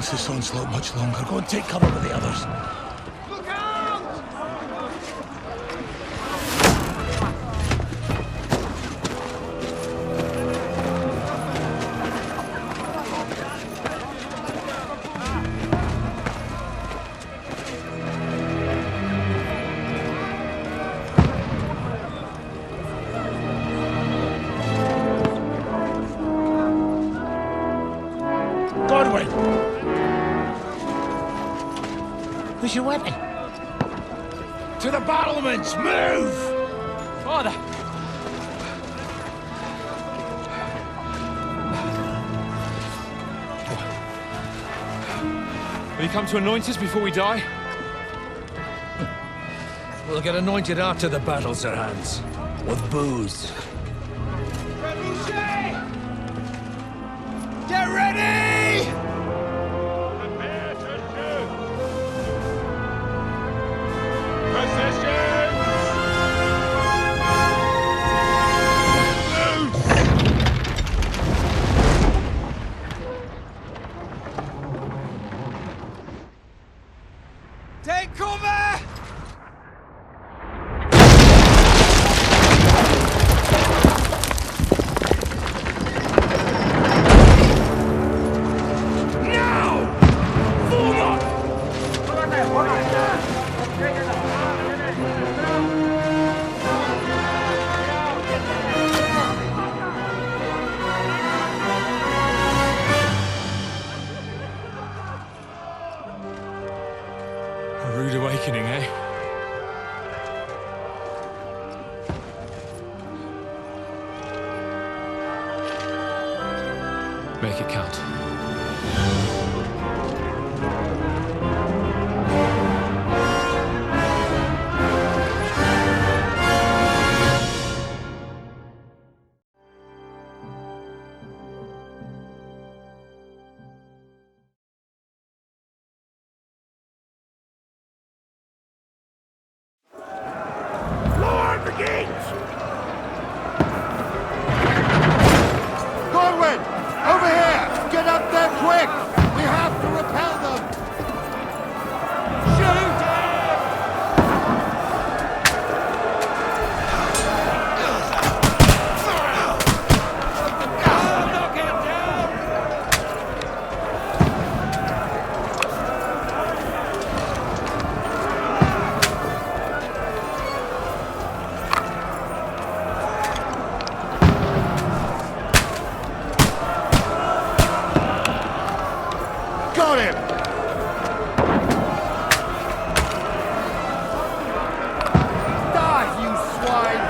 against this onslaught much longer. Go and take cover with the others. Look out! Where's your weapon? To the battlements! Move! Father! Will you come to anoint us before we die? We'll get anointed after the battles are hands. With booze. Get ready! Prepare to shoot! Positions! Take cover! A rude awakening, eh? Make it count. Over here! Get up there quick! We have to repel them! Shoot! Knock him down! Got him! Die, you swine!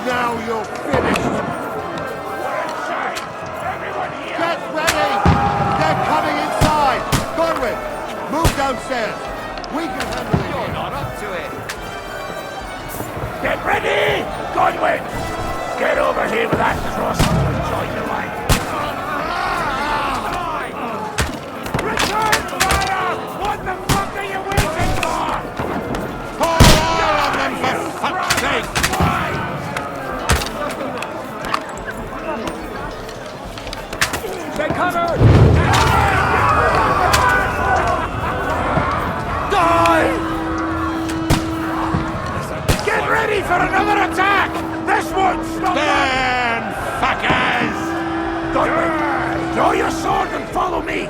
Now you're finished! Get ready! They're coming inside! Godwin, move downstairs! We can handle it! You're not up to it! Get ready! Godwin! Get over here with that cross and join the line. Return fire! What the fuck are you waiting for? Pour oil on them, for fuck's sake! Get covered! Get ready for another attack! This one's not Stand, fuckers! Godwin, draw your sword and follow me!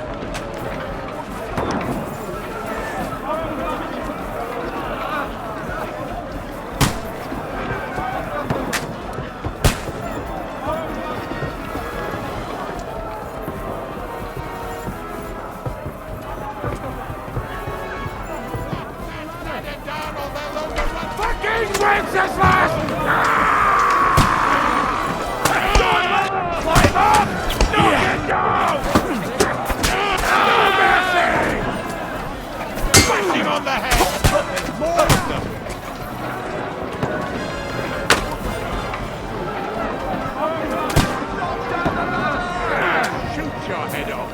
Fucking Wenceslas! Climb up! Knock it down! No mercy! Bashing on the head! There's more of them! Shoot your head off!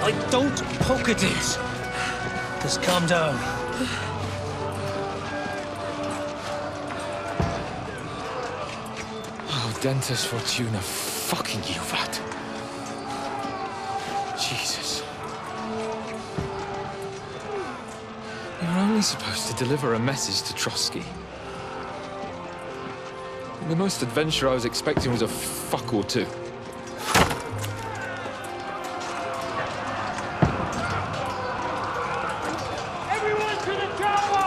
I don't poke at it. Just calm down. Oh, Dentes Fortuna, fucking you, Vat. Jesus. We were only supposed to deliver a message to Trotsky. The most adventure I was expecting was a fuck or two. Everyone to the tower!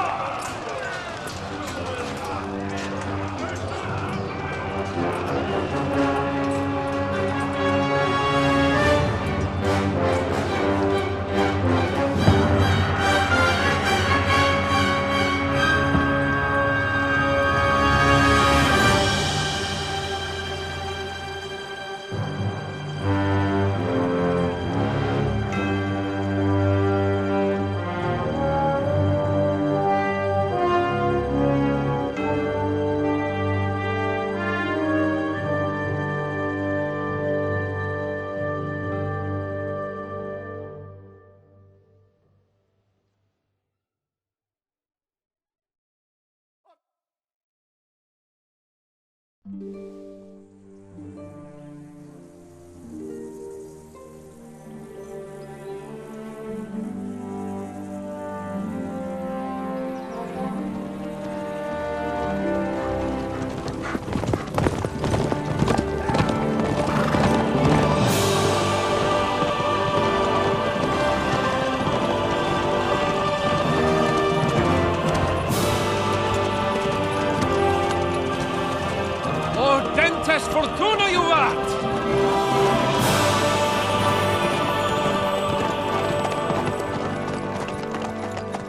Fortuna, you vat!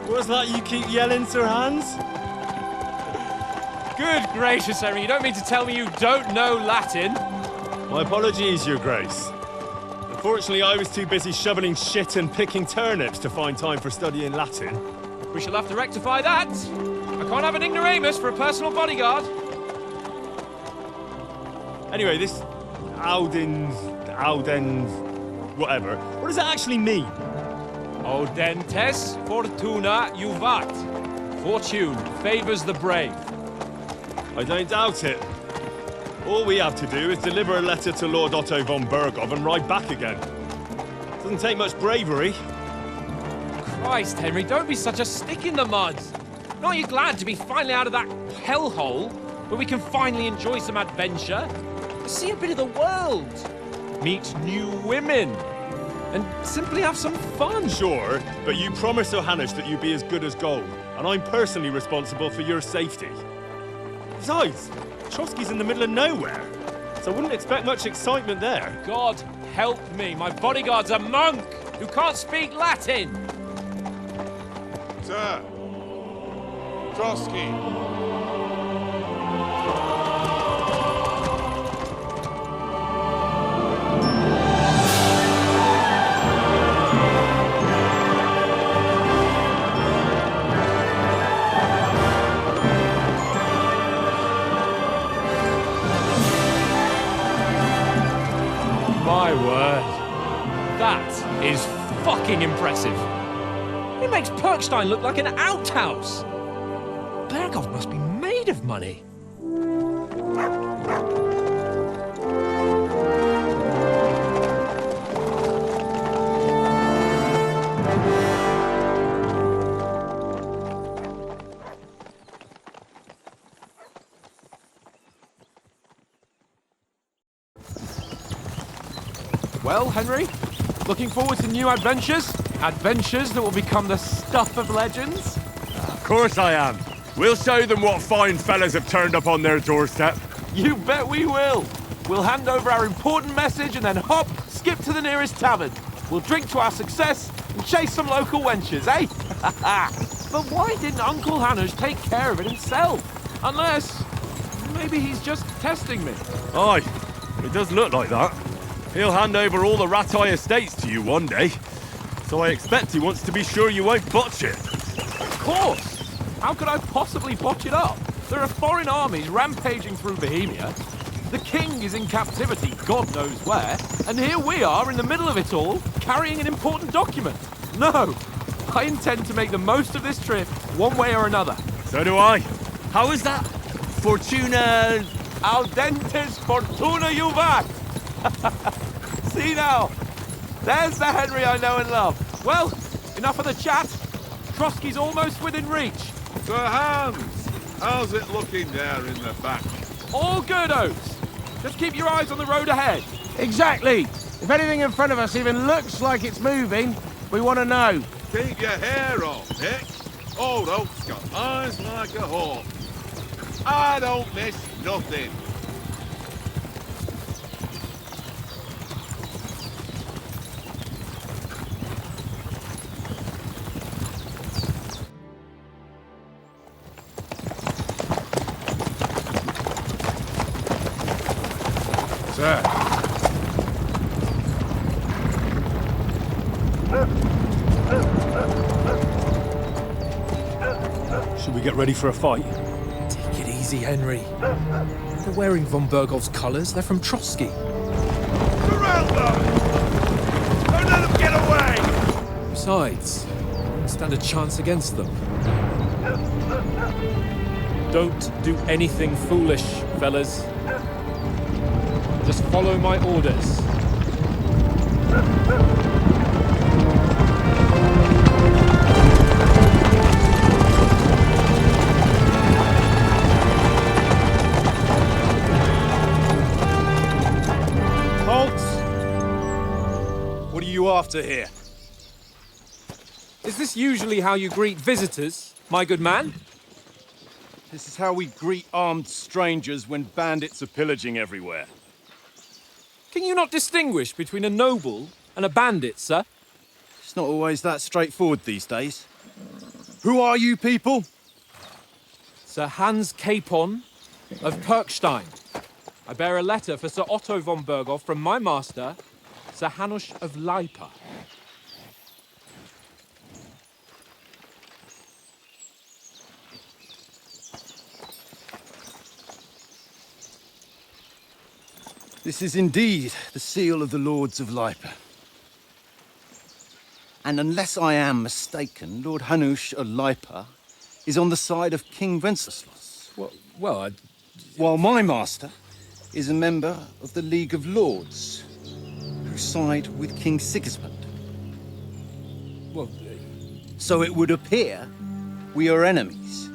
What's that you keep yelling, Sir Hans? Good gracious, Henry, you don't mean to tell me you don't know Latin? My apologies, Your Grace. Unfortunately, I was too busy shoveling shit and picking turnips to find time for studying Latin. We shall have to rectify that. I can't have an ignoramus for a personal bodyguard. Anyway, this Audens, whatever. What does that actually mean? Audentes Fortuna Juvat. Fortune favors the brave. I don't doubt it. All we have to do is deliver a letter to Lord Otto von Berghoff and ride back again. Doesn't take much bravery. Christ, Henry, don't be such a stick in the mud. Aren't you glad to be finally out of that hellhole where we can finally enjoy some adventure? See a bit of the world, meet new women, and simply have some fun. Sure, but you promised Johannes that you'd be as good as gold, and I'm personally responsible for your safety. Besides, Trotsky's in the middle of nowhere, so I wouldn't expect much excitement there. God help me, my bodyguard's a monk who can't speak Latin. Sir, Trotsky. My word. That is fucking impressive. It makes Perkstein look like an outhouse. Berghoff must be made of money. Well, Henry, looking forward to new adventures? Adventures that will become the stuff of legends? Of course I am. We'll show them what fine fellas have turned up on their doorstep. You bet we will. We'll hand over our important message and then hop, skip to the nearest tavern. We'll drink to our success and chase some local wenches, eh? But why didn't Uncle Hanush take care of it himself? Unless, maybe he's just testing me. Aye, it does look like that. He'll hand over all the Ratai estates to you one day. So I expect he wants to be sure you won't botch it. Of course! How could I possibly botch it up? There are foreign armies rampaging through Bohemia. The king is in captivity, God knows where, and here we are in the middle of it all, carrying an important document. No, I intend to make the most of this trip, one way or another. So do I. How is that? Fortuna... Audentes Fortuna juvat! See now, there's the Henry I know and love. Well, enough of the chat. Trotsky's almost within reach. Sir Hans, how's it looking there in the back? All good, Oates. Just keep your eyes on the road ahead. Exactly. If anything in front of us even looks like it's moving, we want to know. Keep your hair on, Nick. Old Oak's got eyes like a hawk. I don't miss nothing. Sir. Should we get ready for a fight? Take it easy, Henry. They're wearing von Bergov's colours. They're from Trotsky. Surround them! Don't let them get away! Besides, don't stand a chance against them. Don't do anything foolish, fellas. Just follow my orders. What are you after here? Is this usually how you greet visitors, my good man? This is how we greet armed strangers when bandits are pillaging everywhere. Can you not distinguish between a noble and a bandit, sir? It's not always that straightforward these days. Who are you people? Sir Hans Capon of Perkstein. I bear a letter for Sir Otto von Berghoff from my master, Sir Hanush of Lipa. This is indeed the seal of the Lords of Lipa. And unless I am mistaken, Lord Hanush of Lipa is on the side of King Wenceslas. While my master is a member of the League of Lords, who side with King Sigismund. So it would appear we are enemies.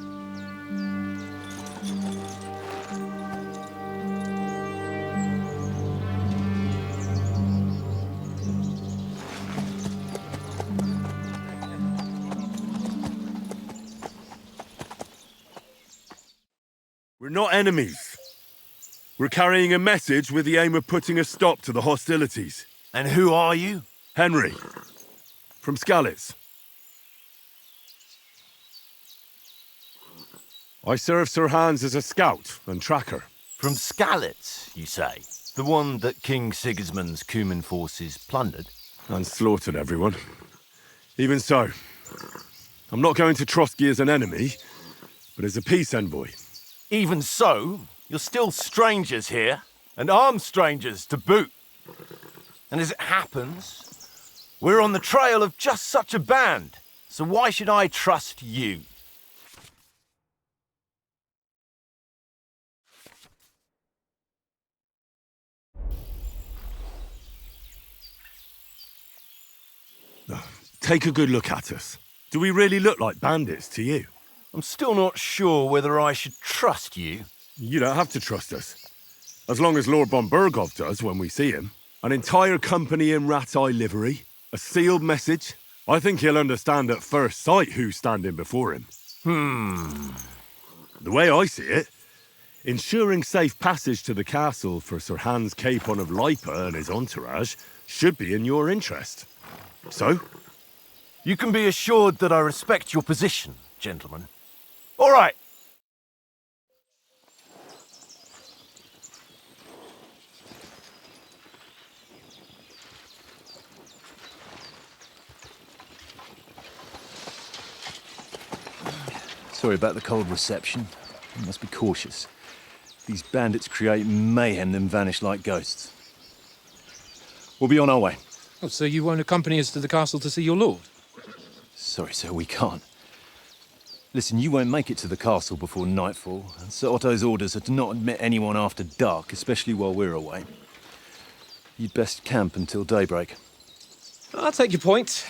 We're not enemies. We're carrying a message with the aim of putting a stop to the hostilities. And who are you? Henry, from Skalitz. I serve Sir Hans as a scout and tracker. From Skalitz, you say? The one that King Sigismund's Cuman forces plundered? And slaughtered everyone. Even so, I'm not going to Trotsky as an enemy, but as a peace envoy. Even so, you're still strangers here, and armed strangers to boot. And as it happens, we're on the trail of just such a band, so why should I trust you? Take a good look at us. Do we really look like bandits to you? I'm still not sure whether I should trust you. You don't have to trust us. As long as Lord von Berghoff does when we see him. An entire company in rat-eye livery, a sealed message. I think he'll understand at first sight who's standing before him. The way I see it, ensuring safe passage to the castle for Sir Hans Capon of Lipa and his entourage should be in your interest. So? You can be assured that I respect your position, gentlemen. All right. Sorry about the cold reception. You must be cautious. These bandits create mayhem then vanish like ghosts. We'll be on our way. Oh, so you won't accompany us to the castle to see your lord? Sorry, sir, we can't. Listen, you won't make it to the castle before nightfall, and Sir Otto's orders are to not admit anyone after dark, especially while we're away. You'd best camp until daybreak. I'll take your point.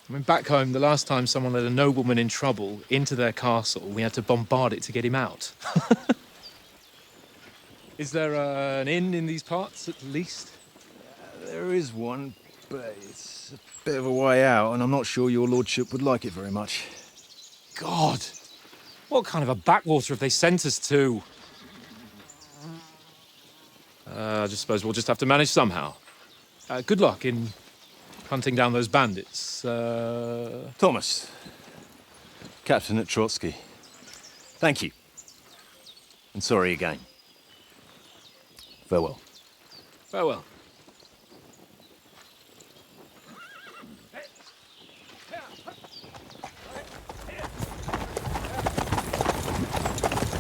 I mean, back home, the last time someone let a nobleman in trouble into their castle, we had to bombard it to get him out. Is there an inn in these parts, at least? There is one, but it's a bit of a way out, and I'm not sure your lordship would like it very much. God! What kind of a backwater have they sent us to? I just suppose we'll just have to manage somehow. Good luck in hunting down those bandits. Thomas, Captain at Trotsky, thank you. And sorry again. Farewell. Farewell.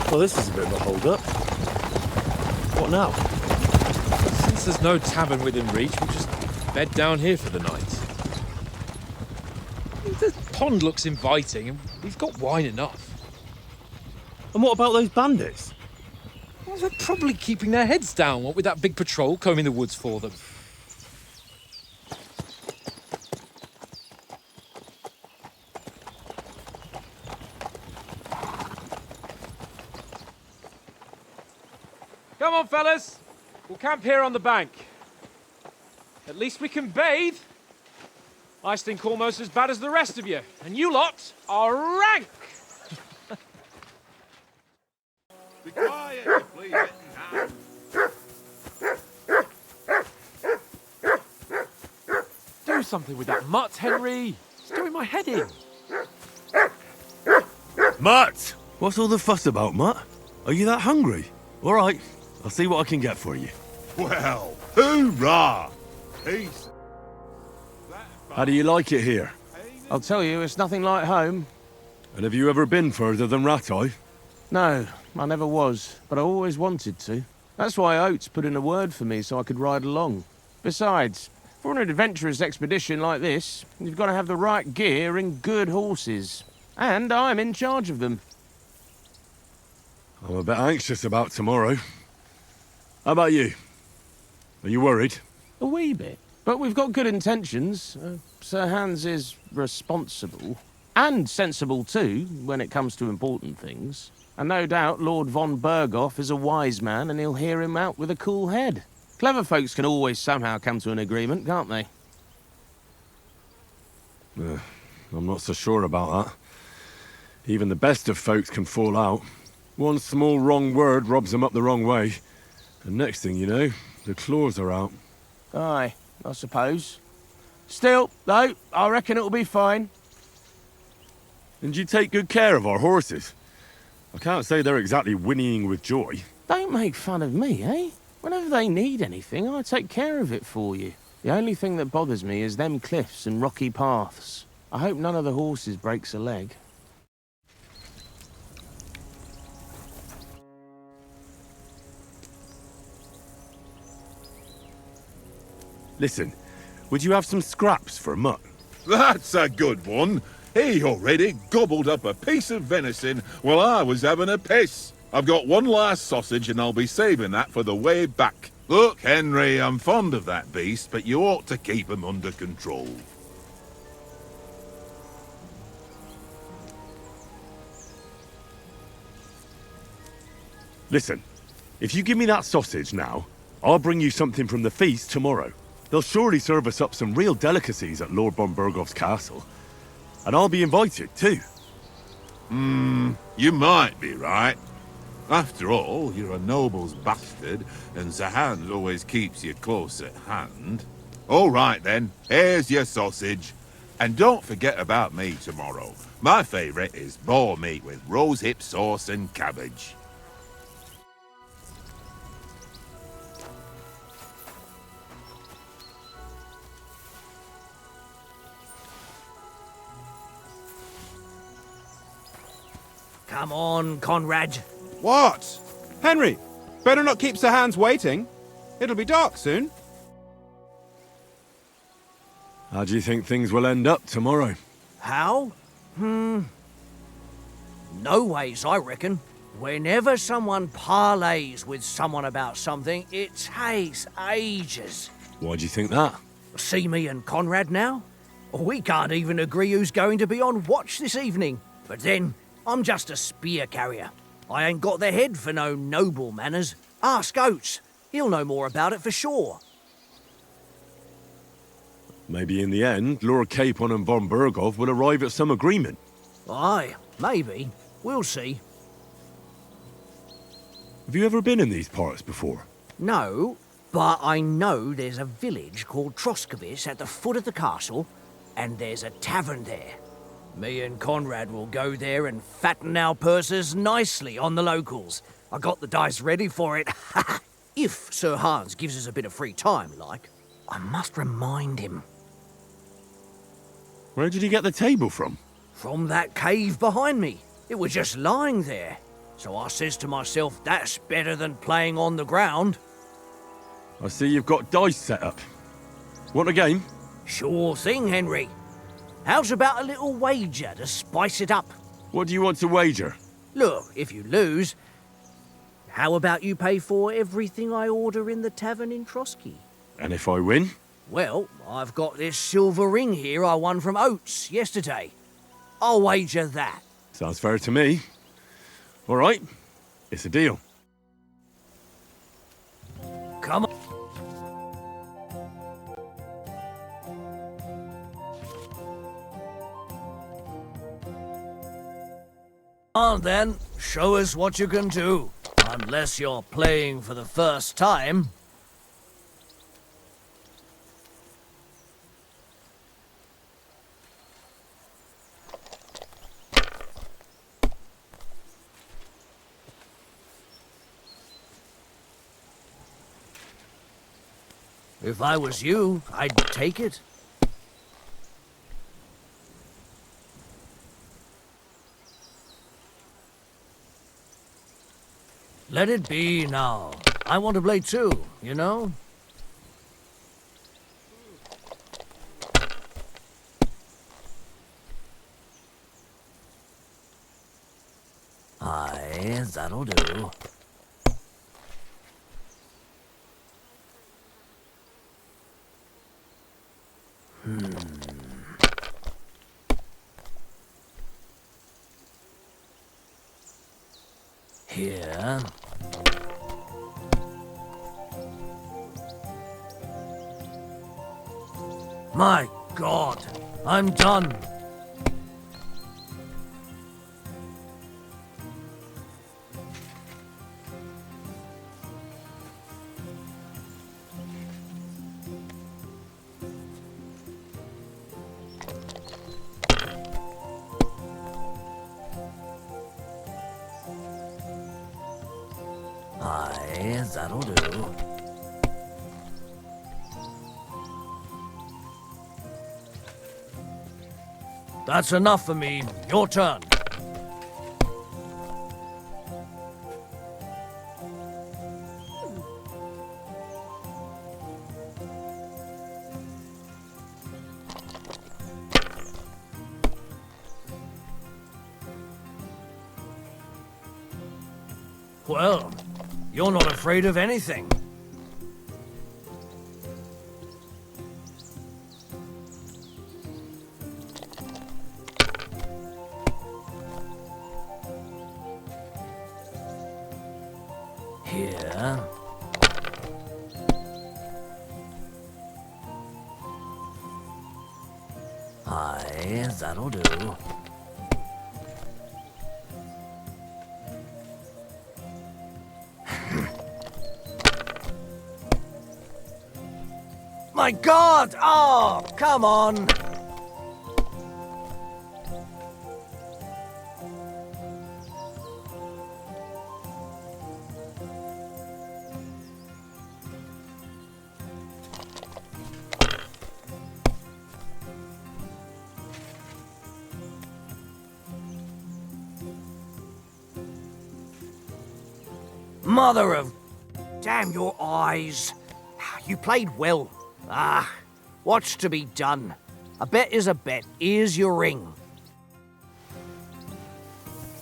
Well, this is a bit of a hold-up. What now? Since there's no tavern within reach, we'll just bed down here for the night. The pond looks inviting, and we've got wine enough. And what about those bandits? Well, they're probably keeping their heads down, what with that big patrol combing the woods for them. Come on, fellas. We'll camp here on the bank. At least we can bathe. I stink almost as bad as the rest of you, and you lot are rank! Be quiet, please, now. Do something with that mutt, Henry. It's doing my head in. Mutt! What's all the fuss about, Mutt? Are you that hungry? All right, I'll see what I can get for you. Well, hoorah! Peace. How do you like it here? I'll tell you, it's nothing like home. And have you ever been further than Ratai? No, I never was, but I always wanted to. That's why Oates put in a word for me so I could ride along. Besides, for an adventurous expedition like this, you've got to have the right gear and good horses. And I'm in charge of them. I'm a bit anxious about tomorrow. How about you? Are you worried? A wee bit. But we've got good intentions. Sir Hans is responsible. And sensible too, when it comes to important things. And no doubt Lord von Berghoff is a wise man and he'll hear him out with a cool head. Clever folks can always somehow come to an agreement, can't they? I'm not so sure about that. Even the best of folks can fall out. One small wrong word robs them up the wrong way. And next thing you know, the claws are out. Aye, I suppose. Still, though, I reckon it'll be fine. And you take good care of our horses. I can't say they're exactly whinnying with joy. Don't make fun of me, eh? Whenever they need anything, I take care of it for you. The only thing that bothers me is them cliffs and rocky paths. I hope none of the horses breaks a leg. Listen, would you have some scraps for Mutt? That's a good one. He already gobbled up a piece of venison while I was having a piss. I've got one last sausage and I'll be saving that for the way back. Look, Henry, I'm fond of that beast, but you ought to keep him under control. Listen, if you give me that sausage now, I'll bring you something from the feast tomorrow. They'll surely serve us up some real delicacies at Lord von Berghoff's castle. And I'll be invited, too. You might be right. After all, you're a noble's bastard, and Sir Hans always keeps you close at hand. All right, then. Here's your sausage. And don't forget about me tomorrow. My favourite is boar meat with rosehip sauce and cabbage. Come on, Conrad. What? Henry, Better not keep Sir Hans waiting. It'll be dark soon. How do you think things will end up tomorrow? How? No ways, I reckon. Whenever someone parleys with someone about something, it takes ages. Why do you think that? See me and Conrad now? We can't even agree who's going to be on watch this evening. But then, I'm just a spear carrier. I ain't got the head for no noble manners. Ask Oates. He'll know more about it for sure. Maybe in the end, Lord Capon and von Berghoff will arrive at some agreement. Aye, maybe. We'll see. Have you ever been in these parts before? No, but I know there's a village called Troskovitz at the foot of the castle, and there's a tavern there. Me and Conrad will go there and fatten our purses nicely on the locals. I got the dice ready for it. If Sir Hans gives us a bit of free time, like. I must remind him. Where did you get the table from? From that cave behind me. It was just lying there. So I says to myself, that's better than playing on the ground. I see you've got dice set up. Want a game? Sure thing, Henry. How's about a little wager to spice it up? What do you want to wager? Look, if you lose, how about you pay for everything I order in the tavern in Trotsky? And if I win? Well, I've got this silver ring here I won from Oates yesterday. I'll wager that. Sounds fair to me. All right, it's a deal. Come on then, show us what you can do. Unless you're playing for the first time. If I was you, I'd take it. Let it be now. I want to play too, you know? Aye, that'll do. Here. My God, I'm done. Aye, that'll do. That's enough for me. Your turn. Well, you're not afraid of anything. Here. Aye, that'll do. My God! Oh, come on! Mother of Damn your eyes. You played well. What's to be done? A bet is a bet. Here's your ring.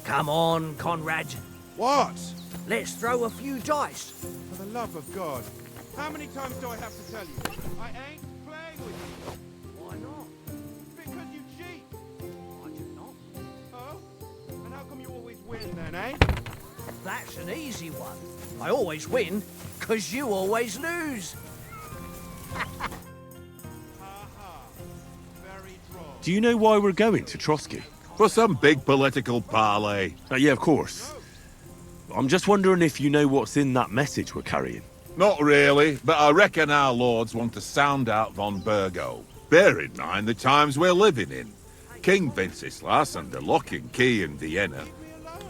Come on, Conrad. What? Let's throw a few dice. For the love of God. How many times do I have to tell you? I ain't playing with you. Why not? Because you cheat. I do not. Oh? And how come you always win then, eh? That's an easy one. I always win, 'cause you always lose. Very droll. Do you know why we're going to Trotsky? For some big political parley. Yeah, of course. I'm just wondering if you know what's in that message we're carrying. Not really, but I reckon our lords want to sound out von Burgo. Bear in mind the times we're living in. King Wenceslas under lock and key in Vienna,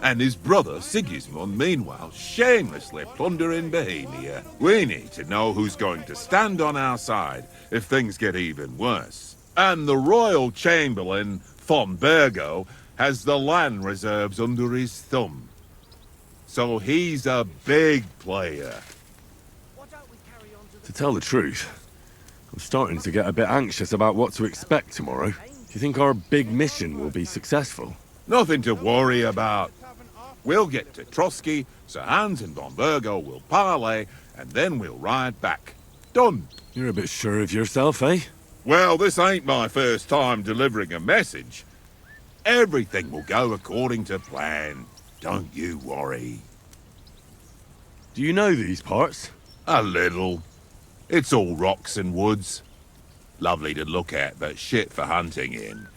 and his brother Sigismund, meanwhile, shamelessly plundering Bohemia. We need to know who's going to stand on our side if things get even worse. And the Royal Chamberlain, von Burgo, has the land reserves under his thumb. So he's a big player. To tell the truth, I'm starting to get a bit anxious about what to expect tomorrow. Do you think our big mission will be successful? Nothing to worry about. We'll get to Trotsky, Sir Hans and von Burgo will parley, and then we'll ride back. Done. You're a bit sure of yourself, eh? Well, this ain't my first time delivering a message. Everything will go according to plan. Don't you worry. Do you know these parts? A little. It's all rocks and woods. Lovely to look at, but shit for hunting in.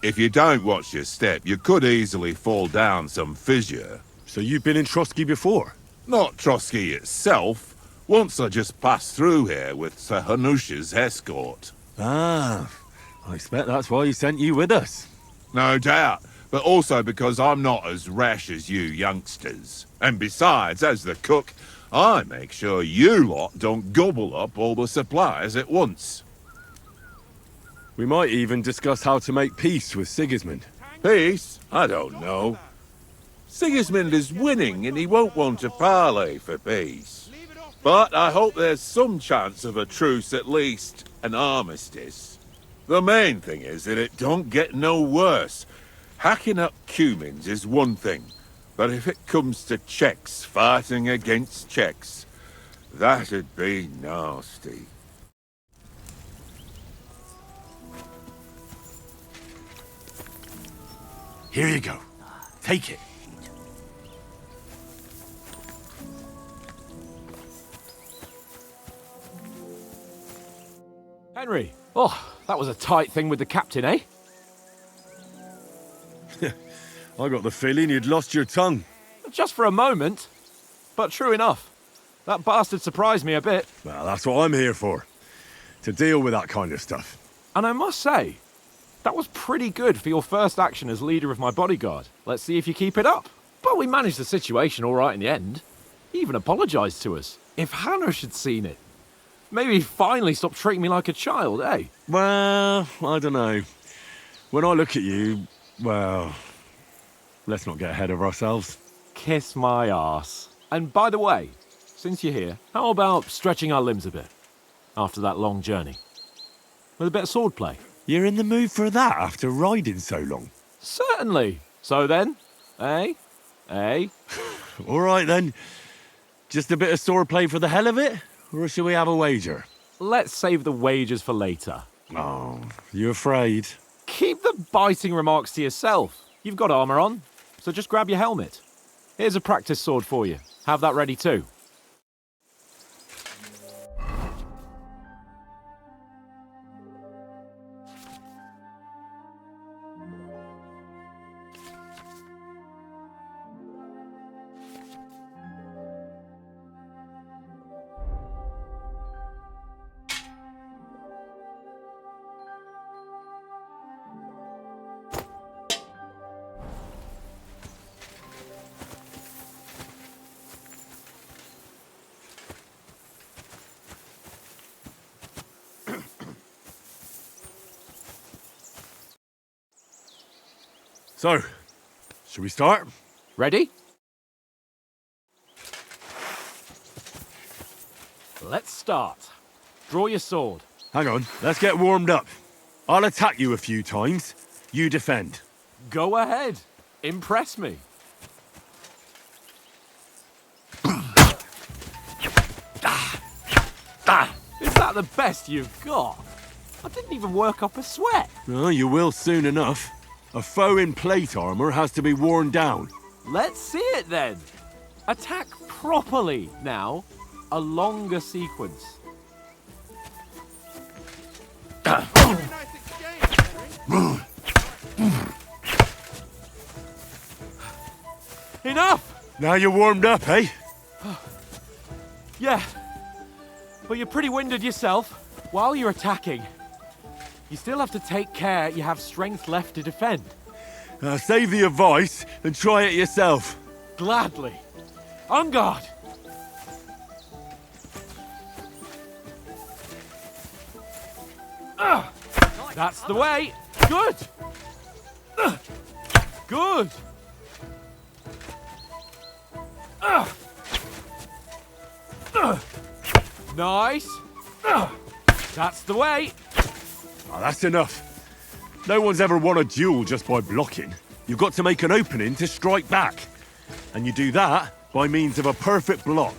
If you don't watch your step, you could easily fall down some fissure. So you've been in Trotsky before? Not Trotsky itself. Once I just passed through here with Sir Hanush's escort. Ah, I expect that's why he sent you with us. No doubt, but also because I'm not as rash as you youngsters. And besides, as the cook, I make sure you lot don't gobble up all the supplies at once. We might even discuss how to make peace with Sigismund. Peace? I don't know. Sigismund is winning and he won't want to parley for peace. But I hope there's some chance of a truce, at least an armistice. The main thing is that it don't get no worse. Hacking up Cumans is one thing, but if it comes to Czechs fighting against Czechs, that'd be nasty. Here you go. Take it. Henry, oh, that was a tight thing with the captain, eh? I got the feeling you'd lost your tongue. Just for a moment. But true enough. That bastard surprised me a bit. Well, that's what I'm here for. To deal with that kind of stuff. And I must say, that was pretty good for your first action as leader of my bodyguard. Let's see if you keep it up. But we managed the situation all right in the end. He even apologized to us. If Hanush had seen it, maybe he'd finally stop treating me like a child, eh? Well, I don't know. When I look at you, well, let's not get ahead of ourselves. Kiss my arse. And by the way, since you're here, how about stretching our limbs a bit after that long journey? With a bit of swordplay. You're in the mood for that after riding so long? Certainly. So then, eh? Eh? All right then. Just a bit of swordplay for the hell of it? Or shall we have a wager? Let's save the wagers for later. Oh, you afraid? Keep the biting remarks to yourself. You've got armor on, so just grab your helmet. Here's a practice sword for you. Have that ready too. So, should we start? Ready? Let's start. Draw your sword. Hang on, let's get warmed up. I'll attack you a few times. You defend. Go ahead. Impress me. Is that the best you've got? I didn't even work up a sweat. Oh, you will soon enough. A foe in plate armor has to be worn down. Let's see it then. Attack properly now. A longer sequence. Enough! Now you're warmed up, eh? Yeah. But you're pretty winded yourself. While you're attacking, you still have to take care you have strength left to defend. Save the advice and try it yourself. Gladly. On guard! That's the way. Good. Good. Nice. That's the way. Oh, that's enough. No one's ever won a duel just by blocking. You've got to make an opening to strike back. And you do that by means of a perfect block.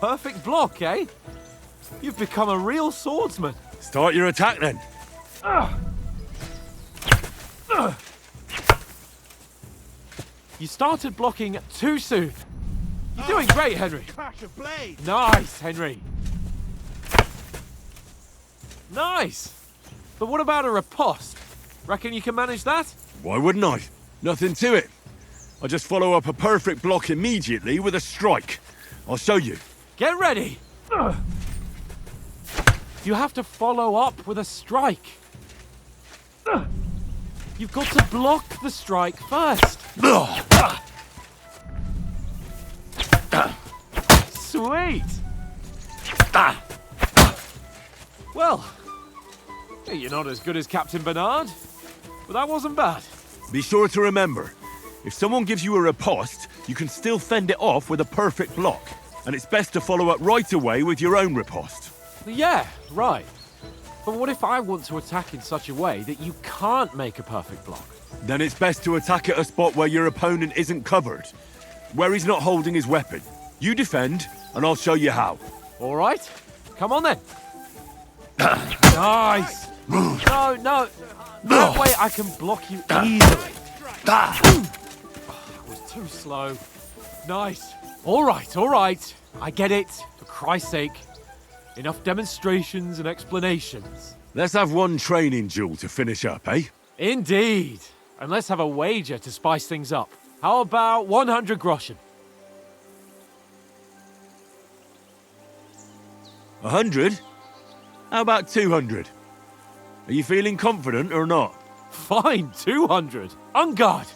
Perfect block, eh? You've become a real swordsman. Start your attack then. You started blocking too soon. You're doing great, Henry. Clash of blades. Nice, Henry. Nice. But what about a riposte? Reckon you can manage that? Why wouldn't I? Nothing to it. I just follow up a perfect block immediately with a strike. I'll show you. Get ready. You have to follow up with a strike. You've got to block the strike first. Sweet. Well, you're not as good as Captain Bernard, but that wasn't bad. Be sure to remember, if someone gives you a riposte, you can still fend it off with a perfect block. And it's best to follow up right away with your own riposte. Yeah, right. But what if I want to attack in such a way that you can't make a perfect block? Then it's best to attack at a spot where your opponent isn't covered, where he's not holding his weapon. You defend, and I'll show you how. All right, come on then. Nice. No. That way I can block you easily. That was too slow. Nice. All right. I get it. For Christ's sake. Enough demonstrations and explanations. Let's have one training duel to finish up, eh? Indeed. And let's have a wager to spice things up. How about 100 groschen? 100? How about 200? Are you feeling confident or not? Fine, 200. On guard.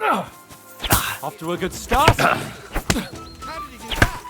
Off to a good start. How did he do that?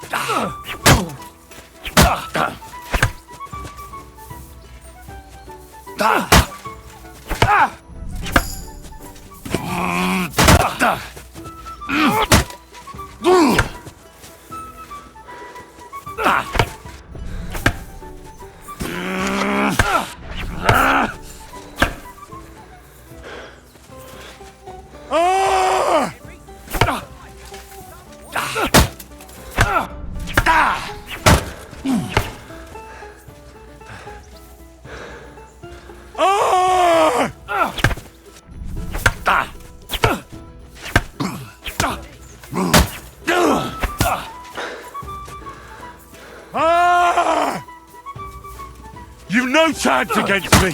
You've no chance against me!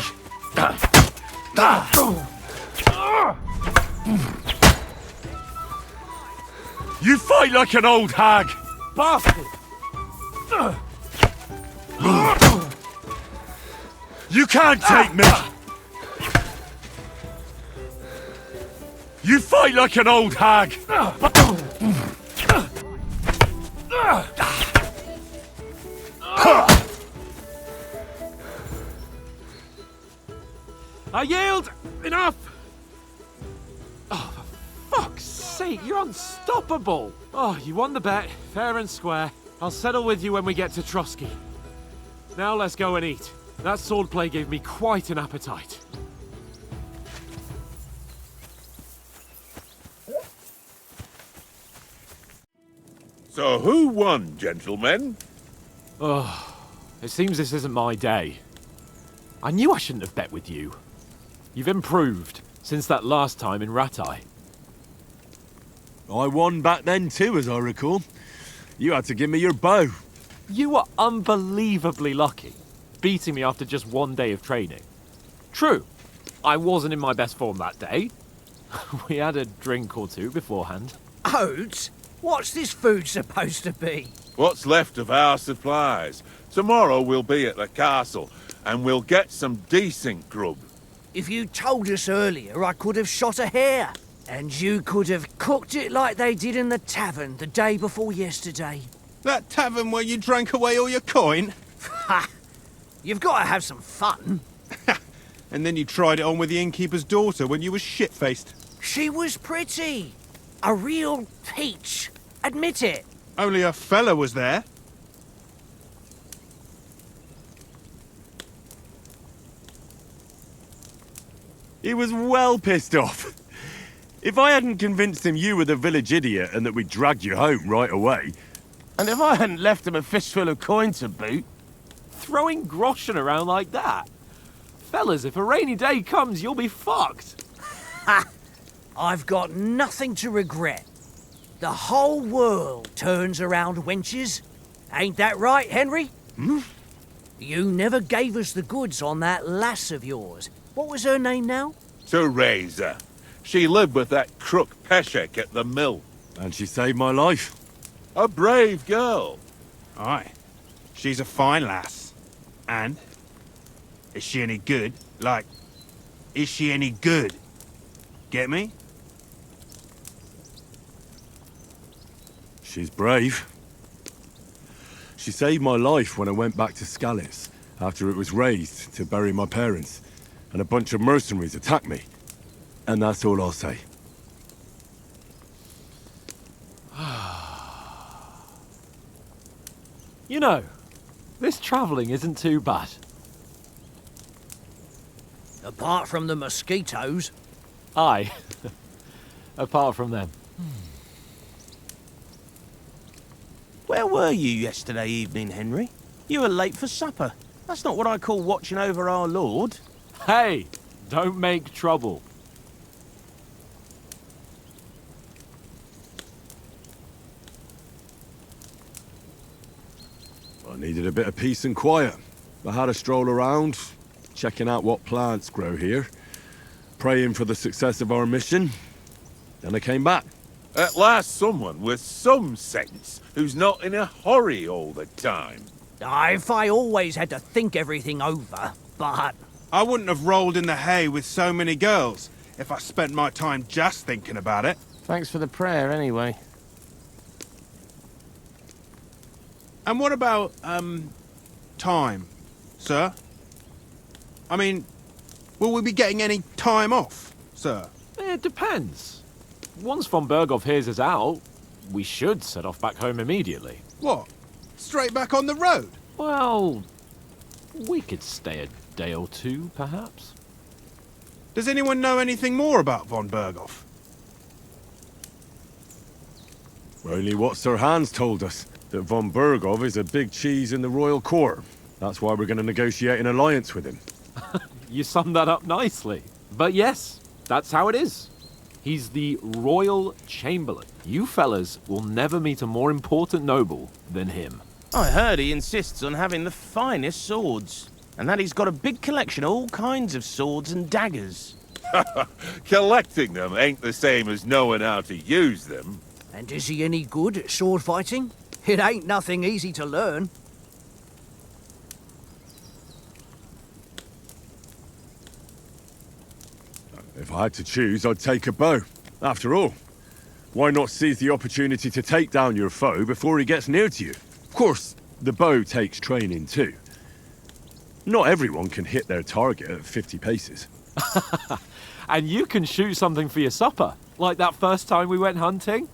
You fight like an old hag! Bastard! You can't take me! You fight like an old hag! I yield! Enough! Oh, for fuck's sake, you're unstoppable! Oh, you won the bet, fair and square. I'll settle with you when we get to Trotsky. Now let's go and eat. That swordplay gave me quite an appetite. So who won, gentlemen? Oh, it seems this isn't my day. I knew I shouldn't have bet with you. You've improved since that last time in Ratai. I won back then too, as I recall. You had to give me your bow. You were unbelievably lucky, beating me after just one day of training. True, I wasn't in my best form that day. We had a drink or two beforehand. Oats? What's this food supposed to be? What's left of our supplies. Tomorrow we'll be at the castle, and we'll get some decent grub. If you told us earlier, I could have shot a hare. And you could have cooked it like they did in the tavern the day before yesterday. That tavern where you drank away all your coin? Ha! You've got to have some fun. And then you tried it on with the innkeeper's daughter when you were shit-faced. She was pretty. A real peach. Admit it. Only a fella was there. He was well pissed off. If I hadn't convinced him you were the village idiot and that we'd drag you home right away... And if I hadn't left him a fistful of coin to boot... Throwing groschen around like that? Fellas, if a rainy day comes, you'll be fucked. Ha! I've got nothing to regret. The whole world turns around wenches. Ain't that right, Henry? Hmm? You never gave us the goods on that lass of yours. What was her name now? Teresa. She lived with that crook Peshek at the mill. And she saved my life. A brave girl. Aye. She's a fine lass. And? Is she any good? Like, is she any good? Get me? She's brave. She saved my life when I went back to Skalitz after it was razed to bury my parents, and a bunch of mercenaries attacked me. And that's all I'll say. You know, this travelling isn't too bad. Apart from the mosquitoes. Aye. Apart from them. Where were you yesterday evening, Henry? You were late for supper. That's not what I call watching over our lord. Hey, don't make trouble. I needed a bit of peace and quiet. I had a stroll around, checking out what plants grow here, praying for the success of our mission. Then I came back. At last someone with some sense, who's not in a hurry all the time. If I always had to think everything over, but... I wouldn't have rolled in the hay with so many girls if I spent my time just thinking about it. Thanks for the prayer, anyway. And what about, time, sir? I mean, will we be getting any time off, sir? It depends. Once von Berghoff hears us out, we should set off back home immediately. What? Straight back on the road? Well, we could stay a day or two, perhaps. Does anyone know anything more about von Berghoff? Only what Sir Hans told us, that von Berghoff is a big cheese in the royal court. That's why we're going to negotiate an alliance with him. You summed that up nicely. But yes, that's how it is. He's the Royal Chamberlain. You fellas will never meet a more important noble than him. I heard he insists on having the finest swords, and that he's got a big collection of all kinds of swords and daggers. Collecting them ain't the same as knowing how to use them. And is he any good at sword fighting? It ain't nothing easy to learn. If I had to choose, I'd take a bow. After all, why not seize the opportunity to take down your foe before he gets near to you? Of course, the bow takes training too. Not everyone can hit their target at 50 paces. And you can shoot something for your supper, like that first time we went hunting.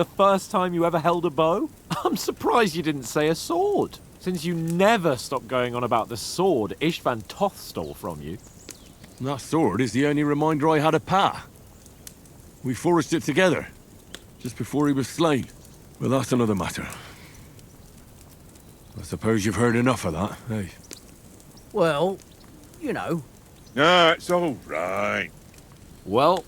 the first time you ever held a bow? I'm surprised you didn't say a sword, since you never stop going on about the sword Ishvan Toth stole from you. That sword is the only reminder I had of Pa. We forged it together, just before he was slain. But that's another matter. I suppose you've heard enough of that, eh? Well, you know. No, it's all right. Well,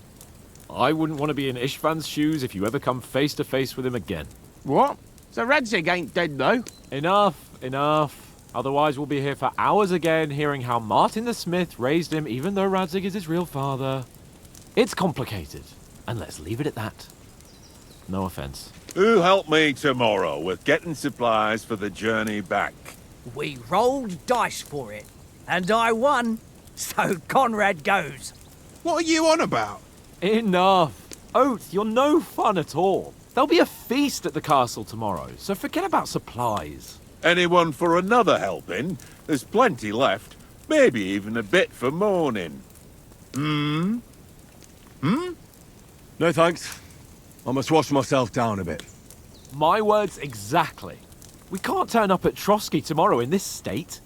I wouldn't want to be in Ishvan's shoes if you ever come face to face with him again. What? So Radzig ain't dead, though? Enough. Otherwise we'll be here for hours again, hearing how Martin the Smith raised him even though Radzig is his real father. It's complicated, and let's leave it at that. No offense. Who'll help me tomorrow with getting supplies for the journey back? We rolled dice for it, and I won, so Conrad goes. What are you on about? Enough. Oath, you're no fun at all. There'll be a feast at the castle tomorrow, so forget about supplies. Anyone for another helping? There's plenty left. Maybe even a bit for morning. No thanks. I must wash myself down a bit. My words exactly. We can't turn up at Trotsky tomorrow in this state.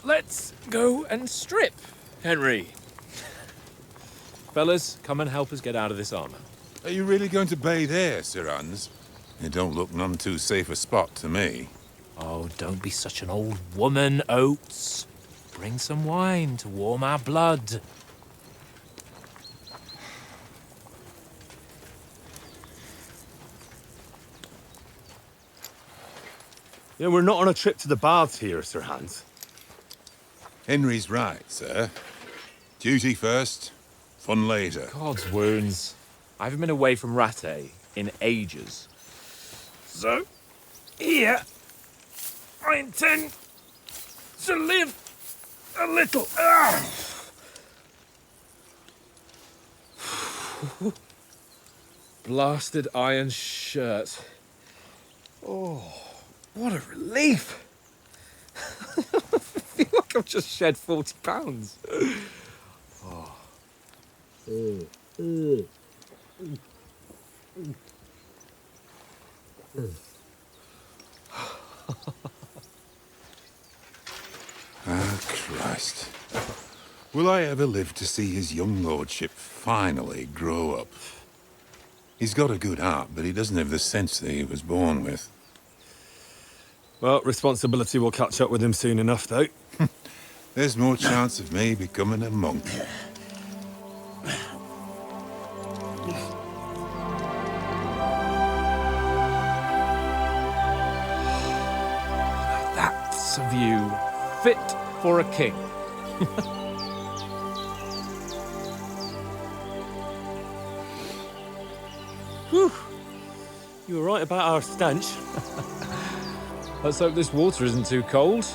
Let's go and strip, Henry. Fellas, come and help us get out of this armor. Are you really going to bathe here, Sir Hans? It don't look none too safe a spot to me. Oh, don't be such an old woman, Oates. Bring some wine to warm our blood. Yeah, we're not on a trip to the baths here, Sir Hans. Henry's right, sir. Duty first, fun later. God's wounds. I haven't been away from Ratte in ages. So, here, I intend to live a little. Blasted iron shirt. Oh, what a relief. I feel like I've just shed 40 pounds. Oh. Ah, Christ. Will I ever live to see his young lordship finally grow up? He's got a good heart, but he doesn't have the sense that he was born with. Well, responsibility will catch up with him soon enough, though. There's more chance of me becoming a monk. That's a view fit for a king. Whew. You were right about our stench. Let's hope this water isn't too cold.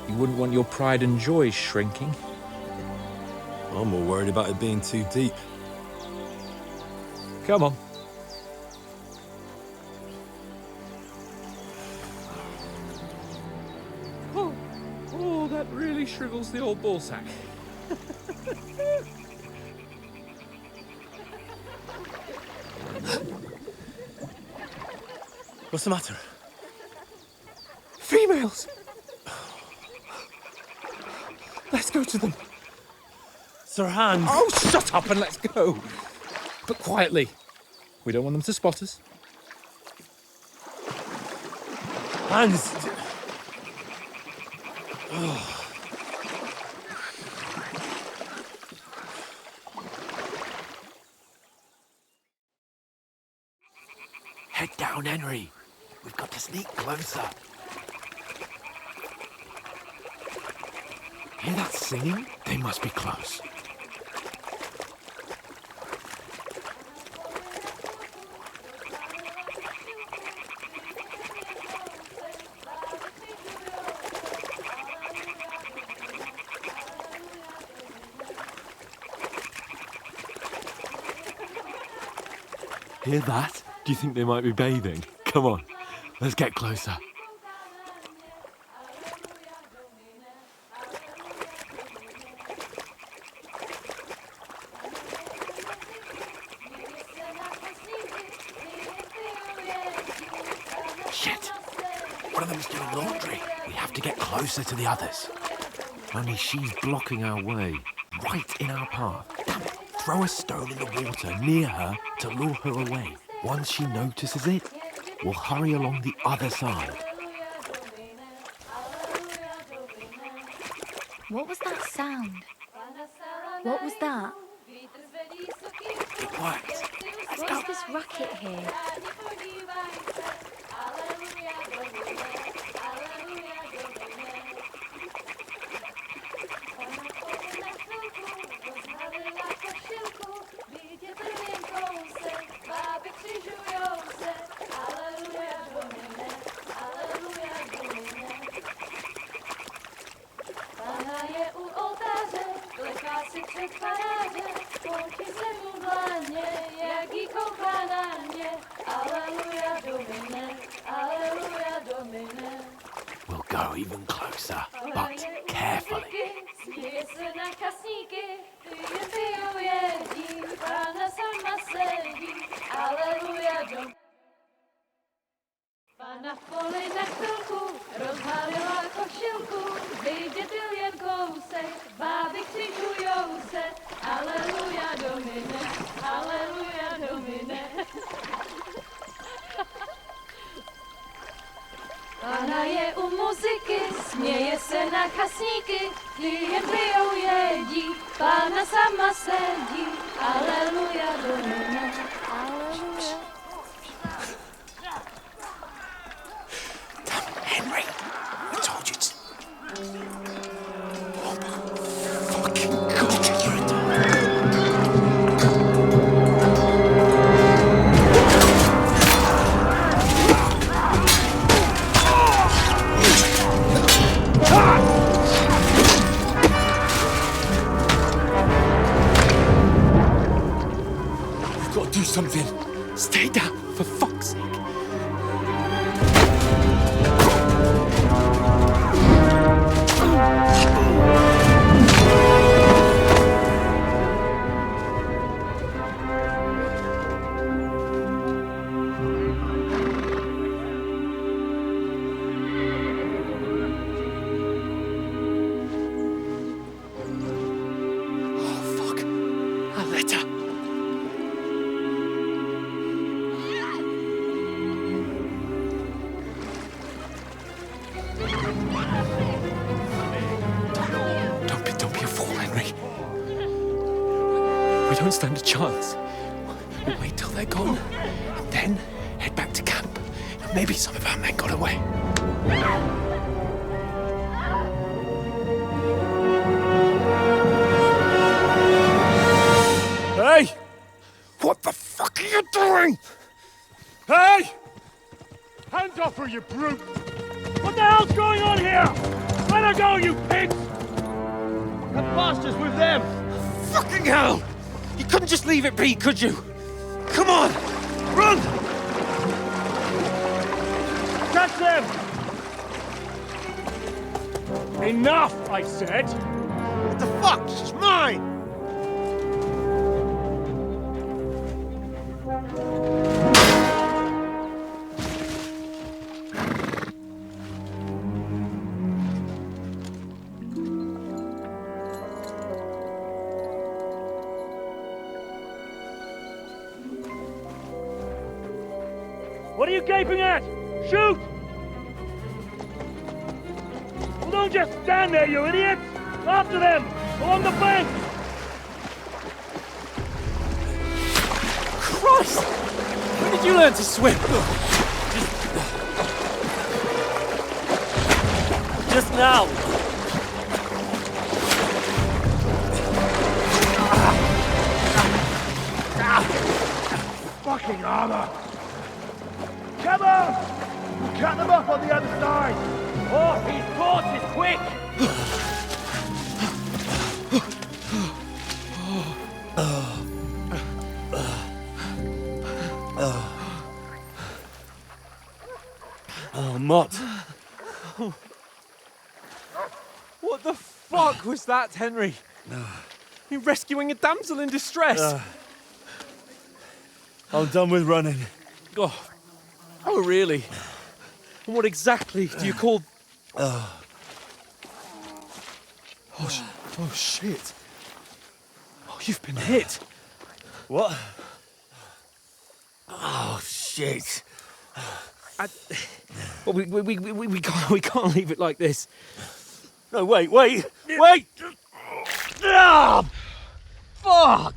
You wouldn't want your pride and joy shrinking. I'm more worried about it being too deep. Come on. Oh, that really shrivels the old ballsack. What's the matter? Females! Let's go to them. Sir Hans! Oh, shut up and let's go. But quietly. We don't want them to spot us. Hans! Oh. Head down, Henry. We've got to sneak closer. Hear that singing? They must be close. Hear that? Do you think they might be bathing? Come on, let's get closer. Shit! One of them's doing laundry. We have to get closer to the others. Only she's blocking our way, right in our path. Damn it! Throw a stone in the water near her to lure her away. Once she notices it, we'll hurry along the other side. What was that sound? What was that? It worked. Let's go. What's this racket here? We'll go even closer, but carefully. Na poli na chvilku rozhalila košilku, vyjde byl jen kousek, báby křižujou se, aleluja domine, aleluja domine. Pána je u muziky, směje se na chasníky, ty jen pijou jedí, pána sama sedí, aleluja domine, aleluja. Henry, I told you to... Oh my fucking God, you're a dog. We've got to do something. Stay down, for fuck's sake. Stand a chance. We'll wait till they're gone, and then head back to camp. Maybe some of our men got away. Hey! What the fuck are you doing? Hey! Hands off her, you brute! What the hell's going on here? Let her go, you pigs! That bastard's with them! Fucking hell! You couldn't just leave it be, could you? Come on! Run! Catch them! Enough, I said! What the fuck? She's mine! What are you gaping at? Shoot! Well, don't just stand there, you idiots! After them! Along the bank! Christ! When did you learn to swim? Just now! Fucking armor! Come on! We'll cut them off on the other side! Oh, his force is quick! Oh, Mott. What the fuck was that, Henry? You rescuing a damsel in distress? I'm done with running. Oh, really? And what exactly do you call... Oh, shit. Oh, you've been hit. What? Oh, shit. Well, we can't leave it like this. No, wait! Ah, fuck!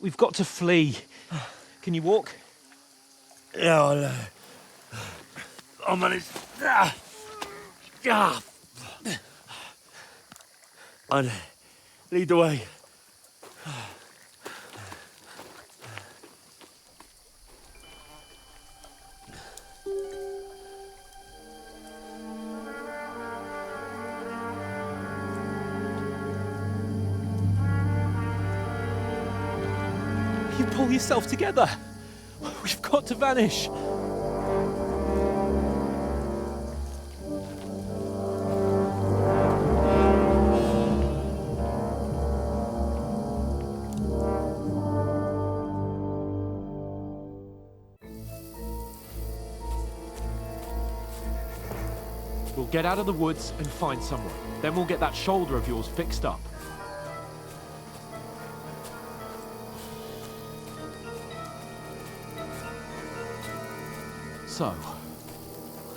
We've got to flee. Can you walk? Yeah, I'll manage. I'll lead the way. You pull yourself together. We've got to vanish. We'll get out of the woods and find someone. Then we'll get that shoulder of yours fixed up. So,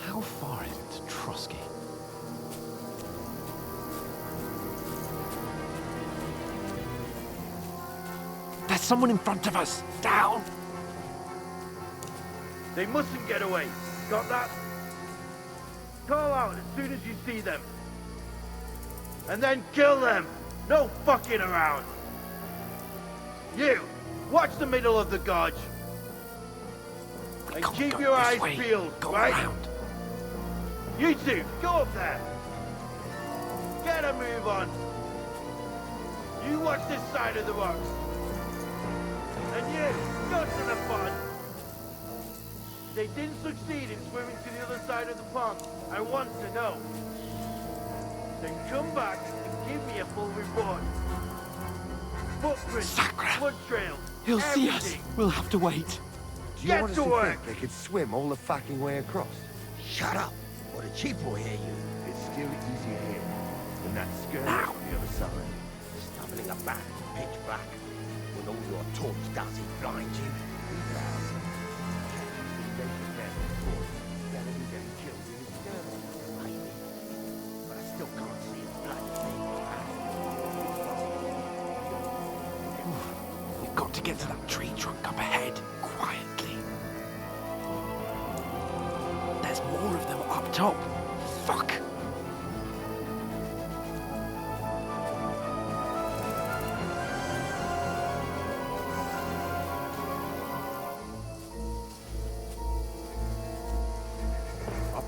how far is it to Trotsky? There's someone in front of us! Down! They mustn't get away. Got that? Call out as soon as you see them. And then kill them! No fucking around! You! Watch the middle of the gorge! And keep your eyes peeled, right? Around. You two, go up there! Get a move on! You watch this side of the rocks! And you, go to the pond! They didn't succeed in swimming to the other side of the pond. I want to know. Then come back and give me a full report. Footprints, blood trails, He'll see everything. us. We'll have to wait. Do you want us to think they could swim all the fucking way across? Shut up, or the chief will hear you. It's still easier here than that skirt on the other side. Stumbling about, pitch black, when all your torch does is blind you. But I still can't see his bloody thing. We've got to get to that tree trunk up ahead, quietly. There's more of them up top. Fuck!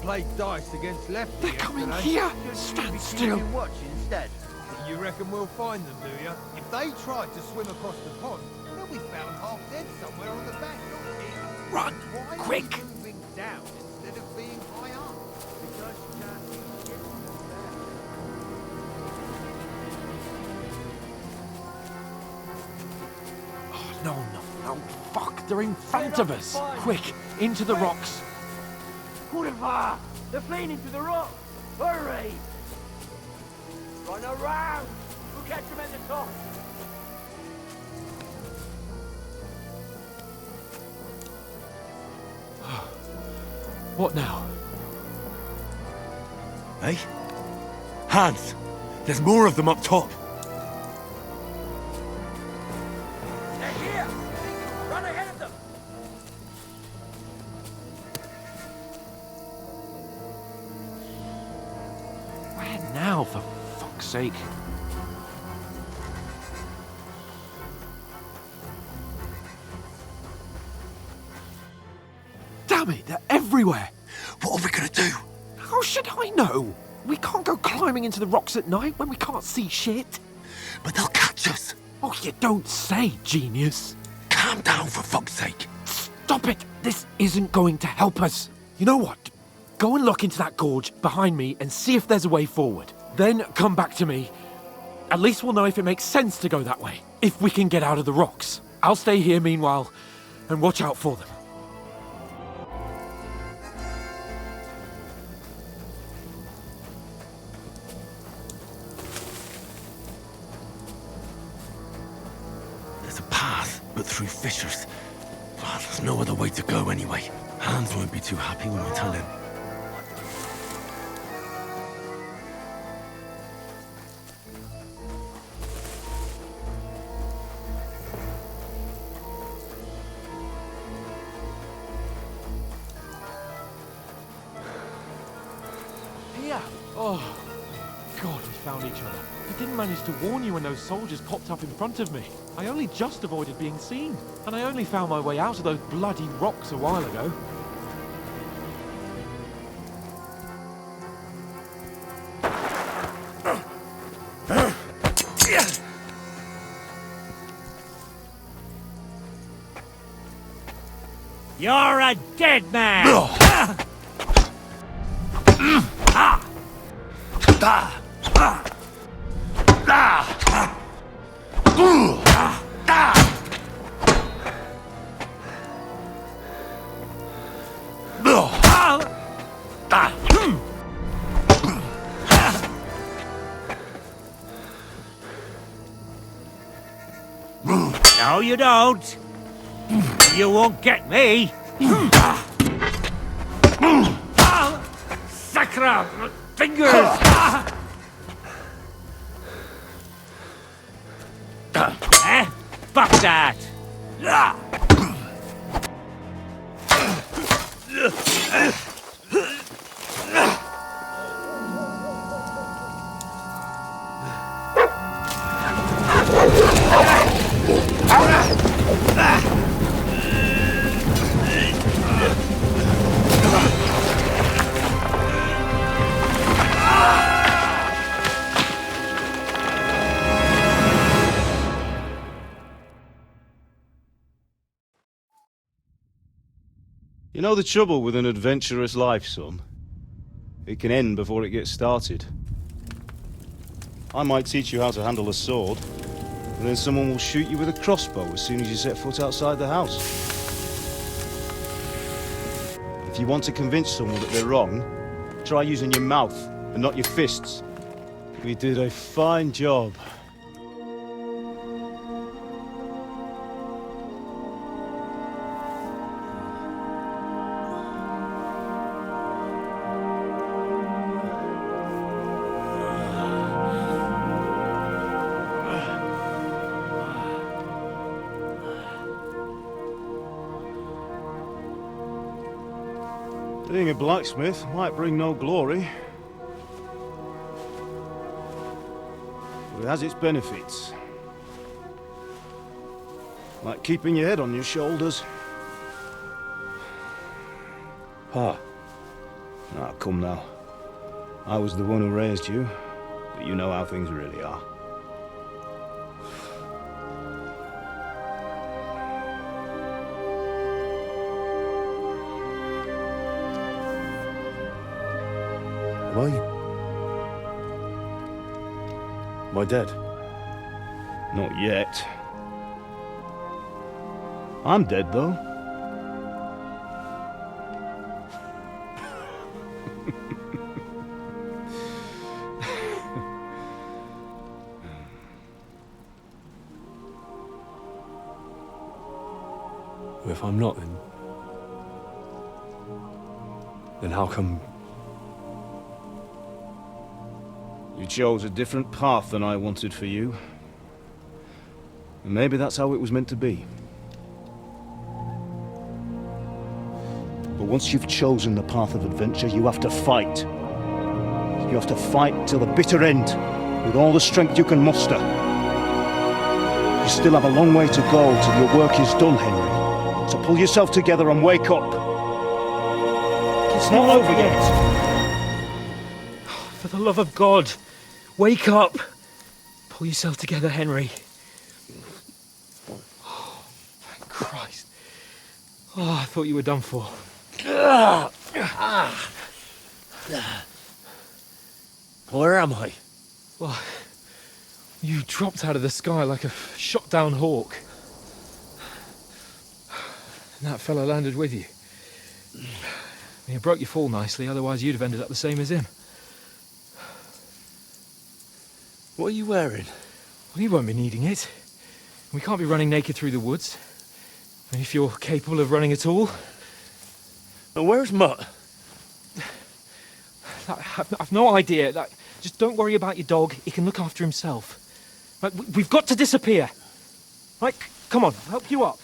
Played dice against lefty. They're coming here! Stand still! Watch instead. You reckon we'll find them, do you? If they tried to swim across the pond, they'll be found half dead somewhere on the bank. Run! Why Quick! are we moving down instead of being high up? Because you can't see shit from there. Oh, no. Fuck! They're in front of us! Quick! Into the rocks! Kurva! They're fleeing into the rock! Hurry! Run around! We'll catch them at the top! What now? Hey? Hans! There's more of them up top! They're here! Run ahead of them! Where now, for fuck's sake? Damn it, they're everywhere! What are we gonna do? How should I know? We can't go climbing into the rocks at night when we can't see shit. But they'll catch us! Oh, you don't say, genius. Calm down, for fuck's sake! Stop it! This isn't going to help us. You know what? Go and look into that gorge behind me and see if there's a way forward. Then come back to me. At least we'll know if it makes sense to go that way. If we can get out of the rocks. I'll stay here meanwhile and watch out for them. but through fissures. Well, there's no other way to go anyway. Hans won't be too happy when we tell him. Here! Oh, God, we found each other. I didn't manage to warn you when those soldiers popped up in front of me. I only just avoided being seen. And I only found my way out of those bloody rocks a while ago. You're a dead man! No, you don't. You won't get me. Sacra fingers! Fuck that! You know the trouble with an adventurous life, son? It can end before it gets started. I might teach you how to handle a sword, and then someone will shoot you with a crossbow as soon as you set foot outside the house. If you want to convince someone that they're wrong, try using your mouth and not your fists. We did a fine job. Being a blacksmith might bring no glory, but it has its benefits. Like keeping your head on your shoulders. Ah, come now. I was the one who raised you, but you know how things really are. Am I dead? Not yet. I'm dead, though. If I'm not, then how come... You chose a different path than I wanted for you. And maybe that's how it was meant to be. But once you've chosen the path of adventure, you have to fight. You have to fight till the bitter end, with all the strength you can muster. You still have a long way to go till your work is done, Henry. So pull yourself together and wake up. It's not over yet. For the love of God, wake up! Pull yourself together, Henry. Oh, thank Christ. Oh, I thought you were done for. Where am I? Well, you dropped out of the sky like a shot-down hawk. And that fella landed with you. You broke your fall nicely, otherwise you'd have ended up the same as him. What are you wearing? Well, you won't be needing it. We can't be running naked through the woods. If you're capable of running at all. And where's Mutt? I've no idea. Just don't worry about your dog. He can look after himself. We've got to disappear. Right, come on, I'll help you up.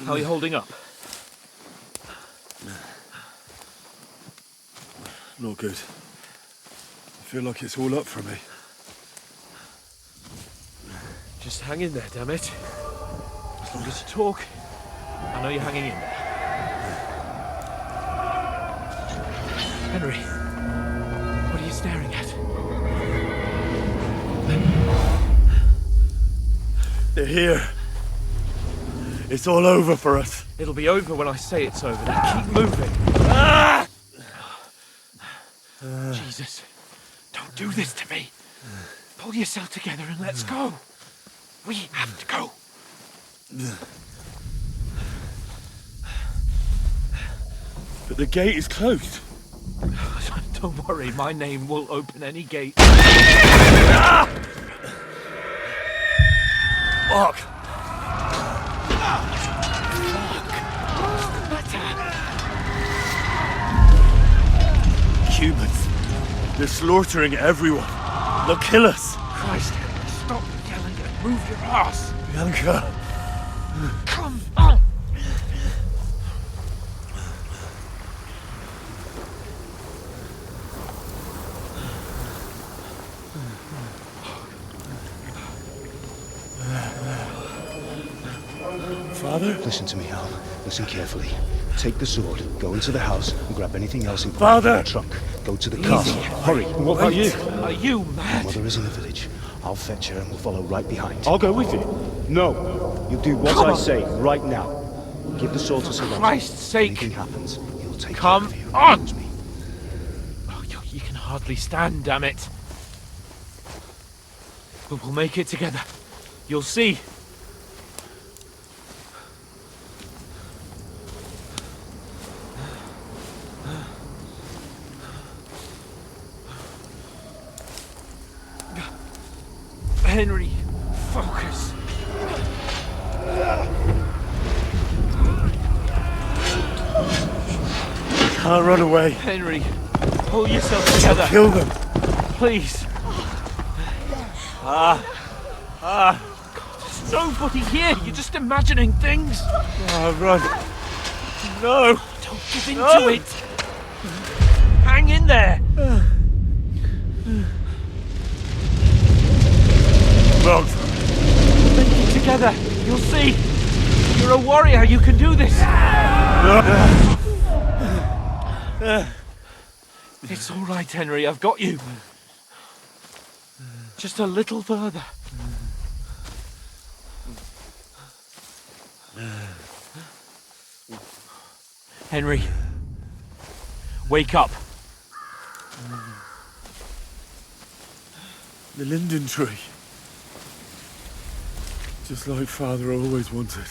How are you holding up? Not good. I feel like it's all up for me. Just hang in there, damn it. As long as you talk, I know you're hanging in there. Henry, what are you staring at? They're here. It's all over for us. It'll be over when I say it's over. Now keep moving. Ah! Jesus, don't do this to me. Pull yourself together and let's go. We have to go. But the gate is closed. Don't worry, my name will open any gate. Ah! Fuck. Humans. They're slaughtering everyone. They'll kill us. Christ, stop yelling and move your ass. Bianca. Come on. Father? Listen to me, Al. Listen carefully. Take the sword, go into the house, and grab anything else important Father! from the trunk. Go to the castle. Hurry. What about you? Are you mad? Mother is in the village. I'll fetch her and we'll follow right behind. I'll go with you. No. You do what I say right now. Give the sword to Sir Christ's sake. Anything happens, he'll take Come care of you. on! Me. Oh, you can hardly stand, damn it. But we'll make it together. You'll see. Henry, focus. Can't run away. Henry, pull yourself together. Kill them. Please. There's nobody here. You're just imagining things. Oh, run. No. Don't give in to it. Hang in there. Wrong. Make it together. You'll see. You're a warrior. You can do this. It's all right, Henry. I've got you. Just a little further. Henry, wake up. The linden tree. Just like Father always wanted.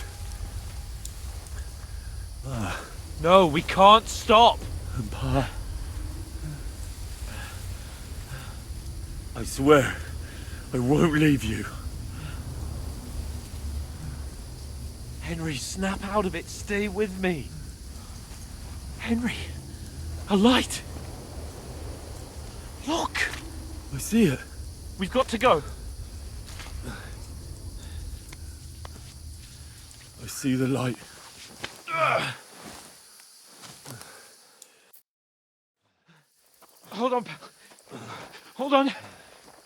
No, we can't stop. And Pa. I swear, I won't leave you. Henry, snap out of it. Stay with me. Henry, a light. Look. I see it. We've got to go. I see the light. Hold on, pal. Hold on.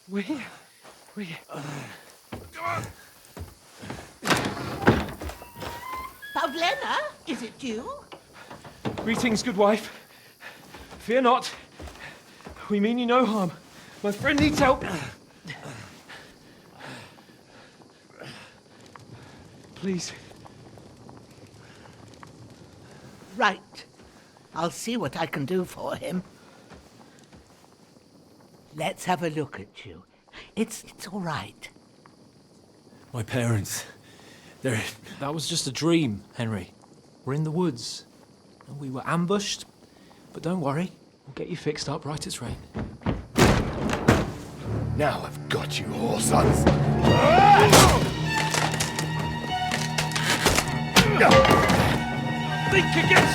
We're here. We're here. Pavlena, is it you? Greetings, good wife. Fear not. We mean you no harm. My friend needs help. Please. Right. I'll see what I can do for him. Let's have a look at you. It's all right. My parents, they're... That was just a dream, Henry. We're in the woods. And we were ambushed. But don't worry, we'll get you fixed up right as rain. Now I've got you, whore sons. Think again,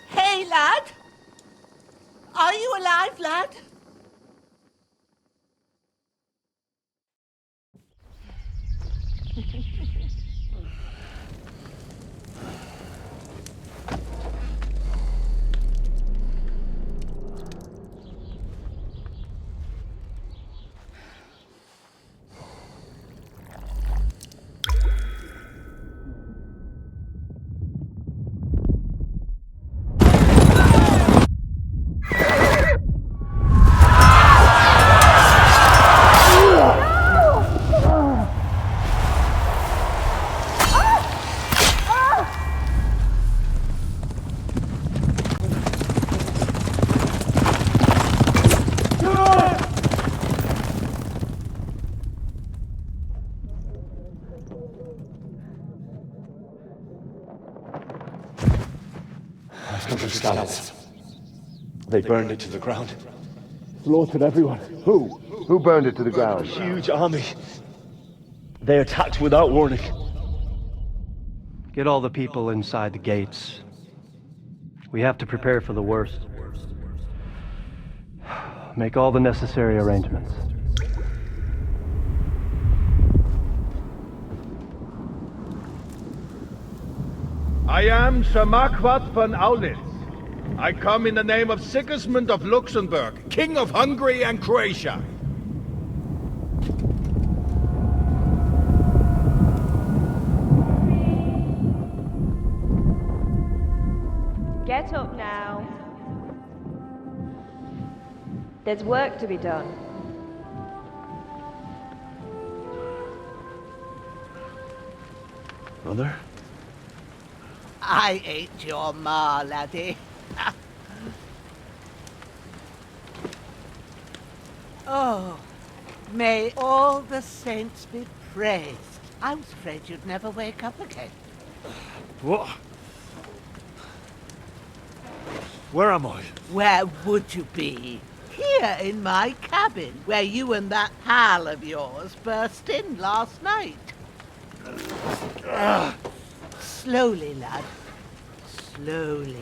Hey, lad! Are you alive, lad? They burned it to the ground. Slaughtered everyone. Who? Who burned it to the ground? Huge army. They attacked without warning. Get all the people inside the gates. We have to prepare for the worst. Make all the necessary arrangements. I am Sir Marquardt von Aulitz. I come in the name of Sigismund of Luxembourg, King of Hungary and Croatia. Get up now. There's work to be done. Mother? I ain't your ma, laddie. Oh, may all the saints be praised. I was afraid you'd never wake up again. What? Where am I? Where would you be? Here in my cabin, where you and that pal of yours burst in last night. Slowly, lad. Slowly.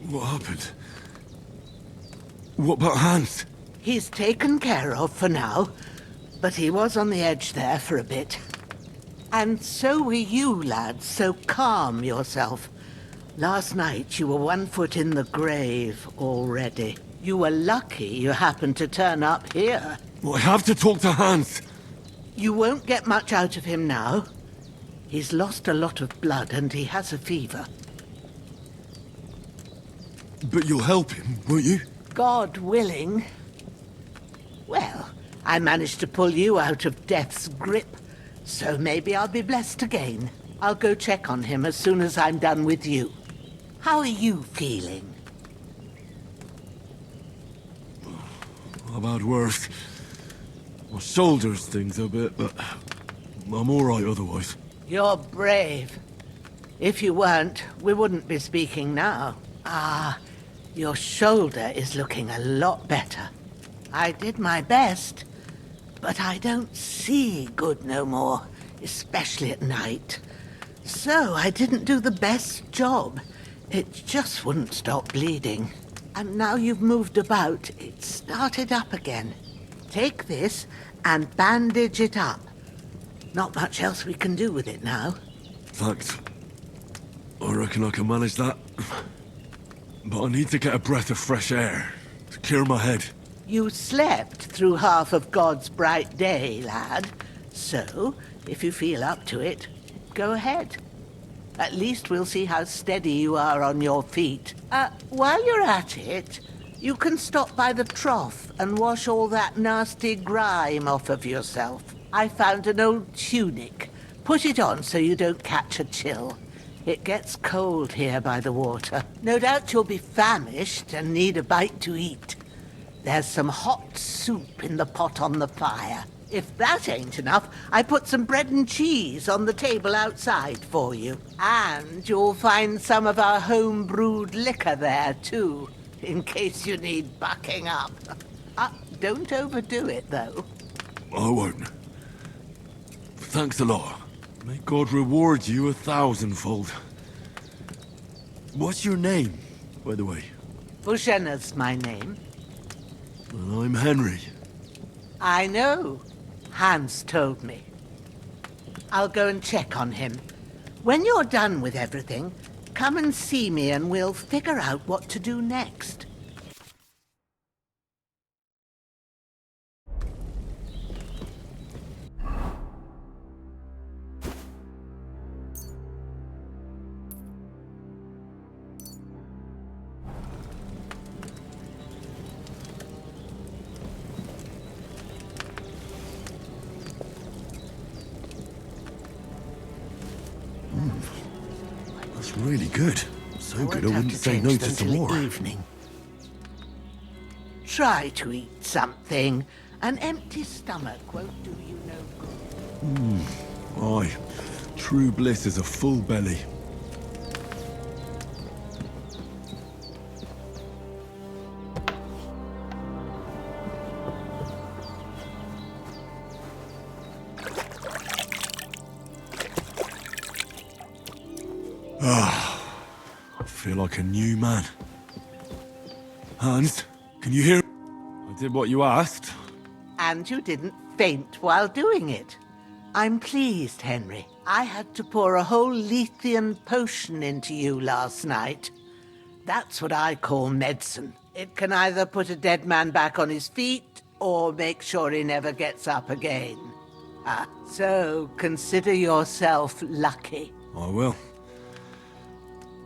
What happened? What about Hans? He's taken care of for now, but he was on the edge there for a bit. And so were you, lad, so calm yourself. Last night you were 1 foot in the grave already. You were lucky you happened to turn up here. Well, I have to talk to Hans. You won't get much out of him now. He's lost a lot of blood and he has a fever. But you'll help him, won't you? God willing. Well, I managed to pull you out of death's grip, so maybe I'll be blessed again. I'll go check on him as soon as I'm done with you. How are you feeling? I've had worse. My shoulder stings a bit, but I'm all right otherwise. You're brave. If you weren't, we wouldn't be speaking now. Ah, your shoulder is looking a lot better. I did my best, but I don't see good no more, especially at night. So I didn't do the best job. It just wouldn't stop bleeding. And now you've moved about, it started up again. Take this and bandage it up. Not much else we can do with it now. Thanks. I reckon I can manage that. But I need to get a breath of fresh air to clear my head. You slept through half of God's bright day, lad. So, if you feel up to it, go ahead. At least we'll see how steady you are on your feet. While you're at it, you can stop by the trough and wash all that nasty grime off of yourself. I found an old tunic. Put it on so you don't catch a chill. It gets cold here by the water. No doubt you'll be famished and need a bite to eat. There's some hot soup in the pot on the fire. If that ain't enough, I put some bread and cheese on the table outside for you. And you'll find some of our home-brewed liquor there, too, in case you need bucking up. Don't overdo it, though. I won't. Thanks a lot. May God reward you 1,000-fold. What's your name, by the way? Bushena's my name. Well, I'm Henry. I know. Hans told me. I'll go and check on him. When you're done with everything, come and see me and we'll figure out what to do next. That's really good. So good I wouldn't say no to some more. Evening. Try to eat something. An empty stomach won't do you no good. Aye. True bliss is a full belly. I feel like a new man. Hans, can you hear? I did what you asked. And you didn't faint while doing it. I'm pleased, Henry. I had to pour a whole Lethean potion into you last night. That's what I call medicine. It can either put a dead man back on his feet or make sure he never gets up again. So consider yourself lucky. I will.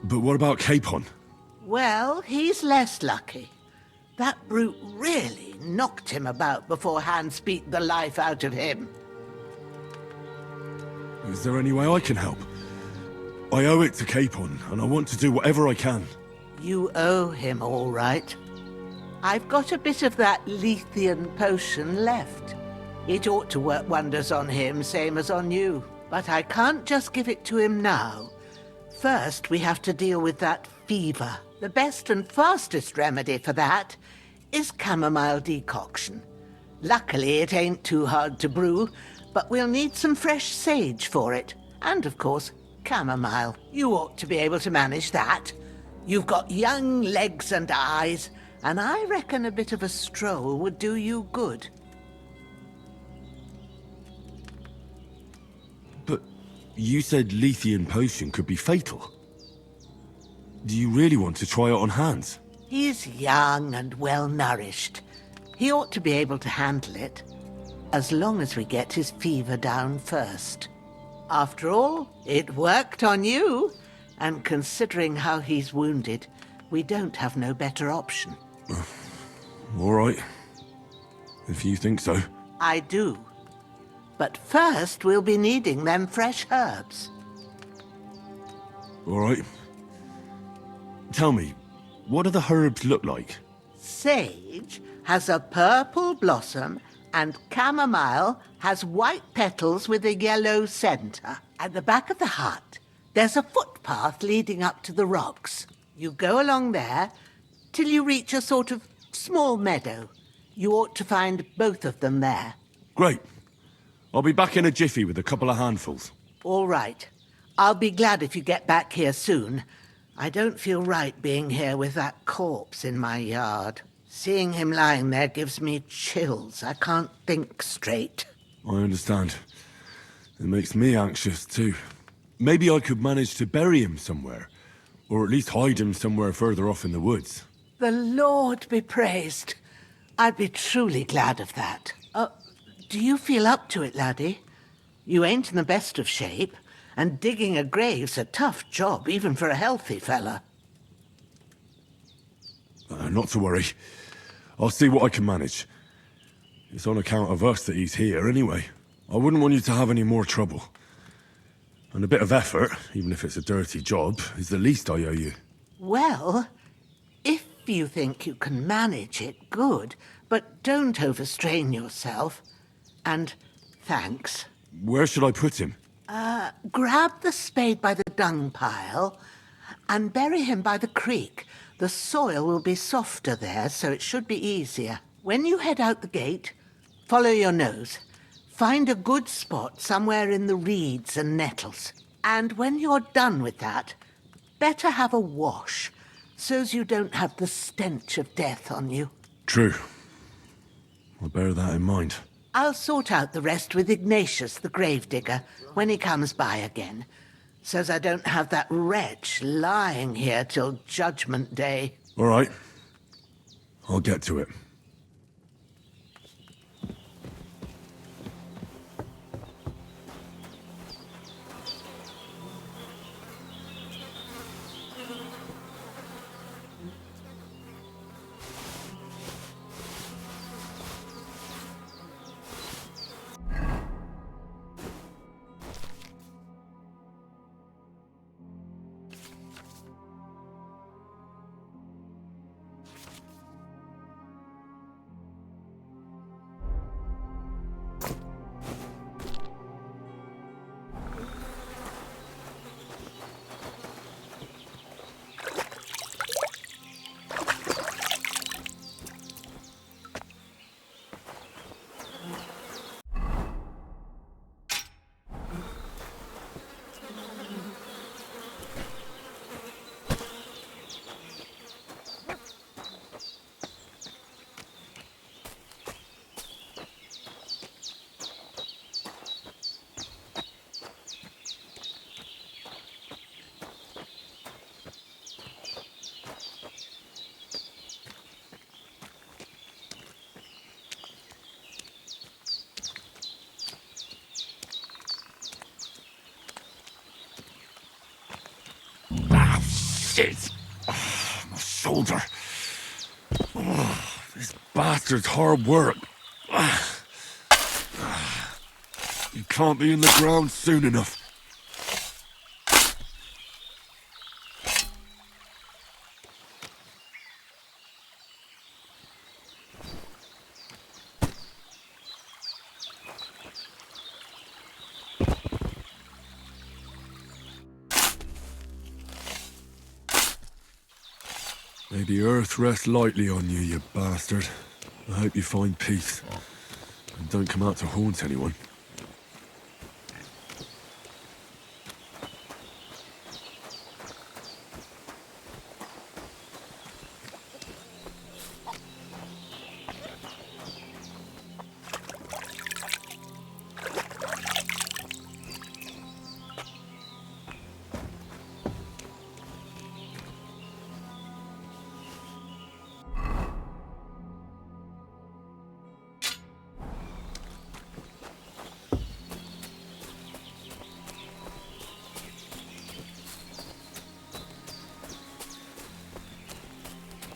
But what about Capon? Well, he's less lucky. That brute really knocked him about before Hans beat the life out of him. Is there any way I can help? I owe it to Capon, and I want to do whatever I can. You owe him, all right. I've got a bit of that Lethean potion left. It ought to work wonders on him, same as on you. But I can't just give it to him now. First, we have to deal with that fever. The best and fastest remedy for that is chamomile decoction. Luckily, it ain't too hard to brew, but we'll need some fresh sage for it. And, of course, chamomile. You ought to be able to manage that. You've got young legs and eyes, and I reckon a bit of a stroll would do you good. But you said Lethean potion could be fatal. Do you really want to try it on Hans? He's young and well-nourished. He ought to be able to handle it, as long as we get his fever down first. After all, it worked on you, and considering how he's wounded, we don't have no better option. All right. If you think so. I do. But first, we'll be needing them fresh herbs. All right. Tell me, what do the herbs look like? Sage has a purple blossom, and chamomile has white petals with a yellow center. At the back of the hut, there's a footpath leading up to the rocks. You go along there till you reach a sort of small meadow. You ought to find both of them there. Great. I'll be back in a jiffy with a couple of handfuls. All right. I'll be glad if you get back here soon. I don't feel right being here with that corpse in my yard. Seeing him lying there gives me chills. I can't think straight. I understand. It makes me anxious too. Maybe I could manage to bury him somewhere. Or at least hide him somewhere further off in the woods. The Lord be praised. I'd be truly glad of that. Do you feel up to it, laddie? You ain't in the best of shape, and digging a grave's a tough job, even for a healthy fella. Not to worry. I'll see what I can manage. It's on account of us that he's here anyway. I wouldn't want you to have any more trouble. And a bit of effort, even if it's a dirty job, is the least I owe you. Well, if you think you can manage it, good, but don't overstrain yourself. And thanks. Where should I put him? Grab the spade by the dung pile and bury him by the creek. The soil will be softer there, so it should be easier. When you head out the gate, follow your nose. Find a good spot somewhere in the reeds and nettles. And when you're done with that, better have a wash, so's you don't have the stench of death on you. True. I'll bear that in mind. I'll sort out the rest with Ignatius, the gravedigger, when he comes by again, so's I don't have that wretch lying here till Judgment Day. All right. I'll get to it. Shit! Oh, my shoulder. Oh, this bastard's hard work. You can't be in the ground soon enough. May the earth rest lightly on you, you bastard. I hope you find peace. And don't come out to haunt anyone.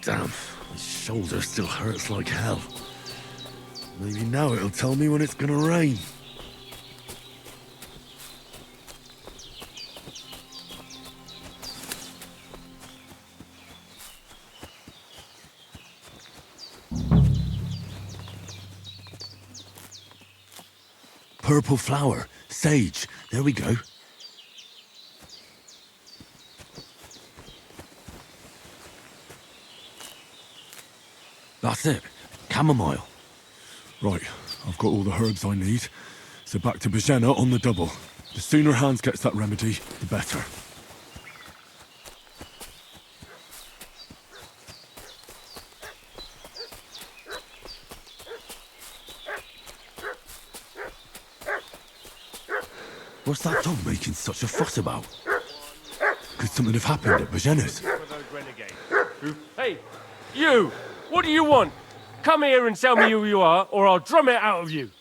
Damn, my shoulder still hurts like hell. Maybe now it'll tell me when it's gonna rain. Purple flower, sage, there we go. That's it. Chamomile. Right, I've got all the herbs I need. So back to Bajena on the double. The sooner Hans gets that remedy, the better. What's that dog making such a fuss about? Could something have happened at Bajena's? Hey, you! What do you want? Come here and tell me who you are, or I'll drum it out of you.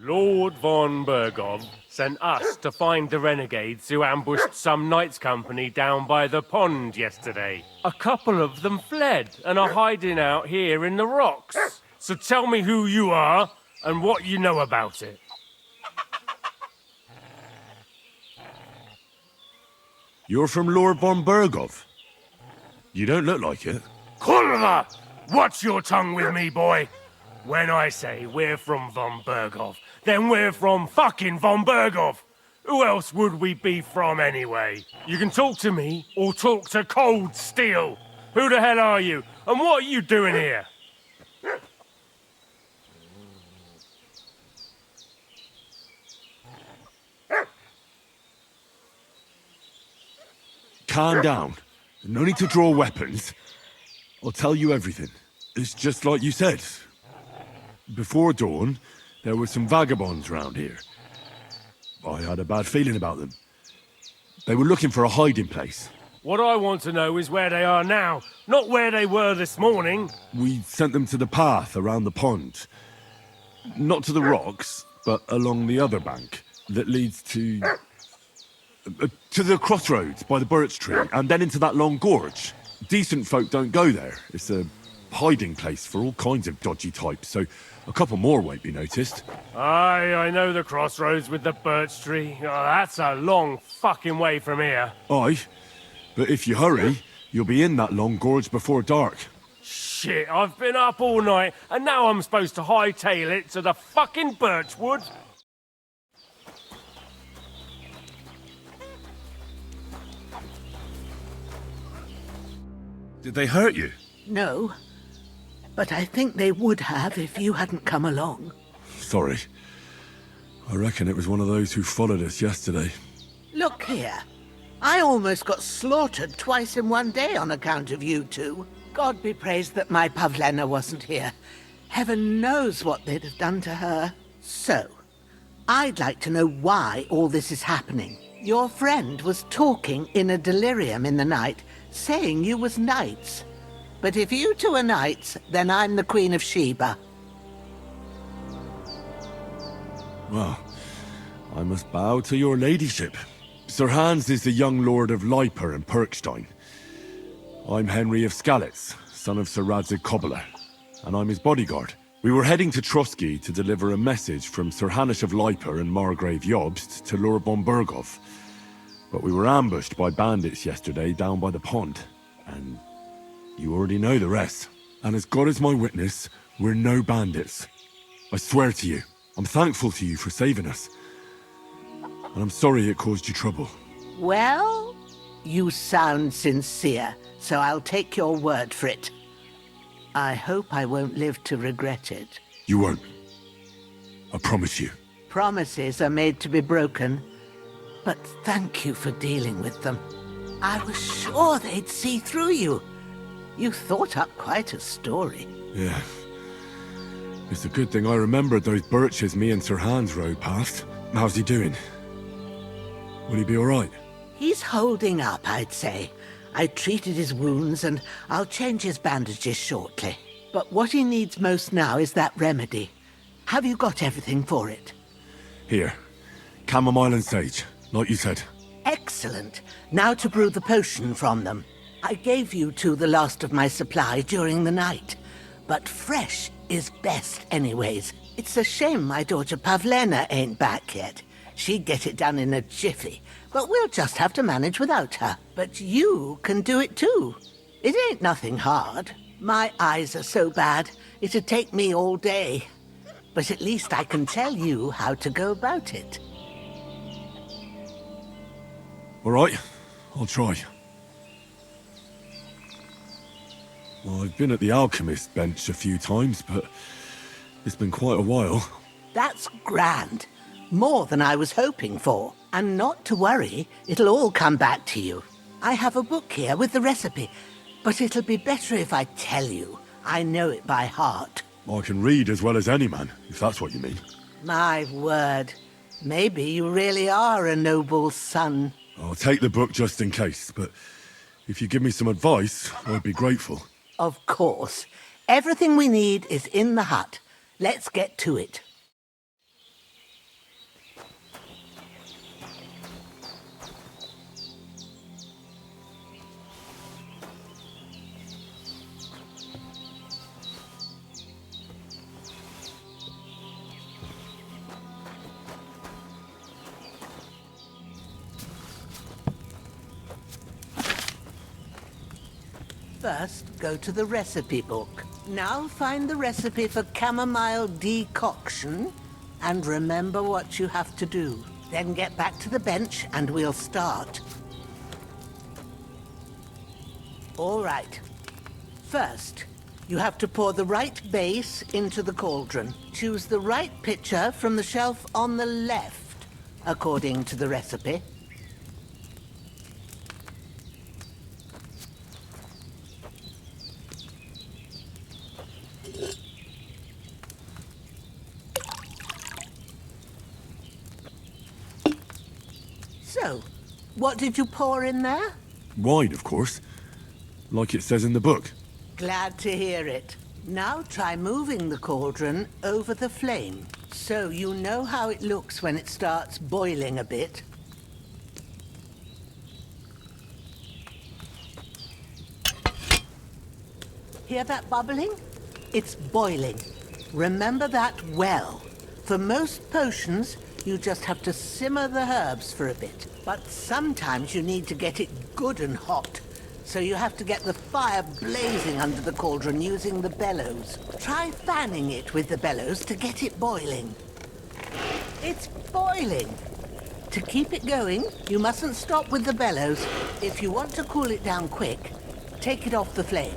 Lord von Bergov sent us to find the renegades who ambushed some knights company down by the pond yesterday. A couple of them fled and are hiding out here in the rocks. So tell me who you are and what you know about it. You're from Lord von Bergov? You don't look like it. Kurva! Watch your tongue with me, boy. When I say we're from von Bergov, then we're from fucking von Bergov. Who else would we be from anyway? You can talk to me or talk to cold steel. Who the hell are you? And what are you doing here? Calm down. No need to draw weapons. I'll tell you everything. It's just like you said. Before dawn, there were some vagabonds round here. I had a bad feeling about them. They were looking for a hiding place. What I want to know is where they are now, not where they were this morning. We sent them to the path around the pond. Not to the rocks, but along the other bank that leads to the crossroads by the birch tree, and then into that long gorge. Decent folk don't go there. It's a hiding place for all kinds of dodgy types, so a couple more won't be noticed. Aye, I know the crossroads with the birch tree. Oh, that's a long fucking way from here. Aye, but if you hurry, you'll be in that long gorge before dark. Shit, I've been up all night, and now I'm supposed to hightail it to the fucking birchwood? Did they hurt you? No, but I think they would have if you hadn't come along. Sorry. I reckon it was one of those who followed us yesterday. Look here. I almost got slaughtered twice in one day on account of you two. God be praised that my Pavlena wasn't here. Heaven knows what they'd have done to her. So, I'd like to know why all this is happening. Your friend was talking in a delirium in the night, saying you was knights. But if you two are knights, then I'm the Queen of Sheba. Well, I must bow to your ladyship. Sir Hans is the young lord of Leiper and Perkstein. I'm Henry of Skalitz, son of Sir Radzig Cobbler, and I'm his bodyguard. We were heading to Trotsky to deliver a message from Sir Hanish of Leiper and Margrave Jobst to Lord von Bergov. But we were ambushed by bandits yesterday down by the pond, and you already know the rest. And as God is my witness, we're no bandits. I swear to you, I'm thankful to you for saving us. And I'm sorry it caused you trouble. Well, you sound sincere, so I'll take your word for it. I hope I won't live to regret it. You won't. I promise you. Promises are made to be broken, but thank you for dealing with them. I was sure they'd see through you. You thought up quite a story. Yeah. It's a good thing I remembered those birches me and Sir Hans rode past. How's he doing? Will he be all right? He's holding up, I'd say. I treated his wounds and I'll change his bandages shortly. But what he needs most now is that remedy. Have you got everything for it? Here. Chamomile and sage, like you said. Excellent. Now to brew the potion from them. I gave you two the last of my supply during the night. But fresh is best anyways. It's a shame my daughter Pavlena ain't back yet. She'd get it done in a jiffy, but we'll just have to manage without her. But you can do it too. It ain't nothing hard. My eyes are so bad, it'd take me all day. But at least I can tell you how to go about it. All right, I'll try. Well, I've been at the alchemist bench a few times, but it's been quite a while. That's grand. More than I was hoping for. And not to worry, it'll all come back to you. I have a book here with the recipe, but it'll be better if I tell you. I know it by heart. I can read as well as any man, if that's what you mean. My word. Maybe you really are a noble's son. I'll take the book just in case, but if you give me some advice, I'd be grateful. Of course. Everything we need is in the hut. Let's get to it. First, go to the recipe book. Now find the recipe for chamomile decoction and remember what you have to do. Then get back to the bench and we'll start. All right. First, you have to pour the right base into the cauldron. Choose the right pitcher from the shelf on the left, according to the recipe. So, what did you pour in there? Wine, of course. Like it says in the book. Glad to hear it. Now try moving the cauldron over the flame, so you know how it looks when it starts boiling a bit. Hear that bubbling? It's boiling. Remember that well. For most potions, you just have to simmer the herbs for a bit. But sometimes you need to get it good and hot. So you have to get the fire blazing under the cauldron using the bellows. Try fanning it with the bellows to get it boiling. It's boiling! To keep it going, you mustn't stop with the bellows. If you want to cool it down quick, take it off the flame.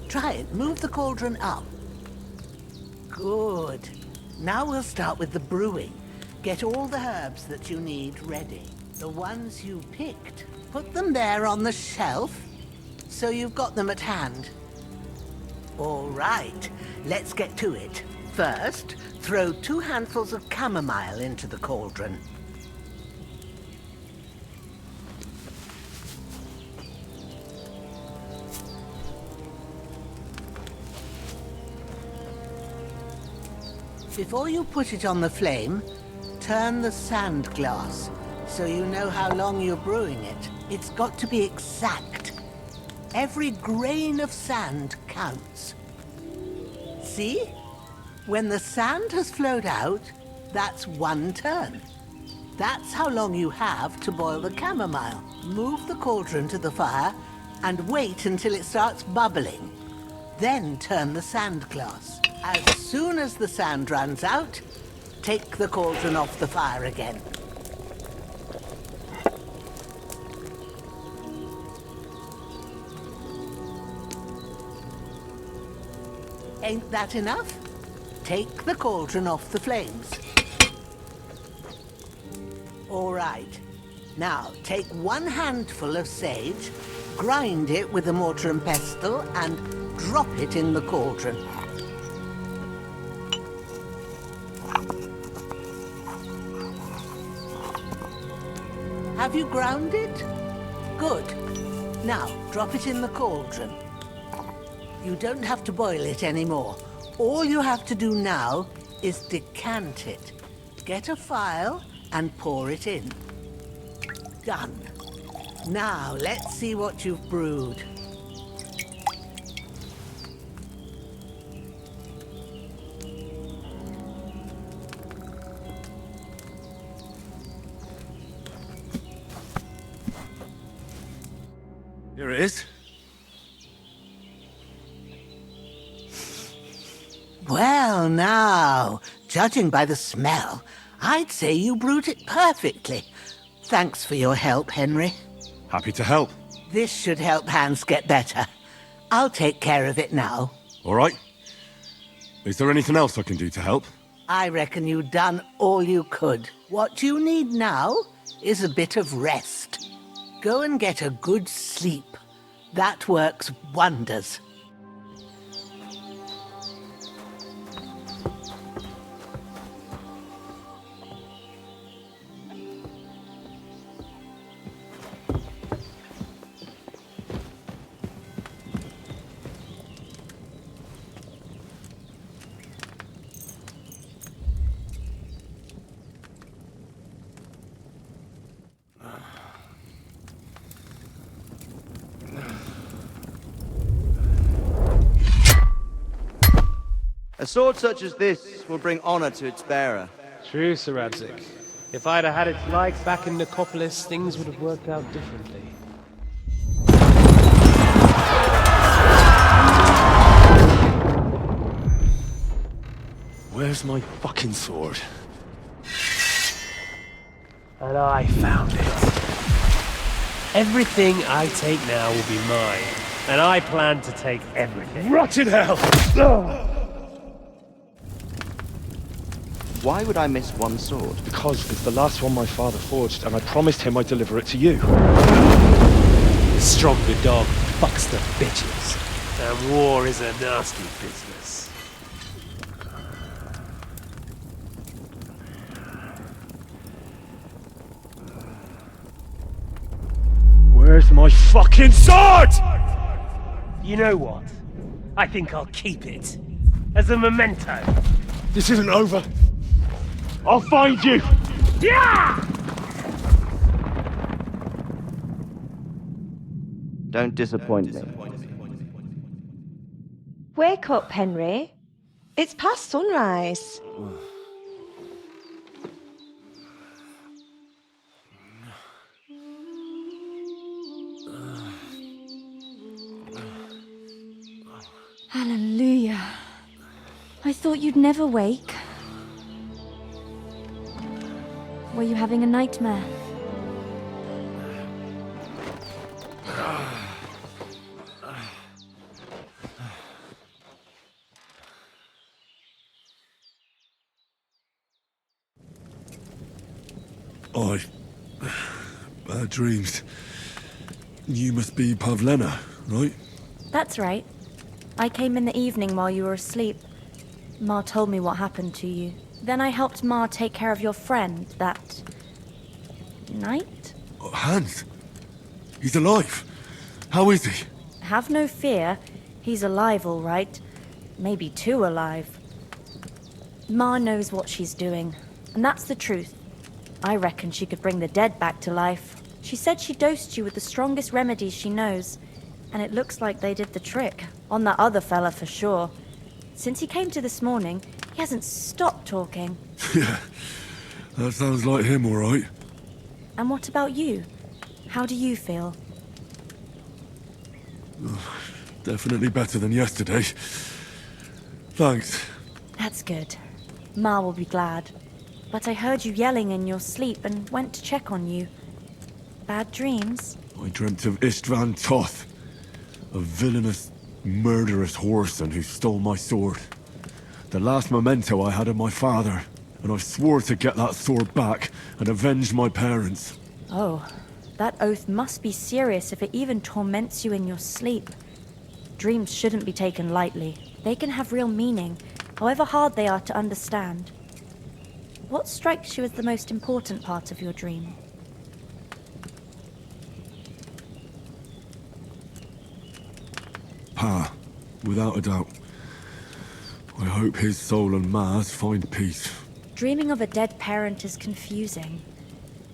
Try it. Move the cauldron up. Good. Now we'll start with the brewing. Get all the herbs that you need ready. The ones you picked. Put them there on the shelf, so you've got them at hand. All right, let's get to it. First, throw 2 handfuls of chamomile into the cauldron. Before you put it on the flame, turn the sand glass, so you know how long you're brewing it. It's got to be exact. Every grain of sand counts. See? When the sand has flowed out, that's 1 turn. That's how long you have to boil the chamomile. Move the cauldron to the fire and wait until it starts bubbling. Then turn the sand glass. As soon as the sand runs out, take the cauldron off the fire again. Ain't that enough? Take the cauldron off the flames. All right. Now, take 1 handful of sage, grind it with a mortar and pestle, and drop it in the cauldron. Have you ground it? Good. Now, drop it in the cauldron. You don't have to boil it anymore. All you have to do now is decant it. Get a phial and pour it in. Done. Now, let's see what you've brewed. Here it is. Well, now, judging by the smell, I'd say you brewed it perfectly. Thanks for your help, Henry. Happy to help. This should help Hans get better. I'll take care of it now. All right. Is there anything else I can do to help? I reckon you've done all you could. What you need now is a bit of rest. Go and get a good sleep. That works wonders. A sword such as this will bring honor to its bearer. True, Sir Radzik. If I'd have had its like back in Nicopolis, things would have worked out differently. Where's my fucking sword? And I found it. Everything I take now will be mine, and I plan to take everything. Rotted hell! Why would I miss one sword? Because it's the last one my father forged, and I promised him I'd deliver it to you. Stronger dog fucks the bitches, and war is a nasty business. Where's my fucking sword? You know what? I think I'll keep it. As a memento. This isn't over. I'll find you! Yeah! Don't disappoint me. Wake up, Henry. It's past sunrise. Hallelujah. I thought you'd never wake. Were you having a nightmare? Bad dreams. You must be Pavlena, right? That's right. I came in the evening while you were asleep. Ma told me what happened to you. Then I helped Ma take care of your friend that night? Hans? He's alive. How is he? Have no fear. He's alive, all right. Maybe too alive. Ma knows what she's doing, and that's the truth. I reckon she could bring the dead back to life. She said she dosed you with the strongest remedies she knows, and it looks like they did the trick. On that other fella for sure. Since he came to this morning, he hasn't stopped talking. Yeah, that sounds like him, all right. And what about you? How do you feel? Definitely better than yesterday. Thanks. That's good. Ma will be glad. But I heard you yelling in your sleep and went to check on you. Bad dreams? I dreamt of Istvan Toth, a villainous, murderous whoreson who stole my sword. The last memento I had of my father, and I swore to get that sword back and avenge my parents. Oh, that oath must be serious if it even torments you in your sleep. Dreams shouldn't be taken lightly. They can have real meaning, however hard they are to understand. What strikes you as the most important part of your dream? Pa, without a doubt. I hope his soul and Ma's find peace. Dreaming of a dead parent is confusing.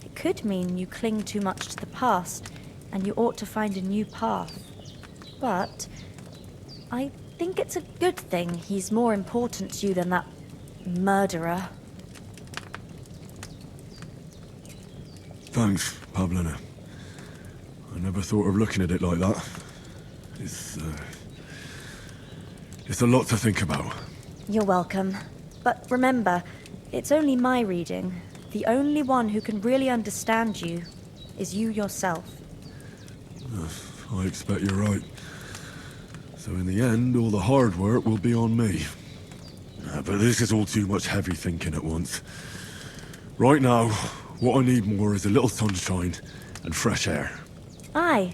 It could mean you cling too much to the past, and you ought to find a new path. But I think it's a good thing he's more important to you than that murderer. Thanks, Pavlena. I never thought of looking at it like that. It's a lot to think about. You're welcome. But remember, it's only my reading. The only one who can really understand you is you yourself. I expect you're right. So in the end, all the hard work will be on me. But this is all too much heavy thinking at once. Right now, what I need more is a little sunshine and fresh air. Aye,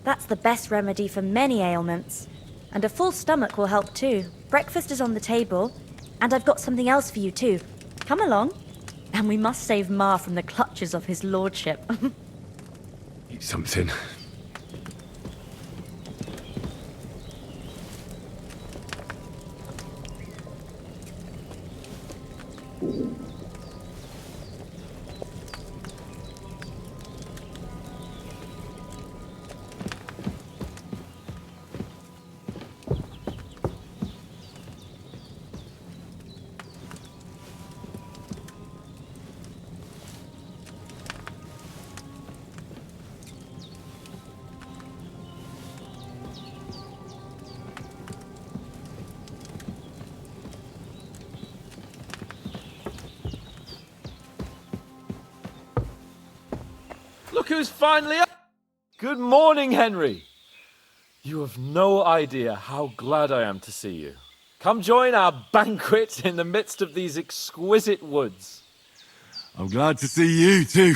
that's the best remedy for many ailments. And a full stomach will help too. Breakfast is on the table, and I've got something else for you too. Come along. And we must save Ma from the clutches of his lordship. Eat something. Look who's finally up! Good morning, Henry. You have no idea how glad I am to see you. Come join our banquet in the midst of these exquisite woods. I'm glad to see you too.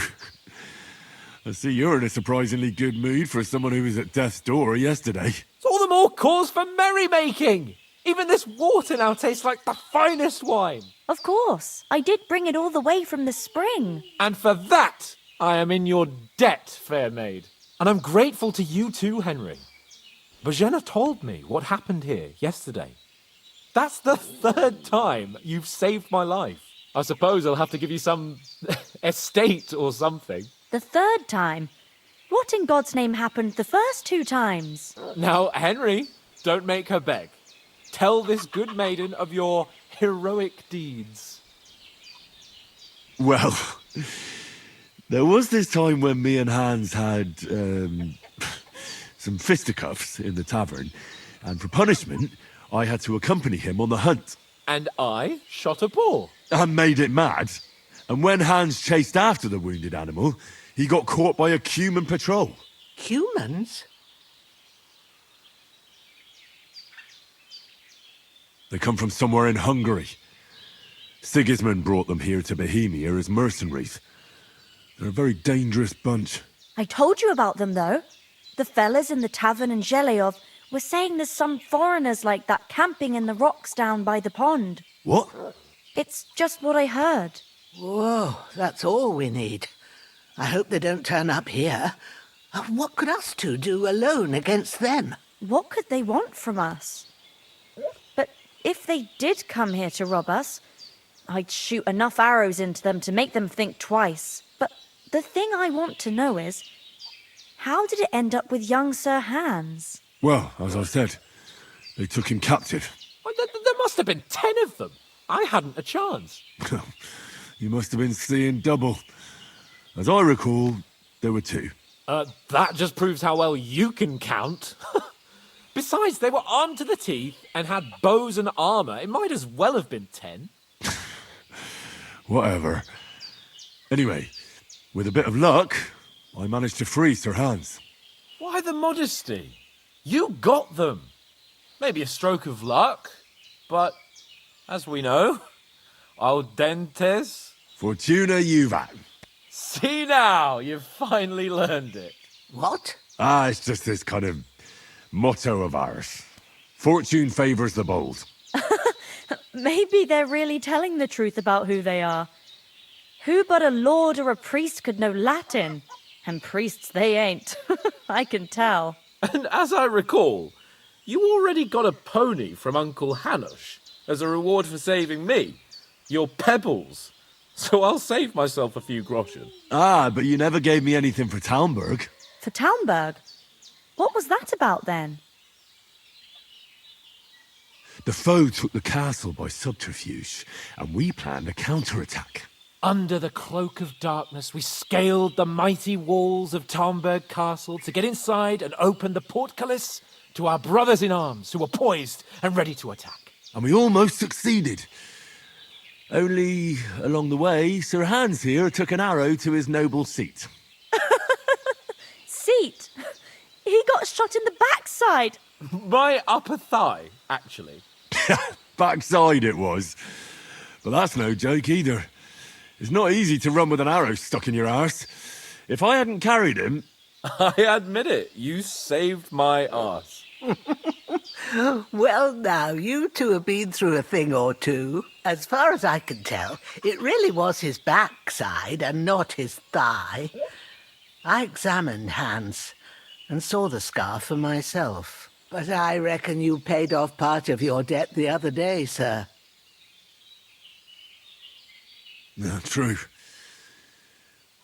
I see you're in a surprisingly good mood for someone who was at death's door yesterday. It's all the more cause for merrymaking. Even this water now tastes like the finest wine. Of course. I did bring it all the way from the spring. And for that, I am in your debt, fair maid. And I'm grateful to you too, Henry. Bojena told me what happened here yesterday. That's the 3rd time you've saved my life. I suppose I'll have to give you some estate or something. The 3rd time? What in God's name happened the first 2 times? Now, Henry, don't make her beg. Tell this good maiden of your heroic deeds. Well, there was this time when me and Hans had some fisticuffs in the tavern, and for punishment, I had to accompany him on the hunt. And I shot a boar. And made it mad. And when Hans chased after the wounded animal, he got caught by a human patrol. Humans? They come from somewhere in Hungary. Sigismund brought them here to Bohemia as mercenaries. They're a very dangerous bunch. I told you about them, though. The fellas in the tavern in Zheleyov were saying there's some foreigners like that camping in the rocks down by the pond. What? It's just what I heard. Whoa, that's all we need. I hope they don't turn up here. What could us two do alone against them? What could they want from us? But if they did come here to rob us, I'd shoot enough arrows into them to make them think twice. But the thing I want to know is, how did it end up with young Sir Hans? Well, as I said, they took him captive. Well, there must have been 10 of them. I hadn't a chance. You must have been seeing double. As I recall, there were 2. That just proves how well you can count. Besides, they were armed to the teeth and had bows and armour. It might as well have been 10. Whatever. Anyway, with a bit of luck, I managed to free Sir Hans. Why the modesty? You got them. Maybe a stroke of luck, but as we know, audentes. Fortuna juvat. See now, you've finally learned it. What? It's just this kind of motto of ours. Fortune favours the bold. Maybe they're really telling the truth about who they are. Who but a lord or a priest could know Latin? And priests they ain't. I can tell. And as I recall, you already got a pony from Uncle Hanush as a reward for saving me. Your pebbles. So I'll save myself a few groschen. But you never gave me anything for Talmberg. For Talmberg? What was that about then? The foe took the castle by subterfuge, and we planned a counterattack. Under the cloak of darkness, we scaled the mighty walls of Talmberg Castle to get inside and open the portcullis to our brothers in arms who were poised and ready to attack. And we almost succeeded. Only, along the way, Sir Hans here took an arrow to his noble seat. Seat? He got shot in the backside. My upper thigh, actually. Backside it was. But that's no joke either. It's not easy to run with an arrow stuck in your arse. If I hadn't carried him... I admit it, you saved my arse. Well, now, you two have been through a thing or two. As far as I can tell, it really was his backside and not his thigh. I examined Hans and saw the scar for myself. But I reckon you paid off part of your debt the other day, sir. No, true.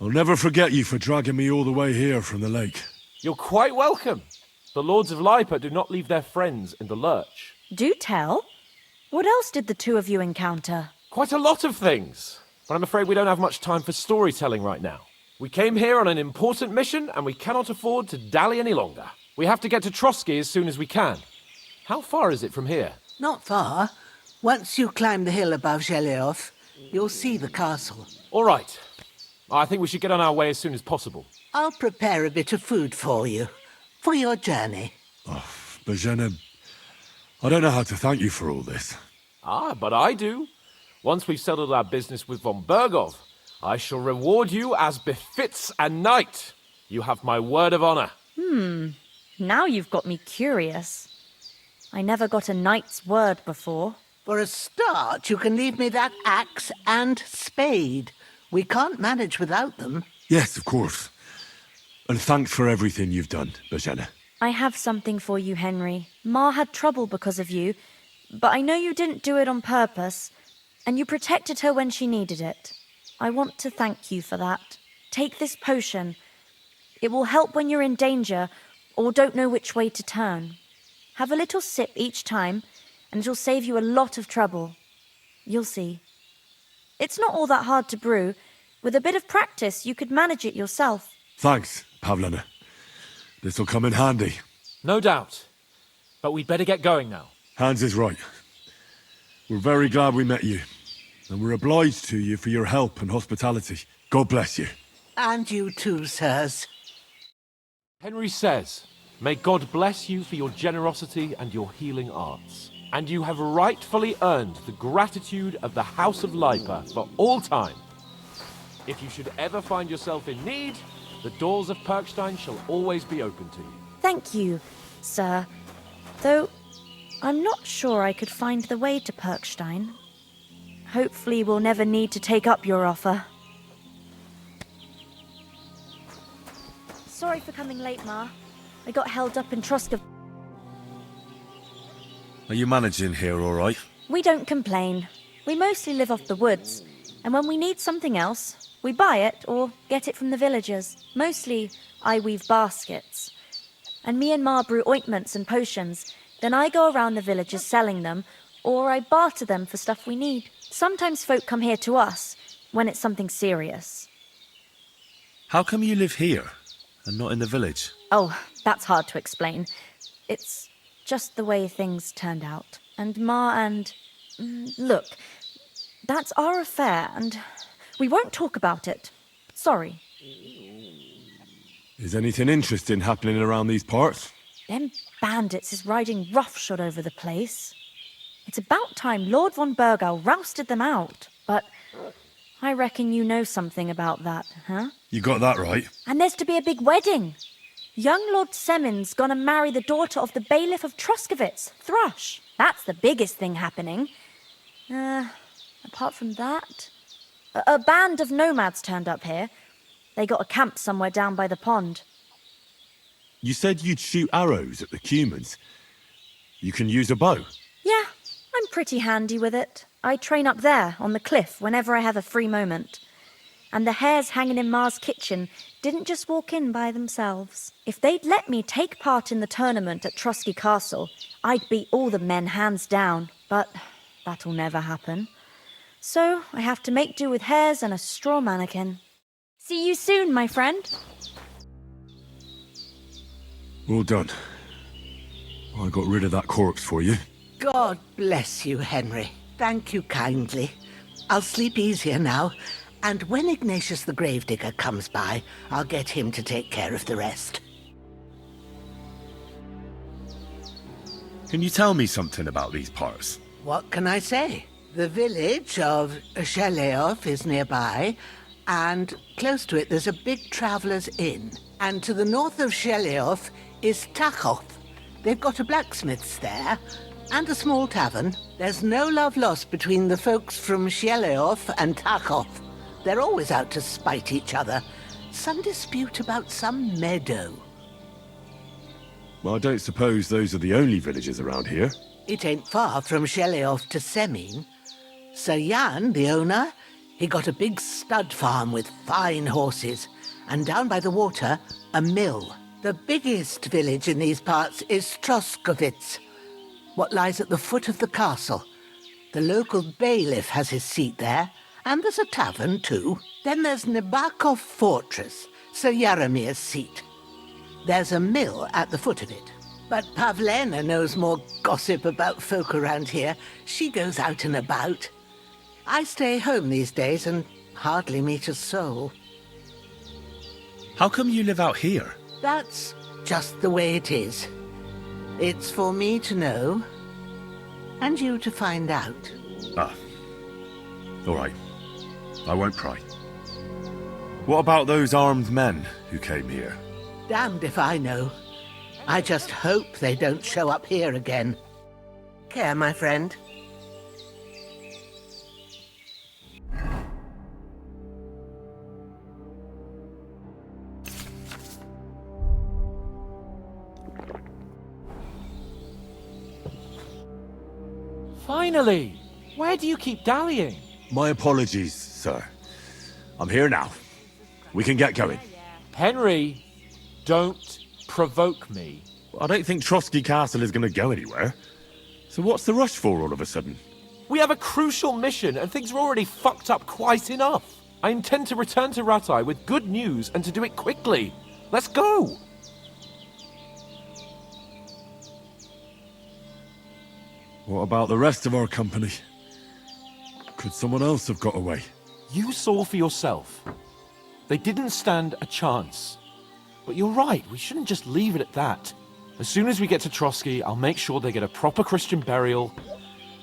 I'll never forget you for dragging me all the way here from the lake. You're quite welcome. The Lords of Lipa do not leave their friends in the lurch. Do tell. What else did the two of you encounter? Quite a lot of things. But I'm afraid we don't have much time for storytelling right now. We came here on an important mission, and we cannot afford to dally any longer. We have to get to Trotsky as soon as we can. How far is it from here? Not far. Once you climb the hill above Zheleyov, you'll see the castle. All right. I think we should get on our way as soon as possible. I'll prepare a bit of food for you, for your journey. Bozhena, I don't know how to thank you for all this. Ah, but I do. Once we've settled our business with von Bergov, I shall reward you as befits a knight. You have my word of honor. Now you've got me curious. I never got a knight's word before. For a start, you can leave me that axe and spade. We can't manage without them. Yes, of course. And thanks for everything you've done, Bozhena. I have something for you, Henry. Ma had trouble because of you, but I know you didn't do it on purpose, and you protected her when she needed it. I want to thank you for that. Take this potion. It will help when you're in danger or don't know which way to turn. Have a little sip each time, and it'll save you a lot of trouble. You'll see. It's not all that hard to brew. With a bit of practice, you could manage it yourself. Thanks, Pavlena. This'll come in handy. No doubt. But we'd better get going now. Hans is right. We're very glad we met you. And we're obliged to you for your help and hospitality. God bless you. And you too, sirs. Henry says, may God bless you for your generosity and your healing arts. And you have rightfully earned the gratitude of the House of Lipa for all time. If you should ever find yourself in need, the doors of Perkstein shall always be open to you. Thank you, sir. Though, I'm not sure I could find the way to Perkstein. Hopefully we'll never need to take up your offer. Sorry for coming late, Ma. I got held up in Troskov. Are you managing here all right? We don't complain. We mostly live off the woods, and when we need something else, we buy it or get it from the villagers. Mostly, I weave baskets. And me and Ma brew ointments and potions. Then I go around the villages selling them, or I barter them for stuff we need. Sometimes folk come here to us, when it's something serious. How come you live here, and not in the village? Oh, that's hard to explain. It's just the way things turned out. And Ma and... Look, that's our affair, and we won't talk about it. Sorry. Is anything interesting happening around these parts? Them bandits is riding roughshod over the place. It's about time Lord von Bergau rousted them out. But I reckon you know something about that, huh? You got that right. And there's to be a big wedding. Young Lord Semin's gonna marry the daughter of the bailiff of Troskovitz, Thrush. That's the biggest thing happening. Apart from that... A band of nomads turned up here. They got a camp somewhere down by the pond. You said you'd shoot arrows at the humans. You can use a bow. Yeah, I'm pretty handy with it. I train up there, on the cliff, whenever I have a free moment. And the hares hanging in Ma's kitchen didn't just walk in by themselves. If they'd let me take part in the tournament at Trotsky Castle, I'd beat all the men hands down. But that'll never happen. So I have to make do with hares and a straw mannequin. See you soon, my friend. Well done. I got rid of that corpse for you. God bless you, Henry. Thank you kindly. I'll sleep easier now, and when Ignatius the Gravedigger comes by, I'll get him to take care of the rest. Can you tell me something about these parts? What can I say? The village of Sheleov is nearby, and close to it there's a big traveller's inn. And to the north of Sheleov is Tachov. They've got a blacksmith's there, and a small tavern. There's no love lost between the folks from Sheleov and Tachov. They're always out to spite each other. Some dispute about some meadow. Well, I don't suppose those are the only villages around here. It ain't far from Sheleov to Semin. Sir Jan, the owner, he got a big stud farm with fine horses, and down by the water, a mill. The biggest village in these parts is Troskovitz, what lies at the foot of the castle. The local bailiff has his seat there, and there's a tavern too. Then there's Nebakov Fortress, Sir Yaramir's seat. There's a mill at the foot of it. But Pavlena knows more gossip about folk around here. She goes out and about. I stay home these days and hardly meet a soul. How come you live out here? That's just the way it is. It's for me to know, and you to find out. Ah. All right. I won't pry. What about those armed men who came here? Damned if I know. I just hope they don't show up here again. Care, my friend. Finally! Where do you keep dallying? My apologies, sir. I'm here now. We can get going. Henry, don't provoke me. I don't think Trotsky Castle is going to go anywhere. So what's the rush for all of a sudden? We have a crucial mission and things are already fucked up quite enough. I intend to return to Ratai with good news and to do it quickly. Let's go! What about the rest of our company? Could someone else have got away? You saw for yourself. They didn't stand a chance. But you're right, we shouldn't just leave it at that. As soon as we get to Trotsky, I'll make sure they get a proper Christian burial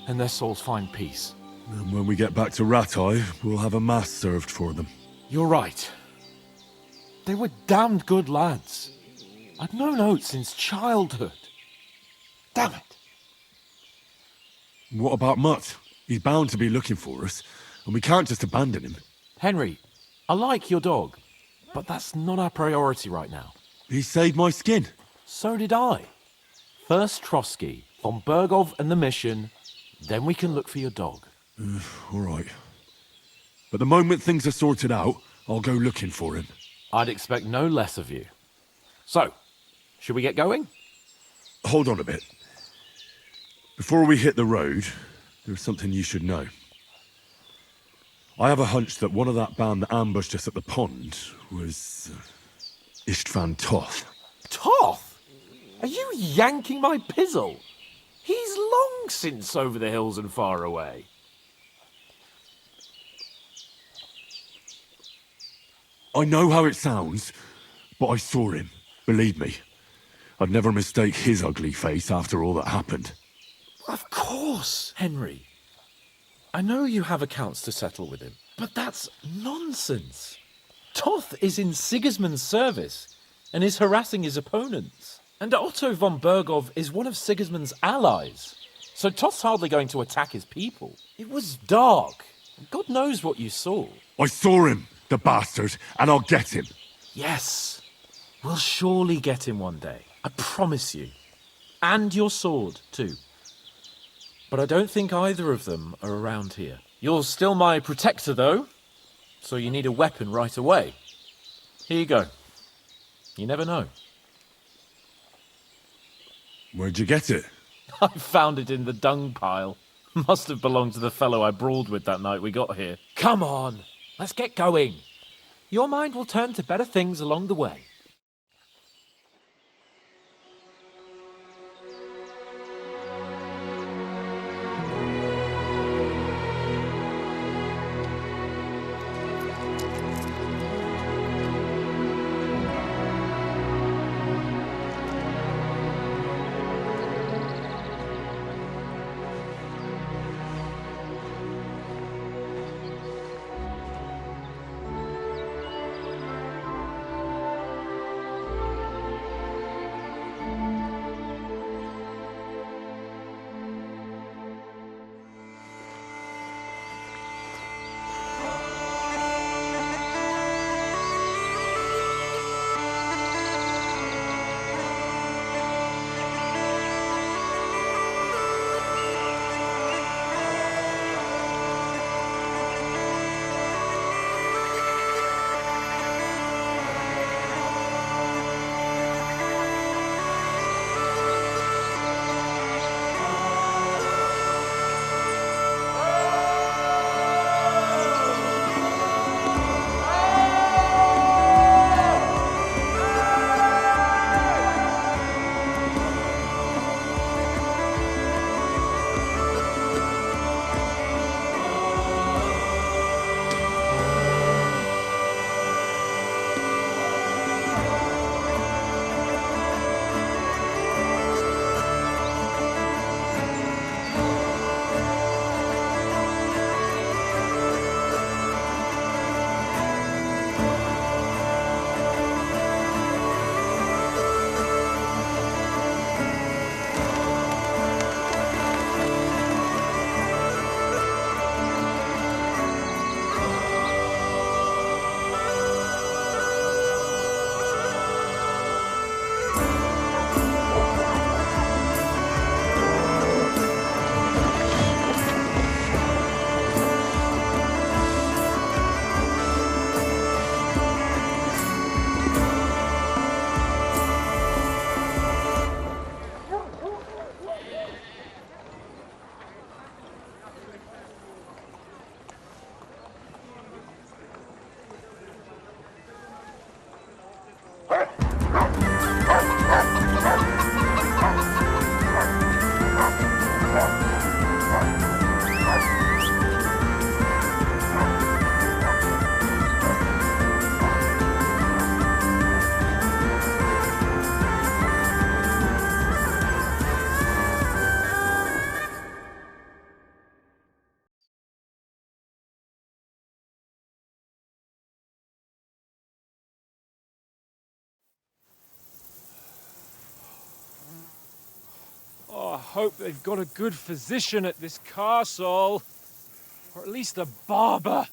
and their souls find peace. And when we get back to Ratai, we'll have a mass served for them. You're right. They were damned good lads. I'd known Oates since childhood. Damn it. What about Mutt? He's bound to be looking for us, and we can't just abandon him. Henry, I like your dog, but that's not our priority right now. He saved my skin. So did I. First Trotsky, von Bergov and the mission, then we can look for your dog. All right. But the moment things are sorted out, I'll go looking for him. I'd expect no less of you. So, should we get going? Hold on a bit. Before we hit the road, there's something you should know. I have a hunch that one of that band that ambushed us at the pond was Istvan Toth. Toth? Are you yanking my pizzle? He's long since over the hills and far away. I know how it sounds, but I saw him. Believe me. I'd never mistake his ugly face after all that happened. Of course, Henry. I know you have accounts to settle with him, but that's nonsense. Toth is in Sigismund's service and is harassing his opponents. And Otto von Bergov is one of Sigismund's allies. So Toth's hardly going to attack his people. It was dark. God knows what you saw. I saw him, the bastard, and I'll get him. Yes. We'll surely get him one day. I promise you. And your sword, too. But I don't think either of them are around here. You're still my protector, though, so you need a weapon right away. Here you go. You never know. Where'd you get it? I found it in the dung pile. Must have belonged to the fellow I brawled with that night we got here. Come on, let's get going. Your mind will turn to better things along the way. hope they've got a good physician at this castle. Or at least a barber.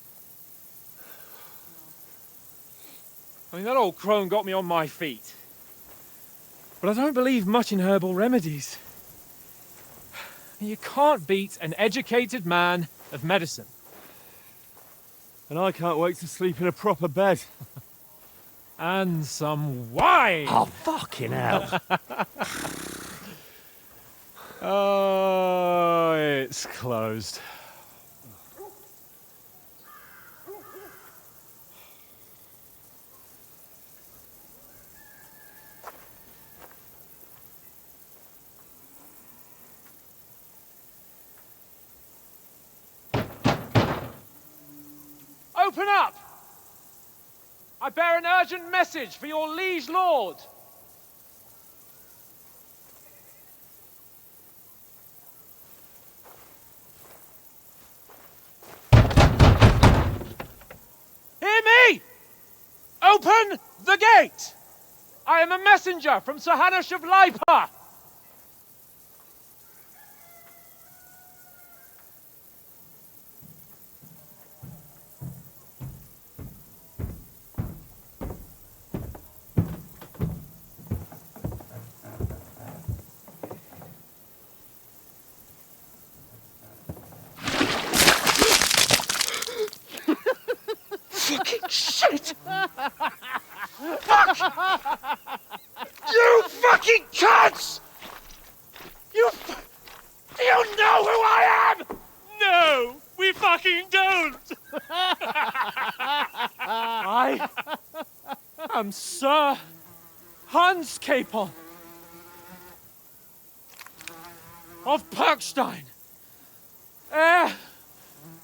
I mean, that old crone got me on my feet. But I don't believe much in herbal remedies. You can't beat an educated man of medicine. And I can't wait to sleep in a proper bed. And some wine! Oh, fucking hell. Oh, it's closed. Open up! I bear an urgent message for your liege lord. Hear me! Open the gate! I am a messenger from Sir Hanush of Lipa. Fucking shit! Fuck! You fucking cunts! Do you know who I am? No, we fucking don't! I am Sir Hans Capon of Perkstein, heir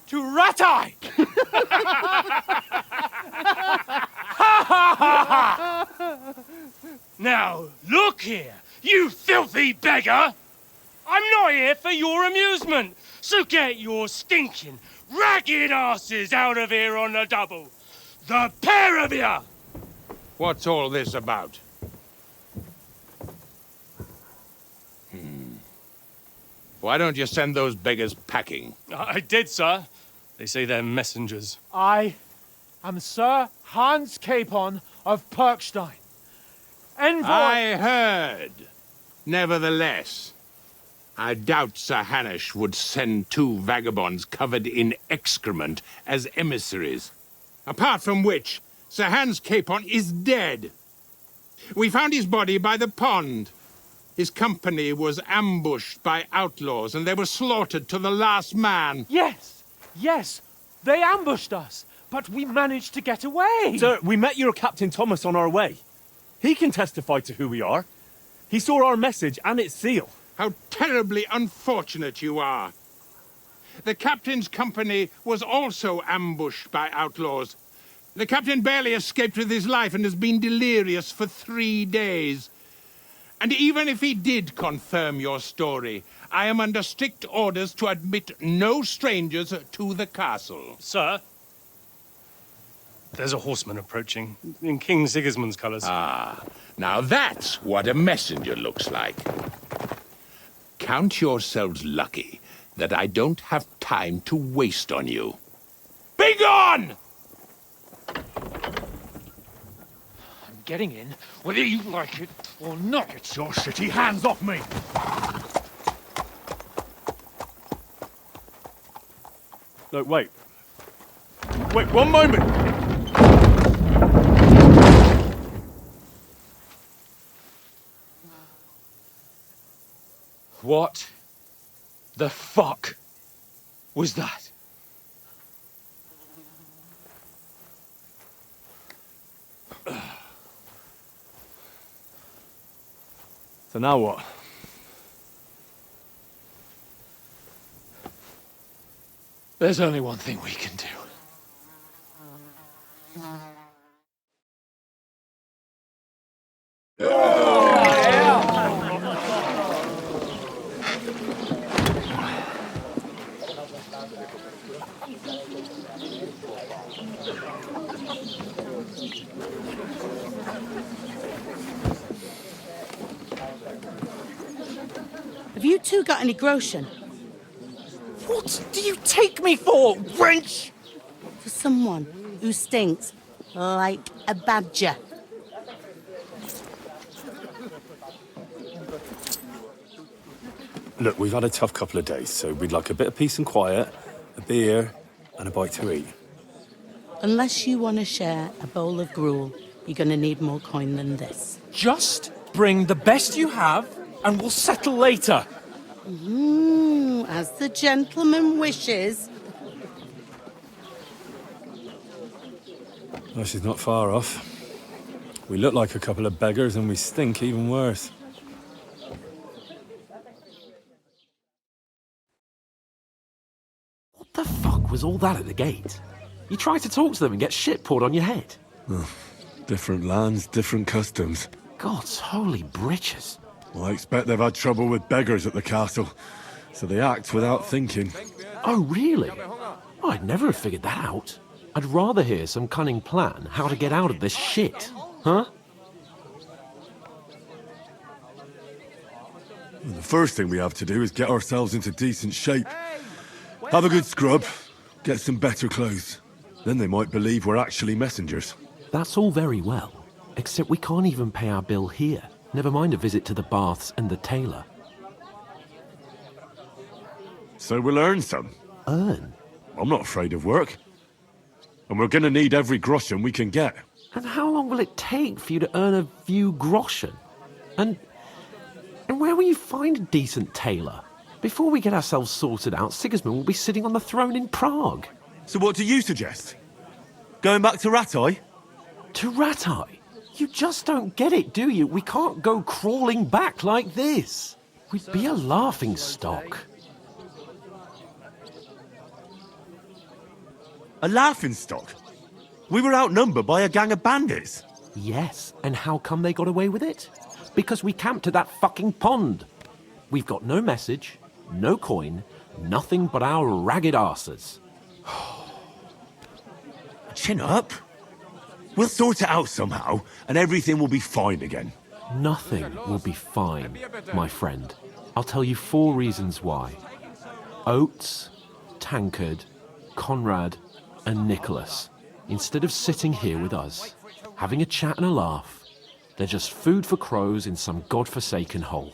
to Ratai! Now, look here, you filthy beggar! I'm not here for your amusement, so get your stinking, ragged asses out of here on the double. The pair of you! What's all this about? Why don't you send those beggars packing? I did, sir. They say they're messengers. I am Sir Hans Capon of Perkstein. Envoy... I heard. Nevertheless, I doubt Sir Hanush would send two vagabonds covered in excrement as emissaries. Apart from which, Sir Hans Capon is dead. We found his body by the pond. His company was ambushed by outlaws, and they were slaughtered to the last man. Yes, yes, they ambushed us, but we managed to get away. Sir, we met your Captain Thomas on our way. He can testify to who we are. He saw our message and its seal. How terribly unfortunate you are. The captain's company was also ambushed by outlaws. The captain barely escaped with his life and has been delirious for 3 days. And even if he did confirm your story, I am under strict orders to admit no strangers to the castle. Sir, there's a horseman approaching in King Sigismund's colours. Ah, now that's what a messenger looks like. Count yourselves lucky that I don't have time to waste on you. Be gone! I'm getting in, whether you like it or not. Get your shitty hands off me! No, wait. Wait, one moment! What the fuck was that? So now what? There's only one thing we can do. Have you two got any groschen? What do you take me for, wench? For someone who stinks like a badger. Look, we've had a tough couple of days, so we'd like a bit of peace and quiet, a beer, and a bite to eat. Unless you want to share a bowl of gruel, you're going to need more coin than this. Just bring the best you have, and we'll settle later. As the gentleman wishes. Well, she's not far off. We look like a couple of beggars, and we stink even worse. What the fuck was all that at the gate? You try to talk to them and get shit poured on your head. Different lands, different customs. God's holy britches. Well, I expect they've had trouble with beggars at the castle, so they act without thinking. Oh, really? Oh, I'd never have figured that out. I'd rather hear some cunning plan how to get out of this shit. Huh? Well, the first thing we have to do is get ourselves into decent shape. Have a good scrub, get some better clothes. Then they might believe we're actually messengers. That's all very well, except we can't even pay our bill here. Never mind a visit to the baths and the tailor. So we'll earn some. Earn? I'm not afraid of work. And we're gonna need every groschen we can get. And how long will it take for you to earn a few groschen? And where will you find a decent tailor? Before we get ourselves sorted out, Sigismund will be sitting on the throne in Prague. So what do you suggest? Going back to Ratai? To Ratai? You just don't get it, do you? We can't go crawling back like this. We'd be a laughing stock. A laughing stock? We were outnumbered by a gang of bandits. Yes, and how come they got away with it? Because we camped at that fucking pond. We've got no message, no coin, nothing but our ragged arses. Chin up. We'll sort it out somehow, and everything will be fine again. Nothing will be fine, my friend. I'll tell you 4 reasons why. Oates, Tankard, Conrad, and Nicholas, instead of sitting here with us, having a chat and a laugh, they're just food for crows in some godforsaken hole.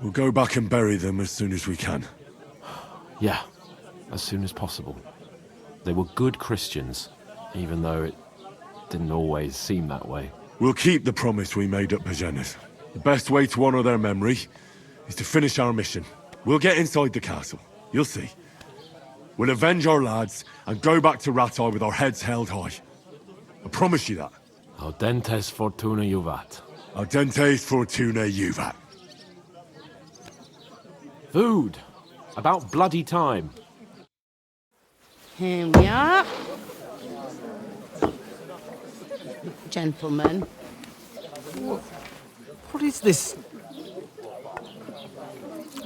We'll go back and bury them as soon as we can. Yeah, as soon as possible. They were good Christians, even though it didn't always seem that way. We'll keep the promise we made at Pagenas. The best way to honor their memory is to finish our mission. We'll get inside the castle. You'll see. We'll avenge our lads and go back to Ratai with our heads held high. I promise you that. Audentes Fortuna Juvat. Audentes Fortuna Juvat. Food. About bloody time. Here we are. Gentlemen. What is this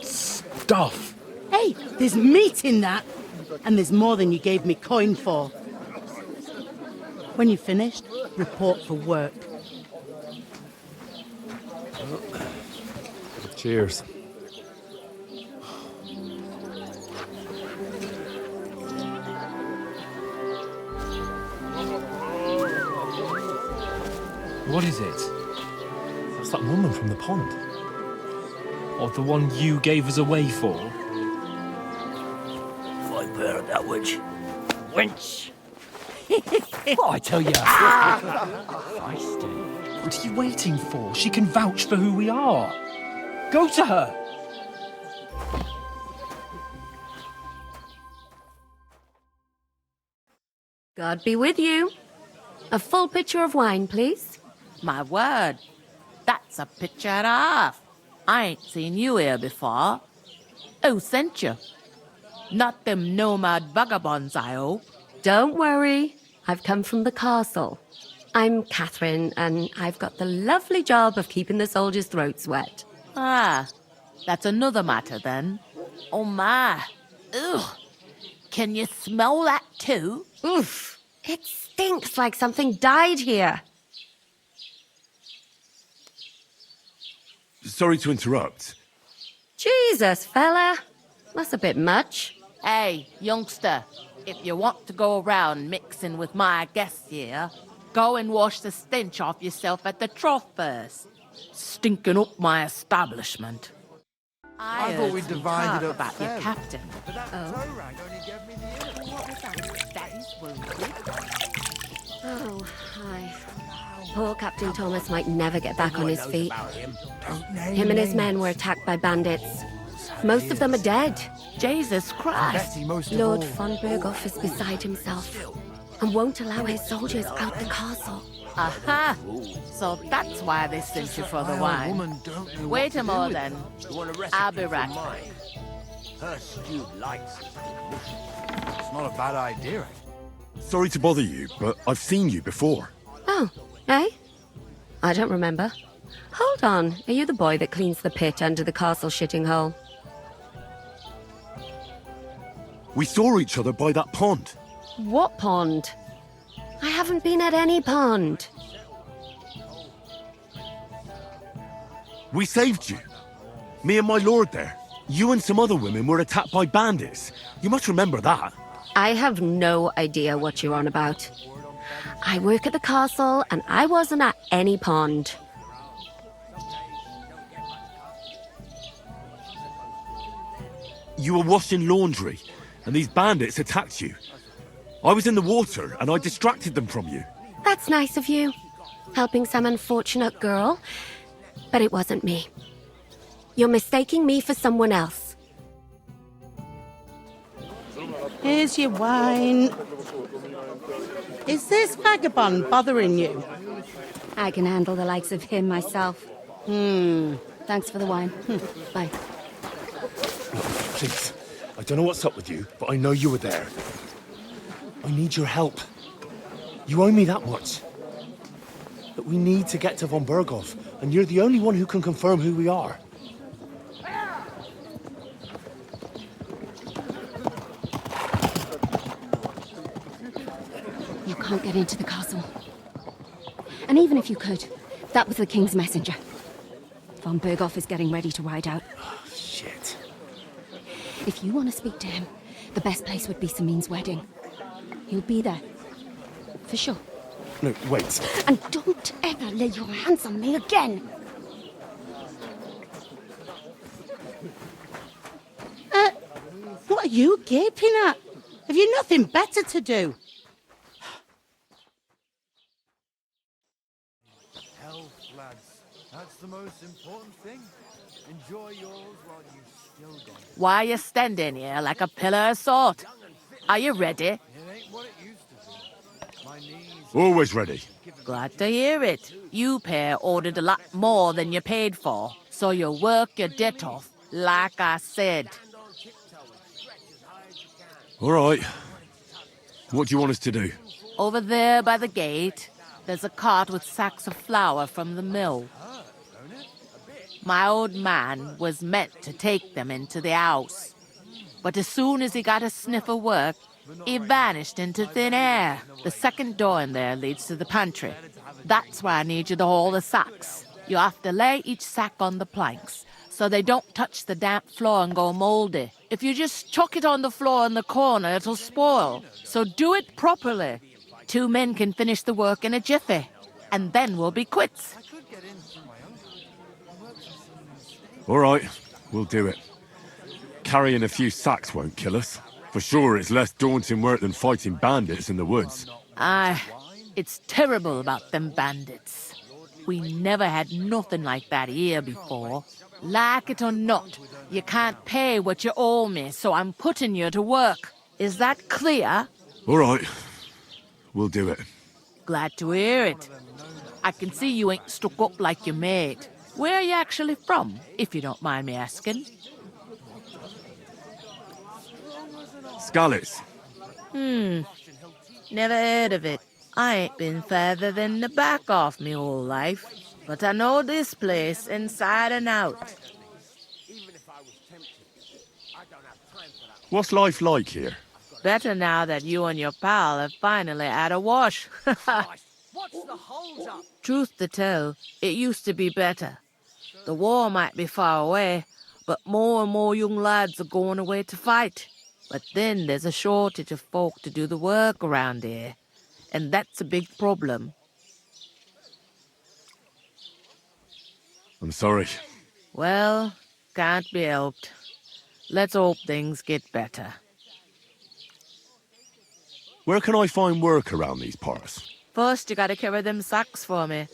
stuff? Hey, there's meat in that. And there's more than you gave me coin for. When you're finished, report for work. Cheers. What is it? That's that woman from the pond. Or the one you gave us away for? Fight bear that witch. Wench! What I tell you? Feisty. What are you waiting for? She can vouch for who we are. Go to her. God be with you. A full pitcher of wine, please. My word, that's a picture and a half. I ain't seen you here before. Who sent you? Not them nomad vagabonds, I hope. Don't worry. I've come from the castle. I'm Catherine, and I've got the lovely job of keeping the soldiers' throats wet. Ah, that's another matter then. Oh my. Ugh. Can you smell that too? Oof. It stinks like something died here. sorry to interrupt. Jesus, fella. That's a bit much. Hey, youngster, if you want to go around mixing with my guests here, go and wash the stench off yourself at the trough first. Stinking up my establishment. I thought we heard some divided talk up about your fairly. captain. But that toe rag only gave me the What was that? That is wounded. Oh, hi. Poor Captain Thomas might never get back on his feet. Him and his men were attacked by bandits. Most of them are dead. Jesus Christ. Lord von Berghoff is beside himself and won't allow his soldiers out the castle. Aha! So that's why they sent you for the wine. Wait a moment then. I'll be right back. Her stewed likes it. It's not a bad idea. Sorry to bother you, but I've seen you before. Oh, eh? I don't remember. Hold on, are you the boy that cleans the pit under the castle shitting hole? We saw each other by that pond. What pond? I haven't been at any pond. We saved you. Me and my lord there. You and some other women were attacked by bandits. You must remember that. I have no idea what you're on about. I work at the castle, and I wasn't at any pond. You were washing laundry, and these bandits attacked you. I was in the water, and I distracted them from you. That's nice of you, helping some unfortunate girl. But it wasn't me. You're mistaking me for someone else. Here's your wine. Is this vagabond bothering you? I can handle the likes of him myself. Thanks for the wine. Bye. Please, I don't know what's up with you, but I know you were there. I need your help. You owe me that much. But we need to get to von Berghoff, and you're the only one who can confirm who we are. You can't get into the castle. And even if you could, that was the King's messenger. Von Berghoff is getting ready to ride out. Oh, shit. If you want to speak to him, the best place would be Samin's wedding. He'll be there. For sure. No, wait. And don't ever lay your hands on me again! What are you gaping at? Have you nothing better to do? Health, lads. That's the most important thing. Enjoy yours while you've still got it. Why are you standing here like a pillar of salt? Are you ready? It ain't what it used to be. My knees... Always ready. Glad to hear it. You pair ordered a lot more than you paid for, so you'll work your debt off, like I said. All right. What do you want us to do? Over there by the gate, there's a cart with sacks of flour from the mill. My old man was meant to take them into the house. But as soon as he got a sniff of work, he vanished into thin air. The second door in there leads to the pantry. That's why I need you to haul the sacks. You have to lay each sack on the planks, so they don't touch the damp floor and go moldy. If you just chuck it on the floor in the corner, it'll spoil. So do it properly. 2 men can finish the work in a jiffy, and then we'll be quits. All right, we'll do it. Carrying a few sacks won't kill us. For sure, it's less daunting work than fighting bandits in the woods. Aye, it's terrible about them bandits. We never had nothing like that here before. Like it or not, you can't pay what you owe me, so I'm putting you to work. Is that clear? All right, we'll do it. Glad to hear it. I can see you ain't stuck up like your mate. Where are you actually from, if you don't mind me asking? Scallis. Never heard of it. I ain't been further than the back off me whole life, but I know this place inside and out. What's life like here? Better now that you and your pal have finally had a wash. What's the hold up? Truth to tell, it used to be better. The war might be far away, but more and more young lads are going away to fight. But then there's a shortage of folk to do the work around here, and that's a big problem. I'm sorry. Well, can't be helped. Let's hope things get better. Where can I find work around these parts? First, you gotta carry them sacks for me,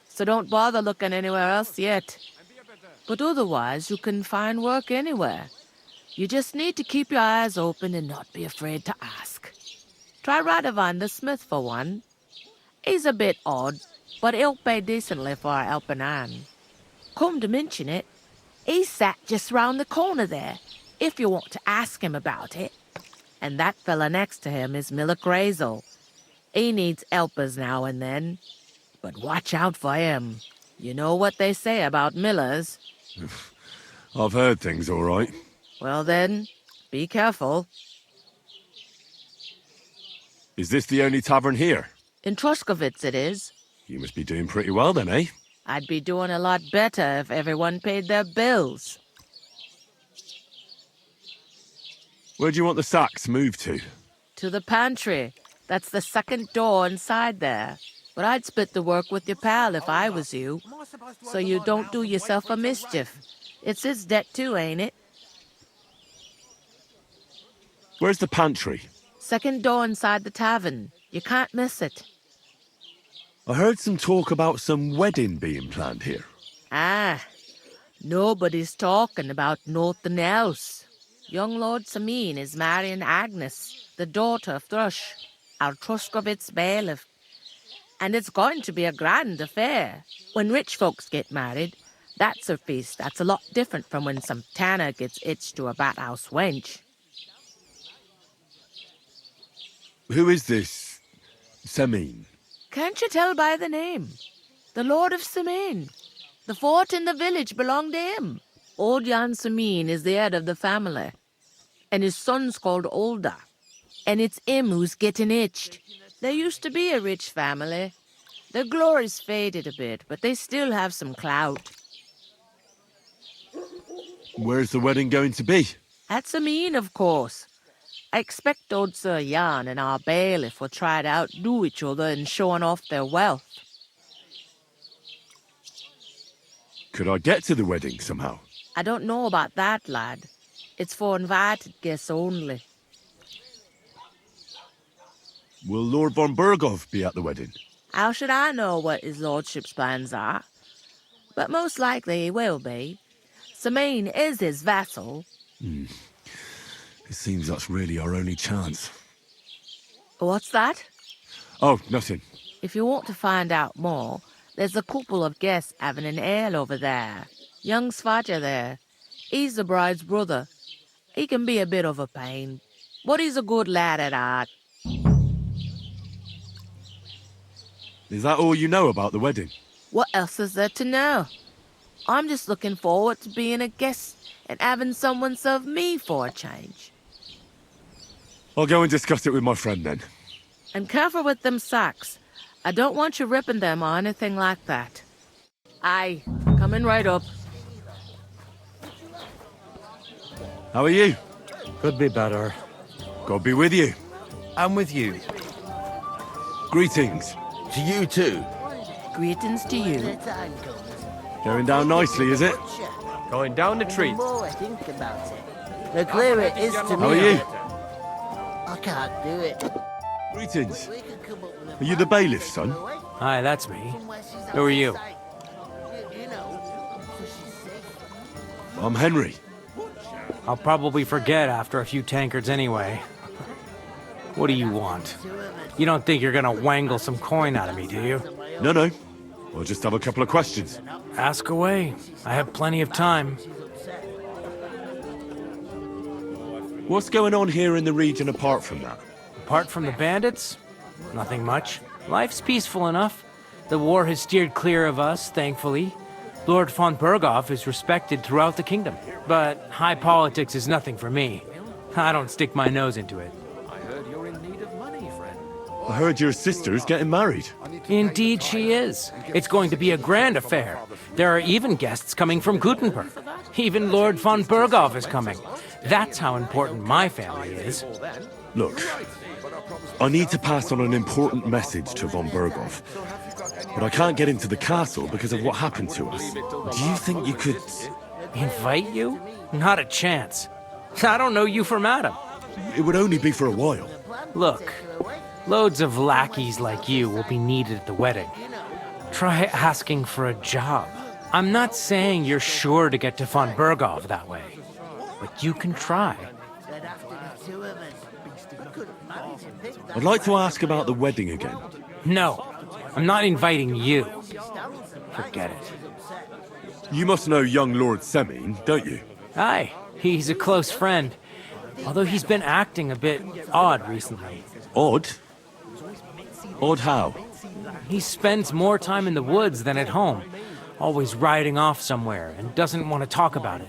so don't bother looking anywhere else yet. But otherwise, you can find work anywhere. You just need to keep your eyes open and not be afraid to ask. Try Radovan the smith for one. He's a bit odd, but he'll pay decently for a helping hand. Come to mention it, he's sat just round the corner there, if you want to ask him about it. And that fella next to him is Miller Krezyl. He needs helpers now and then, but watch out for him. You know what they say about millers. I've heard things all right. Well then, be careful. Is this the only tavern here? In Troskovitz it is. You must be doing pretty well then, eh? I'd be doing a lot better if everyone paid their bills. Where do you want the sacks moved to? To the pantry. That's the second door inside there. But I'd split the work with your pal if I was you, so you don't do yourself a mischief. It's his debt too, ain't it? Where's the pantry? Second door inside the tavern. You can't miss it. I heard some talk about some wedding being planned here. Ah, nobody's talking about nothing else. Young Lord Samin is marrying Agnes, the daughter of Thrush, our Troskovitz bailiff. And it's going to be a grand affair. When rich folks get married, that's a feast that's a lot different from when some tanner gets hitched to a bat-house wench. Who is this Samin? Can't you tell by the name? The Lord of Samin. The fort in the village belonged to him. Old Jan Samin is the head of the family, and his son's called Olda. And it's him who's getting hitched. There used to be a rich family. Their glory's faded a bit, but they still have some clout. Where's the wedding going to be? At Samin, of course. I expect old Sir Jan and our bailiff will try to outdo each other in showing off their wealth. Could I get to the wedding somehow? I don't know about that, lad. It's for invited guests only. Will Lord von Berghoff be at the wedding? How should I know what his lordship's plans are? But most likely he will be. Samin is his vassal. It seems that's really our only chance. What's that? Oh, nothing. If you want to find out more, there's a couple of guests having an ale over there. Young Svaja there. He's the bride's brother. He can be a bit of a pain, but he's a good lad at heart. Is that all you know about the wedding? What else is there to know? I'm just looking forward to being a guest and having someone serve me for a change. I'll go and discuss it with my friend then. And careful with them sacks. I don't want you ripping them or anything like that. Aye, coming right up. How are you? Could be better. God be with you. I'm with you. Greetings. To you too. Greetings to you. Going down nicely, is it? Going down the treat. The more I think about it, the clearer it is to me. How are you? I can't do it. Greetings. Are you the bailiff's son? Hi, that's me. Who are you? I'm Henry. I'll probably forget after a few tankards anyway. What do you want? You don't think you're gonna wangle some coin out of me, do you? No. I'll just have a couple of questions. Ask away. I have plenty of time. What's going on here in the region apart from that? Apart from the bandits? Nothing much. Life's peaceful enough. The war has steered clear of us, thankfully. Lord von Berghoff is respected throughout the kingdom. But high politics is nothing for me. I don't stick my nose into it. I heard you're in need of money, friend. I heard your sister's getting married. Indeed she is. It's going to be a grand affair. There are even guests coming from Gutenberg. Even Lord von Berghoff is coming. That's how important my family is. Look, I need to pass on an important message to von Berghoff. But I can't get into the castle because of what happened to us. Do you think you could... Invite you? Not a chance. I don't know you from Adam. It would only be for a while. Look, loads of lackeys like you will be needed at the wedding. Try asking for a job. I'm not saying you're sure to get to von Berghoff that way, but you can try. I'd like to ask about the wedding again. No, I'm not inviting you. Forget it. You must know young Lord Semine, don't you? Aye, he's a close friend. Although he's been acting a bit odd recently. Odd? Odd how? He spends more time in the woods than at home. Always riding off somewhere and doesn't want to talk about it.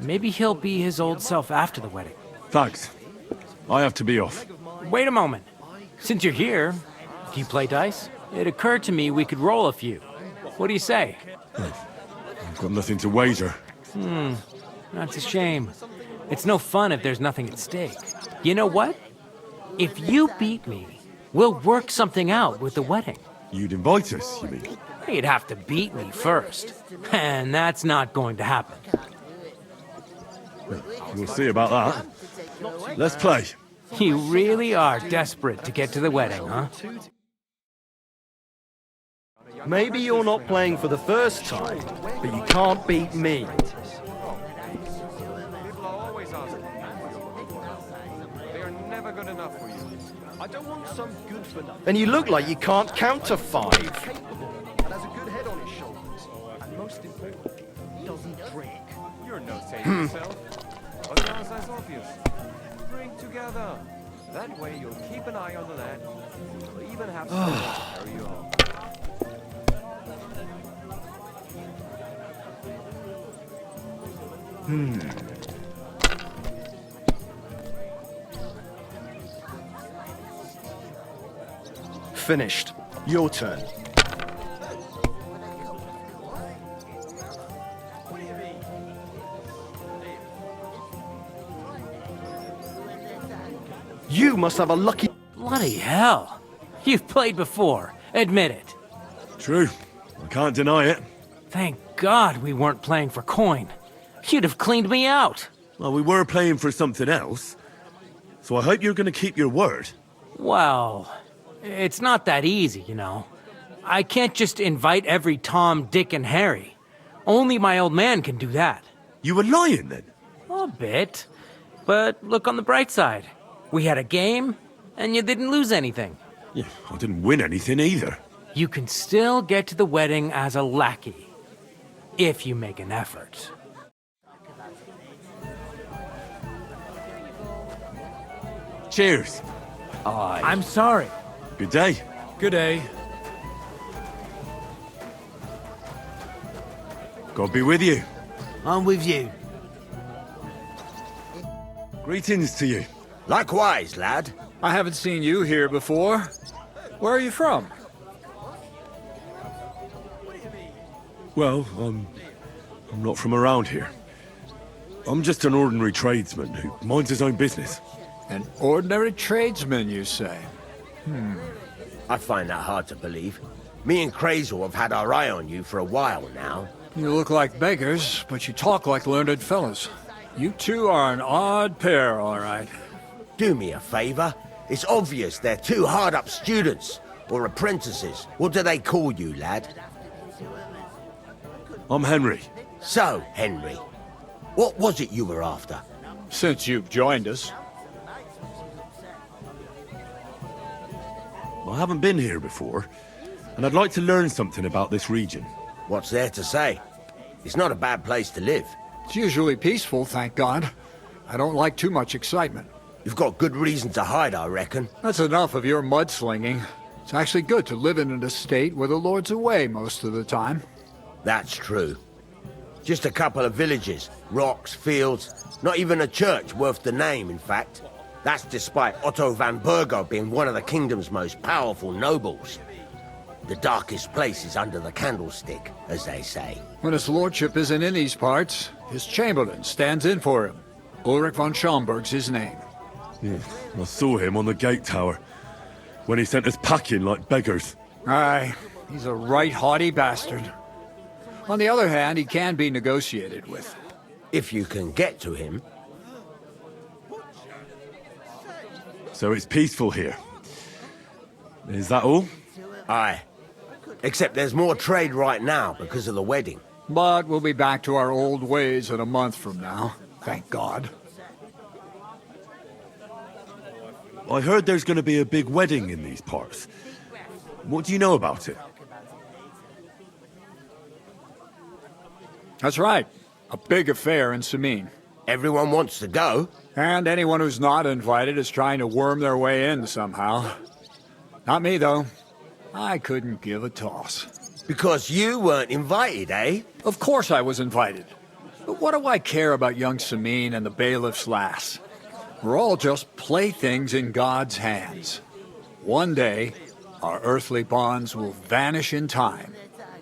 Maybe he'll be his old self after the wedding. Thanks. I have to be off. Wait a moment. Since you're here, do you play dice? It occurred to me we could roll a few. What do you say? I've got nothing to wager. That's a shame. It's no fun if there's nothing at stake. You know what? If you beat me, we'll work something out with the wedding. You'd invite us, you mean? You'd have to beat me first. And that's not going to happen. We'll see about that. Let's play. You really are desperate to get to the wedding, huh? Maybe you're not playing for the first time, but you can't beat me. And you look like you can't count to 5. You're no saint yourself. That's obvious. Drink together. That way you'll keep an eye on the lad. You'll even have someone to carry you home. Finished. Your turn. You must have a lucky... Bloody hell. You've played before. Admit it. True. I can't deny it. Thank God we weren't playing for coin. You'd have cleaned me out. Well, we were playing for something else. So I hope you're going to keep your word. Well, it's not that easy, you know. I can't just invite every Tom, Dick, and Harry. Only my old man can do that. You were lying, then? A bit. But look on the bright side. We had a game, and you didn't lose anything. Yeah, I didn't win anything either. You can still get to the wedding as a lackey. If you make an effort. Cheers. I'm sorry. Good day. Good day. God be with you. I'm with you. Greetings to you. Likewise, lad. I haven't seen you here before. Where are you from? Well, I'm not from around here. I'm just an ordinary tradesman who minds his own business. An ordinary tradesman, you say? I find that hard to believe. Me and Krezyl have had our eye on you for a while now. You look like beggars, but you talk like learned fellas. You two are an odd pair, all right. Do me a favor. It's obvious they're two hard-up students, or apprentices. What do they call you, lad? I'm Henry. So, Henry, what was it you were after? Since you've joined us. I haven't been here before, and I'd like to learn something about this region. What's there to say? It's not a bad place to live. It's usually peaceful, thank God. I don't like too much excitement. You've got good reason to hide, I reckon. That's enough of your mudslinging. It's actually good to live in an estate where the Lord's away most of the time. That's true. Just a couple of villages, rocks, fields, not even a church worth the name, in fact. That's despite Otto van Bergo being one of the kingdom's most powerful nobles. The darkest place is under the candlestick, as they say. When his lordship isn't in these parts, his chamberlain stands in for him. Ulrich von Schomberg's his name. Yeah, I saw him on the gate tower, when he sent us packing like beggars. Aye, he's a right haughty bastard. On the other hand, he can be negotiated with. If you can get to him. So it's peaceful here. Is that all? Aye. Except there's more trade right now because of the wedding. But we'll be back to our old ways in a month from now. Thank God. I heard there's going to be a big wedding in these parts. What do you know about it? That's right. A big affair in Samine. Everyone wants to go. And anyone who's not invited is trying to worm their way in somehow. Not me, though. I couldn't give a toss. Because you weren't invited, eh? Of course I was invited. But what do I care about young Samine and the bailiff's lass? We're all just playthings in God's hands. One day, our earthly bonds will vanish in time,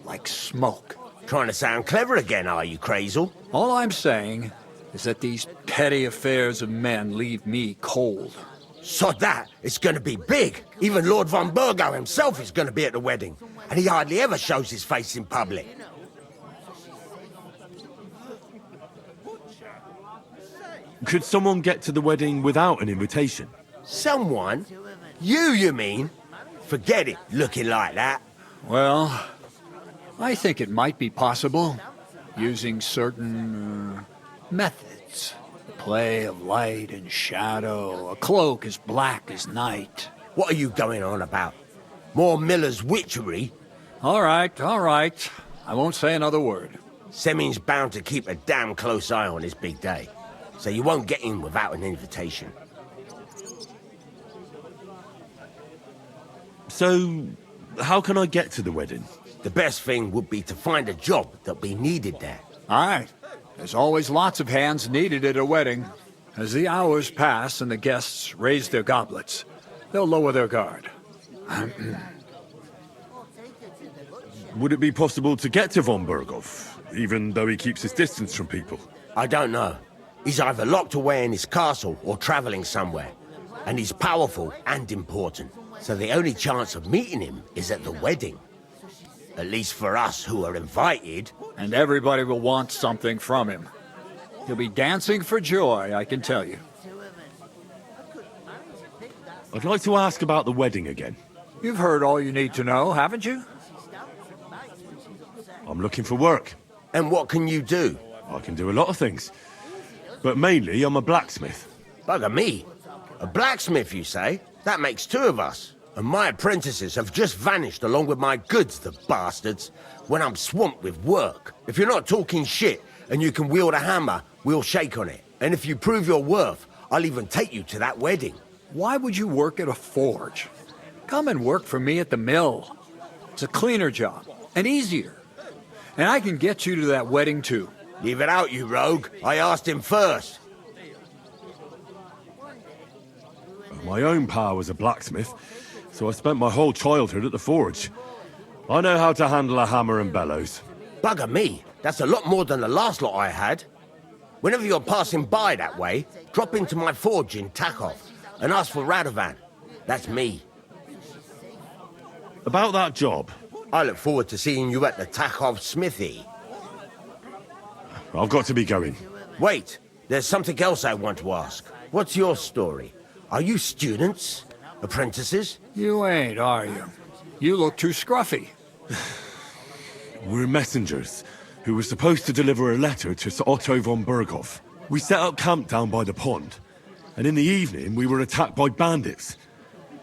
like smoke. Trying to sound clever again, are you, Krezyl? All I'm saying is that these petty affairs of men leave me cold. Sod that, it's going to be big. Even Lord von Bergo himself is going to be at the wedding. And he hardly ever shows his face in public. Could someone get to the wedding without an invitation? Someone? You mean? Forget it, looking like that. Well, I think it might be possible, using certain methods. The play of light and shadow, a cloak as black as night. What are you going on about? More Miller's witchery? All right. I won't say another word. Semin's bound to keep a damn close eye on his big day. So you won't get in without an invitation. So, how can I get to the wedding? The best thing would be to find a job that'll be needed there. Aye. There's always lots of hands needed at a wedding. As the hours pass and the guests raise their goblets, they'll lower their guard. Would it be possible to get to von Berghoff, even though he keeps his distance from people? I don't know. He's either locked away in his castle or traveling somewhere. And he's powerful and important. So the only chance of meeting him is at the wedding. At least for us who are invited. And everybody will want something from him. He'll be dancing for joy, I can tell you. I'd like to ask about the wedding again. You've heard all you need to know, haven't you? I'm looking for work. And what can you do? I can do a lot of things. But mainly, I'm a blacksmith. Bugger me. A blacksmith, you say? That makes two of us. And my apprentices have just vanished along with my goods, the bastards, when I'm swamped with work. If you're not talking shit and you can wield a hammer, we'll shake on it. And if you prove your worth, I'll even take you to that wedding. Why would you work at a forge? Come and work for me at the mill. It's a cleaner job, and easier. And I can get you to that wedding, too. Leave it out, you rogue. I asked him first. My own pa was a blacksmith, so I spent my whole childhood at the forge. I know how to handle a hammer and bellows. Bugger me. That's a lot more than the last lot I had. Whenever you're passing by that way, drop into my forge in Takov and ask for Radovan. That's me. About that job. I look forward to seeing you at the Takov smithy. I've got to be going. Wait, there's something else I want to ask. What's your story? Are you students? Apprentices? You ain't, are you? You look too scruffy. We're messengers who were supposed to deliver a letter to Sir Otto von Berghoff. We set up camp down by the pond, and in the evening we were attacked by bandits.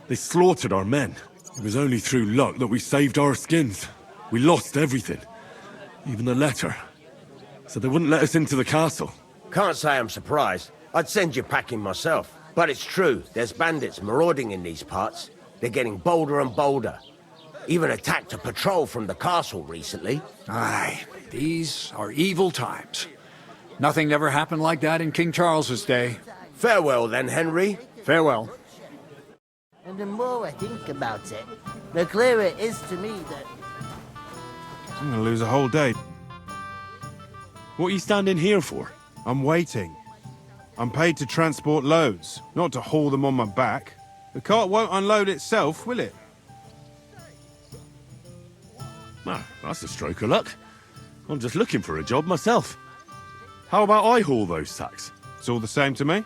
They slaughtered our men. It was only through luck that we saved our skins. We lost everything, even the letter. So they wouldn't let us into the castle. Can't say I'm surprised. I'd send you packing myself. But it's true, there's bandits marauding in these parts. They're getting bolder and bolder. Even attacked a patrol from the castle recently. Aye, these are evil times. Nothing never happened like that in King Charles's day. Farewell then, Henry. Farewell. And the more I think about it, the clearer it is to me that... I'm gonna lose a whole day. What are you standing here for? I'm waiting. I'm paid to transport loads, not to haul them on my back. The cart won't unload itself, will it? Well, that's a stroke of luck. I'm just looking for a job myself. How about I haul those sacks? It's all the same to me.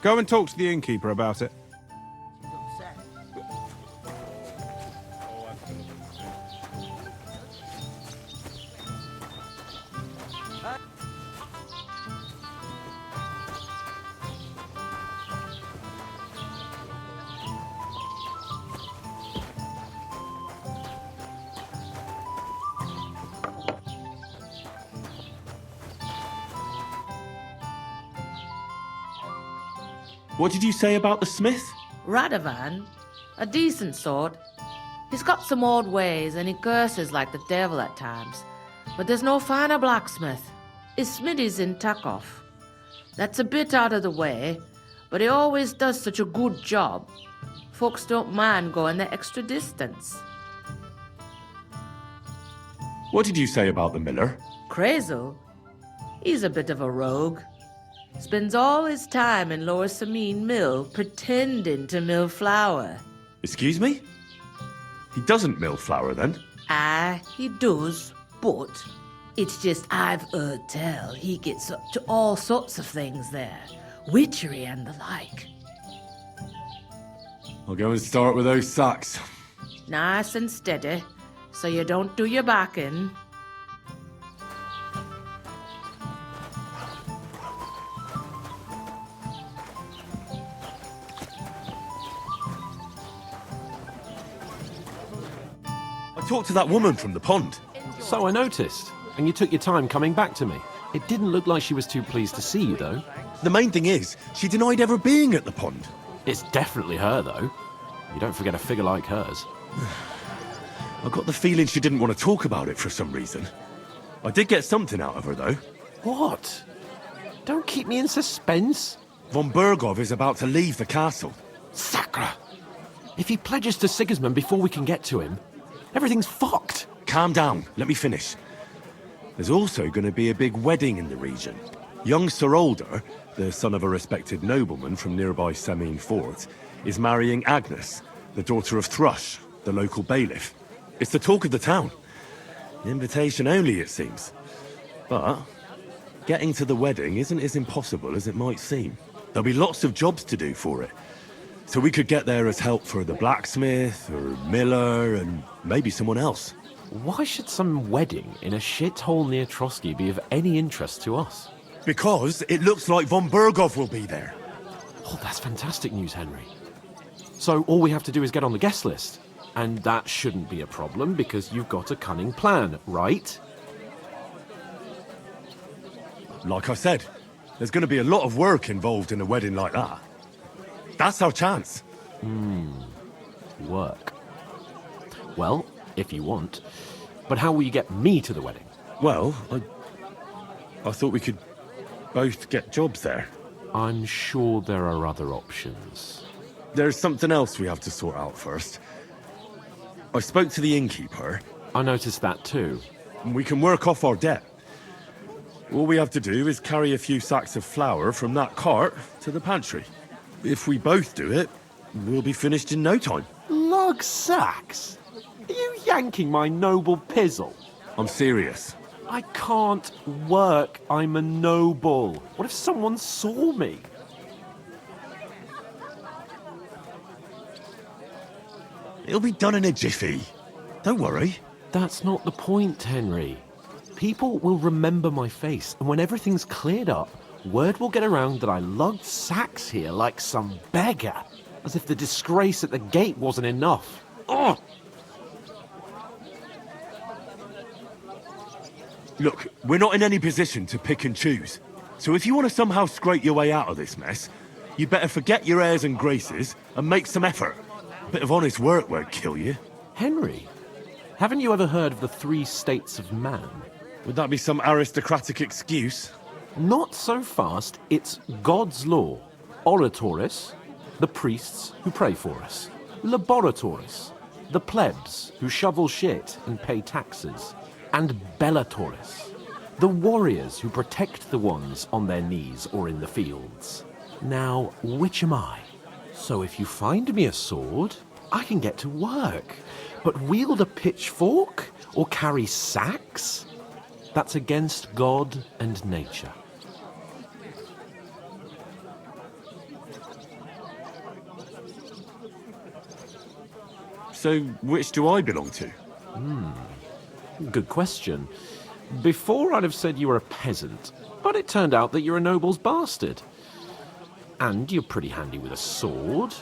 Go and talk to the innkeeper about it. What did you say about the smith? Radovan, a decent sort. He's got some odd ways and he curses like the devil at times. But there's no finer blacksmith. His smithy's in Takov. That's a bit out of the way, but he always does such a good job. Folks don't mind going the extra distance. What did you say about the miller? Krezyl? He's a bit of a rogue. Spends all his time in Lower Samine Mill pretending to mill flour. Excuse me? He doesn't mill flour, then? Aye, he does, but it's just I've heard tell he gets up to all sorts of things there. Witchery and the like. I'll go and start with those sacks. Nice and steady, so you don't do your backing. I talked to that woman from the pond. So I noticed. And you took your time coming back to me. It didn't look like she was too pleased to see you, though. The main thing is, she denied ever being at the pond. It's definitely her, though. You don't forget a figure like hers. I got the feeling she didn't want to talk about it for some reason. I did get something out of her, though. What? Don't keep me in suspense. Von Bergov is about to leave the castle. Sacra! If he pledges to Sigismund before we can get to him, everything's fucked. Calm down. Let me finish. There's also going to be a big wedding in the region. Young Sir Older, the son of a respected nobleman from nearby Samine Fort, is marrying Agnes, the daughter of Thrush, the local bailiff. It's the talk of the town. Invitation only, it seems. But getting to the wedding isn't as impossible as it might seem. There'll be lots of jobs to do for it. So we could get there as help for the blacksmith, or miller, and maybe someone else. Why should some wedding in a shithole near Trotsky be of any interest to us? Because it looks like Von Bergov will be there. Oh, that's fantastic news, Henry. So all we have to do is get on the guest list. And that shouldn't be a problem because you've got a cunning plan, right? Like I said, there's going to be a lot of work involved in a wedding like that. That's our chance. Work. Well, if you want. But how will you get me to the wedding? Well, I thought we could both get jobs there. I'm sure there are other options. There's something else we have to sort out first. I spoke to the innkeeper. I noticed that too. We can work off our debt. All we have to do is carry a few sacks of flour from that cart to the pantry. If we both do it, we'll be finished in no time. Lug sacks? Are you yanking my noble pizzle? I'm serious. I can't work. I'm a noble. What if someone saw me? It'll be done in a jiffy. Don't worry. That's not the point, Henry. People will remember my face, and when everything's cleared up, word will get around that I lugged sacks here like some beggar. As if the disgrace at the gate wasn't enough. Oh! Look, we're not in any position to pick and choose. So if you want to somehow scrape your way out of this mess, you better forget your airs and graces and make some effort. A bit of honest work won't kill you. Henry, haven't you ever heard of the 3 states of man? Would that be some aristocratic excuse? Not so fast. It's God's law. Laboratores, the priests who pray for us, Laboratores, the plebs who shovel shit and pay taxes, and Bellatores, the warriors who protect the ones on their knees or in the fields. Now, which am I? So if you find me a sword, I can get to work. But wield a pitchfork or carry sacks? That's against God and nature. So, which do I belong to? Good question. Before I'd have said you were a peasant, but it turned out that you're a noble's bastard. And you're pretty handy with a sword.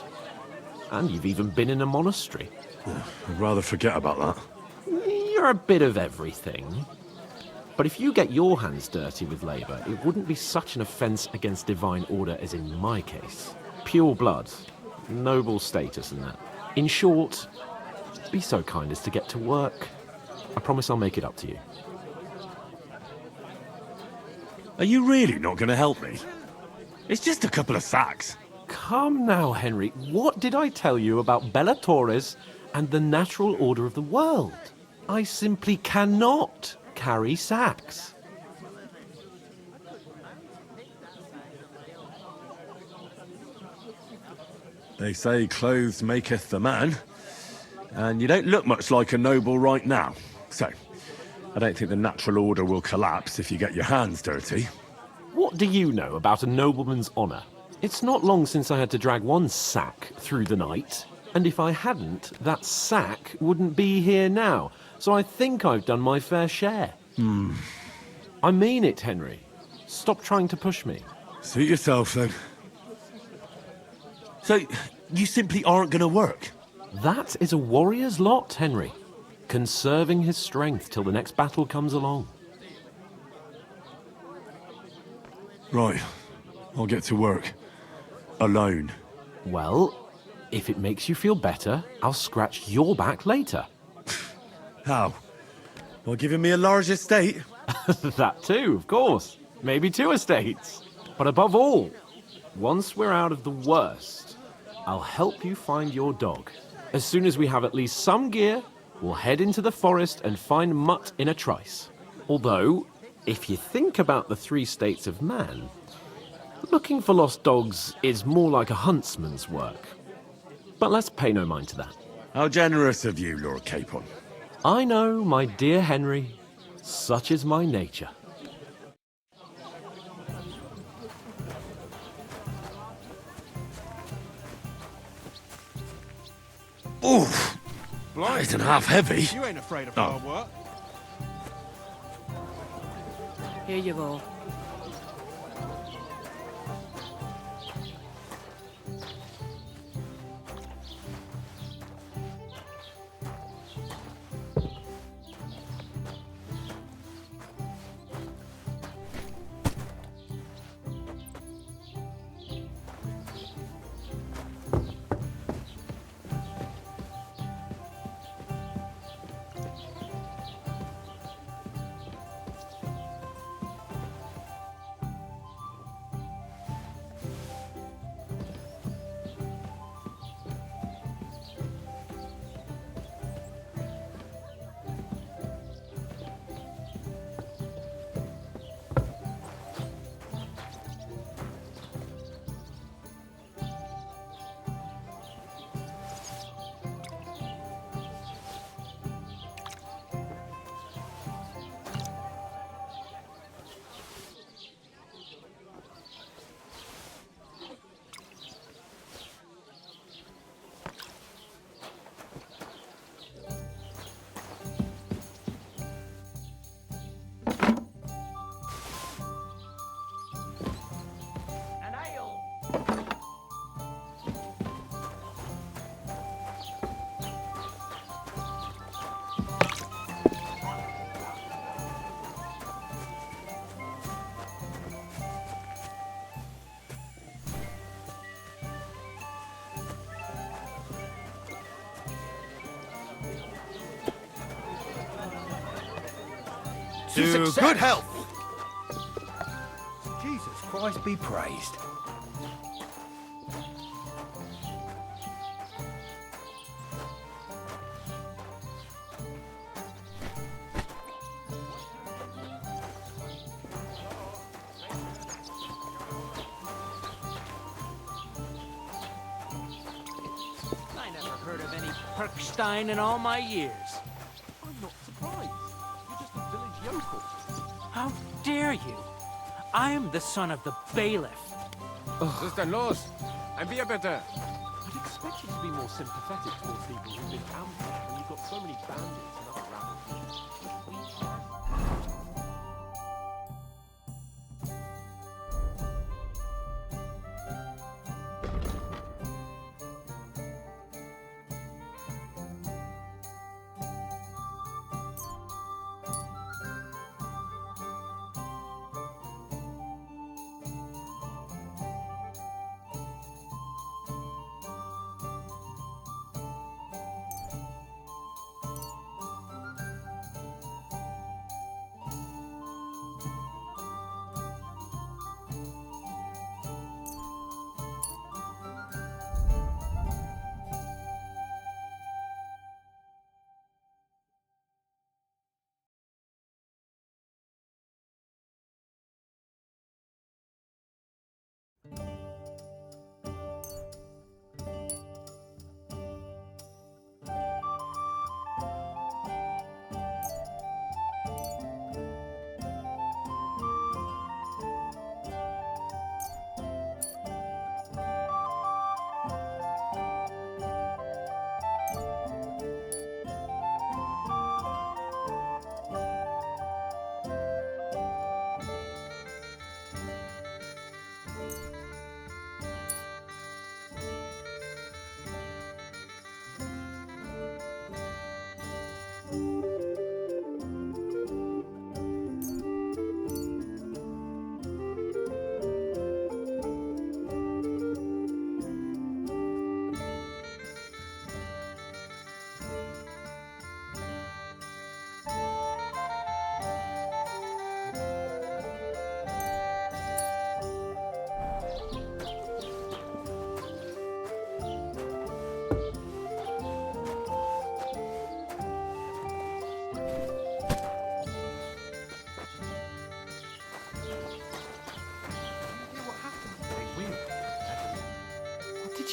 And you've even been in a monastery. I'd rather forget about that. You're a bit of everything. But if you get your hands dirty with labour, it wouldn't be such an offence against divine order as in my case. Pure blood, noble status and that. In short, be so kind as to get to work. I promise I'll make it up to you. Are you really not going to help me? It's just a couple of sacks. Come now, Henry. What did I tell you about Bellatores and the natural order of the world? I simply cannot carry sacks. They say clothes maketh the man, and you don't look much like a noble right now. So, I don't think the natural order will collapse if you get your hands dirty. What do you know about a nobleman's honour? It's not long since I had to drag one sack through the night, and if I hadn't, that sack wouldn't be here now, so I think I've done my fair share. I mean it, Henry. Stop trying to push me. Suit yourself, then. So, you simply aren't going to work? That is a warrior's lot, Henry. Conserving his strength till the next battle comes along. Right. I'll get to work. Alone. Well, if it makes you feel better, I'll scratch your back later. How? By giving me a large estate? That too, of course. Maybe 2 estates. But above all, once we're out of the worst, I'll help you find your dog. As soon as we have at least some gear, we'll head into the forest and find Mutt in a trice. Although, if you think about the 3 states of man, looking for lost dogs is more like a huntsman's work. But let's pay no mind to that. How generous of you, Lord Capon. I know, my dear Henry. Such is my nature. Oof! That isn't half heavy. You ain't afraid of hard work. Here you go. To good health. Jesus Christ be praised. Perkstein in all my years. I'm not surprised. You're just a village yokel. How dare you? I am the son of the bailiff. Sister-in-laws, and be a better. I'd expect you to be more sympathetic towards people who've been ambushed when you've got so many bandits and other rabble.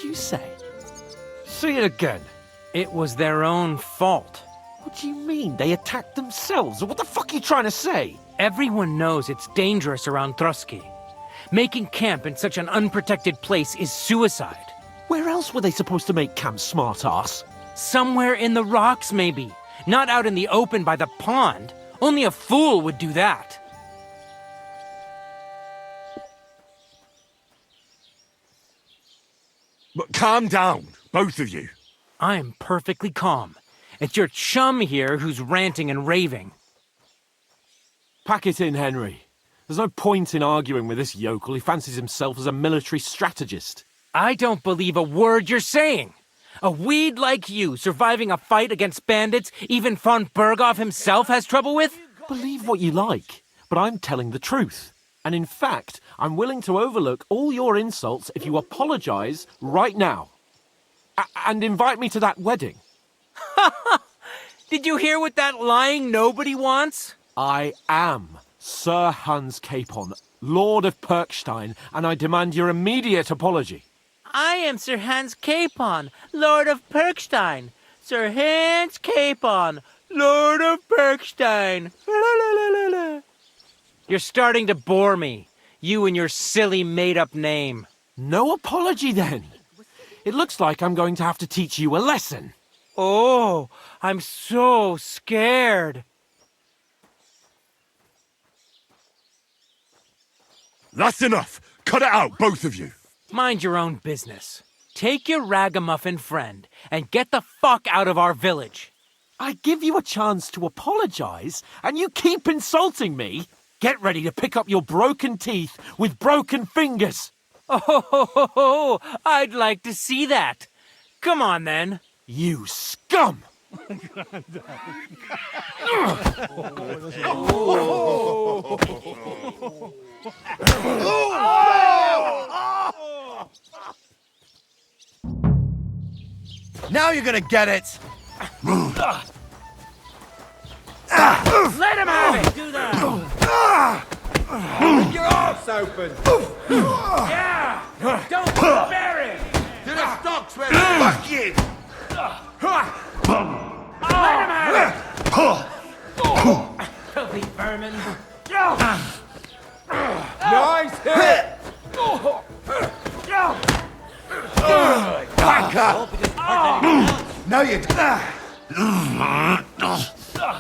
You say? Say it again. It was their own fault. What do you mean? They attacked themselves? What the fuck are you trying to say? Everyone knows it's dangerous around Trotsky. Making camp in such an unprotected place is suicide. Where else were they supposed to make camp, smart-ass? Somewhere in the rocks, maybe. Not out in the open by the pond. Only a fool would do that. But calm down, both of you. I am perfectly calm. It's your chum here who's ranting and raving. Pack it in, Henry. There's no point in arguing with this yokel who fancies himself as a military strategist. I don't believe a word you're saying. A weed like you surviving a fight against bandits even von Berghoff himself has trouble with? Believe what you like, but I'm telling the truth. And in fact, I'm willing to overlook all your insults if you apologize right now. And invite me to that wedding. Did you hear what that lying nobody wants? I am Sir Hans Capon, Lord of Perkstein, and I demand your immediate apology. I am Sir Hans Capon, Lord of Perkstein. Sir Hans Capon, Lord of Perkstein. You're starting to bore me. You and your silly made-up name. No apology, then. It looks like I'm going to have to teach you a lesson. Oh, I'm so scared. That's enough. Cut it out, both of you. Mind your own business. Take your ragamuffin friend and get the fuck out of our village. I give you a chance to apologize, and you keep insulting me. Get ready to pick up your broken teeth with broken fingers. Oh, I'd like to see that. Come on, then. You scum! Now you're gonna get it! Let him have it! Do that! Get your arse open! Yeah! Don't bear it! To the stocks, where fuck you! Filthy vermin. Nice hit! Back up! No, you don't.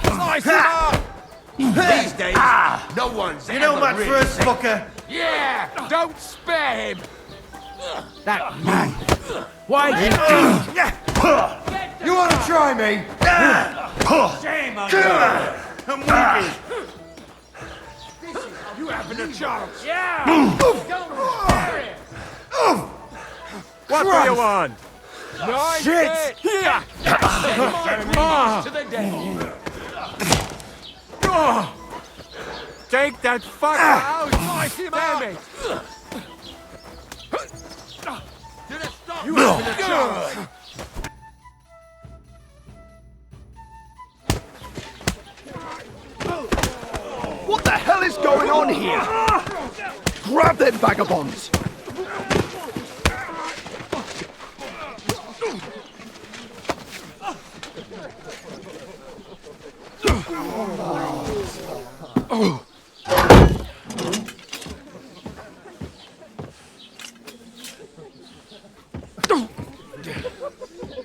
Slice him up! These days, no one's You know ever much for really us, fucker. Yeah! Don't spare him! That man. Why did You want to try me? Shame on I'm wicked. You having a chance? What do you want? Nice Shit! hit. Here! To the dead. Take that fucker out! Damn it! You having a chance? What the hell is going on here? Grab them vagabonds!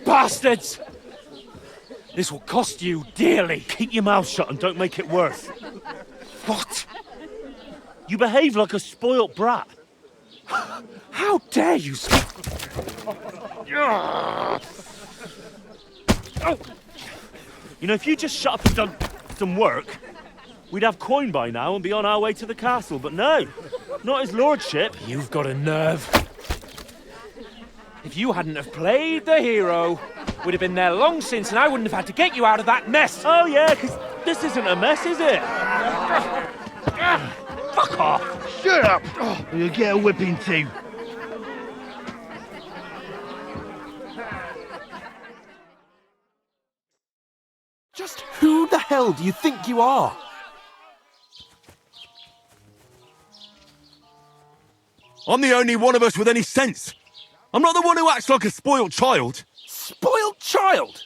Bastards! This will cost you dearly. Keep your mouth shut and don't make it worse. What? You behave like a spoilt brat. How dare you speak? You know, if you just shut up and done some work, we'd have coin by now and be on our way to the castle. But no, not his lordship. You've got a nerve. If you hadn't have played the hero, we'd have been there long since, and I wouldn't have had to get you out of that mess. Oh yeah, because this isn't a mess, is it? Fuck off! Shut up! Or you'll get a whipping too. Just who the hell do you think you are? I'm the only one of us with any sense. I'm not the one who acts like a spoiled child. Spoiled child?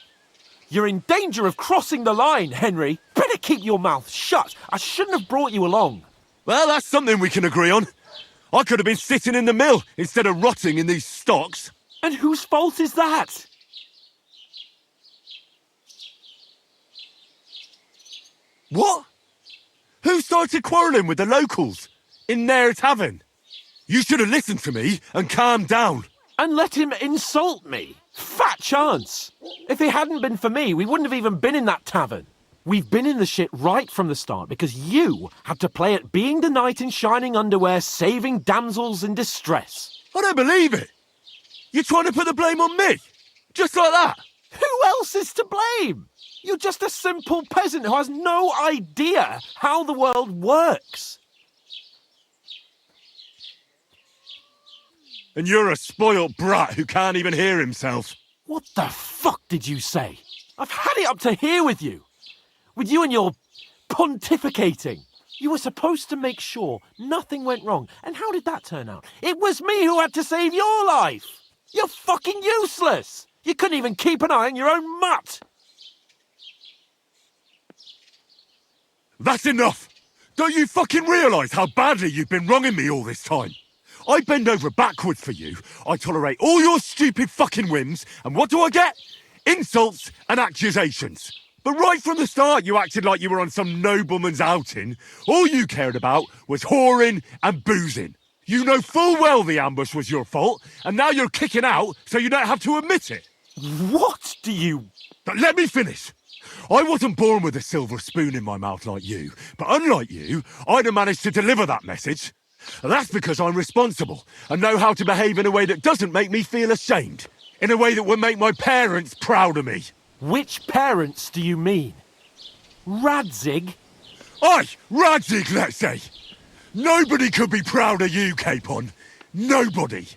You're in danger of crossing the line, Henry. Better keep your mouth shut. I shouldn't have brought you along. Well, that's something we can agree on. I could have been sitting in the mill instead of rotting in these stocks. And whose fault is that? What? Who started quarrelling with the locals in their tavern? You should have listened to me and calmed down. And let him insult me. Fat chance. If it hadn't been for me, we wouldn't have even been in that tavern. We've been in the shit right from the start because you had to play at being the knight in shining underwear, saving damsels in distress. I don't believe it. You're trying to put the blame on me? Just like that? Who else is to blame? You're just a simple peasant who has no idea how the world works. And you're a spoilt brat who can't even hear himself. What the fuck did you say? I've had it up to here with you. With you and your pontificating. You were supposed to make sure nothing went wrong. And how did that turn out? It was me who had to save your life. You're fucking useless. You couldn't even keep an eye on your own mutt. That's enough. Don't you fucking realise how badly you've been wronging me all this time? I bend over backwards for you. I tolerate all your stupid fucking whims. And what do I get? Insults and accusations. But right from the start, you acted like you were on some nobleman's outing. All you cared about was whoring and boozing. You know full well the ambush was your fault, and now you're kicking out so you don't have to admit it. What do you... But let me finish. I wasn't born with a silver spoon in my mouth like you, but unlike you, I'd have managed to deliver that message. And that's because I'm responsible and know how to behave in a way that doesn't make me feel ashamed. In a way that would make my parents proud of me. Which parents do you mean? Radzig? Aye, Radzig, let's say. Nobody could be proud of you, Capon. Nobody.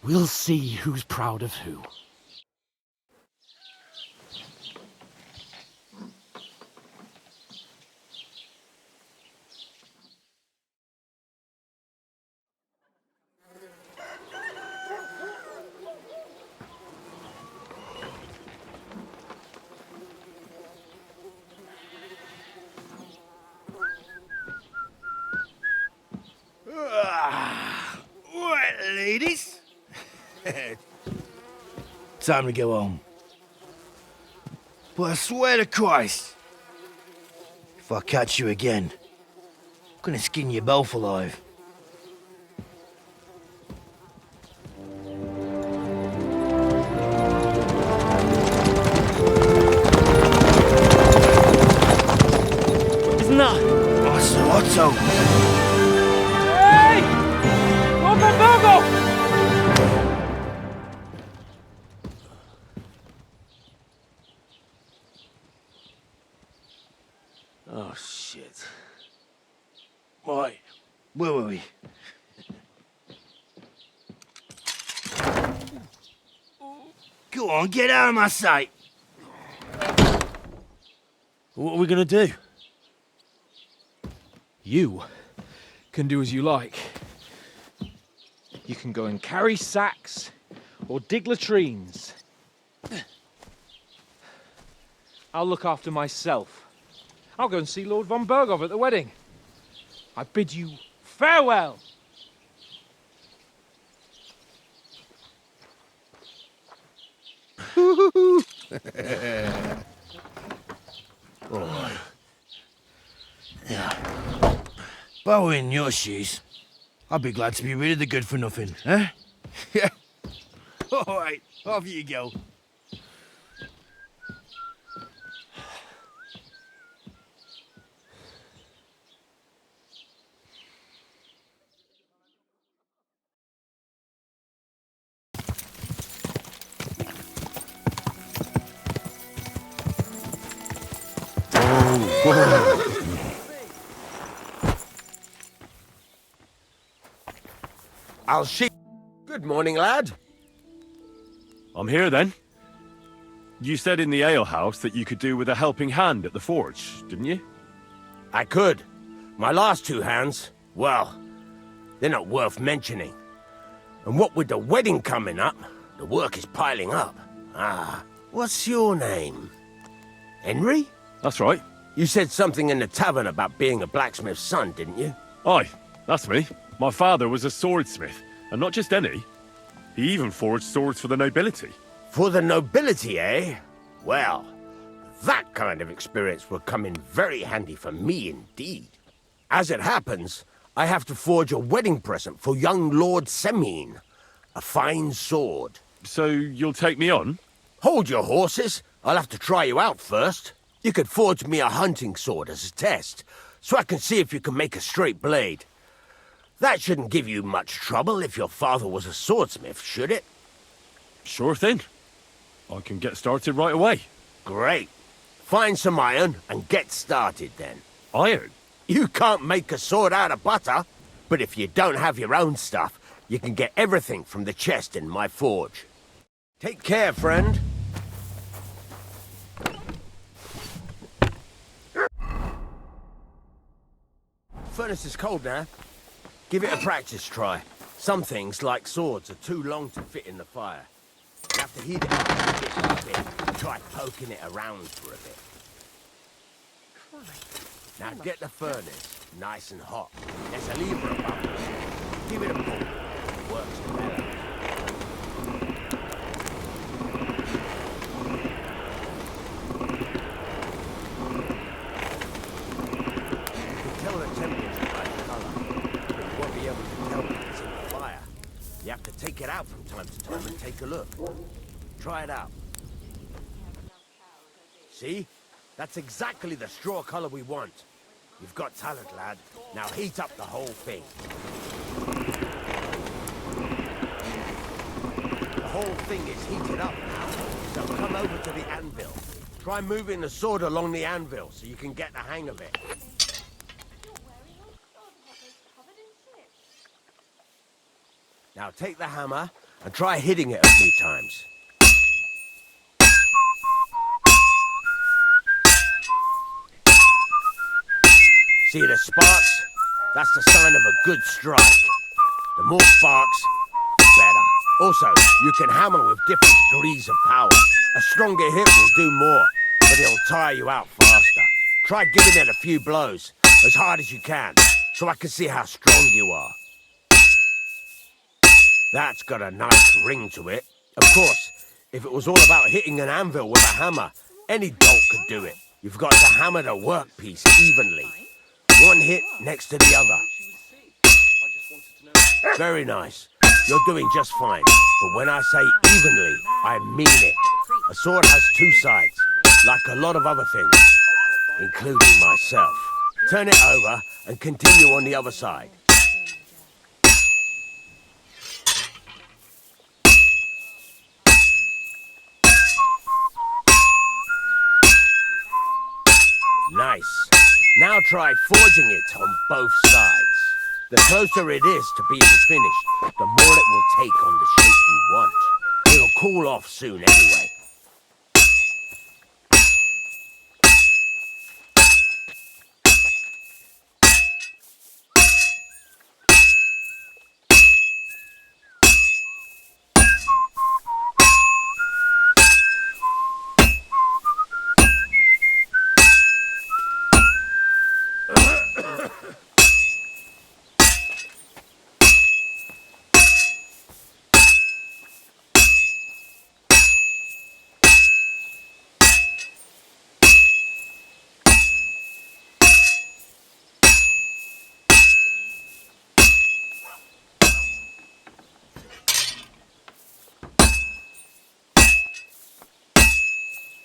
We'll see who's proud of who. boys! Time to go home. But I swear to Christ, if I catch you again, I'm gonna skin you both alive. Isn't that? Otto! Hey! Lord von Berghoff! Oh, shit. Right, where were we? Go on, get out of my sight! What are we gonna do? You can do as you like. You can go and carry sacks or dig latrines. I'll look after myself. I'll go and see Lord von Berghoff at the wedding. I bid you farewell. Alright. Yeah. If I were in your shoes, I'd be glad to be rid of the good for nothing, eh? Yeah. Alright, off you go. I'll see. Good morning, lad. I'm here then. You said in the alehouse that you could do with a helping hand at the forge, didn't you? I could. My last two hands, well, they're not worth mentioning. And what with the wedding coming up, the work is piling up. Ah, what's your name? Henry? That's right. You said something in the tavern about being a blacksmith's son, didn't you? Aye, that's me. My father was a swordsmith, and not just any. He even forged swords for the nobility. For the nobility, eh? Well, that kind of experience will come in very handy for me indeed. As it happens, I have to forge a wedding present for young Lord Semine. A fine sword. So you'll take me on? Hold your horses. I'll have to try you out first. You could forge me a hunting sword as a test, so I can see if you can make a straight blade. That shouldn't give you much trouble if your father was a swordsmith, should it? Sure thing. I can get started right away. Great. Find some iron and get started then. Iron? You can't make a sword out of butter, but if you don't have your own stuff, you can get everything from the chest in my forge. Take care, friend. Furnace is cold now. Give it a practice try. Some things, like swords, are too long to fit in the fire. You have to heat it up bit by bit. Try poking it around for a bit. Now get the furnace nice and hot. There's a lever above it. Give it a pull. It works better. You can tell the temperature by the color, but you won't be able to tell if it's in the fire. You have to take it out from time to time and take a look. Try it out. See? That's exactly the straw color we want. You've got talent, lad. Now heat up the whole thing. The whole thing is heated up now, so come over to the anvil. Try moving the sword along the anvil so you can get the hang of it. Now take the hammer and try hitting it a few times. See the sparks? That's the sign of a good strike. The more sparks, the better. Also, you can hammer with different degrees of power. A stronger hit will do more, but it'll tire you out faster. Try giving it a few blows, as hard as you can, so I can see how strong you are. That's got a nice ring to it. Of course, if it was all about hitting an anvil with a hammer, any dolt could do it. You've got to hammer the workpiece evenly. One hit next to the other. Very nice. You're doing just fine. But when I say evenly, I mean it. A sword has two sides, like a lot of other things, including myself. Turn it over and continue on the other side. Nice. Now try forging it on both sides. The closer it is to being finished, the more it will take on the shape you want. It'll cool off soon anyway.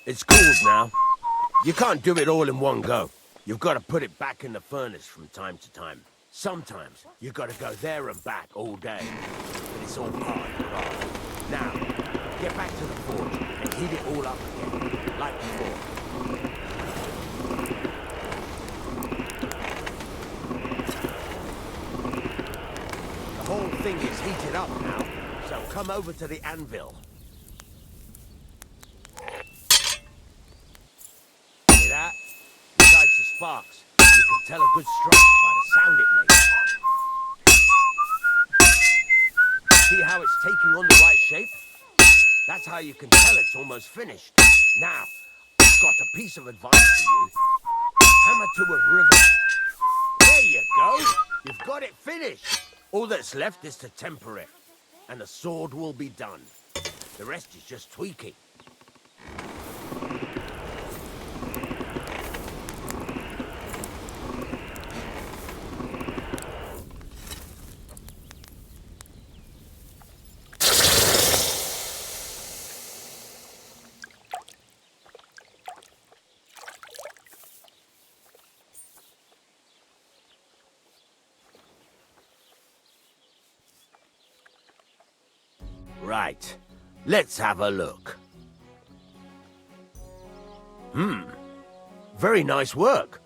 It's cooled now. You can't do it all in one go. You've got to put it back in the furnace from time to time. Sometimes you've got to go there and back all day. But it's all part of the craft. Now, get back to the forge and heat it all up again, like before. The whole thing is heated up now, so come over to the anvil. That, besides the sparks, you can tell a good strike by the sound it makes. See how it's taking on the right shape? That's how you can tell it's almost finished. Now, I've got a piece of advice for you. Hammer to a river. There you go. You've got it finished. All that's left is to temper it, and the sword will be done. The rest is just tweaking. Right, let's have a look. Very nice work.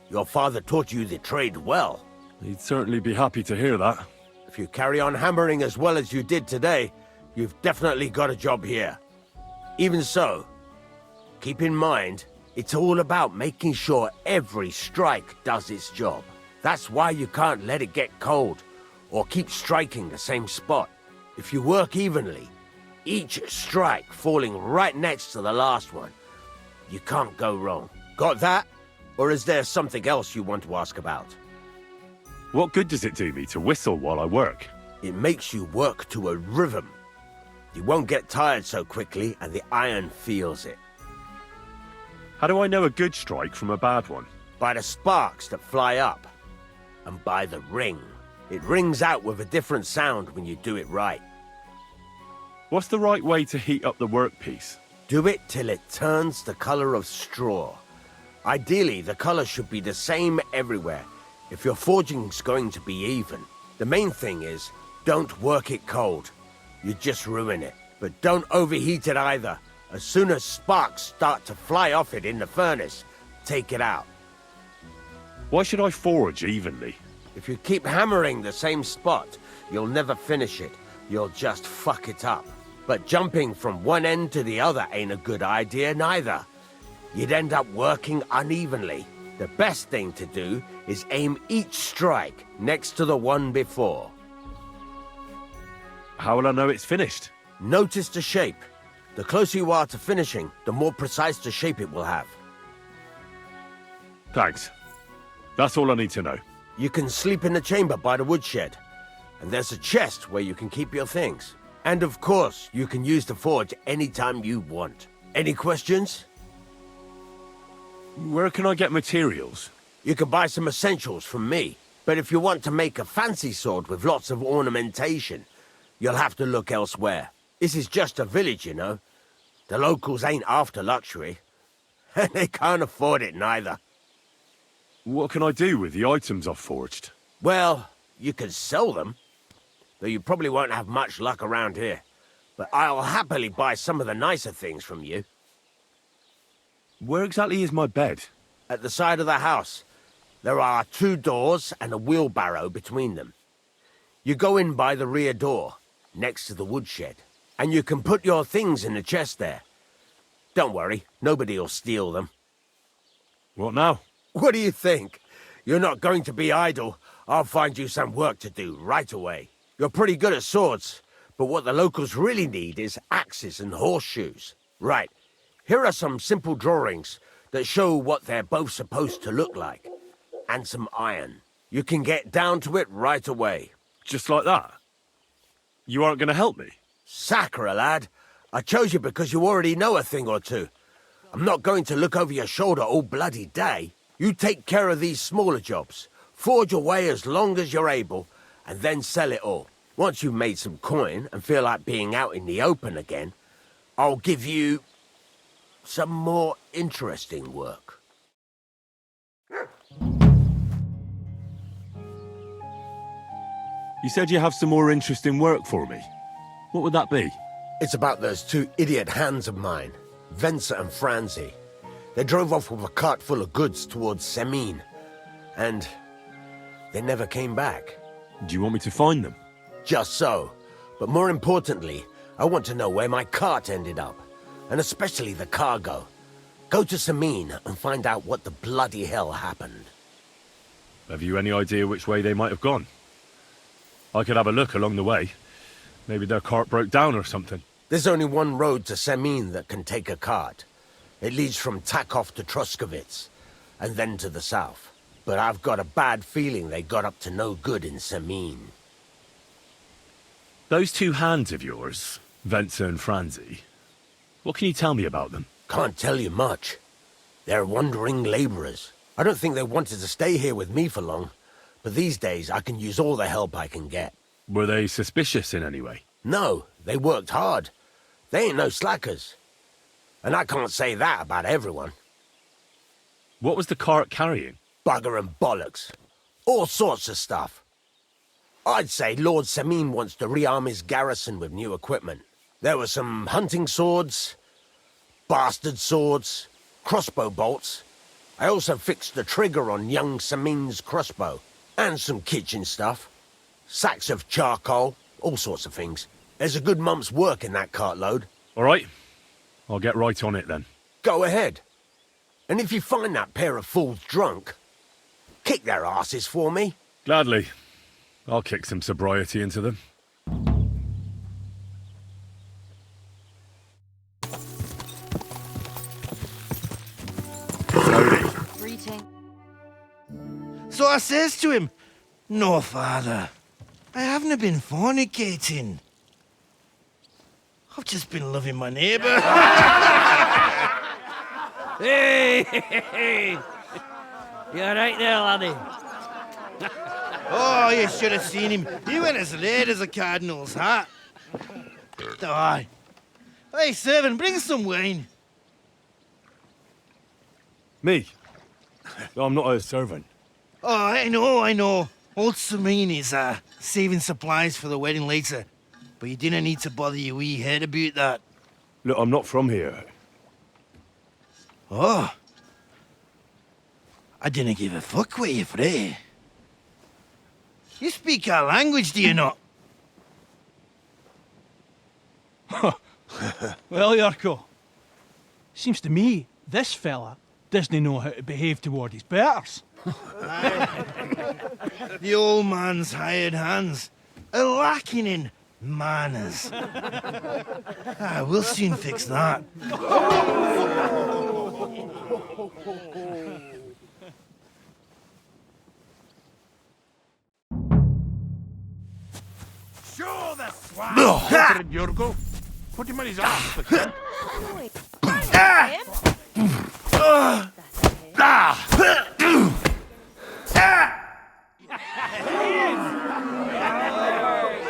Your father taught you the trade well. He'd certainly be happy to hear that. If you carry on hammering as well as you did today, you've definitely got a job here. Even so, keep in mind, it's all about making sure every strike does its job. That's why you can't let it get cold, or keep striking the same spot. If you work evenly, each strike falling right next to the last one, you can't go wrong. Got that? Or is there something else you want to ask about? What good does it do me to whistle while I work? It makes you work to a rhythm. You won't get tired so quickly, and the iron feels it. How do I know a good strike from a bad one? By the sparks that fly up, and by the ring. It rings out with a different sound when you do it right. What's the right way to heat up the workpiece? Do it till it turns the color of straw. Ideally, the color should be the same everywhere, if your forging's going to be even. The main thing is, don't work it cold. You just ruin it. But don't overheat it either. As soon as sparks start to fly off it in the furnace, take it out. Why should I forge evenly? If you keep hammering the same spot, you'll never finish it. You'll just fuck it up. But jumping from one end to the other ain't a good idea neither. You'd end up working unevenly. The best thing to do is aim each strike next to the one before. How will I know it's finished? Notice the shape. The closer you are to finishing, the more precise the shape it will have. Thanks. That's all I need to know. You can sleep in the chamber by the woodshed. And there's a chest where you can keep your things. And of course, you can use the forge anytime you want. Any questions? Where can I get materials? You can buy some essentials from me. But if you want to make a fancy sword with lots of ornamentation, you'll have to look elsewhere. This is just a village, you know. The locals ain't after luxury. And they can't afford it neither. What can I do with the items I've forged? Well, you can sell them. Though you probably won't have much luck around here. But I'll happily buy some of the nicer things from you. Where exactly is my bed? At the side of the house. There are 2 doors and a wheelbarrow between them. You go in by the rear door, next to the woodshed. And you can put your things in the chest there. Don't worry, nobody'll steal them. What now? What do you think? You're not going to be idle. I'll find you some work to do right away. You're pretty good at swords, but what the locals really need is axes and horseshoes. Right, here are some simple drawings that show what they're both supposed to look like. And some iron. You can get down to it right away. Just like that? You aren't going to help me? Sacre, lad. I chose you because you already know a thing or two. I'm not going to look over your shoulder all bloody day. You take care of these smaller jobs. Forge away as long as you're able, and then sell it all. Once you've made some coin and feel like being out in the open again, I'll give you some more interesting work. You said you have some more interesting work for me. What would that be? It's about those 2 idiot hands of mine, Venser and Franzi. They drove off with a cart full of goods towards Semin, and they never came back. Do you want me to find them? Just so. But more importantly, I want to know where my cart ended up, and especially the cargo. Go to Semin and find out what the bloody hell happened. Have you any idea which way they might have gone? I could have a look along the way. Maybe their cart broke down or something. There's only one road to Semin that can take a cart. It leads from Takov to Troskovitz, and then to the south. But I've got a bad feeling they got up to no good in Semin. Those 2 hands of yours, Venser and Franzi, what can you tell me about them? Can't tell you much. They're wandering laborers. I don't think they wanted to stay here with me for long, but these days I can use all the help I can get. Were they suspicious in any way? No, they worked hard. They ain't no slackers. And I can't say that about everyone. What was the cart carrying? Bugger and bollocks. All sorts of stuff. I'd say Lord Semin wants to rearm his garrison with new equipment. There were some hunting swords, bastard swords, crossbow bolts. I also fixed the trigger on young Semin's crossbow. And some kitchen stuff. Sacks of charcoal, all sorts of things. There's a good month's work in that cartload. All right. I'll get right on it then. Go ahead. And if you find that pair of fools drunk, kick their asses for me. Gladly. I'll kick some sobriety into them. Greeting. So I says to him, "No, father, I haven't been fornicating. I've just been loving my neighbour." Hey! You alright there, laddie? Oh, you should have seen him. He went as red as a cardinal's hat. Aye. Hey, servant, bring some wine. Me? I'm not a servant. Oh, I know. Old Semin is saving supplies for the wedding later. But you didn't need to bother your wee head about that. Look, I'm not from here. Oh. I didn't give a fuck what you pray. You speak our language, do you not? Well, Yarko, seems to me this fella doesn't know how to behave toward his betters. The old man's hired hands are lacking in manners. We'll soon fix that. Yorgo. Put him on his arms if I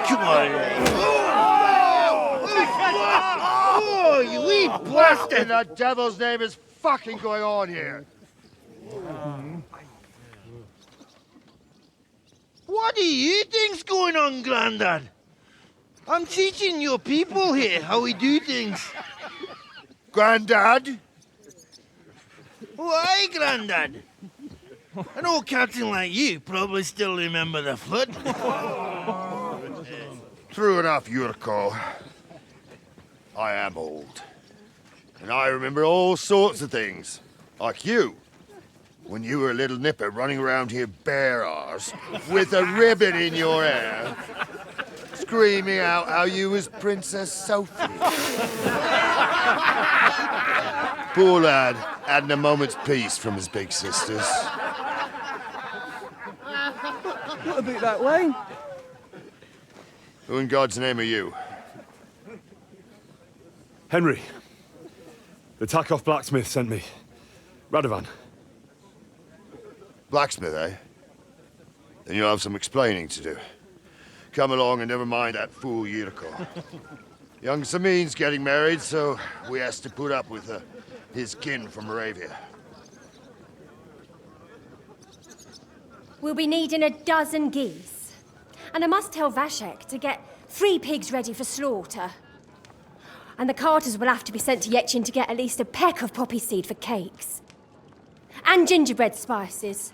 Come on. Oh, you wee bastard! In the devil's name is fucking going on here? What do you think's going on, Grandad? I'm teaching your people here how we do things. Grandad? Why, Grandad? An old captain like you probably still remember the flood. True enough, Yurko. I am old. And I remember all sorts of things. Like you. When you were a little nipper running around here bare arse, with a ribbon in your hair, screaming out how you was Princess Sophie. Poor lad, hadn't a moment's peace from his big sisters. What about that wine? Who in God's name are you? Henry. The Takoff blacksmith sent me. Radovan. Blacksmith, eh? Then you'll have some explaining to do. Come along and never mind that fool Yurko. Young Samin's getting married, so we has to put up with his kin from Moravia. We'll be needing a dozen geese. And I must tell Vashek to get 3 pigs ready for slaughter. And the carters will have to be sent to Yechin to get at least a peck of poppy seed for cakes. And gingerbread spices.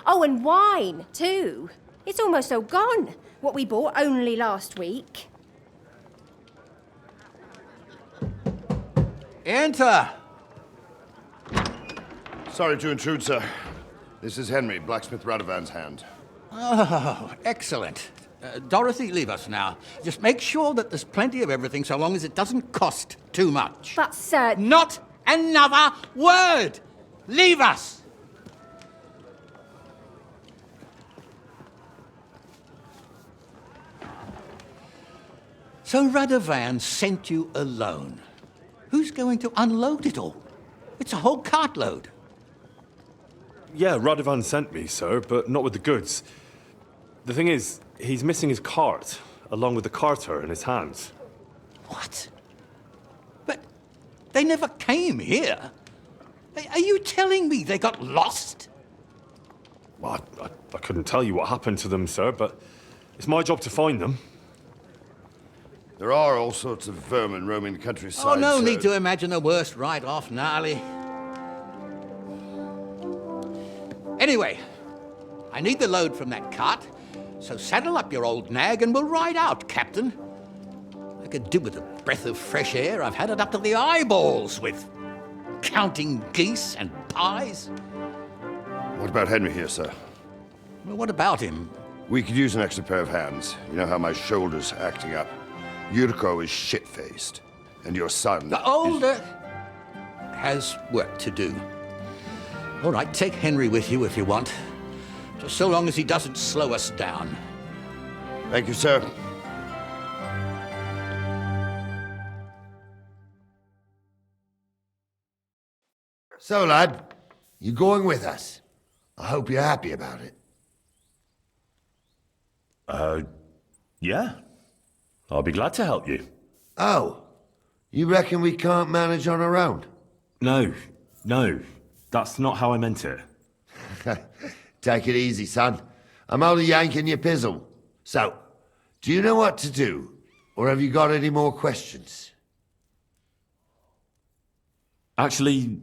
Oh, and wine, too. It's almost all gone, what we bought only last week. Enter! Sorry to intrude, sir. This is Henry, blacksmith Radovan's hand. Oh, excellent. Dorothy, leave us now. Just make sure that there's plenty of everything so long as it doesn't cost too much. But, sir... Not another word! Leave us! So Radovan sent you alone. Who's going to unload it all? It's a whole cartload. Yeah, Radovan sent me, sir, but not with the goods. The thing is, he's missing his cart, along with the carter in his hands. What? But they never came here. Are you telling me they got lost? Well, I couldn't tell you what happened to them, sir, but it's my job to find them. There are all sorts of vermin roaming the countryside. Oh, no sir. need to imagine the worst right off, gnarly. Anyway, I need the load from that cart, so saddle up your old nag and we'll ride out, Captain. I could do with a breath of fresh air. I've had it up to the eyeballs with counting geese and pies. What about Henry here, sir? Well, what about him? We could use an extra pair of hands. You know how my shoulder's acting up. Yurko is shit-faced, and your son... The older has work to do. All right, take Henry with you if you want. Just so long as he doesn't slow us down. Thank you, sir. So, lad, you going with us? I hope you're happy about it. Yeah. I'll be glad to help you. Oh, you reckon we can't manage on our own? No. That's not how I meant it. Take it easy, son. I'm only yanking your pizzle. So, do you know what to do? Or have you got any more questions? Actually,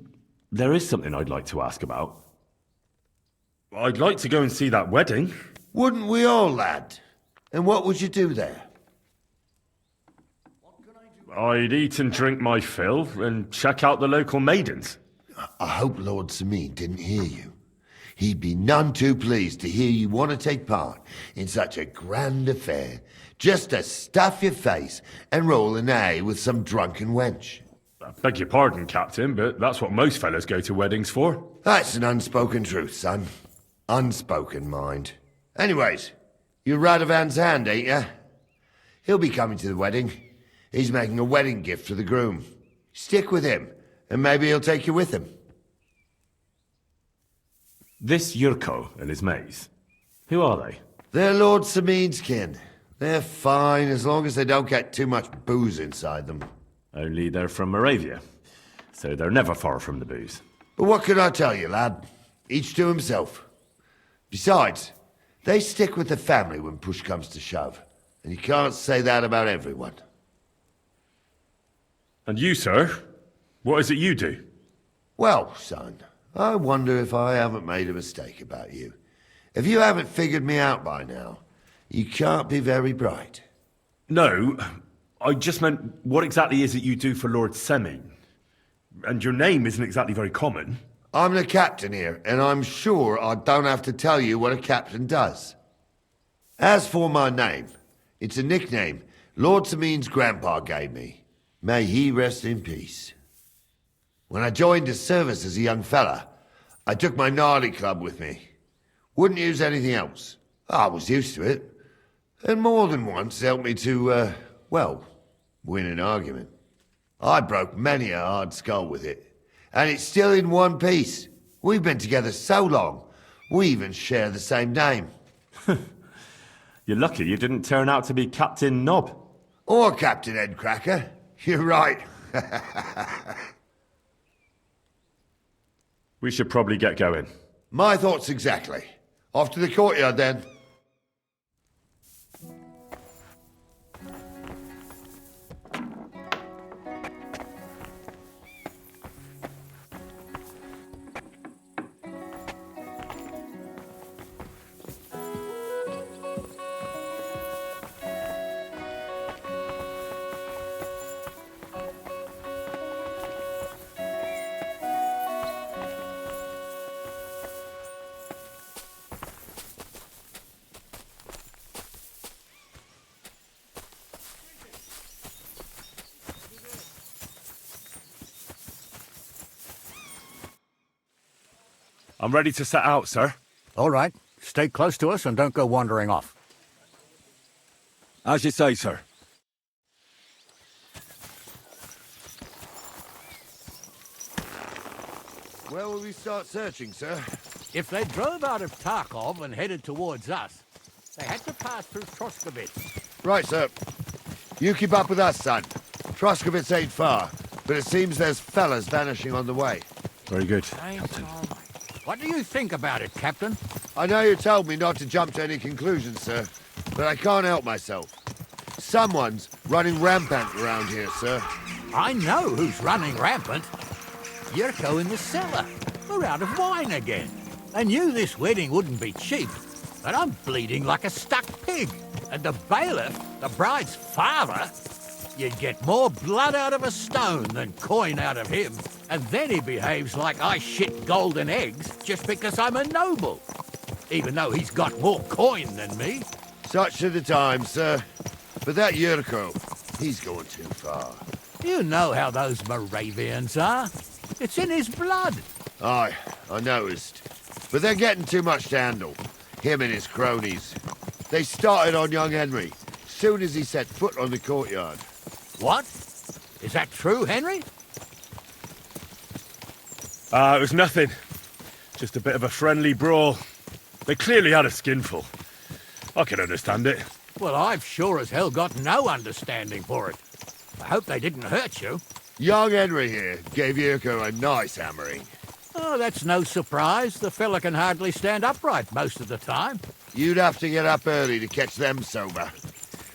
there is something I'd like to ask about. I'd like to go and see that wedding. Wouldn't we all, lad? And what would you do there? I'd eat and drink my fill and check out the local maidens. I hope Lord Samin didn't hear you. He'd be none too pleased to hear you want to take part in such a grand affair, just to stuff your face and roll an A with some drunken wench. I beg your pardon, Captain, but that's what most fellas go to weddings for. That's an unspoken truth, son. Unspoken, mind. Anyways, you're Radovan's hand, ain't ya? He'll be coming to the wedding. He's making a wedding gift for the groom. Stick with him, and maybe he'll take you with him. This Yurko and his mates, who are they? They're Lord Samin's kin. They're fine as long as they don't get too much booze inside them. Only they're from Moravia, so they're never far from the booze. But what can I tell you, lad? Each to himself. Besides, they stick with the family when push comes to shove. And you can't say that about everyone. And you, sir? What is it you do? Well, son, I wonder if I haven't made a mistake about you. If you haven't figured me out by now, you can't be very bright. No, I just meant, what exactly is it you do for Lord Semin? And your name isn't exactly very common. I'm the captain here, and I'm sure I don't have to tell you what a captain does. As for my name, it's a nickname Lord Samin's grandpa gave me. May he rest in peace. When I joined his service as a young fella, I took my gnarly club with me. Wouldn't use anything else. I was used to it. And more than once helped me to, win an argument. I broke many a hard skull with it. And it's still in one piece. We've been together so long, we even share the same name. You're lucky you didn't turn out to be Captain Knob. Or Captain Headcracker. You're right. We should probably get going. My thoughts exactly. Off to the courtyard then. I'm ready to set out, sir. All right. Stay close to us and don't go wandering off. As you say, sir. Where will we start searching, sir? If they drove out of Tarkov and headed towards us, they had to pass through Troskovitz. Right, sir. You keep up with us, son. Troskovitz ain't far, but it seems there's fellas vanishing on the way. Very good, Captain. What do you think about it, Captain? I know you told me not to jump to any conclusions, sir, but I can't help myself. Someone's running rampant around here, sir. I know who's running rampant. Yurko in the cellar. We're out of wine again. I knew this wedding wouldn't be cheap, but I'm bleeding like a stuck pig. And the bailiff, the bride's father, you'd get more blood out of a stone than coin out of him. And then he behaves like I shit golden eggs just because I'm a noble. Even though he's got more coin than me. Such are the times, sir. But that Yurko, he's going too far. You know how those Moravians are. It's in his blood. Aye, I noticed. But they're getting too much to handle. Him and his cronies. They started on young Henry, soon as he set foot on the courtyard. What? Is that true, Henry? It was nothing. Just a bit of a friendly brawl. They clearly had a skinful. I can understand it. Well, I've sure as hell got no understanding for it. I hope they didn't hurt you. Young Henry here gave Yurko a nice hammering. Oh, that's no surprise. The fella can hardly stand upright most of the time. You'd have to get up early to catch them sober.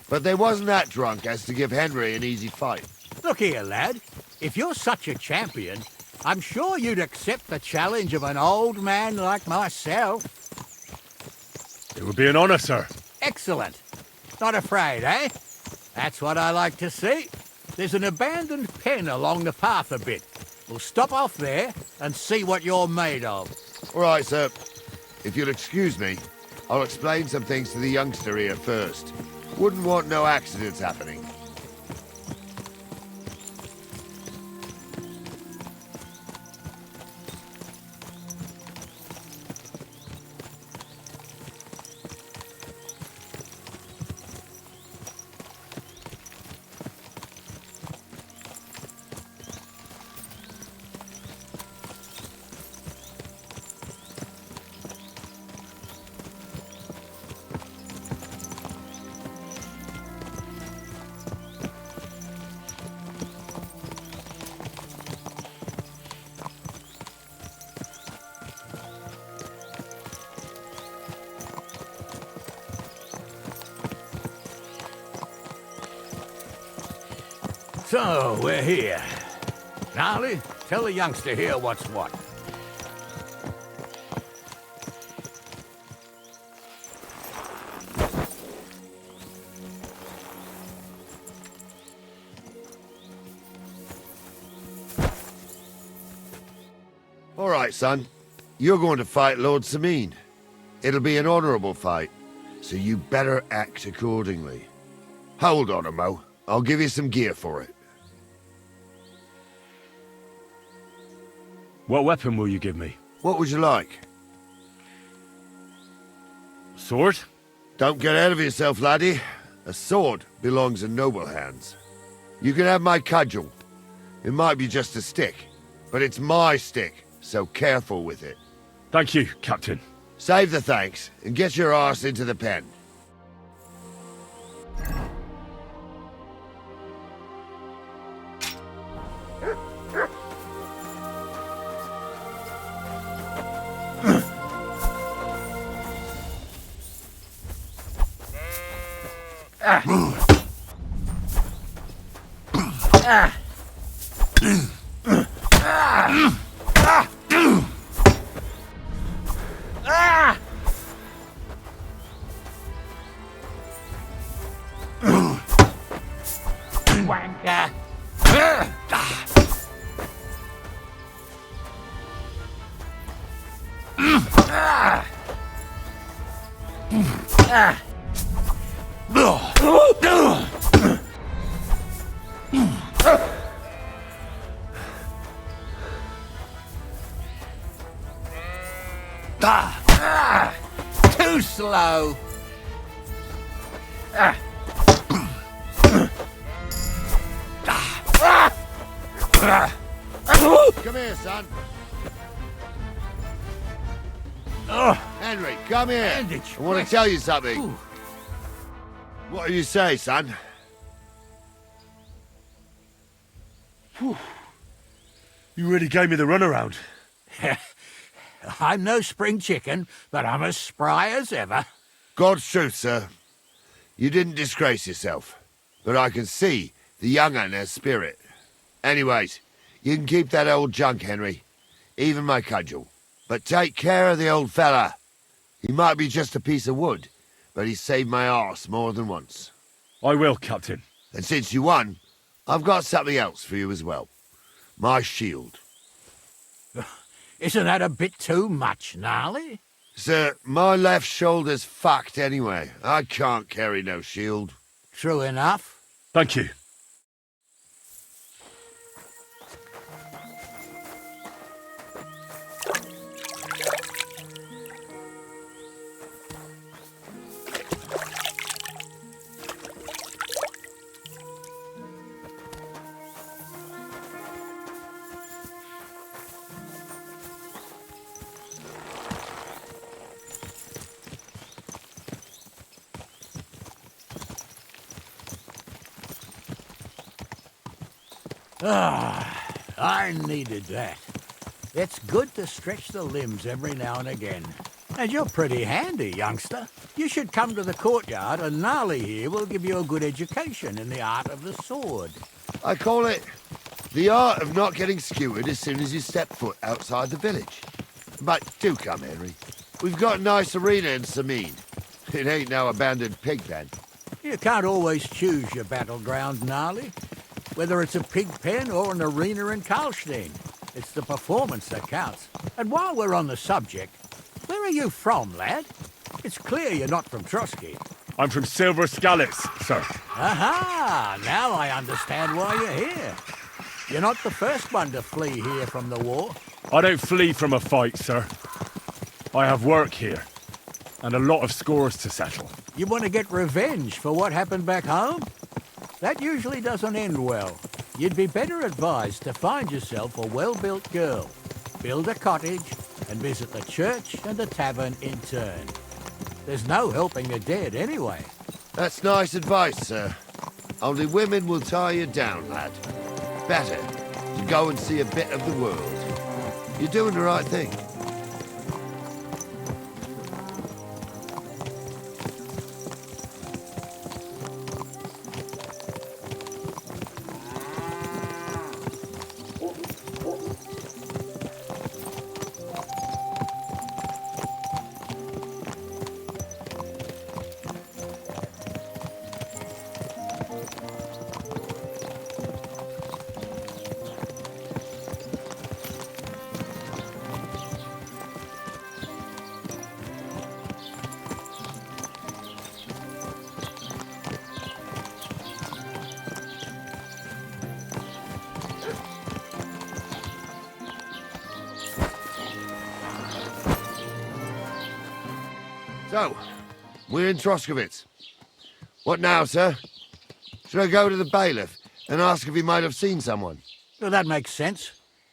But they wasn't that drunk as to give Henry an easy fight. Look here, lad. If you're such a champion, I'm sure you'd accept the challenge of an old man like myself. It would be an honor, sir. Excellent. Not afraid, eh? That's what I like to see. There's an abandoned pen along the path a bit. We'll stop off there and see what you're made of. All right, sir. If you'll excuse me, I'll explain some things to the youngster here first. Wouldn't want no accidents happening. So, we're here. Gnarly, tell the youngster here what's what. All right, son. You're going to fight Lord Sameen. It'll be an honorable fight, so you better act accordingly. Hold on, Mo. I'll give you some gear for it. What weapon will you give me? What would you like? Sword? Don't get ahead of yourself, laddie. A sword belongs in noble hands. You can have my cudgel. It might be just a stick, but it's my stick, so careful with it. Thank you, Captain. Save the thanks, and get your arse into the pen. Wanker. Too slow. Come here, son. Henry, come here. Bandage. I want to tell you something. What do you say, son? You really gave me the runaround. I'm no spring chicken, but I'm as spry as ever. God's truth, sir. You didn't disgrace yourself, but I can see the young un has spirit. Anyways, you can keep that old junk, Henry. Even my cudgel. But take care of the old fella. He might be just a piece of wood, but he saved my arse more than once. I will, Captain. And since you won, I've got something else for you as well. My shield. Isn't that a bit too much, Gnarly? Sir, my left shoulder's fucked anyway. I can't carry no shield. True enough. Thank you. I needed that. It's good to stretch the limbs every now and again. And you're pretty handy, youngster. You should come to the courtyard, and Gnarly here will give you a good education in the art of the sword. I call it the art of not getting skewered as soon as you step foot outside the village. But do come, Henry. We've got a nice arena in Sameen. It ain't no abandoned pig pen. You can't always choose your battleground, Gnarly. Whether it's a pig pen or an arena in Karlstein, it's the performance that counts. And while we're on the subject, where are you from, lad? It's clear you're not from Trotsky. I'm from Silver Scallops, sir. Aha! Now I understand why you're here. You're not the first one to flee here from the war. I don't flee from a fight, sir. I have work here, and a lot of scores to settle. You want to get revenge for what happened back home? That usually doesn't end well. You'd be better advised to find yourself a well-built girl, build a cottage, and visit the church and the tavern in turn. There's no helping the dead anyway. That's nice advice, sir. Only women will tie you down, lad. Better to go and see a bit of the world. You're doing the right thing. So, we're in Troskovitz. What now, sir? Should I go to the bailiff and ask if he might have seen someone? Well, that makes sense.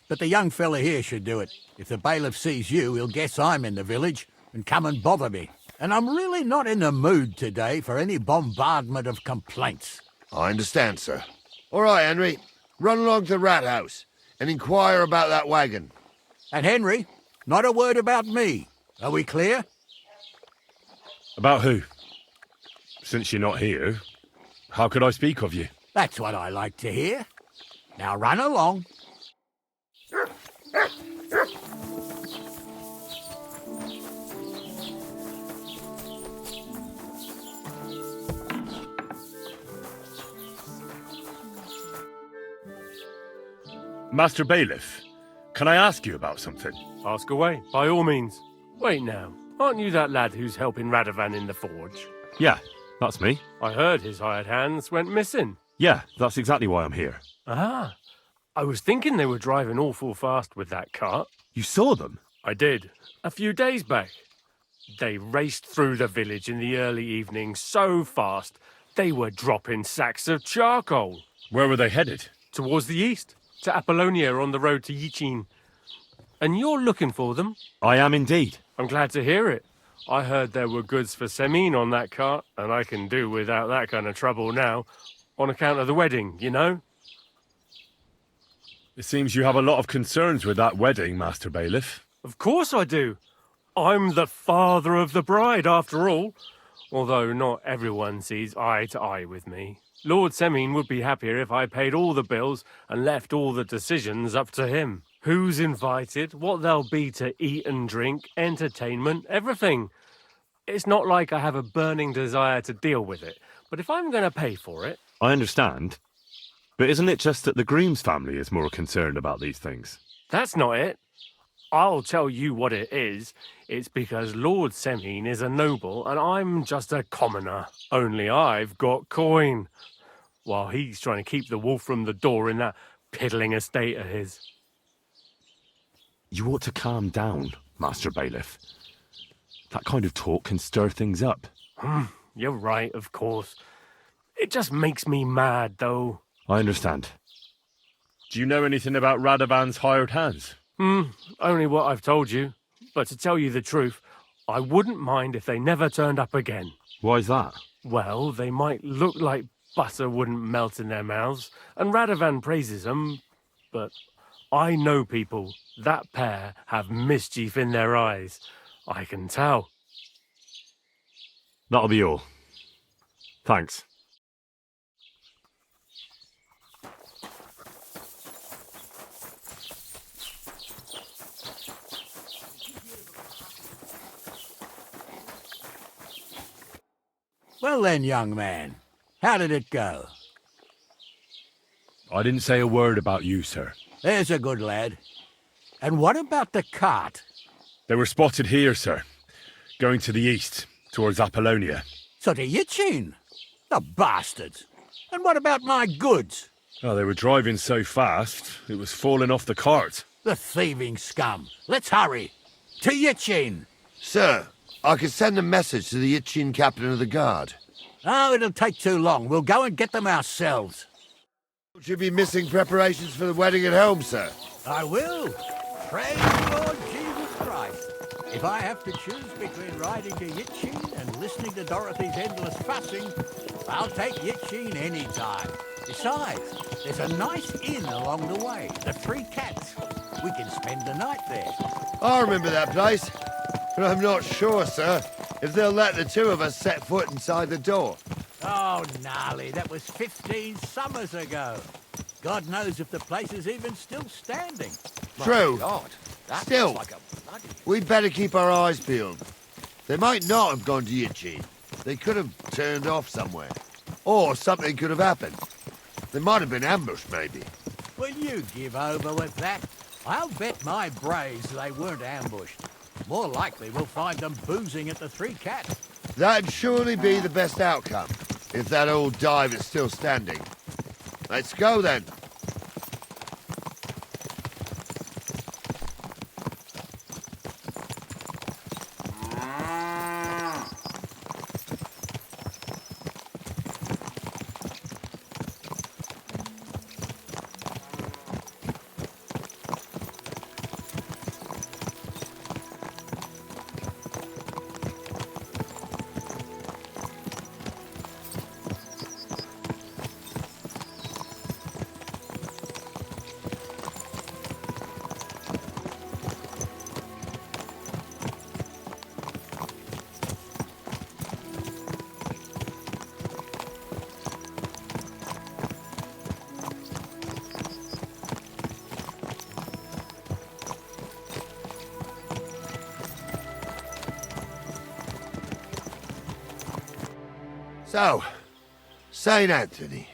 But the young fella here should do it. If the bailiff sees you, he'll guess I'm in the village and come and bother me. And I'm really not in the mood today for any bombardment of complaints. I understand, sir. All right, Henry. Run along to the rat house and inquire about that wagon. And Henry, not a word about me. Are we clear? About who? Since you're not here, how could I speak of you? That's what I like to hear. Now run along. Master Bailiff, can I ask you about something? Ask away, by all means. Wait now, aren't you that lad who's helping Radovan in the forge? Yeah, that's me. I heard his hired hands went missing. Yeah, that's exactly why I'm here. Ah, I was thinking they were driving awful fast with that cart. You saw them? I did, a few days back. They raced through the village in the early evening so fast, they were dropping sacks of charcoal. Where were they headed? Towards the east, to Apollonia on the road to Yichin. And you're looking for them? I am indeed. I'm glad to hear it. I heard there were goods for Semin on that cart, and I can do without that kind of trouble now, on account of the wedding, you know? It seems you have a lot of concerns with that wedding, Master Bailiff. Of course I do. I'm the father of the bride, after all. Although not everyone sees eye to eye with me. Lord Semin would be happier if I paid all the bills and left all the decisions up to him. Who's invited, what there'll be to eat and drink, entertainment, everything. It's not like I have a burning desire to deal with it, but if I'm going to pay for it... I understand. But isn't it just that the groom's family is more concerned about these things? That's not it. I'll tell you what it is. It's because Lord Semin is a noble and I'm just a commoner. Only I've got coin. While he's trying to keep the wolf from the door in that piddling estate of his. You ought to calm down, Master Bailiff. That kind of talk can stir things up. You're right, of course. It just makes me mad, though. I understand. Do you know anything about Radovan's hired hands? Only what I've told you. But to tell you the truth, I wouldn't mind if they never turned up again. Why's that? Well, they might look like butter wouldn't melt in their mouths, and Radovan praises them, but I know people. That pair have mischief in their eyes. I can tell. That'll be all. Thanks. Well then, young man, how did it go? I didn't say a word about you, sir. There's a good lad. And what about the cart? They were spotted here, sir. Going to the east, towards Apollonia. So to Yichin? The bastards! And what about my goods? Oh, they were driving so fast, it was falling off the cart. The thieving scum. Let's hurry. To Yichin! Sir, I could send a message to the Yichin captain of the guard. Oh, it'll take too long. We'll go and get them ourselves. Would you be missing preparations for the wedding at home, sir? I will. Praise the Lord Jesus Christ. If I have to choose between riding to Yichin and listening to Dorothy's endless fussing, I'll take Yichin any time. Besides, there's a nice inn along the way, the Three Cats. We can spend the night there. I remember that place, but I'm not sure, sir, if they'll let the two of us set foot inside the door. Oh, gnarly, that was 15 summers ago. God knows if the place is even still standing. True. God, that Still, looks like a bloody... we'd better keep our eyes peeled. They might not have gone to Yichin. They could have turned off somewhere. Or something could have happened. They might have been ambushed, maybe. Will you give over with that? I'll bet my braves they weren't ambushed. More likely we'll find them boozing at the Three Cats. That'd surely be the best outcome, if that old dive is still standing. Let's go, then. So, St. Anthony,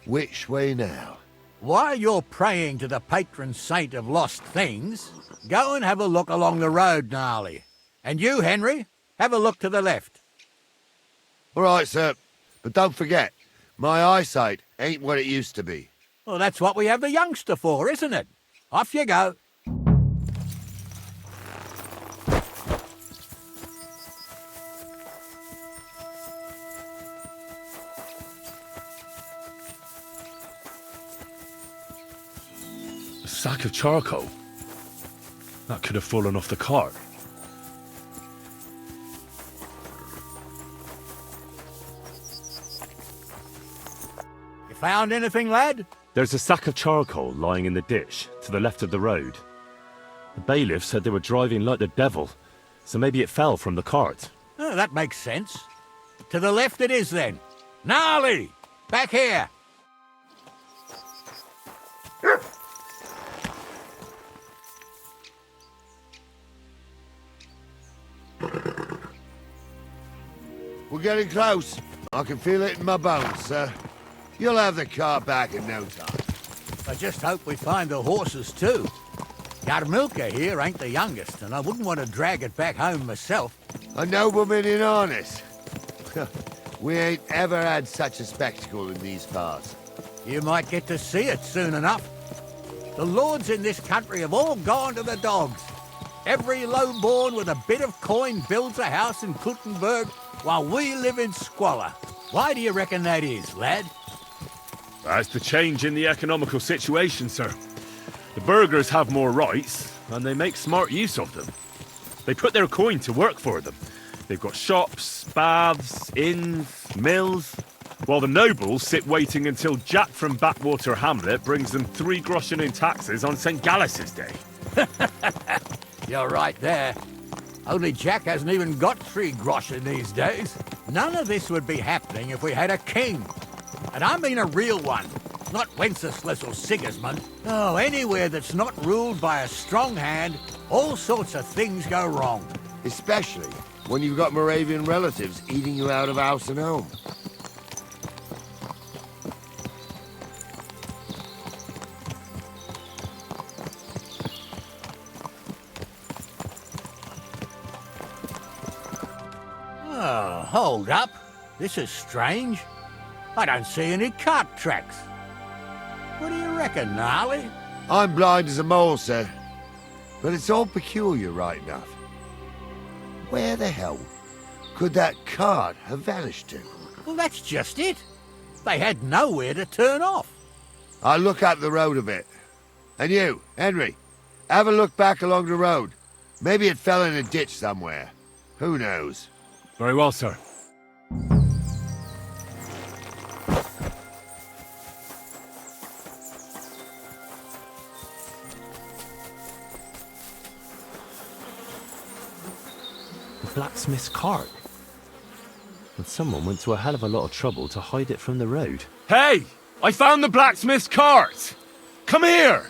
which way now? While you're praying to the patron saint of lost things, go and have a look along the road, Gnarly. And you, Henry, have a look to the left. All right, sir. But don't forget, my eyesight ain't what it used to be. Well, that's what we have the youngster for, isn't it? Off you go. A sack of charcoal? That could have fallen off the cart. You found anything, lad? There's a sack of charcoal lying in the ditch to the left of the road. The bailiff said they were driving like the devil, so maybe it fell from the cart. Oh, that makes sense. To the left it is, then. Gnarly! Back here! We're getting close. I can feel it in my bones, sir. You'll have the car back in no time. I just hope we find the horses, too. Yarmilka here ain't the youngest, and I wouldn't want to drag it back home myself. A nobleman in harness. We ain't ever had such a spectacle in these parts. You might get to see it soon enough. The lords in this country have all gone to the dogs. Every lowborn with a bit of coin builds a house in Kuttenberg, while we live in squalor. Why do you reckon that is, lad? That's the change in the economical situation, sir. The burghers have more rights, and they make smart use of them. They put their coin to work for them. They've got shops, baths, inns, mills, while the nobles sit waiting until Jack from Backwater Hamlet brings them 3 groschen in taxes on St. Gallus's Day. You're right there. Only Jack hasn't even got 3 groschen these days. None of this would be happening if we had a king. And I mean a real one, not Wenceslas or Sigismund. Oh, anywhere that's not ruled by a strong hand, all sorts of things go wrong. Especially when you've got Moravian relatives eating you out of house and home. Oh, hold up. This is strange. I don't see any cart tracks. What do you reckon, Gnarly? I'm blind as a mole, sir. But it's all peculiar, right enough. Where the hell could that cart have vanished to? Well, that's just it. They had nowhere to turn off. I'll look up the road a bit. And you, Henry, have a look back along the road. Maybe it fell in a ditch somewhere. Who knows? Very well, sir. Blacksmith's cart. And someone went to a hell of a lot of trouble to hide it from the road. Hey! I found the blacksmith's cart! Come here!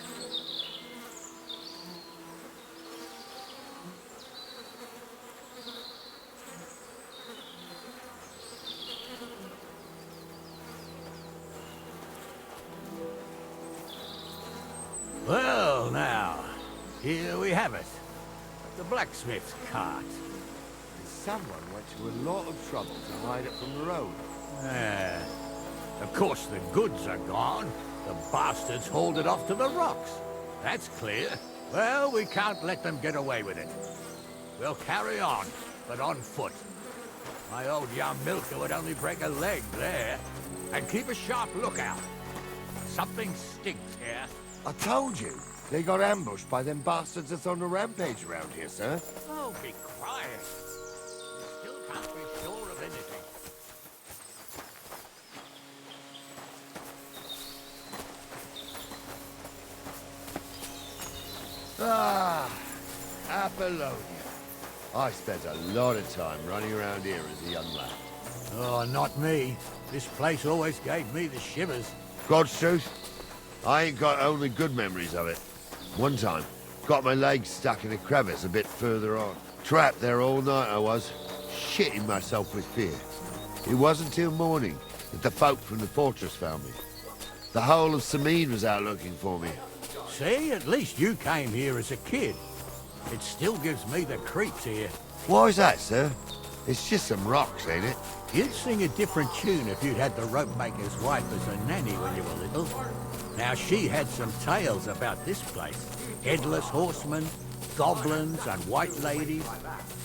Well, now, here we have it. The blacksmith's cart. Someone went to a lot of trouble to hide it from the road. Of course the goods are gone. The bastards hauled it off to the rocks. That's clear. Well, we can't let them get away with it. We'll carry on, but on foot. My old Yarmilka would only break a leg there. And keep a sharp lookout. Something stinks here. I told you, they got ambushed by them bastards that's on the rampage around here, sir. Oh, be quiet. You still can't be sure of anything. Ah, Apollonia. I spent a lot of time running around here as a young lad. Oh, not me. This place always gave me the shivers. God's truth, I ain't got only good memories of it. One time, got my legs stuck in a crevice a bit further on. Trapped there all night I was, shitting myself with fear. It wasn't till morning that the folk from the fortress found me. The whole of Sameen was out looking for me. See, at least you came here as a kid. It still gives me the creeps here. Why's that, sir? It's just some rocks, ain't it? You'd sing a different tune if you'd had the rope maker's wife as a nanny when you were little. Now, she had some tales about this place. Headless horsemen, goblins, and white ladies.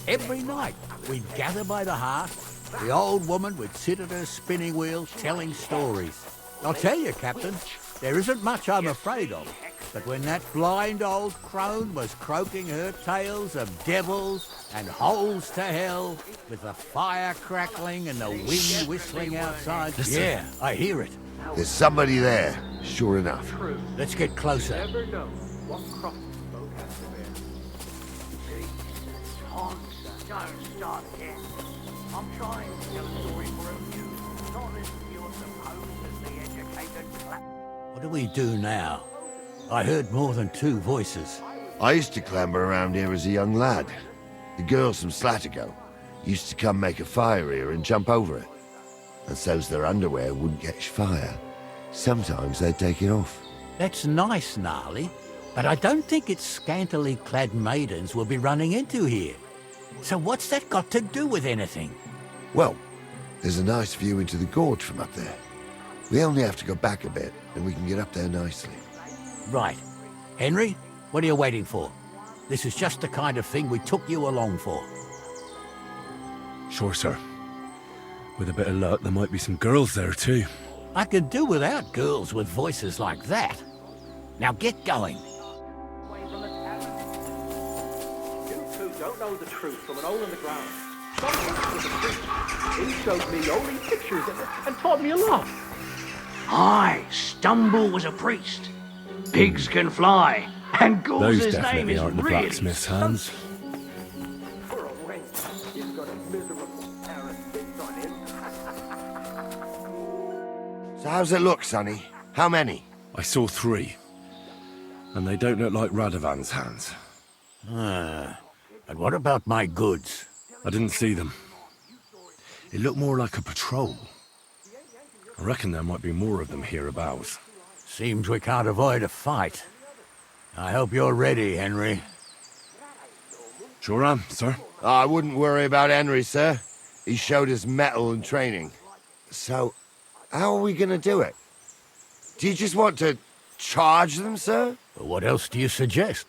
Every night, we'd gather by the hearth. The old woman would sit at her spinning wheel telling stories. I'll tell you, Captain, there isn't much I'm afraid of. But when that blind old crone was croaking her tales of devils and holes to hell, with the fire crackling and the wind whistling outside, Listen. yeah, I hear it. There's somebody there, sure enough. Let's get closer. Never know what cross folk have to bear. See, Hans, don't start again. I'm trying to tell a story for you, not listen to your supposedly educated clap. What do we do now? I heard more than two voices. I used to clamber around here as a young lad. The girls from Slatigo used to come make a fire here and jump over it. And so's their underwear wouldn't catch fire. Sometimes they'd take it off. That's nice, Gnarly, but I don't think it's scantily clad maidens we'll be running into here. So what's that got to do with anything? Well, there's a nice view into the gorge from up there. We only have to go back a bit, and we can get up there nicely. Right. Henry, what are you waiting for? This is just the kind of thing we took you along for. Sure, sir. With a bit of luck, there might be some girls there, too. I could do without girls with voices like that. Now get going. You two don't know the truth from an hole in the ground. Someone was a priest. He showed me only pictures and taught me a lot. Aye, Stumble was a priest. Pigs can fly, and Gauls' Those name definitely is aren't the really blacksmith's hands. For a wench, he's got a miserable parent bits on him. So how's it look, Sonny? How many? I saw 3. And they don't look like Radovan's hands. And what about my goods? I didn't see them. It looked more like a patrol. I reckon there might be more of them hereabouts. Seems we can't avoid a fight. I hope you're ready, Henry. Sure am, sir. I wouldn't worry about Henry, sir. He showed us mettle and training. So, how are we gonna do it? Do you just want to charge them, sir? What else do you suggest?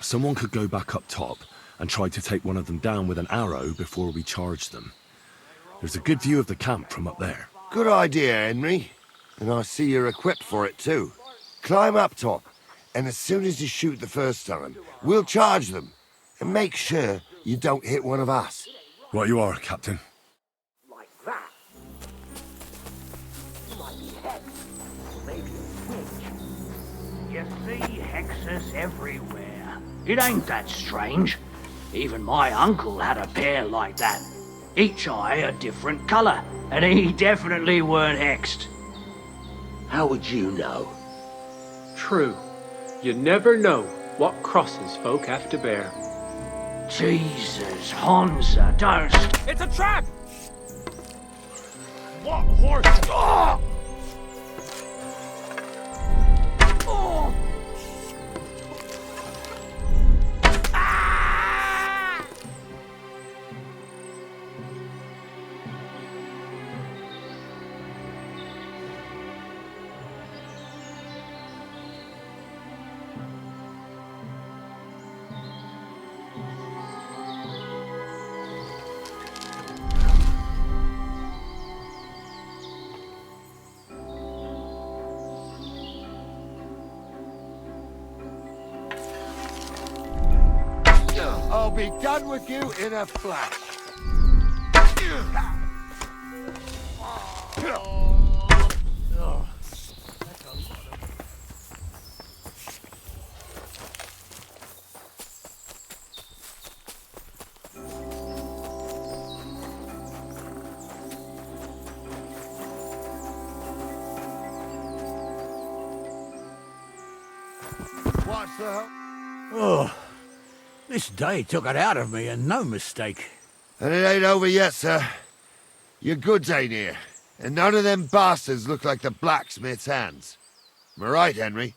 Someone could go back up top and try to take one of them down with an arrow before we charge them. There's a good view of the camp from up there. Good idea, Henry. And I see you're equipped for it, too. Climb up top, and as soon as you shoot the first time, we'll charge them. And make sure you don't hit one of us. Right you are, Captain. Like that. Might be hex. Maybe a witch. You see hexes everywhere. It ain't that strange. Even my uncle had a pair like that. Each eye a different colour, and he definitely weren't hexed. How would you know? True. You never know what crosses folk have to bear. Jesus, Hansa, don't... It's a trap! What horse? Oh! Oh! I'll be done with you in a flash. What's the hell? Oh, this day took it out of me, and no mistake. And it ain't over yet, sir. Your goods ain't here, and none of them bastards look like the blacksmith's hands. Am I right, Henry?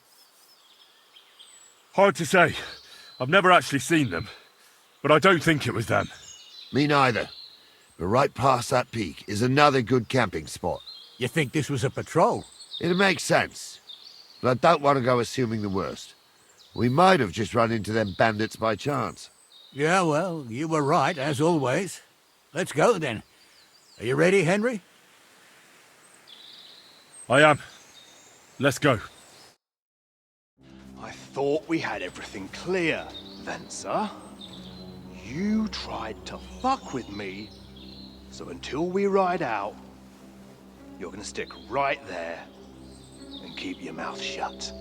Hard to say. I've never actually seen them, but I don't think it was them. Me neither. But right past that peak is another good camping spot. You think this was a patrol? It'd make sense. But I don't want to go assuming the worst. We might have just run into them bandits by chance. Yeah, well, you were right, as always. Let's go, then. Are you ready, Henry? I am. Let's go. I thought we had everything clear, Venser. You tried to fuck with me, so until we ride out, you're gonna stick right there and keep your mouth shut.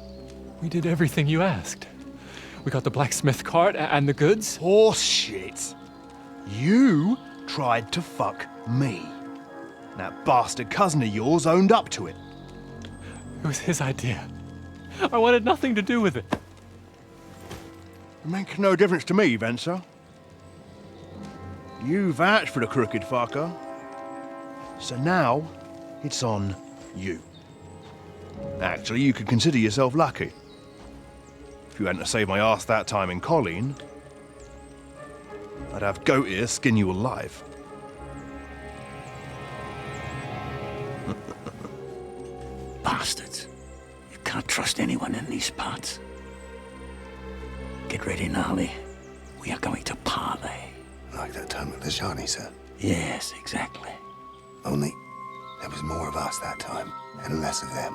We did everything you asked. We got the blacksmith cart and the goods. Horse shit. You tried to fuck me. That bastard cousin of yours owned up to it. It was his idea. I wanted nothing to do with it. It makes no difference to me, Venser. You vouched for the crooked fucker. So now, it's on you. Actually, you could consider yourself lucky. If you hadn't saved my ass that time in Colleen, I'd have goat ear skin you alive. Bastards. You can't trust anyone in these parts. Get ready, Gnarly. We are going to parley. Like that time with the Shani, sir? Yes, exactly. Only there was more of us that time, and less of them.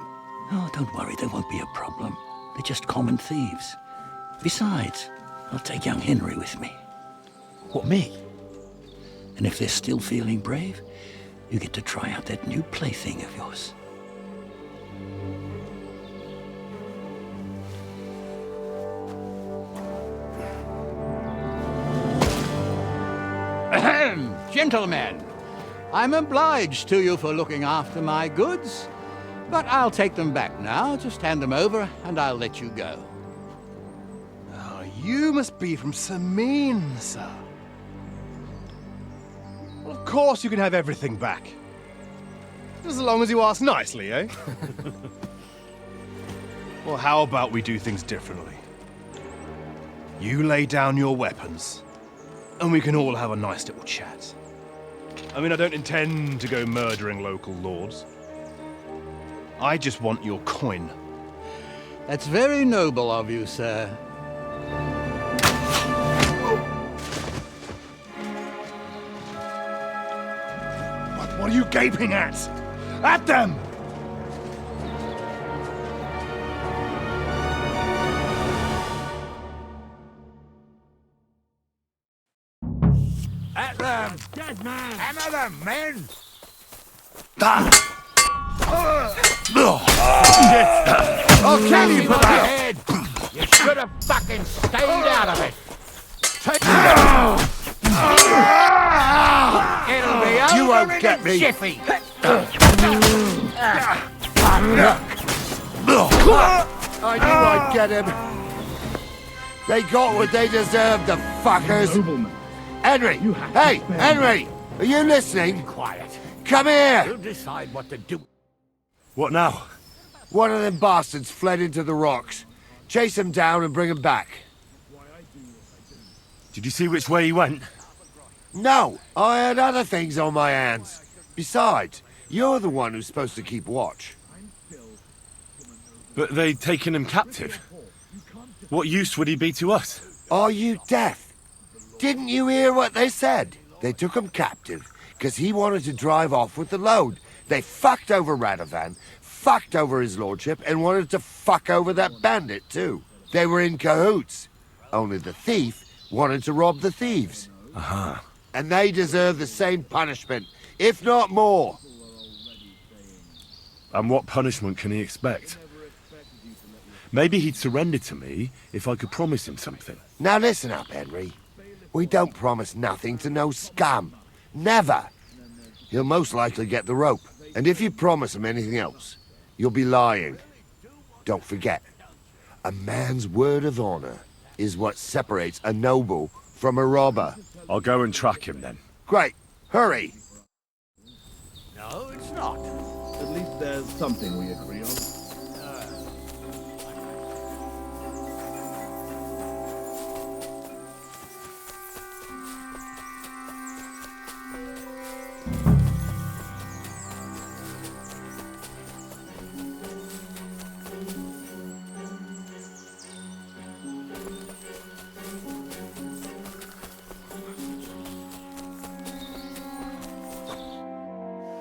Oh, don't worry, there won't be a problem. They're just common thieves. Besides, I'll take young Henry with me. What, me? And if they're still feeling brave, you get to try out that new plaything of yours. Ahem, gentlemen, I'm obliged to you for looking after my goods, but I'll take them back now. Just hand them over, and I'll let you go. Oh, you must be from Samin, sir. Well, of course you can have everything back. Just as long as you ask nicely, eh? Well, how about we do things differently? You lay down your weapons, and we can all have a nice little chat. I mean, I don't intend to go murdering local lords. I just want your coin. That's very noble of you, sir. What are you gaping at? At them! At them! Dead man! Hammer them, men! I'll kill you for that! Head. You should have fucking stayed out of it! Take It'll be over You won't in get a me. jiffy! I knew I'd get him. They got what they deserved, the fuckers. Henry! Hey, Henry! Are you listening? Quiet. Come here! You decide what to do. What now? One of them bastards fled into the rocks. Chase him down and bring him back. Did you see which way he went? No, I had other things on my hands. Besides, you're the one who's supposed to keep watch. But they'd taken him captive. What use would he be to us? Are you deaf? Didn't you hear what they said? They took him captive because he wanted to drive off with the load. They fucked over Radovan, fucked over his lordship, and wanted to fuck over that bandit too. They were in cahoots. Only the thief wanted to rob the thieves. Uh-huh. And they deserve the same punishment, if not more. And what punishment can he expect? Maybe he'd surrender to me if I could promise him something. Now listen up, Henry. We don't promise nothing to no scum. Never. He'll most likely get the rope. And if you promise him anything else, you'll be lying. Don't forget, a man's word of honor is what separates a noble from a robber. I'll go and track him then. Great. Hurry. No, it's not. At least there's something we agree on.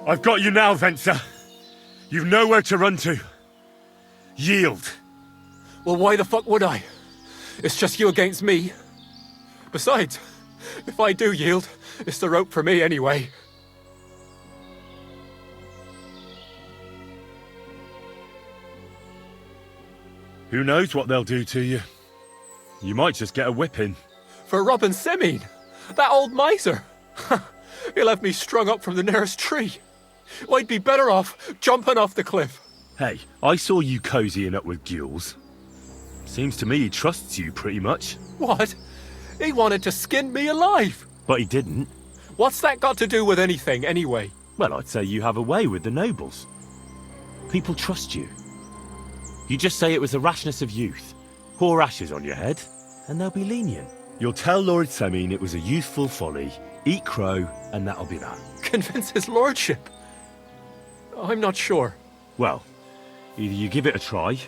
I've got you now, Venser. You've nowhere to run to. Yield. Well, why the fuck would I? It's just you against me. Besides, if I do yield, it's the rope for me anyway. Who knows what they'll do to you? You might just get a whipping. For robbing Semine, that old miser. He'll have me strung up from the nearest tree. I'd be better off jumping off the cliff. Hey, I saw you cozying up with Gules. Seems to me he trusts you pretty much. What? He wanted to skin me alive. But he didn't. What's that got to do with anything, anyway? Well, I'd say you have a way with the nobles. People trust you. You just say it was the rashness of youth. Pour ashes on your head, and they'll be lenient. You'll tell Lord Semine it was a youthful folly, eat crow, and that'll be that. Convince his lordship? I'm not sure. Well, either you give it a try,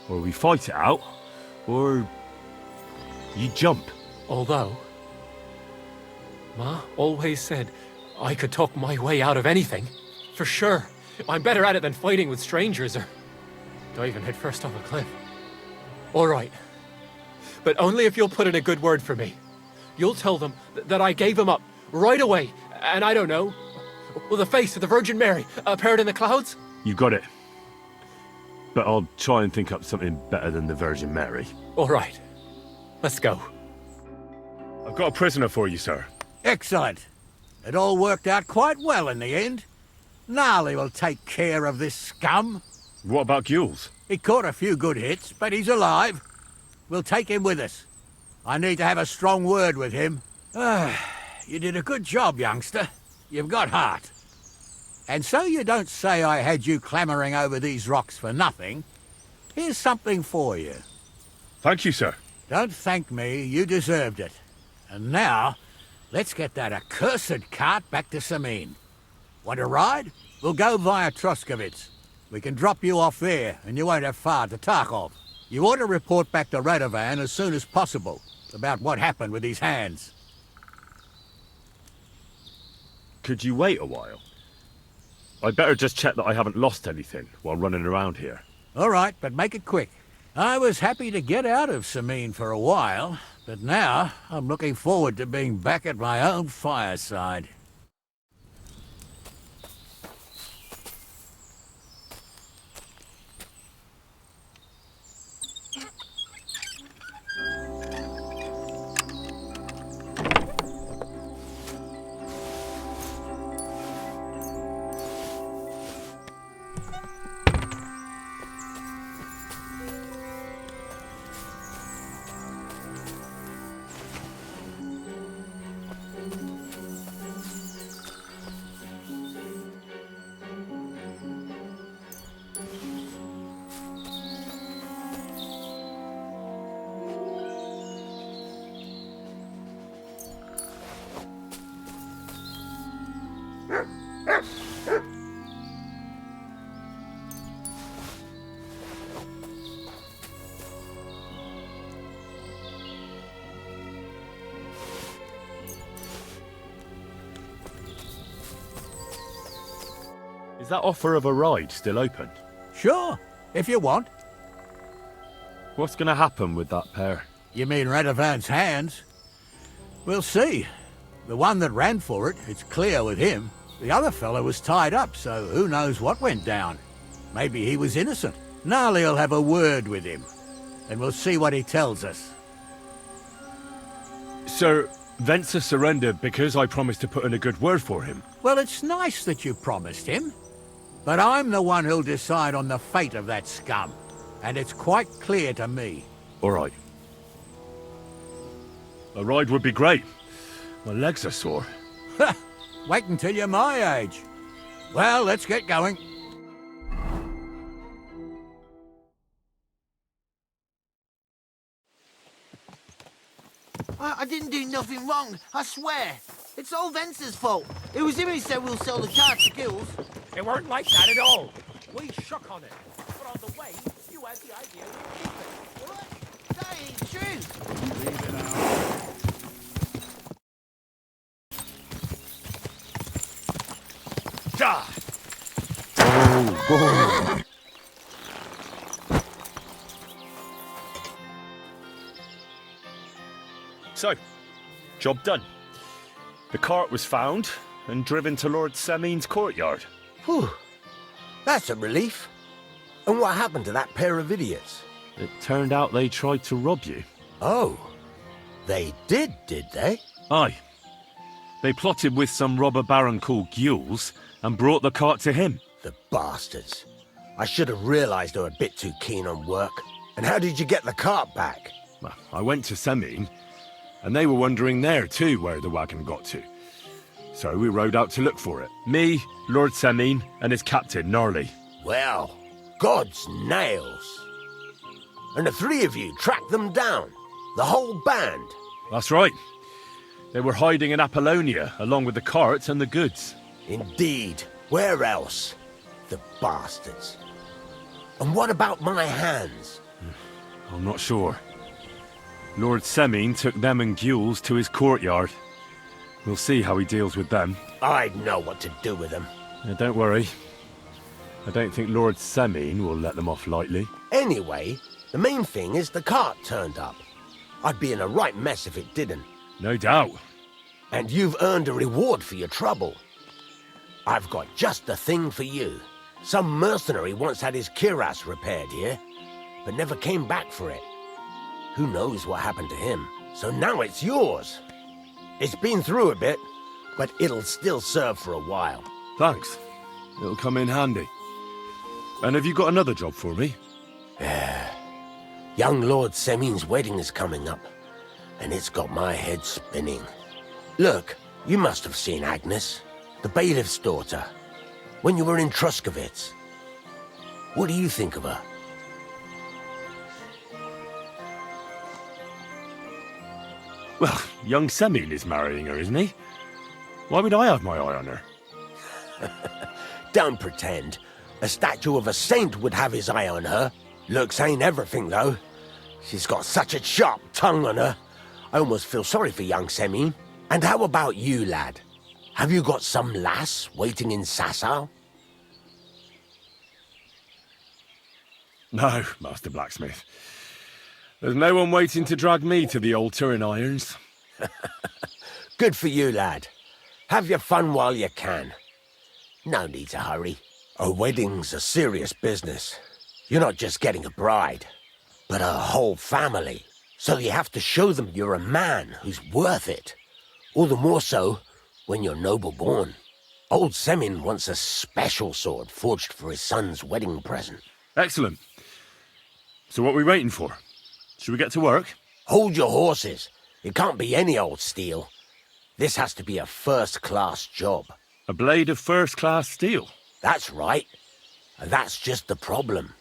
or we fight it out, or you jump. Although, Ma always said I could talk my way out of anything. For sure. I'm better at it than fighting with strangers or diving headfirst off a cliff. All right. But only if you'll put in a good word for me. You'll tell them that I gave him up right away, and I don't know, well, the face of the Virgin Mary appeared in the clouds? You got it. But I'll try and think up something better than the Virgin Mary. All right. Let's go. I've got a prisoner for you, sir. Excellent. It all worked out quite well in the end. Gnarly will take care of this scum. What about Gules? He caught a few good hits, but he's alive. We'll take him with us. I need to have a strong word with him. You did a good job, youngster. You've got heart. And so you don't say I had you clambering over these rocks for nothing. Here's something for you. Thank you, sir. Don't thank me, you deserved it. And now, let's get that accursed cart back to Semine. Want to ride? We'll go via Troskovitz. We can drop you off there, and you won't have far to Tarkov. You ought to report back to Radovan as soon as possible about what happened with these hands. Could you wait a while? I'd better just check that I haven't lost anything while running around here. All right, but make it quick. I was happy to get out of Semine for a while, but now I'm looking forward to being back at my own fireside. Is that offer of a ride still open? Sure, if you want. What's going to happen with that pair? You mean Radovan's hands? We'll see. The one that ran for it, it's clear with him. The other fellow was tied up, so who knows what went down. Maybe he was innocent. Gnarly'll have a word with him, and we'll see what he tells us. Sir, Venser surrendered because I promised to put in a good word for him. Well, it's nice that you promised him. But I'm the one who'll decide on the fate of that scum. And it's quite clear to me. All right. A ride would be great. My legs are sore. Wait until you're my age. Well, let's get going. I didn't do nothing wrong, I swear. It's all Vence's fault. It was him who said we'll sell the car to Gills. It weren't like that at all. We shook on it. But on the way, you had the idea we'd keep it. What? That ain't true. Leave it out. Die! Oh, So, job done. The cart was found and driven to Lord Semin's courtyard. Whew. That's a relief. And what happened to that pair of idiots? It turned out they tried to rob you. Oh. They did they? Aye. They plotted with some robber baron called Gules and brought the cart to him. The bastards. I should have realised they were a bit too keen on work. And how did you get the cart back? Well, I went to Semin, and they were wondering there too where the wagon got to. So we rode out to look for it. Me, Lord Semin, and his captain, Gnarly. Well, God's nails. And the three of you tracked them down? The whole band? That's right. They were hiding in Apollonia, along with the carts and the goods. Indeed. Where else? The bastards. And what about my hands? I'm not sure. Lord Semin took them and Gules to his courtyard. We'll see how he deals with them. I'd know what to do with them. Don't worry. I don't think Lord Semin will let them off lightly. Anyway, the main thing is the cart turned up. I'd be in a right mess if it didn't. No doubt. And you've earned a reward for your trouble. I've got just the thing for you. Some mercenary once had his cuirass repaired here, but never came back for it. Who knows what happened to him? So now it's yours. It's been through a bit, but it'll still serve for a while. Thanks. It'll come in handy. And have you got another job for me? Young Lord Semin's wedding is coming up, and it's got my head spinning. Look, you must have seen Agnes, the bailiff's daughter, when you were in Truskovitz. What do you think of her? Well, young Semin is marrying her, isn't he? Why would I have my eye on her? Don't pretend. A statue of a saint would have his eye on her. Looks ain't everything, though. She's got such a sharp tongue on her. I almost feel sorry for young Semin. And how about you, lad? Have you got some lass waiting in Sasau? No, Master Blacksmith. There's no one waiting to drag me to the altar in irons. Good for you, lad. Have your fun while you can. No need to hurry. A wedding's a serious business. You're not just getting a bride, but a whole family. So you have to show them you're a man who's worth it. All the more so when you're noble-born. Old Semin wants a special sword forged for his son's wedding present. Excellent. So what are we waiting for? Should we get to work? Hold your horses. It can't be any old steel. This has to be a first-class job. A blade of first-class steel? That's right. And that's just the problem.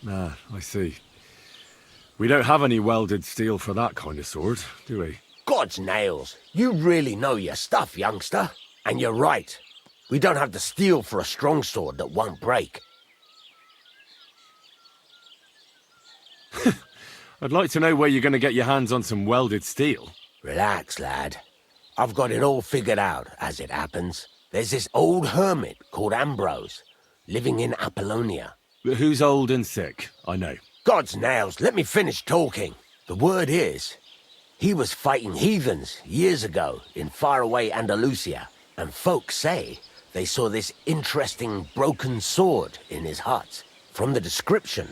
Ah, I see. We don't have any welded steel for that kind of sword, do we? God's nails. You really know your stuff, youngster. And you're right. We don't have the steel for a strong sword that won't break. I'd like to know where you're going to get your hands on some welded steel. Relax, lad. I've got it all figured out, as it happens. There's this old hermit called Ambrose, living in Apollonia. But who's old and sick? I know. God's nails, let me finish talking. The word is, he was fighting heathens years ago in faraway Andalusia, and folks say they saw this interesting broken sword in his hut. From the description,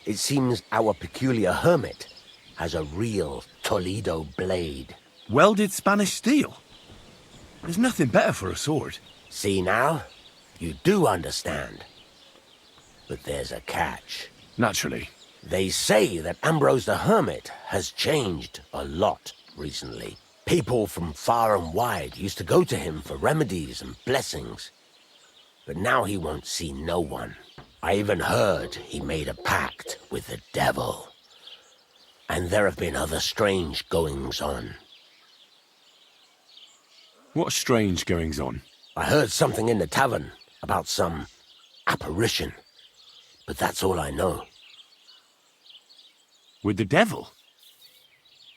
it seems our peculiar hermit has a real Toledo blade. Welded Spanish steel? There's nothing better for a sword. See now? You do understand. But there's a catch. Naturally. They say that Ambrose the Hermit has changed a lot recently. People from far and wide used to go to him for remedies and blessings. But now he won't see no one. I even heard he made a pact with the devil. And there have been other strange goings-on. What strange goings-on? I heard something in the tavern about some apparition. But that's all I know. With the devil?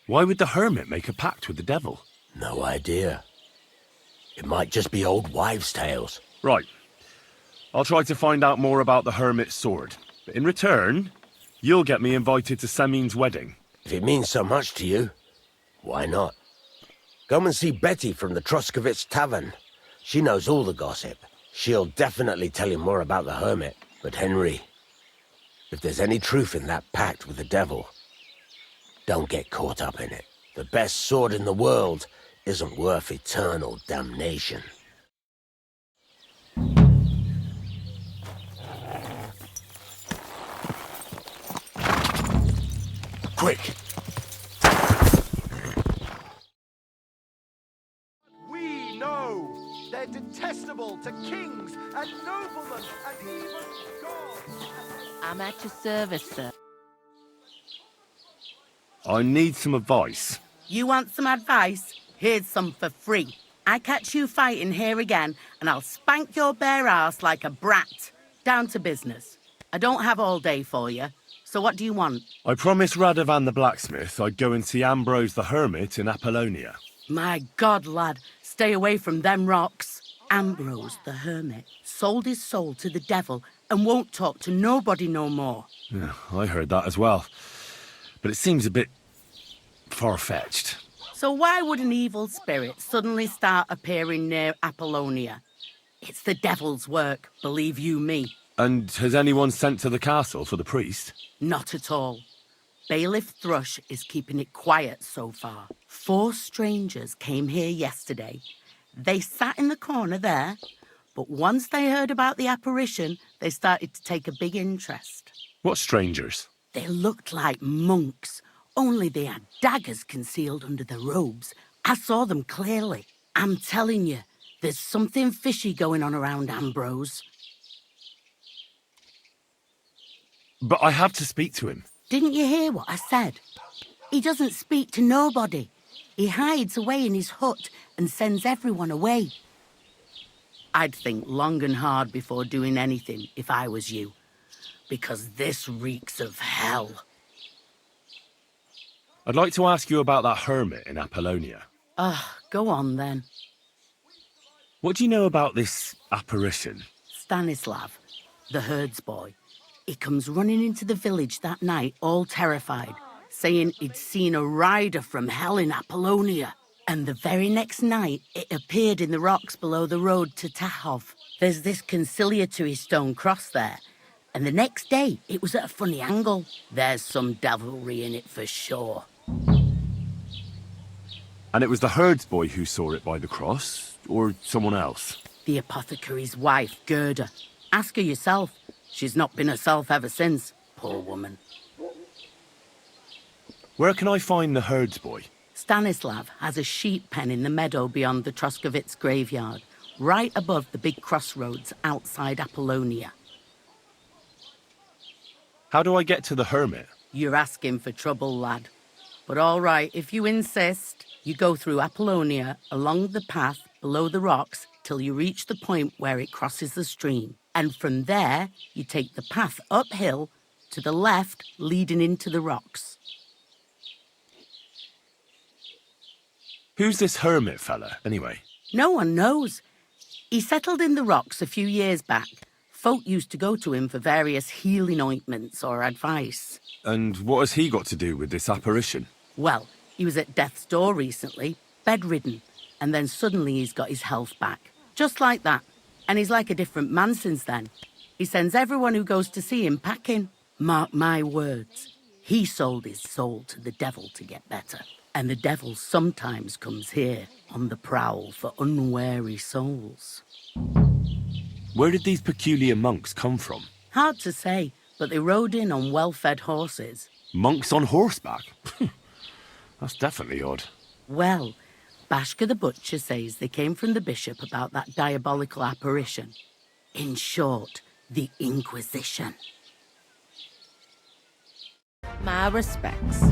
Why would the hermit make a pact with the devil? No idea. It might just be old wives' tales. Right. I'll try to find out more about the hermit's sword. But in return, you'll get me invited to Semin's wedding. If it means so much to you, why not? Come and see Betty from the Troskovitz Tavern. She knows all the gossip. She'll definitely tell you more about the hermit. But Henry, if there's any truth in that pact with the devil, don't get caught up in it. The best sword in the world isn't worth eternal damnation. Quick! We know they're detestable to kings and noblemen and even gods. I'm at your service, sir. I need some advice. You want some advice? Here's some for free. I catch you fighting here again, and I'll spank your bare ass like a brat. Down to business. I don't have all day for you, so what do you want? I promised Radovan the blacksmith I'd go and see Ambrose the hermit in Apollonia. My God, lad, stay away from them rocks. Ambrose the hermit sold his soul to the devil and won't talk to nobody no more. Yeah, I heard that as well. But it seems a bit far-fetched. So why would an evil spirit suddenly start appearing near Apollonia? It's the devil's work, believe you me. And has anyone sent to the castle for the priest? Not at all. Bailiff Thrush is keeping it quiet so far. 4 strangers came here yesterday. They sat in the corner there, but once they heard about the apparition, they started to take a big interest. What strangers? They looked like monks, only they had daggers concealed under their robes. I saw them clearly. I'm telling you, there's something fishy going on around Ambrose. But I have to speak to him. Didn't you hear what I said? He doesn't speak to nobody. He hides away in his hut and sends everyone away. I'd think long and hard before doing anything if I was you, because this reeks of hell. I'd like to ask you about that hermit in Apollonia. Go on then. What do you know about this apparition? Stanislav, the herds boy. He comes running into the village that night, all terrified, saying he'd seen a rider from hell in Apollonia. And the very next night, it appeared in the rocks below the road to Tahov. There's this conciliatory stone cross there. And the next day, it was at a funny angle. There's some devilry in it for sure. And it was the herds boy who saw it by the cross, or someone else? The apothecary's wife, Gerda. Ask her yourself. She's not been herself ever since, poor woman. Where can I find the herds boy? Stanislav has a sheep pen in the meadow beyond the Troskovitz graveyard, right above the big crossroads outside Apollonia. How do I get to the hermit? You're asking for trouble, lad. But all right, if you insist, you go through Apollonia, along the path below the rocks, till you reach the point where it crosses the stream. And from there, you take the path uphill to the left, leading into the rocks. Who's this hermit fella, anyway? No one knows. He settled in the rocks a few years back. Folk used to go to him for various healing ointments or advice. And what has he got to do with this apparition? Well, he was at death's door recently, bedridden, and then suddenly he's got his health back. Just like that. And he's like a different man since then. He sends everyone who goes to see him packing. Mark my words. He sold his soul to the devil to get better. And the devil sometimes comes here on the prowl for unwary souls. Where did these peculiar monks come from? Hard to say, but they rode in on well-fed horses. Monks on horseback? That's definitely odd. Well, Bashka the Butcher says they came from the bishop about that diabolical apparition. In short, the Inquisition. My respects.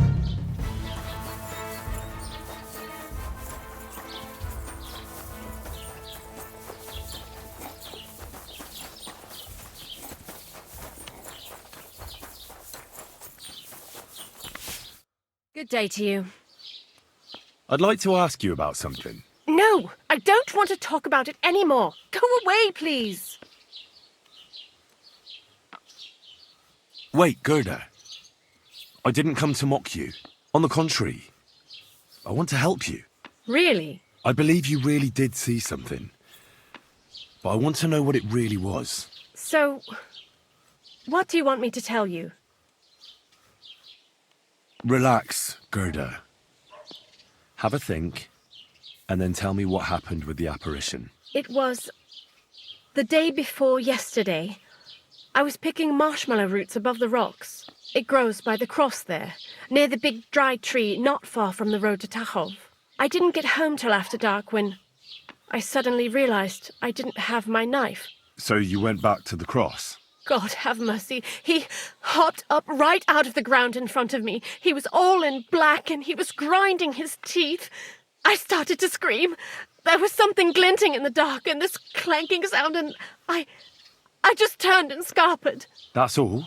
Good day to you. I'd like to ask you about something. No, I don't want to talk about it anymore. Go away, please. Wait, Gerda. I didn't come to mock you. On the contrary, I want to help you. Really? I believe you really did see something. But I want to know what it really was. So, what do you want me to tell you? Relax, Gerda. Have a think, and then tell me what happened with the apparition. It was the day before yesterday. I was picking marshmallow roots above the rocks. It grows by the cross there, near the big dry tree not far from the road to Tachov. I didn't get home till after dark when I suddenly realized I didn't have my knife. So you went back to the cross? God have mercy. He hopped up right out of the ground in front of me. He was all in black and he was grinding his teeth. I started to scream. There was something glinting in the dark and this clanking sound and I just turned and scarpered. That's all?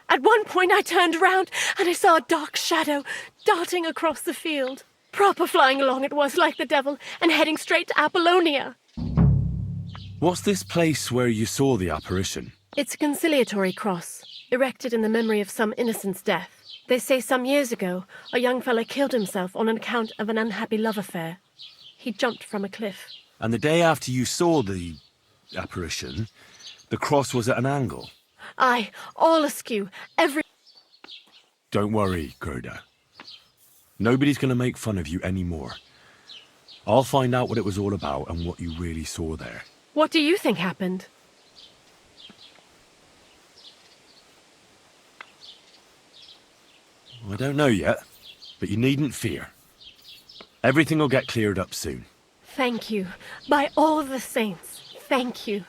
At one point I turned around and I saw a dark shadow darting across the field. Proper flying along it was like the devil and heading straight to Apollonia. What's this place where you saw the apparition? It's a conciliatory cross, erected in the memory of some innocent's death. They say some years ago, a young fellow killed himself on account of an unhappy love affair. He jumped from a cliff. And the day after you saw the apparition, the cross was at an angle? Aye, all askew, every... Don't worry, Gerda. Nobody's going to make fun of you anymore. I'll find out what it was all about and what you really saw there. What do you think happened? I don't know yet, but you needn't fear. Everything will get cleared up soon. Thank you. By all the saints, thank you.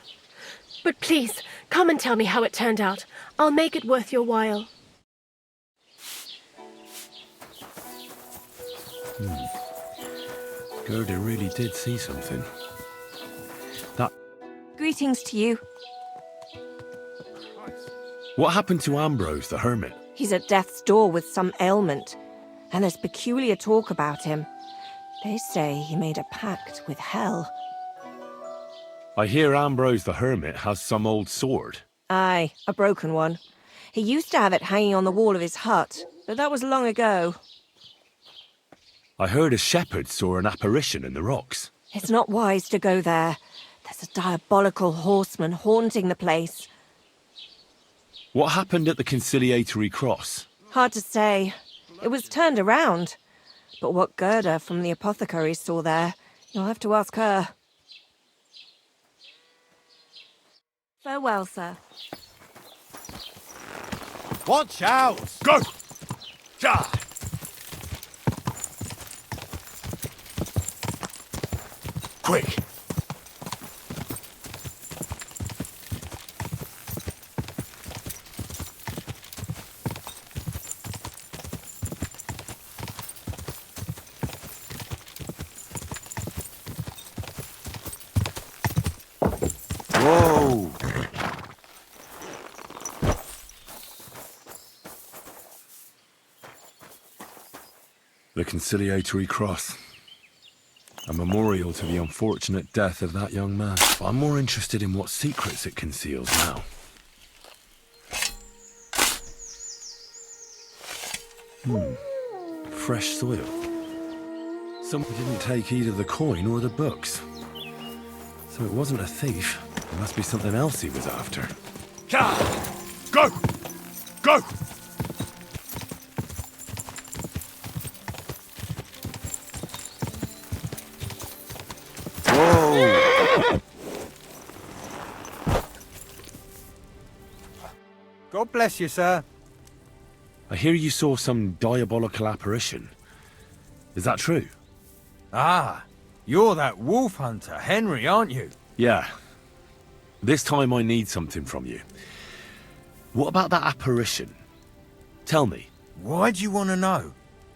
But please, come and tell me how it turned out. I'll make it worth your while. Gerda really did see something. That... Greetings to you. What happened to Ambrose the Hermit? He's at death's door with some ailment, and there's peculiar talk about him. They say he made a pact with hell. I hear Ambrose the Hermit has some old sword. Aye, a broken one. He used to have it hanging on the wall of his hut, but that was long ago. I heard a shepherd saw an apparition in the rocks. It's not wise to go there. There's a diabolical horseman haunting the place. What happened at the conciliatory cross? Hard to say. It was turned around. But what Gerda from the apothecary saw there, you'll have to ask her. Farewell, sir. Watch out! Go! Ja! Quick! Whoa! The conciliatory cross. A memorial to the unfortunate death of that young man. But I'm more interested in what secrets it conceals now. Fresh soil. Someone didn't take either the coin or the books. So it wasn't a thief. It must be something else he was after. Go! Go! Whoa! God bless you, sir. I hear you saw some diabolical apparition. Is that true? Ah, You're that wolf hunter, Henry, aren't you? Yeah. This time I need something from you. What about that apparition? Tell me. Why do you want to know?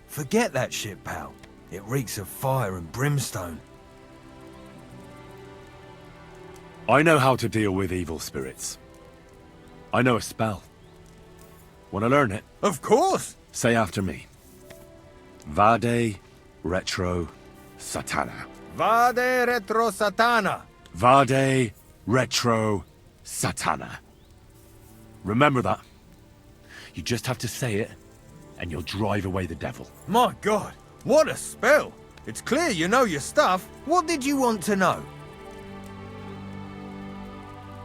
Forget that shit, pal. It reeks of fire and brimstone. I know how to deal with evil spirits. I know a spell. Want to learn it? Of course! Say after me. Vade Retro Satana. Vade Retro Satana. Vade Retro Satana. Remember that. You just have to say it, and you'll drive away the devil. My God, what a spell! It's clear you know your stuff. What did you want to know?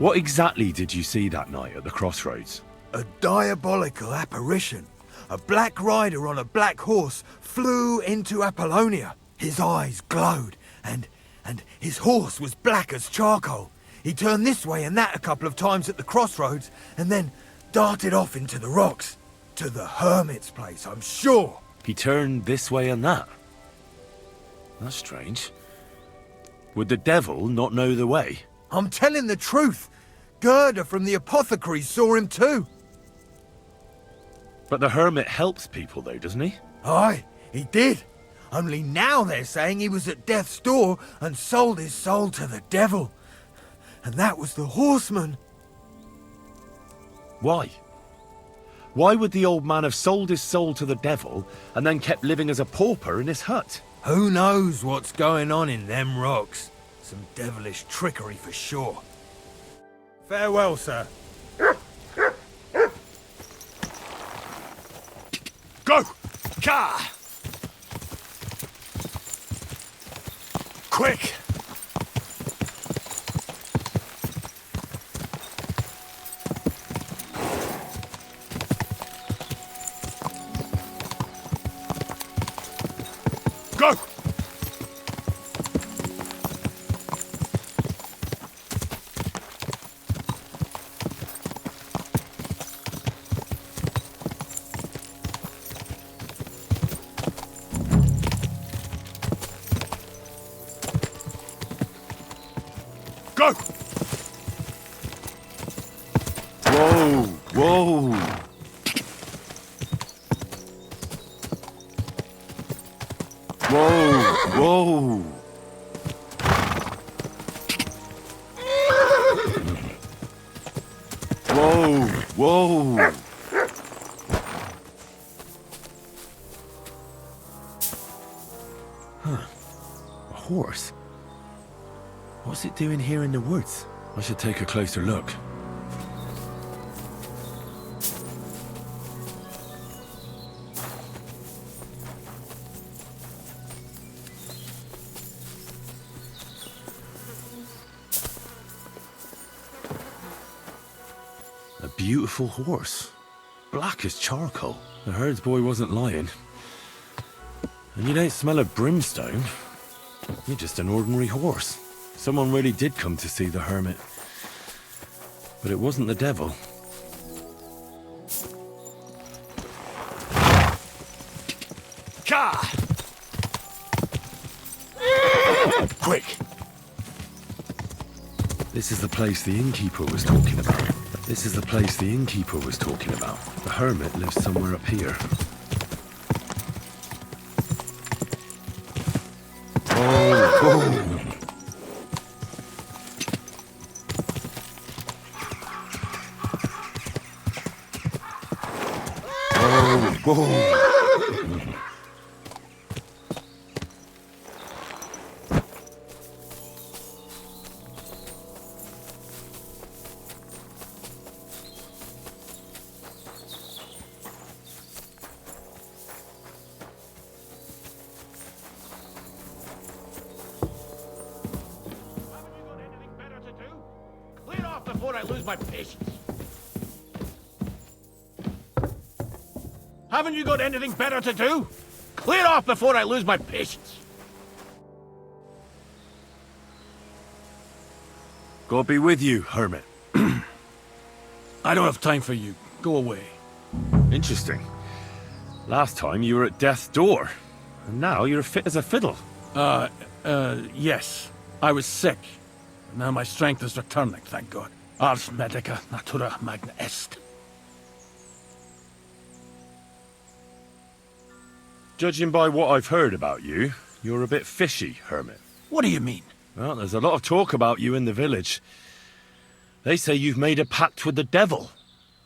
What exactly did you see that night at the crossroads? A diabolical apparition. A black rider on a black horse flew into Apollonia. His eyes glowed, and his horse was black as charcoal. He turned this way and that a couple of times at the crossroads, and then darted off into the rocks. To the hermit's place, I'm sure. He turned this way and that? That's strange. Would the devil not know the way? I'm telling the truth. Gerda from the apothecary saw him too. But the hermit helps people though, doesn't he? Aye, he did. Only now they're saying he was at death's door and sold his soul to the devil. And that was the horseman. Why? Why would the old man have sold his soul to the devil and then kept living as a pauper in his hut? Who knows what's going on in them rocks? Some devilish trickery for sure. Farewell, sir. Go! Ka! Quick! Go! Go! Whoa! Whoa! Whoa! Whoa! Whoa! Whoa! Huh. A horse? What's it doing here in the woods? I should take a closer look. A beautiful horse. Black as charcoal. The herds boy wasn't lying. And you don't smell of brimstone. You're just an ordinary horse. Someone really did come to see the hermit. But it wasn't the devil. Ka! Quick! This is the place the innkeeper was talking about. This is the place the innkeeper was talking about. The hermit lives somewhere up here. Oh, oh. Whoa. Clear off before I lose my patience. Haven't you got anything better to do? Clear off before I lose my patience. God be with you, hermit. I don't have time for you. Go away. Interesting. Last time you were at death's door, and now you're fit as a fiddle. Yes. I was sick. Now my strength is returning, thank God. Ars medica natura magna est. Judging by what I've heard about you, you're a bit fishy, Hermit. What do you mean? Well, there's a lot of talk about you in the village. They say you've made a pact with the devil,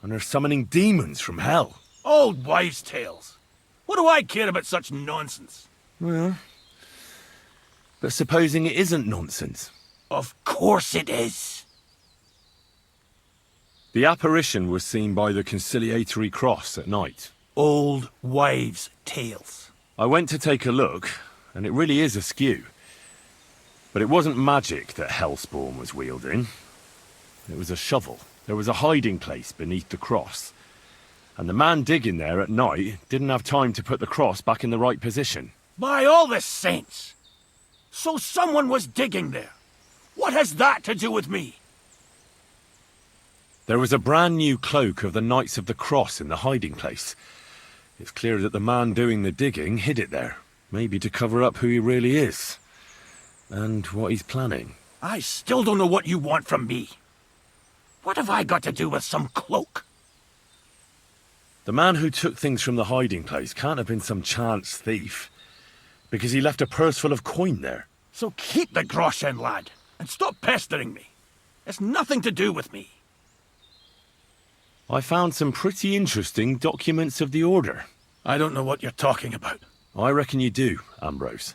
and are summoning demons from hell. Old wives' tales. What do I care about such nonsense? Well, but supposing it isn't nonsense? Of course it is. The apparition was seen by the conciliatory cross at night. Old wives' tales. I went to take a look, and it really is askew. But it wasn't magic that Hellspawn was wielding. It was a shovel. There was a hiding place beneath the cross. And the man digging there at night didn't have time to put the cross back in the right position. By all the saints! So someone was digging there. What has that to do with me? There was a brand new cloak of the Knights of the Cross in the hiding place. It's clear that the man doing the digging hid it there, maybe to cover up who he really is. And what he's planning. I still don't know what you want from me. What have I got to do with some cloak? The man who took things from the hiding place can't have been some chance thief, because he left a purse full of coin there. So keep the groschen, lad, and stop pestering me. It's nothing to do with me. I found some pretty interesting documents of the Order. I don't know what you're talking about. I reckon you do, Ambrose.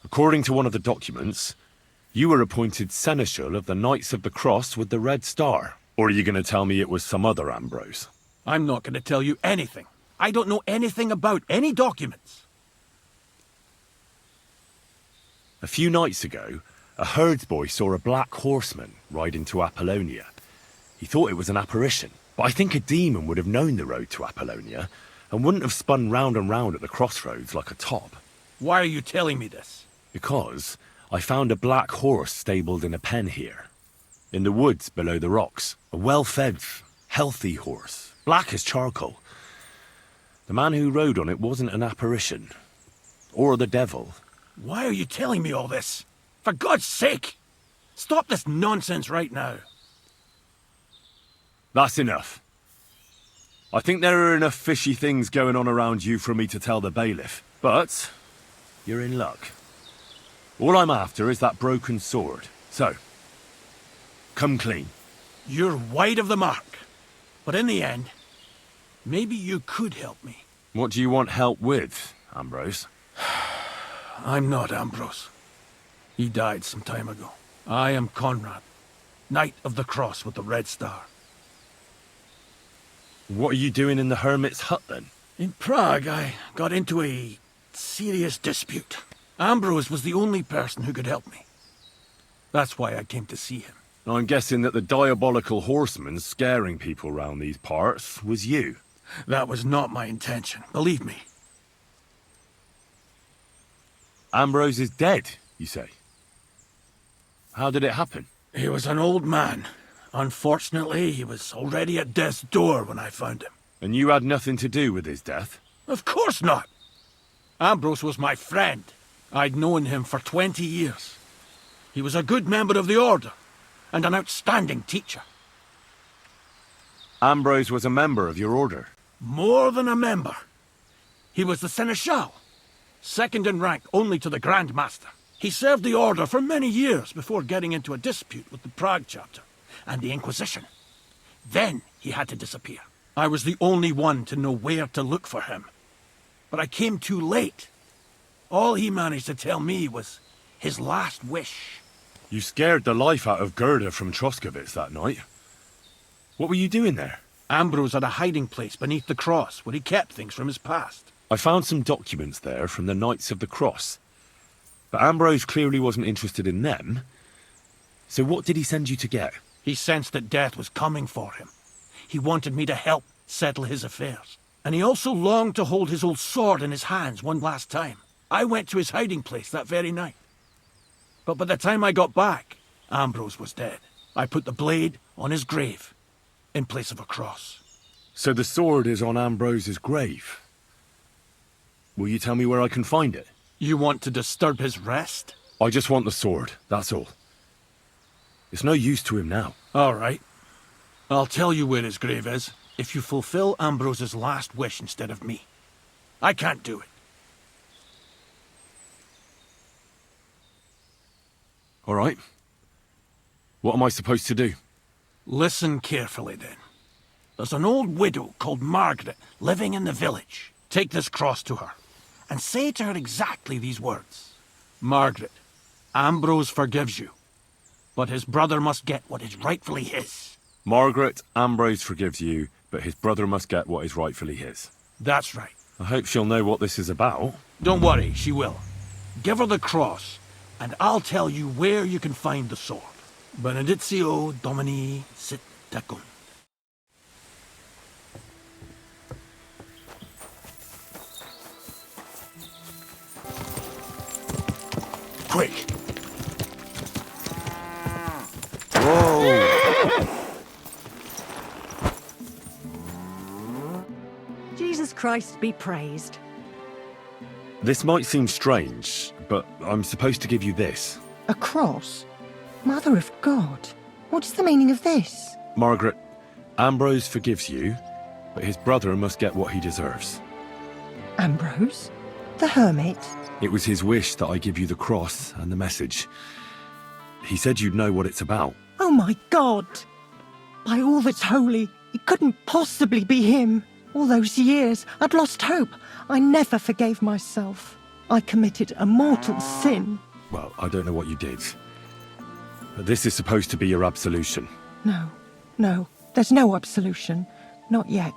According to one of the documents, you were appointed Seneschal of the Knights of the Cross with the Red Star. Or are you going to tell me it was some other Ambrose? I'm not going to tell you anything. I don't know anything about any documents. A few nights ago, a herdsboy saw a black horseman ride into Apollonia. He thought it was an apparition, but I think a demon would have known the road to Apollonia and wouldn't have spun round and round at the crossroads like a top. Why are you telling me this? Because I found a black horse stabled in a pen here. In the woods below the rocks. A well-fed, healthy horse, black as charcoal. The man who rode on it wasn't an apparition. Or the devil. Why are you telling me all this? For God's sake! Stop this nonsense right now. That's enough. I think there are enough fishy things going on around you for me to tell the bailiff. But you're in luck. All I'm after is that broken sword. So, come clean. You're wide of the mark. But in the end, maybe you could help me. What do you want help with, Ambrose? I'm not Ambrose. He died some time ago. I am Conrad, Knight of the Cross with the Red Star. What are you doing in the hermit's hut, then? In Prague, I got into a serious dispute. Ambrose was the only person who could help me. That's why I came to see him. I'm guessing that the diabolical horseman scaring people round these parts was you. That was not my intention, believe me. Ambrose is dead, you say? How did it happen? He was an old man. Unfortunately, he was already at death's door when I found him. And you had nothing to do with his death? Of course not! Ambrose was my friend. I'd known him for 20 years. He was a good member of the Order, and an outstanding teacher. Ambrose was a member of your order? More than a member. He was the Seneschal, second in rank only to the Grand Master. He served the Order for many years before getting into a dispute with the Prague chapter and the Inquisition. Then he had to disappear. I was the only one to know where to look for him. But I came too late. All he managed to tell me was his last wish. You scared the life out of Gerda from Troskowitz that night. What were you doing there? Ambrose had a hiding place beneath the cross where he kept things from his past. I found some documents there from the Knights of the Cross. But Ambrose clearly wasn't interested in them. So what did he send you to get? He sensed that death was coming for him. He wanted me to help settle his affairs. And he also longed to hold his old sword in his hands one last time. I went to his hiding place that very night. But by the time I got back, Ambrose was dead. I put the blade on his grave, in place of a cross. So the sword is on Ambrose's grave? Will you tell me where I can find it? You want to disturb his rest? I just want the sword, that's all. It's no use to him now. All right. I'll tell you where his grave is if you fulfill Ambrose's last wish instead of me. I can't do it. All right. What am I supposed to do? Listen carefully, then. There's an old widow called Margaret living in the village. Take this cross to her, and say to her exactly these words. Margaret, Ambrose forgives you, but his brother must get what is rightfully his. Margaret, Ambrose forgives you, but his brother must get what is rightfully his. That's right. I hope she'll know what this is about. Don't worry, she will. Give her the cross, and I'll tell you where you can find the sword. Benedictio Domini sit tecum. Quick! Whoa! Jesus Christ be praised. This might seem strange, but I'm supposed to give you this. A cross? Mother of God, what is the meaning of this? Margaret, Ambrose forgives you, but his brother must get what he deserves. Ambrose? The hermit? It was his wish that I give you the cross and the message. He said you'd know what it's about. Oh my God! By all that's holy, it couldn't possibly be him. All those years, I'd lost hope. I never forgave myself. I committed a mortal sin. Well, I don't know what you did. But this is supposed to be your absolution. No, there's no absolution. Not yet.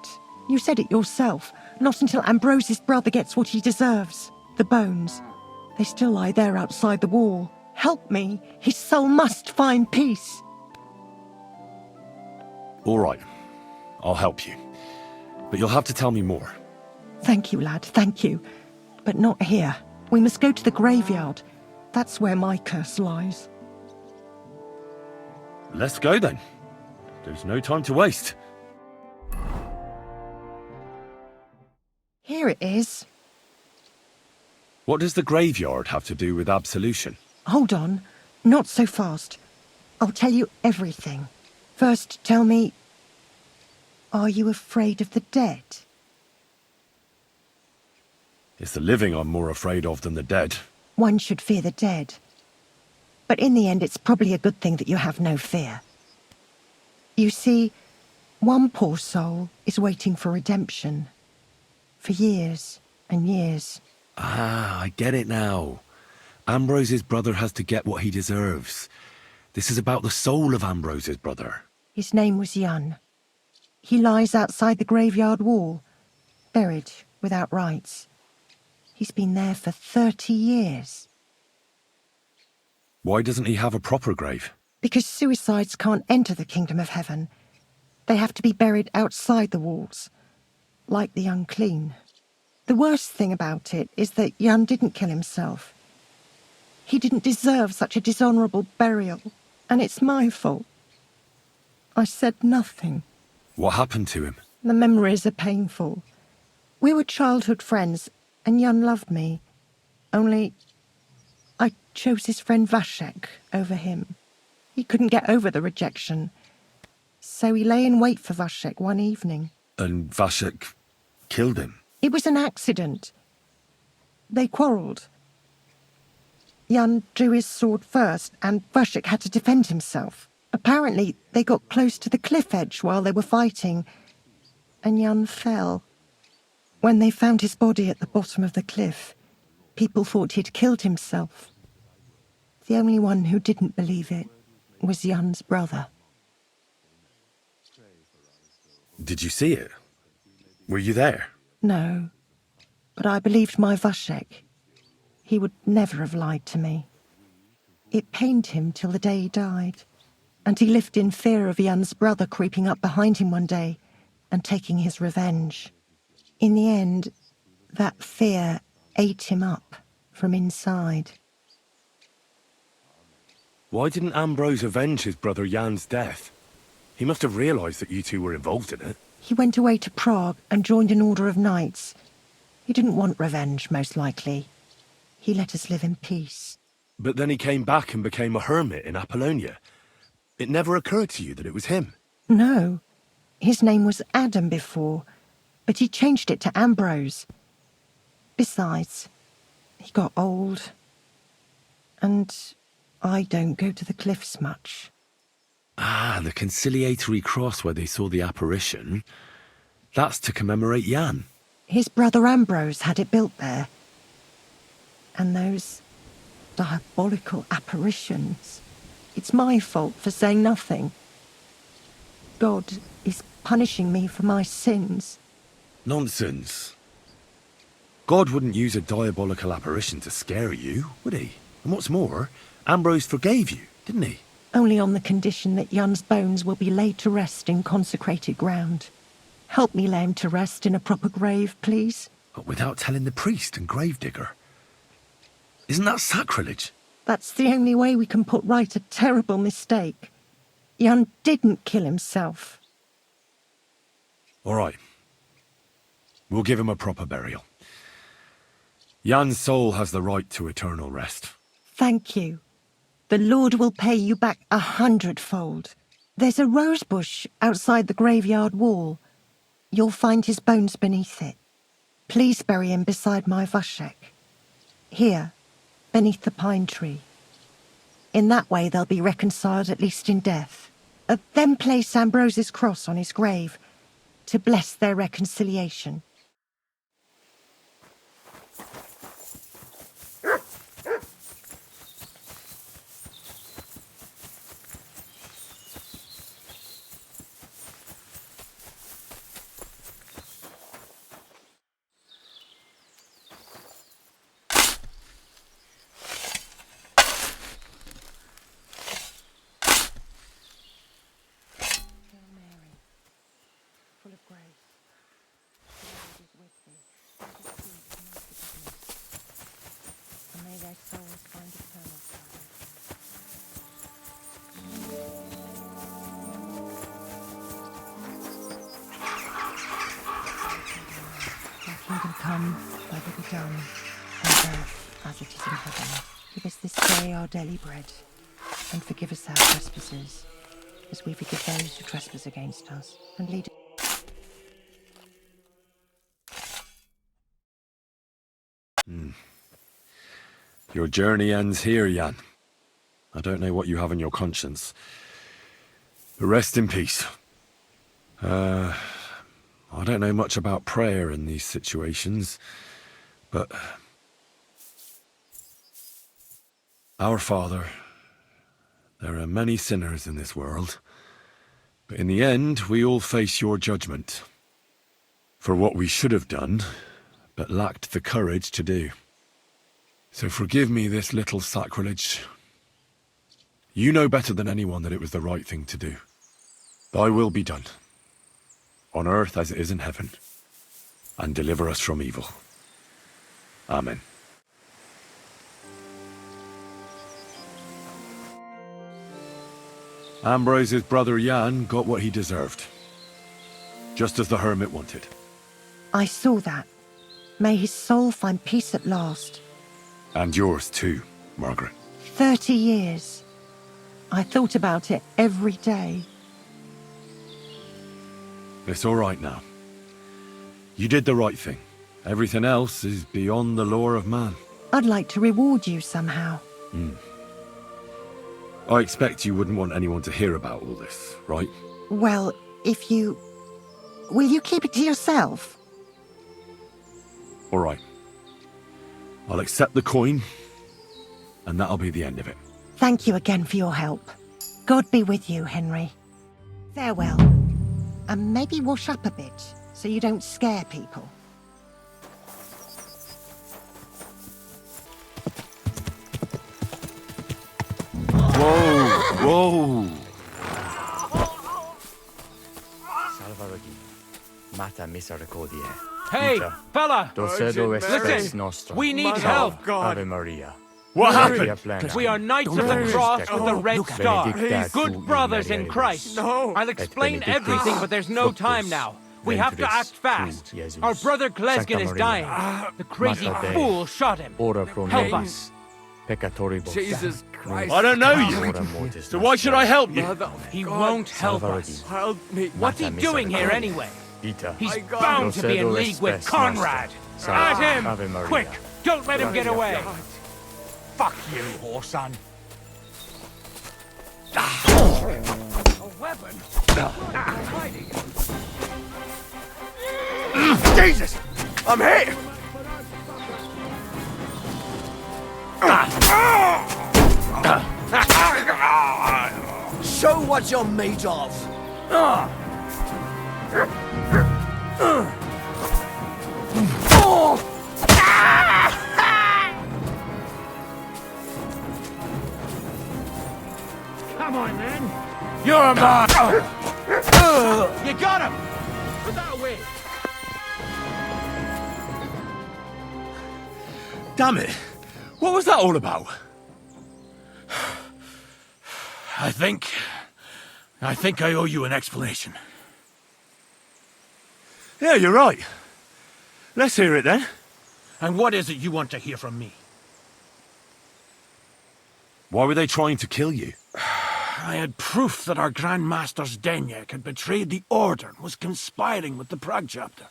You said it yourself. Not until Ambrose's brother gets what he deserves. The bones. They still lie there outside the wall. Help me. His soul must find peace. All right. I'll help you. But you'll have to tell me more. Thank you, lad, thank you. But not here. We must go to the graveyard. That's where my curse lies. Let's go then. There's no time to waste. Here it is. What does the graveyard have to do with absolution? Hold on. Not so fast. I'll tell you everything. First, tell me, are you afraid of the dead? It's the living I'm more afraid of than the dead. One should fear the dead. But in the end, it's probably a good thing that you have no fear. You see, one poor soul is waiting for redemption. For years and years. Ah, I get it now. Ambrose's brother has to get what he deserves. This is about the soul of Ambrose's brother. His name was Jan. He lies outside the graveyard wall, buried without rites. He's been there for 30 years. Why doesn't he have a proper grave? Because suicides can't enter the kingdom of heaven. They have to be buried outside the walls, like the unclean. The worst thing about it is that Jan didn't kill himself. He didn't deserve such a dishonourable burial, and it's my fault. I said nothing. What happened to him? The memories are painful. We were childhood friends, and Jan loved me. Only, I chose his friend Vashek over him. He couldn't get over the rejection. So he lay in wait for Vashek one evening. And Vashek killed him? It was an accident. They quarrelled. Jan drew his sword first, and Vashek had to defend himself. Apparently, they got close to the cliff edge while they were fighting, and Jan fell. When they found his body at the bottom of the cliff, people thought he'd killed himself. The only one who didn't believe it was Jan's brother. Did you see it? Were you there? No, but I believed my Vashek. He would never have lied to me. It pained him till the day he died, and he lived in fear of Jan's brother creeping up behind him one day and taking his revenge. In the end, that fear ate him up from inside. Why didn't Ambrose avenge his brother Jan's death? He must have realised that you two were involved in it. He went away to Prague and joined an order of knights. He didn't want revenge, most likely. he let us live in peace. But then he came back and became a hermit in Apollonia. It never occurred to you that it was him? No. His name was Adam before, but he changed it to Ambrose. Besides, he got old. And I don't go to the cliffs much. Ah, the conciliatory cross where they saw the apparition. That's to commemorate Jan. His brother Ambrose had it built there. And those diabolical apparitions. It's my fault for saying nothing. God is punishing me for my sins. Nonsense. God wouldn't use a diabolical apparition to scare you, would he? And what's more, Ambrose forgave you, didn't he? Only on the condition that Jan's bones will be laid to rest in consecrated ground. Help me lay him to rest in a proper grave, please. But without telling the priest and gravedigger. Isn't that sacrilege? That's the only way we can put right a terrible mistake. Jan didn't kill himself. All right. We'll give him a proper burial. Jan's soul has the right to eternal rest. Thank you. The Lord will pay you back 100-fold. There's a rose bush outside the graveyard wall. You'll find his bones beneath it. Please bury him beside my Vashek. Here, beneath the pine tree. In that way they'll be reconciled, at least in death. Then place Ambrose's cross on his grave to bless their reconciliation. Kingdom come, thy will be done, on earth as it is in heaven. Give us this day our daily bread, and forgive us our trespasses, as we forgive those who trespass against us. And lead Your journey ends here, Jan. I don't know what you have on your conscience. But rest in peace. I don't know much about prayer in these situations, but... Our Father, there are many sinners in this world, but in the end, we all face your judgment for what we should have done, but lacked the courage to do. So forgive me this little sacrilege. You know better than anyone that it was the right thing to do. Thy will be done, on earth as it is in heaven, and deliver us from evil. Amen. Ambrose's brother Jan got what he deserved, just as the hermit wanted. I saw that. May his soul find peace at last. And yours too, Margaret. 30 years. I thought about it every day. It's all right now. You did the right thing. Everything else is beyond the law of man. I'd like to reward you somehow. I expect you wouldn't want anyone to hear about all this, right? Well, if you... Will you keep it to yourself? All right. I'll accept the coin, and that'll be the end of it. Thank you again for your help. God be with you, Henry. Farewell. And maybe wash up a bit, so you don't scare people. Whoa! Mata misericordia. Hey, fella! Listen, we need help. Ave Maria. What happened? We are Knights of the Cross with the Red Star. Good brothers in Christ. I'll explain everything, but there's no time now. We have to act fast. Our brother Glesgan is dying. The crazy fool shot him. Help us. Jesus Christ. I don't know you. So why should I help you? He won't help us. Help me. What's he doing here anyway? He's bound to be in league with Conrad. At him! Quick! Don't let him get away! Fuck you, whoreson. A weapon? Jesus! I'm here! Show what you're made of! Come on, then. You're a man! You got him! Put that away. Damn it. What was that all about? I think I owe you an explanation. Yeah, you're right. Let's hear it then. And what is it you want to hear from me? Why were they trying to kill you? I had proof that our Grand Master's Denyak had betrayed the Order and was conspiring with the Prague chapter.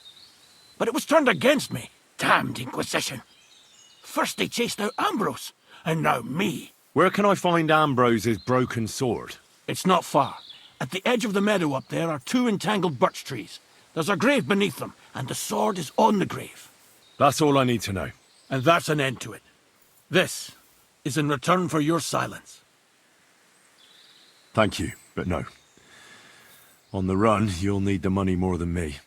But it was turned against me. Damned Inquisition. First they chased out Ambrose, and now me. Where can I find Ambrose's broken sword? It's not far. At the edge of the meadow up there are 2 entangled birch trees. There's a grave beneath them, and the sword is on the grave. That's all I need to know. And that's an end to it. This is in return for your silence. Thank you, but no. On the run, you'll need the money more than me.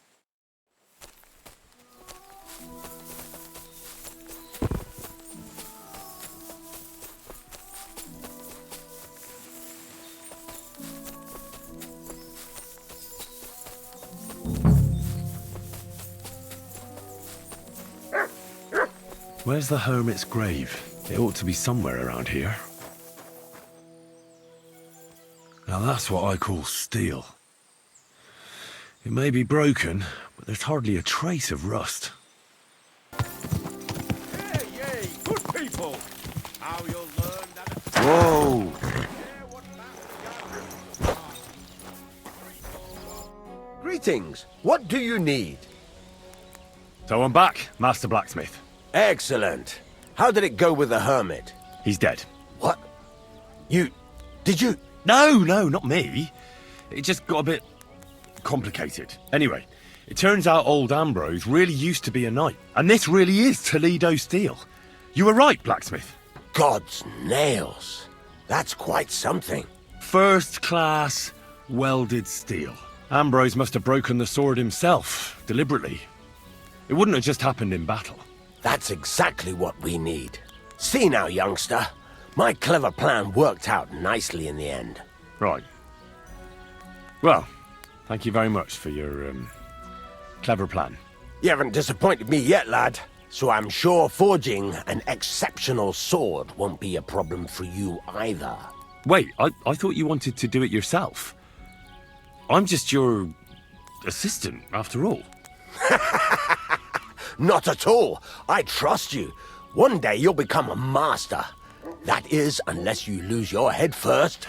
Where's the hermit's grave? It ought to be somewhere around here. Now that's what I call steel. It may be broken, but there's hardly a trace of rust. Hey, good people! How you'll learn that... Whoa! Greetings. What do you need? So I'm back, Master Blacksmith. Excellent. How did it go with the hermit? He's dead. What? Did you... No, not me. It just got a bit complicated. Anyway, it turns out old Ambrose really used to be a knight. And this really is Toledo steel. You were right, Blacksmith. God's nails. That's quite something. First class welded steel. Ambrose must have broken the sword himself, deliberately. It wouldn't have just happened in battle. That's exactly what we need. See now, youngster. My clever plan worked out nicely in the end. Right. Well, thank you very much for your, clever plan. You haven't disappointed me yet, lad. So I'm sure forging an exceptional sword won't be a problem for you either. Wait, I thought you wanted to do it yourself. I'm just your assistant, after all. Not at all. I trust you. One day you'll become a master. That is, unless you lose your head first.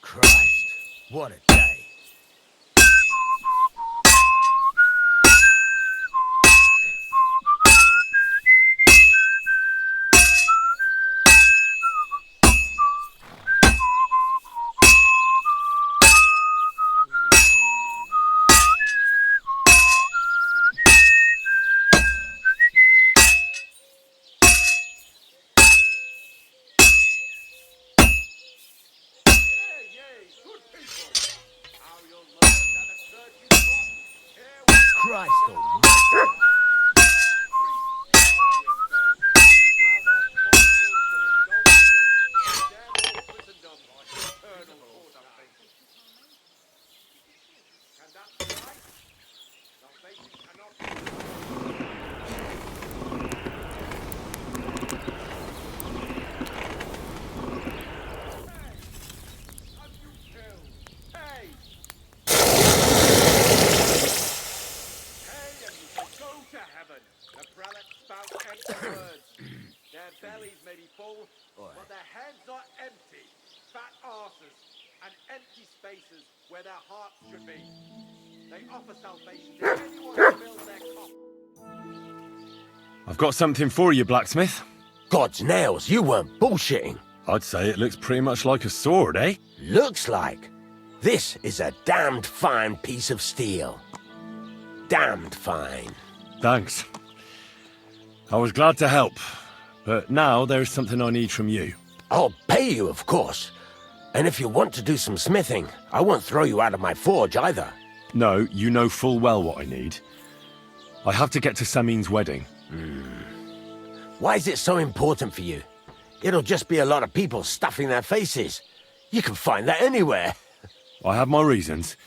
Christ, what a day. Christ almighty. Their bellies may be full, but their heads are empty. Fat arses and empty spaces where their hearts should be. They offer salvation to anyone who fills their cup. I've got something for you, blacksmith. God's nails, you weren't bullshitting. I'd say it looks pretty much like a sword, eh? Looks like. This is a damned fine piece of steel. Damned fine. Thanks. I was glad to help, but now there's something I need from you. I'll pay you, of course. And if you want to do some smithing, I won't throw you out of my forge either. No, you know full well what I need. I have to get to Samin's wedding. Why is it so important for you? It'll just be a lot of people stuffing their faces. You can find that anywhere. I have my reasons,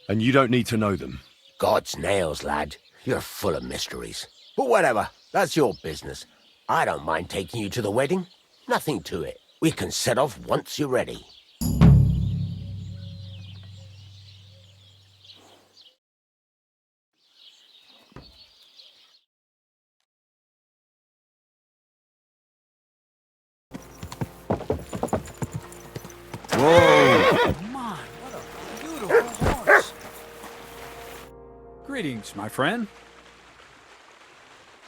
and you don't need to know them. God's nails, lad. You're full of mysteries. But whatever, that's your business. I don't mind taking you to the wedding. Nothing to it. We can set off once you're ready. Whoa! My, what a beautiful horse. Greetings, my friend.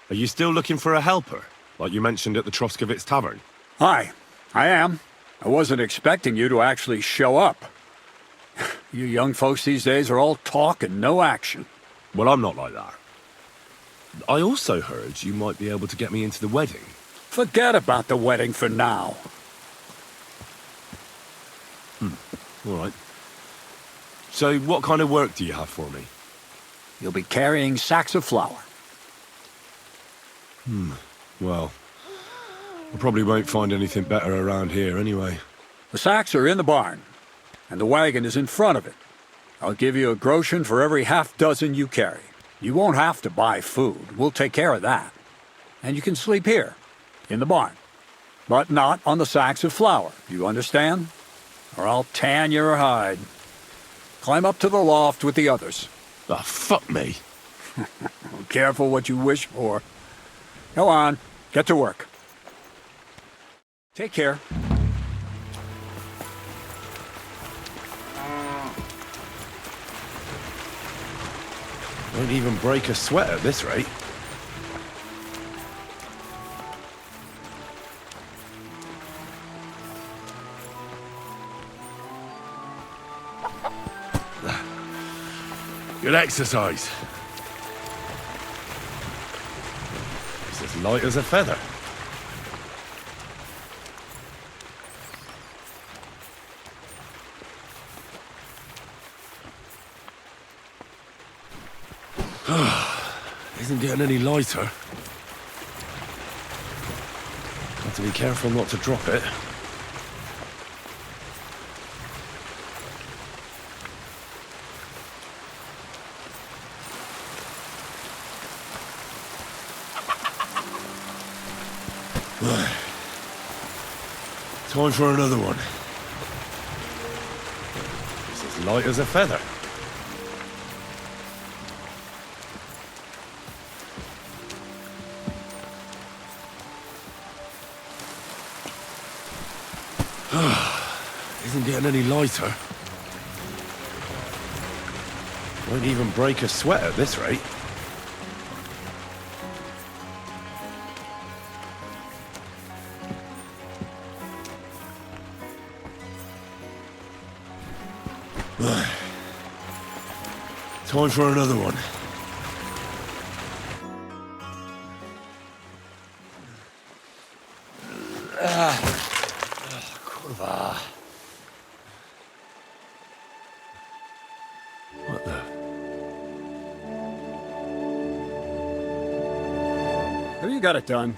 Are you still looking for a helper, like you mentioned at the Troskovitz Tavern? Hi, I am. I wasn't expecting you to actually show up. You young folks these days are all talk and no action. Well, I'm not like that. I also heard you might be able to get me into the wedding. Forget about the wedding for now. All right. So what kind of work do you have for me? You'll be carrying sacks of flour. Well, I probably won't find anything better around here anyway. The sacks are in the barn, and the wagon is in front of it. I'll give you a groschen for every half-dozen you carry. You won't have to buy food. We'll take care of that. And you can sleep here, in the barn. But not on the sacks of flour, you understand? Or I'll tan your hide. Climb up to the loft with the others. Oh, fuck me. Careful what you wish for. Go on, get to work. Take care. Won't even break a sweat at this rate. Good exercise. It's as light as a feather. Isn't getting any lighter. Have to be careful not to drop it. Time for another one. It's as light as a feather. Isn't getting any lighter. Won't even break a sweat at this rate. Time for another one. Kurwa. What the? Have you got it done?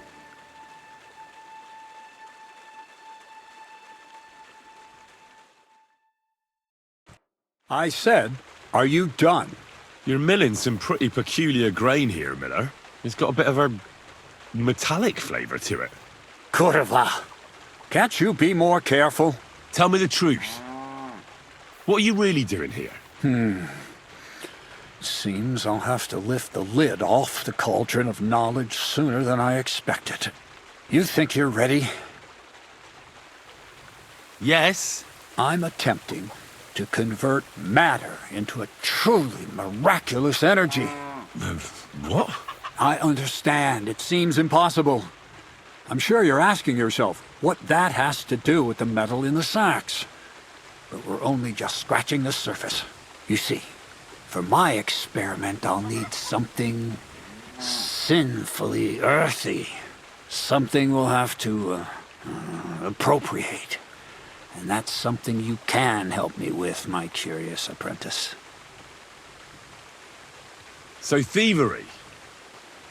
I said, are you done? You're milling some pretty peculiar grain here, Miller. It's got a bit of a metallic flavour to it. Kurwa. Can't you be more careful? Tell me the truth. What are you really doing here? Seems I'll have to lift the lid off the cauldron of knowledge sooner than I expected. You think you're ready? Yes. I'm attempting to convert matter into a truly miraculous energy. What? I understand. It seems impossible. I'm sure you're asking yourself what that has to do with the metal in the sacks. But we're only just scratching the surface. You see, for my experiment, I'll need something sinfully earthy. Something we'll have to appropriate. And that's something you can help me with, my curious apprentice. So thievery?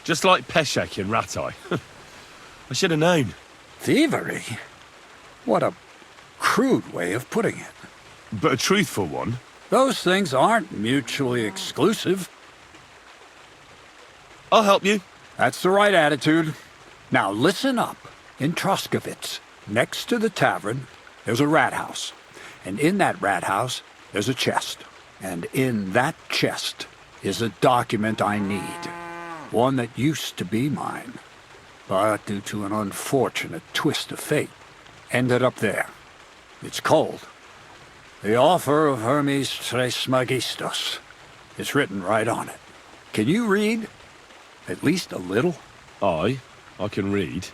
Just like Peshek in Ratai. I should have known. Thievery? What a crude way of putting it. But a truthful one. Those things aren't mutually exclusive. I'll help you. That's the right attitude. Now listen up. In Troskovitz, next to the tavern, there's a rat house. And in that rat house, there's a chest. And in that chest is a document I need. One that used to be mine. But due to an unfortunate twist of fate, ended up there. It's called The Offer of Hermes Trismegistos. It's written right on it. Can you read? At least a little? I can read.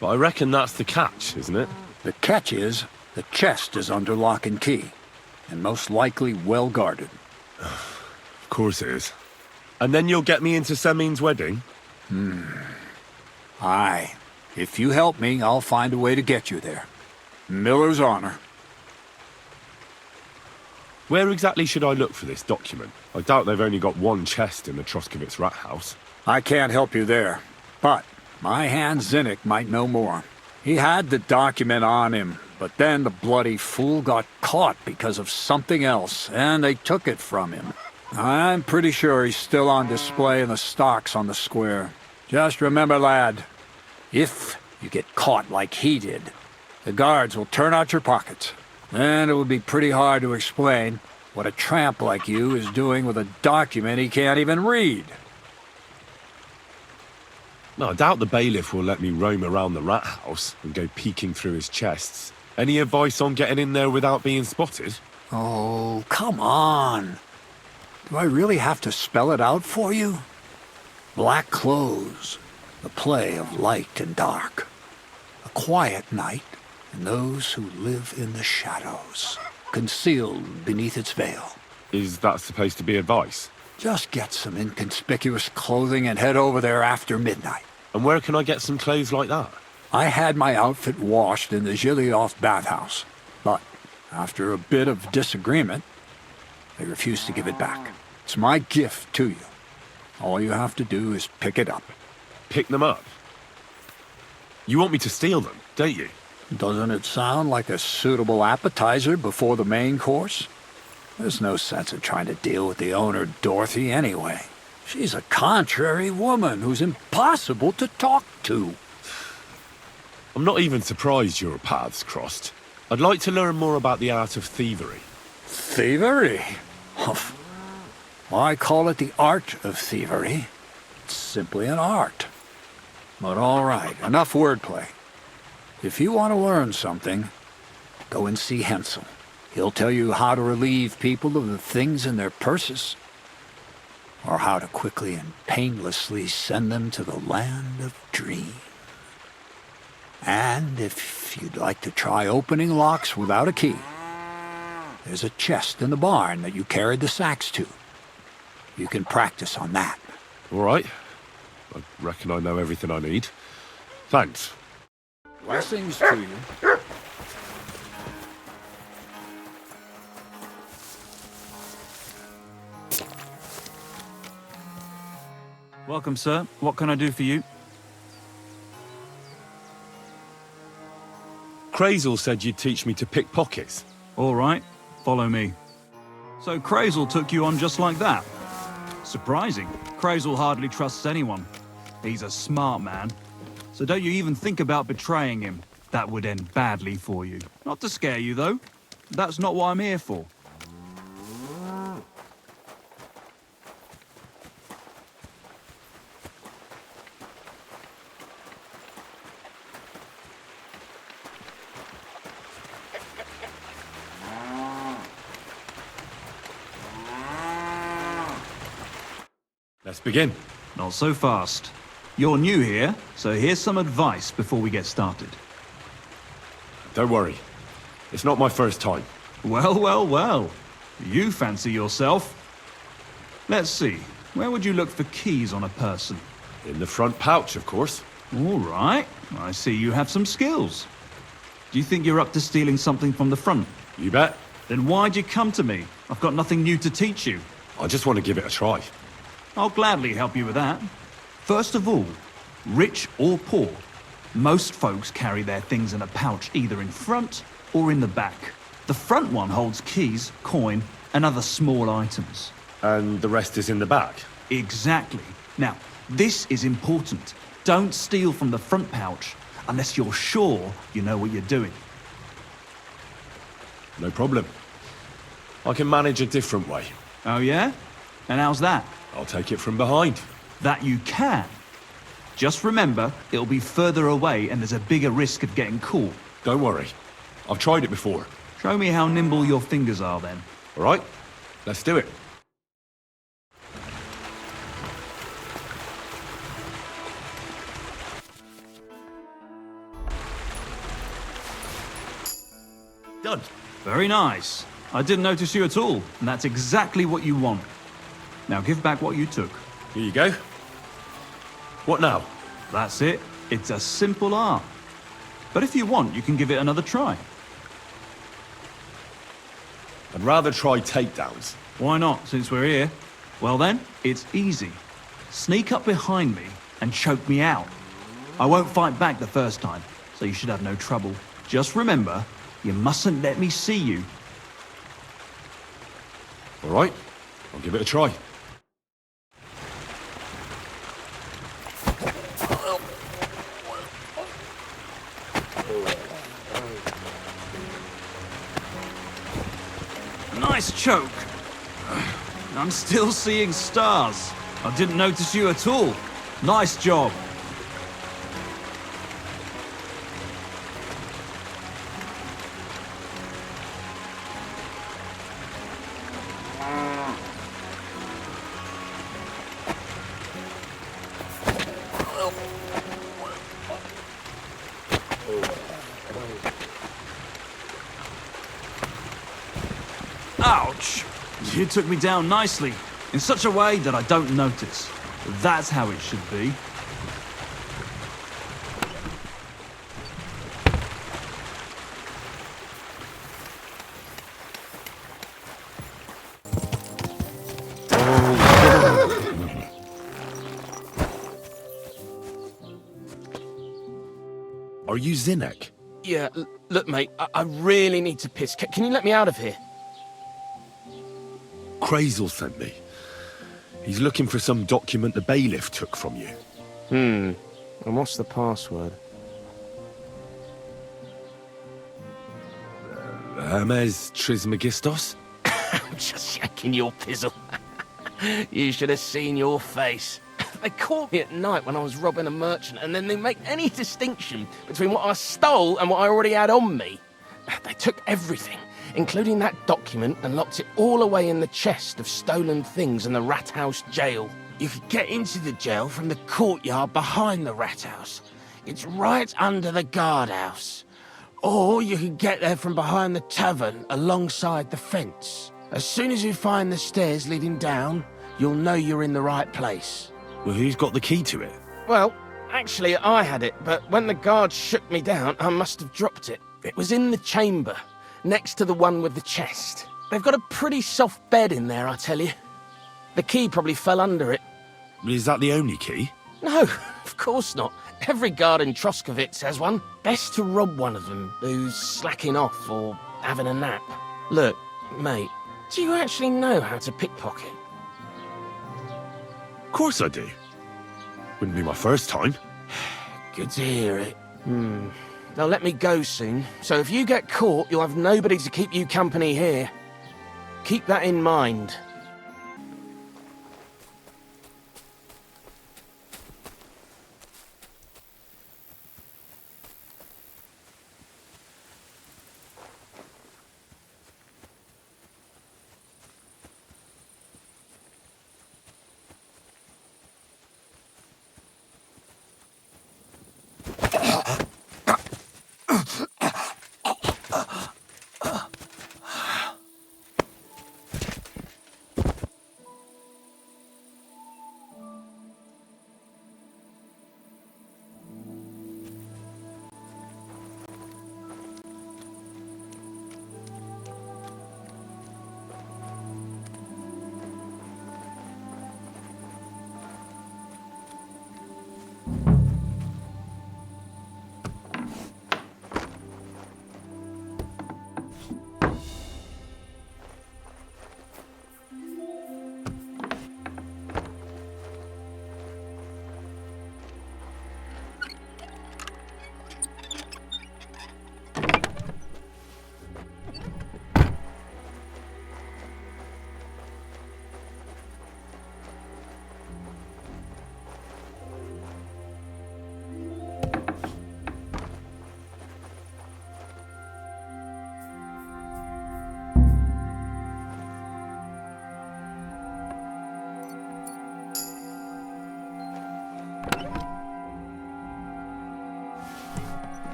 But I reckon that's the catch, isn't it? The catch is, the chest is under lock and key, and most likely well guarded. Of course it is. And then you'll get me into Semin's wedding? Aye. If you help me, I'll find a way to get you there. Miller's honor. Where exactly should I look for this document? I doubt they've only got one chest in the Troskovitz rat house. I can't help you there, but my hand Zinnik might know more. He had the document on him, but then the bloody fool got caught because of something else, and they took it from him. I'm pretty sure he's still on display in the stocks on the square. Just remember, lad, if you get caught like he did, the guards will turn out your pockets. And it would be pretty hard to explain what a tramp like you is doing with a document he can't even read. No, I doubt the bailiff will let me roam around the rat house and go peeking through his chests. Any advice on getting in there without being spotted? Oh, come on. Do I really have to spell it out for you? Black clothes, the play of light and dark. A quiet night, and those who live in the shadows, concealed beneath its veil. Is that supposed to be advice? Just get some inconspicuous clothing and head over there after midnight. And where can I get some clothes like that? I had my outfit washed in the Zhilyoff bathhouse, but after a bit of disagreement, they refused to give it back. It's my gift to you. All you have to do is pick it up. Pick them up? You want me to steal them, don't you? Doesn't it sound like a suitable appetizer before the main course? There's no sense in trying to deal with the owner, Dorothy, anyway. She's a contrary woman who's impossible to talk to. I'm not even surprised your paths crossed. I'd like to learn more about the art of thievery. Thievery? Humph. Why call it the art of thievery? It's simply an art. But all right, enough wordplay. If you want to learn something, go and see Hensel. He'll tell you how to relieve people of the things in their purses, or how to quickly and painlessly send them to the land of dreams. And if you'd like to try opening locks without a key, there's a chest in the barn that you carried the sacks to. You can practice on that. All right. I reckon I know everything I need. Thanks. Blessings to you. Welcome, sir. What can I do for you? Krezyl said you'd teach me to pick pockets. All right, follow me. So Krezyl took you on just like that? Surprising. Krezyl hardly trusts anyone. He's a smart man. So don't you even think about betraying him. That would end badly for you. Not to scare you, though. That's not what I'm here for. Let's begin. Not so fast. You're new here, so here's some advice before we get started. Don't worry. It's not my first time. Well, well, well. You fancy yourself. Let's see. Where would you look for keys on a person? In the front pouch, of course. All right. I see you have some skills. Do you think you're up to stealing something from the front? You bet. Then why'd you come to me? I've got nothing new to teach you. I just want to give it a try. I'll gladly help you with that. First of all, rich or poor, most folks carry their things in a pouch either in front or in the back. The front one holds keys, coin, and other small items. And the rest is in the back? Exactly. Now, this is important. Don't steal from the front pouch unless you're sure you know what you're doing. No problem. I can manage a different way. Oh yeah? And how's that? I'll take it from behind. That you can. Just remember, it'll be further away and there's a bigger risk of getting caught. Don't worry. I've tried it before. Show me how nimble your fingers are then. All right, let's do it. Done. Very nice. I didn't notice you at all, and that's exactly what you want. Now give back what you took. Here you go. What now? That's it. It's a simple art. But if you want, you can give it another try. I'd rather try takedowns. Why not, since we're here? Well then, it's easy. Sneak up behind me and choke me out. I won't fight back the first time, so you should have no trouble. Just remember, you mustn't let me see you. All right, I'll give it a try. Nice choke. I'm still seeing stars. I didn't notice you at all. Nice job. Ouch! You took me down nicely, in such a way that I don't notice. That's how it should be. Are you Zinnek? Yeah, look, mate, I really need to piss. Can you let me out of here? Krezyl sent me. He's looking for some document the bailiff took from you. And what's the password? Hermes Trismegistos? I'm just shaking your pizzle. You should have seen your face. They caught me at night when I was robbing a merchant, and then they make any distinction between what I stole and what I already had on me. They took everything, including that document, and locked it all away in the chest of stolen things in the rat house jail. You could get into the jail from the courtyard behind the rat house. It's right under the guardhouse. Or you could get there from behind the tavern alongside the fence. As soon as you find the stairs leading down, you'll know you're in the right place. Well, who's got the key to it? Well, actually I had it, but when the guards shook me down, I must have dropped it. It was in the chamber, next to the one with the chest. They've got a pretty soft bed in there, I tell you. The key probably fell under it. Is that the only key? No, of course not. Every guard in Troskovitz has one. Best to rob one of them who's slacking off or having a nap. Look, mate, do you actually know how to pickpocket? Of course I do. Wouldn't be my first time. Good to hear it. They'll let me go soon, so if you get caught, you'll have nobody to keep you company here. Keep that in mind.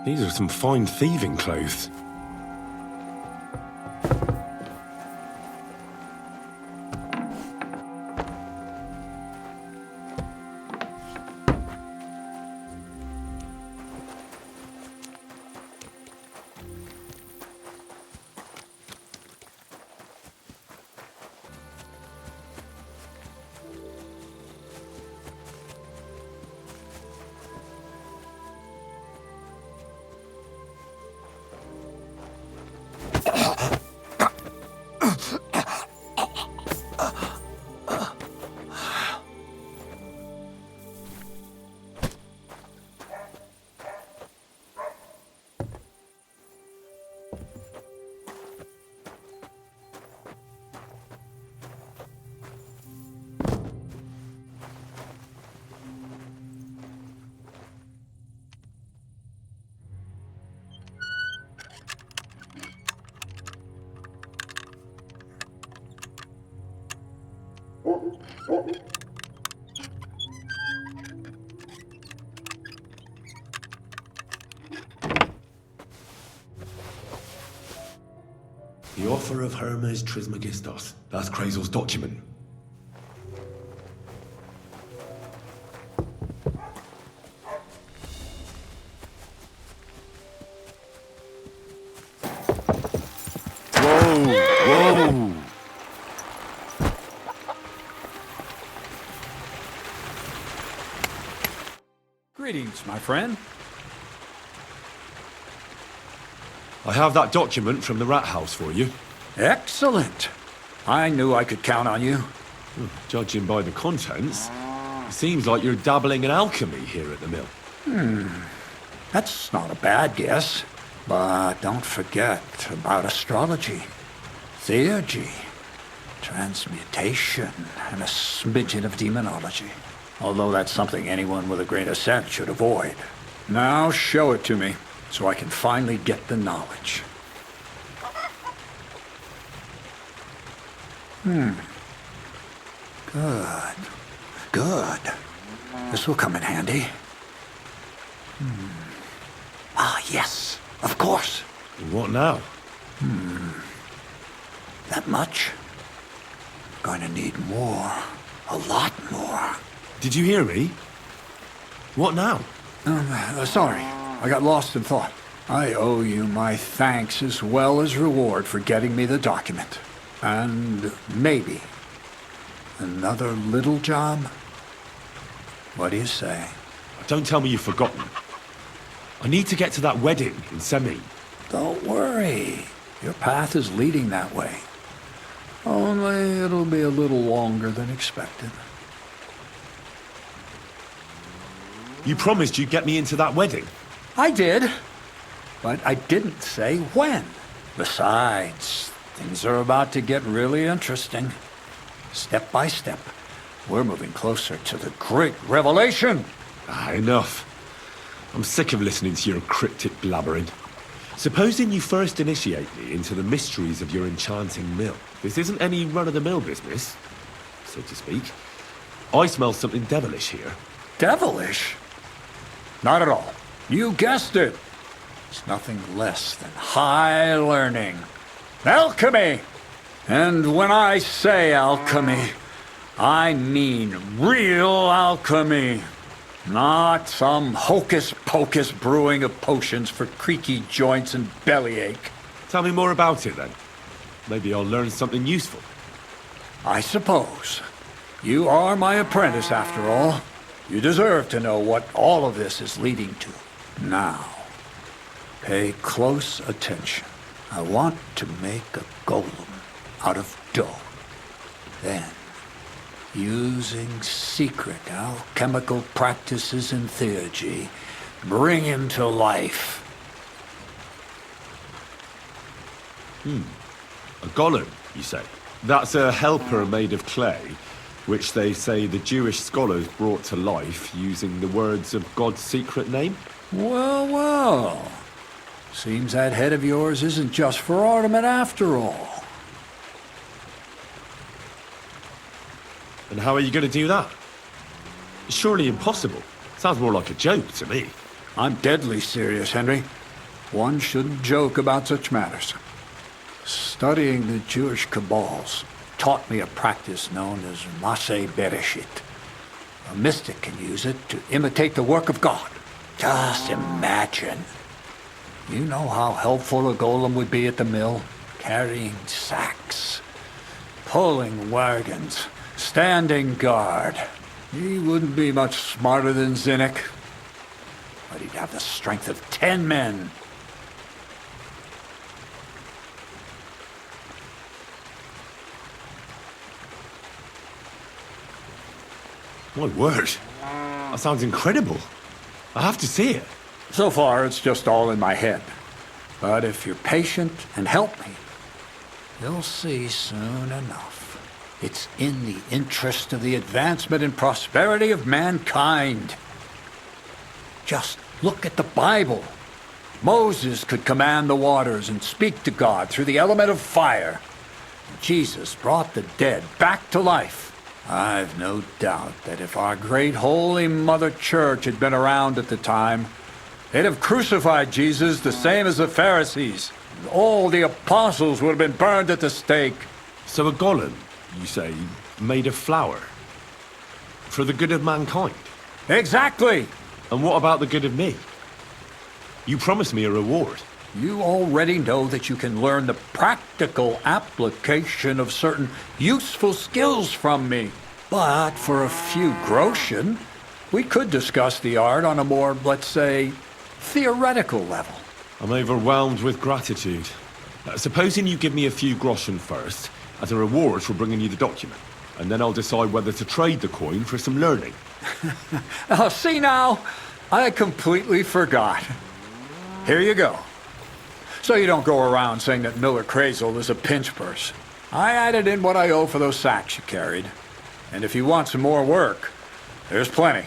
These are some fine thieving clothes. The offer of Hermes Trismegistos. That's Krezyl's document. Whoa! Greetings, my friend. I have that document from the rat house for you. Excellent. I knew I could count on you. Judging by the contents, it seems like you're dabbling in alchemy here at the mill. That's not a bad guess. But don't forget about astrology, theurgy, transmutation, and a smidgen of demonology. Although that's something anyone with a grain of sense should avoid. Now show it to me, so I can finally get the knowledge. Good. Good. This will come in handy. Ah, yes. Of course. What now? That much? Going to need more. A lot more. Did you hear me? What now? Sorry. I got lost in thought. I owe you my thanks as well as reward for getting me the document. And maybe another little job? What do you say? Don't tell me you've forgotten. I need to get to that wedding in Semi. Don't worry. Your path is leading that way. Only it'll be a little longer than expected. You promised you'd get me into that wedding. I did, but I didn't say when. Besides, things are about to get really interesting. Step by step, we're moving closer to the great revelation. Enough. I'm sick of listening to your cryptic blabbering. Supposing you first initiate me into the mysteries of your enchanting mill. This isn't any run-of-the-mill business, so to speak. I smell something devilish here. Devilish? Not at all. You guessed it. It's nothing less than high learning. Alchemy! And when I say alchemy, I mean real alchemy. Not some hocus-pocus brewing of potions for creaky joints and bellyache. Tell me more about it, then. Maybe I'll learn something useful. I suppose. You are my apprentice, after all. You deserve to know what all of this is leading to. Now, pay close attention. I want to make a golem out of dough. Then, using secret alchemical practices and theurgy, bring him to life. A golem, you say? That's a helper made of clay, which they say the Jewish scholars brought to life using the words of God's secret name? Well, well. Seems that head of yours isn't just for ornament after all. And how are you going to do that? It's surely impossible. Sounds more like a joke to me. I'm deadly serious, Henry. One shouldn't joke about such matters. Studying the Jewish cabals taught me a practice known as Maseh Bereshit. A mystic can use it to imitate the work of God. Just imagine. You know how helpful a golem would be at the mill? Carrying sacks, pulling wagons, standing guard. He wouldn't be much smarter than Zinnik, but he'd have the strength of 10 men. My word. That sounds incredible. I have to see it. So far, it's just all in my head. But if you're patient and help me, you'll see soon enough. It's in the interest of the advancement and prosperity of mankind. Just look at the Bible. Moses could command the waters and speak to God through the element of fire. Jesus brought the dead back to life. I've no doubt that if our great holy Mother Church had been around at the time, they'd have crucified Jesus the same as the Pharisees. All the apostles would have been burned at the stake. So a golem, you say, made of flour? For the good of mankind? Exactly! And what about the good of me? You promised me a reward. You already know that you can learn the practical application of certain useful skills from me. But for a few groschen, we could discuss the art on a more, let's say, theoretical level. I'm overwhelmed with gratitude. Supposing you give me a few groschen first, as a reward for bringing you the document, and then I'll decide whether to trade the coin for some learning. Oh, see now, I completely forgot. Here you go. So you don't go around saying that Miller Krezyl is a pinch purse. I added in what I owe for those sacks you carried. And if you want some more work, there's plenty.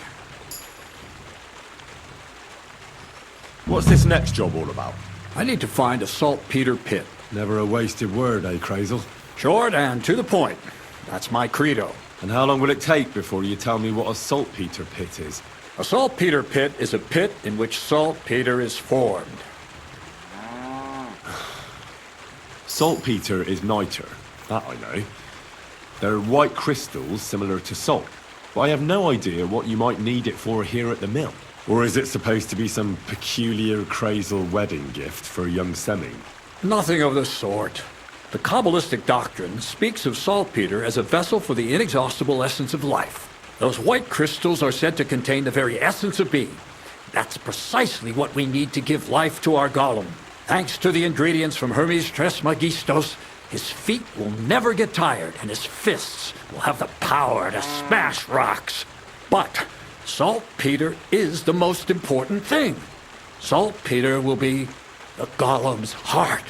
What's this next job all about? I need to find a saltpeter pit. Never a wasted word, eh, Krezyl? Short and to the point. That's my credo. And how long will it take before you tell me what a saltpeter pit is? A saltpeter pit is a pit in which saltpeter is formed. Saltpeter is niter. That I know. They're white crystals similar to salt. But I have no idea what you might need it for here at the mill. Or is it supposed to be some peculiar Krezyl wedding gift for a young Semming? Nothing of the sort. The Kabbalistic doctrine speaks of saltpeter as a vessel for the inexhaustible essence of life. Those white crystals are said to contain the very essence of being. That's precisely what we need to give life to our golem. Thanks to the ingredients from Hermes Trismegistos, his feet will never get tired and his fists will have the power to smash rocks. But saltpeter is the most important thing. Saltpeter will be the golem's heart.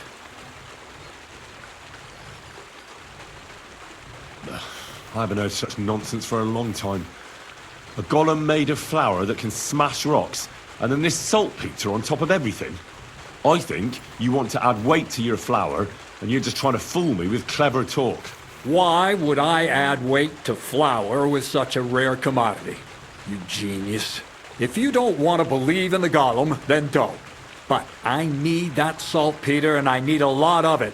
I haven't heard such nonsense for a long time. A golem made of flour that can smash rocks, and then this saltpeter on top of everything. I think you want to add weight to your flour, and you're just trying to fool me with clever talk. Why would I add weight to flour with such a rare commodity? You genius. If you don't want to believe in the golem, then don't. But I need that saltpeter, and I need a lot of it.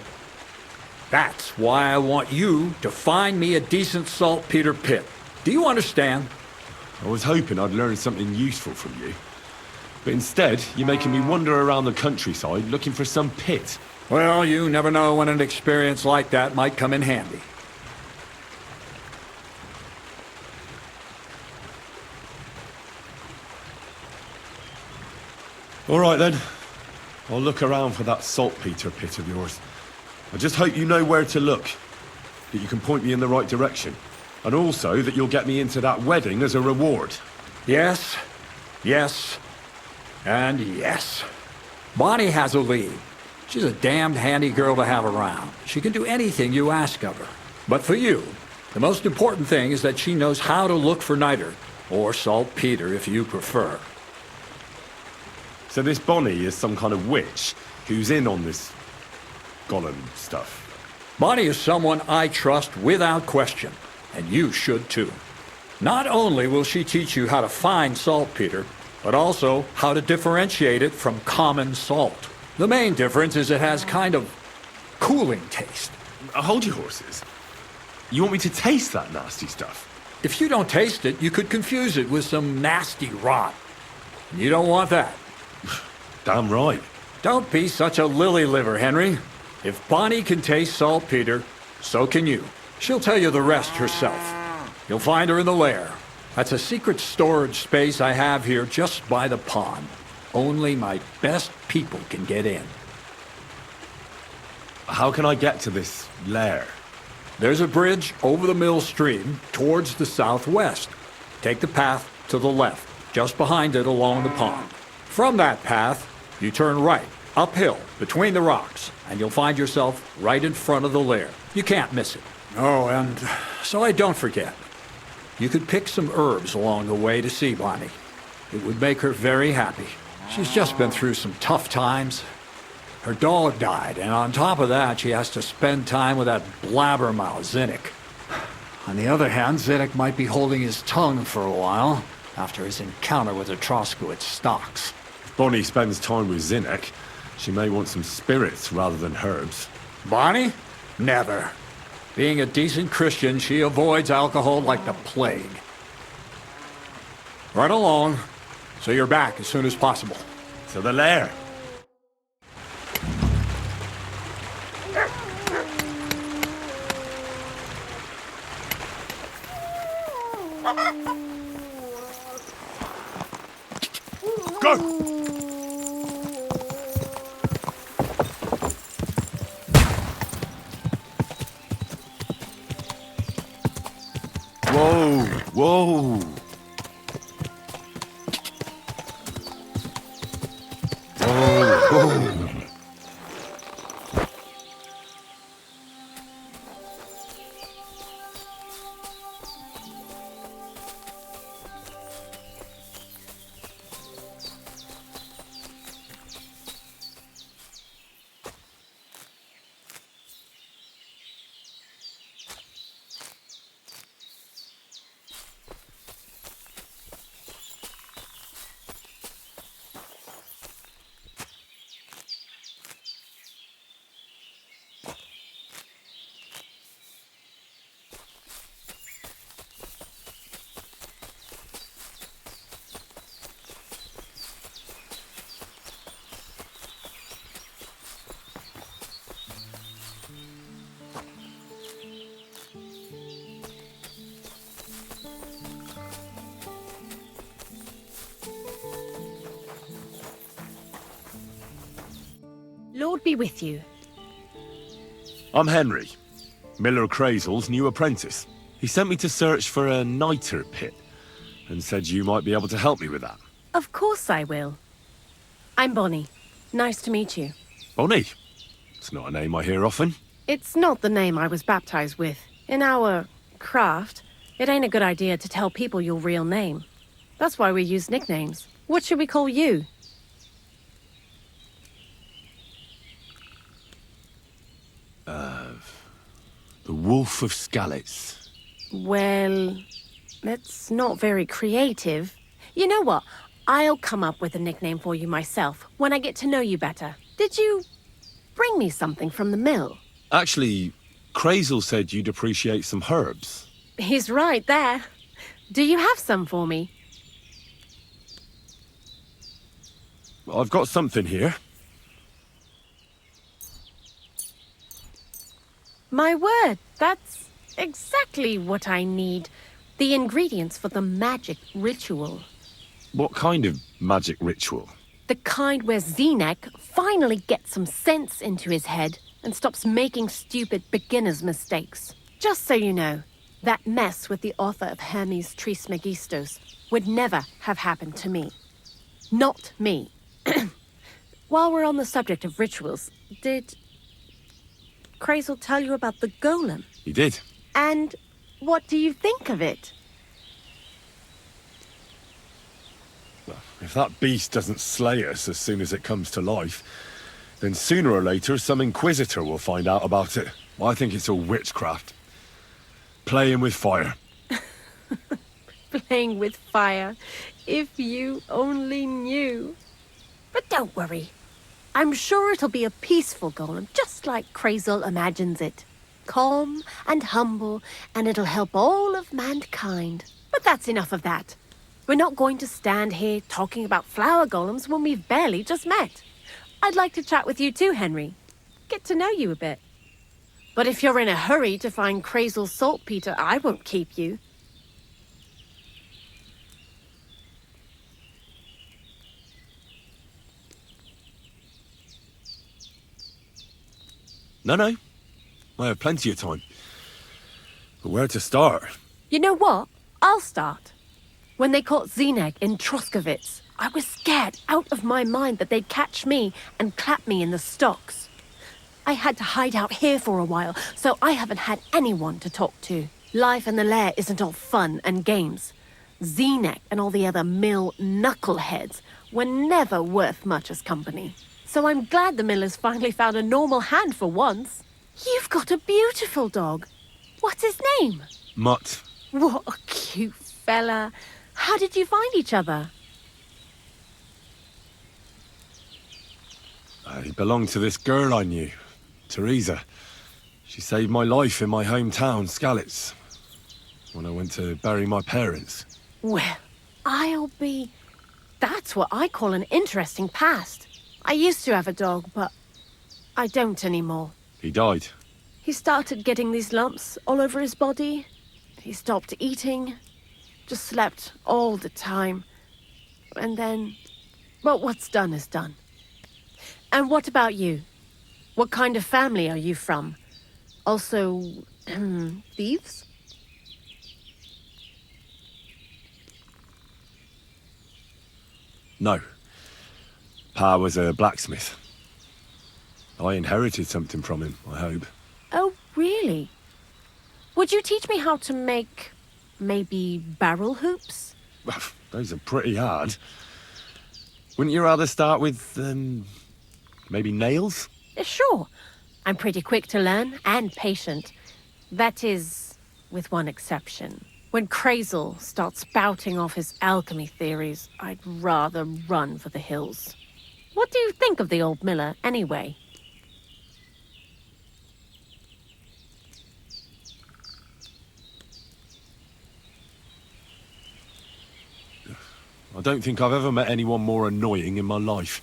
That's why I want you to find me a decent saltpeter pit. Do you understand? I was hoping I'd learn something useful from you. But instead, you're making me wander around the countryside looking for some pit. Well, you never know when an experience like that might come in handy. All right then. I'll look around for that saltpeter pit of yours. I just hope you know where to look, that you can point me in the right direction, and also that you'll get me into that wedding as a reward. Yes, yes, and yes. Bonnie has a lead. She's a damned handy girl to have around. She can do anything you ask of her. But for you, the most important thing is that she knows how to look for niter, or saltpeter if you prefer. So this Bonnie is some kind of witch who's in on this golem stuff. Bonnie is someone I trust without question, and you should too. Not only will she teach you how to find saltpeter, but also how to differentiate it from common salt. The main difference is it has kind of cooling taste. Hold your horses. You want me to taste that nasty stuff? If you don't taste it, you could confuse it with some nasty rot. You don't want that. Damn right. Don't be such a lily liver, Henry. If Bonnie can taste saltpeter, so can you. She'll tell you the rest herself. You'll find her in the lair. That's a secret storage space I have here just by the pond. Only my best people can get in. How can I get to this lair? There's a bridge over the mill stream towards the southwest. Take the path to the left, just behind it along the pond. From that path, you turn right, uphill, between the rocks, and you'll find yourself right in front of the lair. You can't miss it. Oh, and so I don't forget. You could pick some herbs along the way to see Bonnie. It would make her very happy. She's just been through some tough times. Her dog died, and on top of that, she has to spend time with that blabbermouth, Zinnik. On the other hand, Zinnik might be holding his tongue for a while after his encounter with the Troskowitz stocks. If Bonnie spends time with Zinnik, she may want some spirits rather than herbs. Bonnie? Never. Being a decent Christian, she avoids alcohol like the plague. Right along, so you're back as soon as possible. To the lair. Go! Whoa! Whoa! Whoa! Lord be with you. I'm Henry, Miller Krezyl's new apprentice. He sent me to search for a niter pit, and said you might be able to help me with that. Of course I will. I'm Bonnie. Nice to meet you. Bonnie? It's not a name I hear often. It's not the name I was baptized with. In our craft, it ain't a good idea to tell people your real name. That's why we use nicknames. What should we call you? The Wolf of Skalitz. Well, that's not very creative. You know what? I'll come up with a nickname for you myself when I get to know you better. Did you bring me something from the mill? Actually, Krezyl said you'd appreciate some herbs. He's right there. Do you have some for me? I've got something here. My word, that's exactly what I need. The ingredients for the magic ritual. What kind of magic ritual? The kind where Zinnik finally gets some sense into his head and stops making stupid beginner's mistakes. Just so you know, that mess with the author of Hermes Trismegistos would never have happened to me. Not me. While we're on the subject of rituals, did Krezyl tell you about the golem? He did. And what do you think of it? If that beast doesn't slay us as soon as it comes to life, then sooner or later some Inquisitor will find out about it. I think it's all witchcraft. Playing with fire. Playing with fire. If you only knew. But don't worry. I'm sure it'll be a peaceful golem, just like Krezyl imagines it. Calm and humble, and it'll help all of mankind. But that's enough of that. We're not going to stand here talking about flower golems when we've barely just met. I'd like to chat with you too, Henry. Get to know you a bit. But if you're in a hurry to find Krezyl saltpeter, I won't keep you. No. I have plenty of time. But where to start? You know what? I'll start. When they caught Zenek in Troskowitz, I was scared out of my mind that they'd catch me and clap me in the stocks. I had to hide out here for a while, so I haven't had anyone to talk to. Life in the lair isn't all fun and games. Zenek and all the other mill knuckleheads were never worth much as company. So I'm glad the Millers finally found a normal hand for once. You've got a beautiful dog. What's his name? Mutt. What a cute fella. How did you find each other? He belonged to this girl I knew, Teresa. She saved my life in my hometown, Skalitz, when I went to bury my parents. Well, that's what I call an interesting past. I used to have a dog, but I don't anymore. He died. He started getting these lumps all over his body. He stopped eating, just slept all the time. And then, well, what's done is done. And what about you? What kind of family are you from? Also, thieves? No. Pa was a blacksmith. I inherited something from him, I hope. Oh, really? Would you teach me how to make, maybe, barrel hoops? Those are pretty hard. Wouldn't you rather start with, maybe nails? Sure. I'm pretty quick to learn and patient. That is, with one exception. When Krezyl starts spouting off his alchemy theories, I'd rather run for the hills. What do you think of the old miller, anyway? I don't think I've ever met anyone more annoying in my life.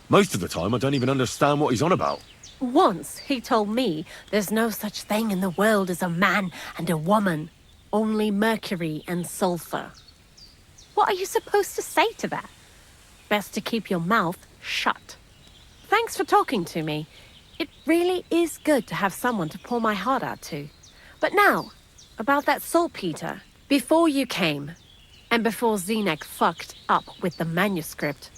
Most of the time, I don't even understand what he's on about. Once he told me there's no such thing in the world as a man and a woman. Only mercury and sulfur. What are you supposed to say to that? Best to keep your mouth shut. Thanks for talking to me. It really is good to have someone to pour my heart out to. But now, about that saltpeter. Before you came, and before Zenek fucked up with the manuscript,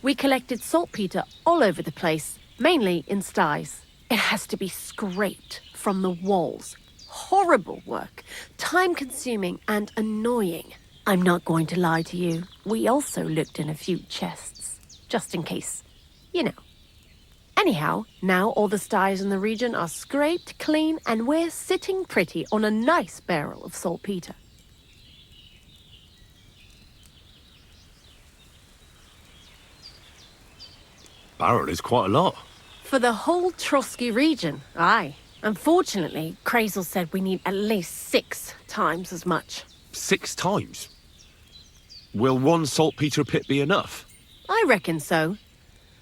we collected saltpeter all over the place, mainly in sties. It has to be scraped from the walls. Horrible work, time-consuming and annoying. I'm not going to lie to you. We also looked in a few chests, just in case, you know. Anyhow, now all the sties in the region are scraped clean and we're sitting pretty on a nice barrel of saltpeter. Barrel is quite a lot. For the whole Trotsky region, aye. Unfortunately, Krezyl said we need at least 6 times as much. 6 times? Will one saltpeter pit be enough? I reckon so.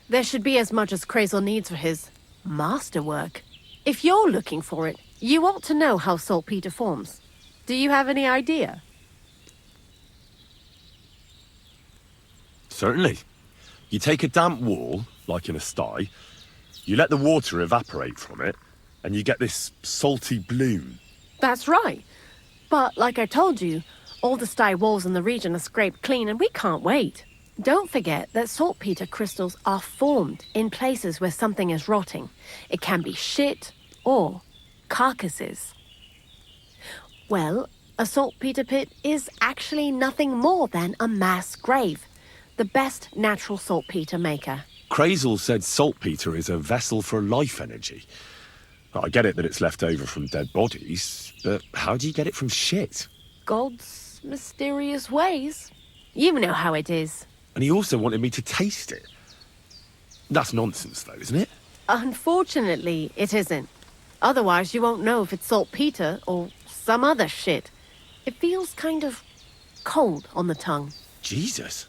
There should be as much as Krezyl needs for his masterwork. If you're looking for it, you ought to know how saltpeter forms. Do you have any idea? Certainly. You take a damp wall, like in a sty, you let the water evaporate from it, and you get this salty bloom. That's right. But like I told you, all the sty walls in the region are scraped clean and we can't wait. Don't forget that saltpeter crystals are formed in places where something is rotting. It can be shit or carcasses. Well, a saltpeter pit is actually nothing more than a mass grave. The best natural saltpeter maker. Krezyl said saltpeter is a vessel for life energy. I get it that it's left over from dead bodies, but how do you get it from shit? God's mysterious ways. You know how it is. And he also wanted me to taste it. That's nonsense, though, isn't it? Unfortunately, it isn't. Otherwise, you won't know if it's saltpeter or some other shit. It feels kind of cold on the tongue. Jesus.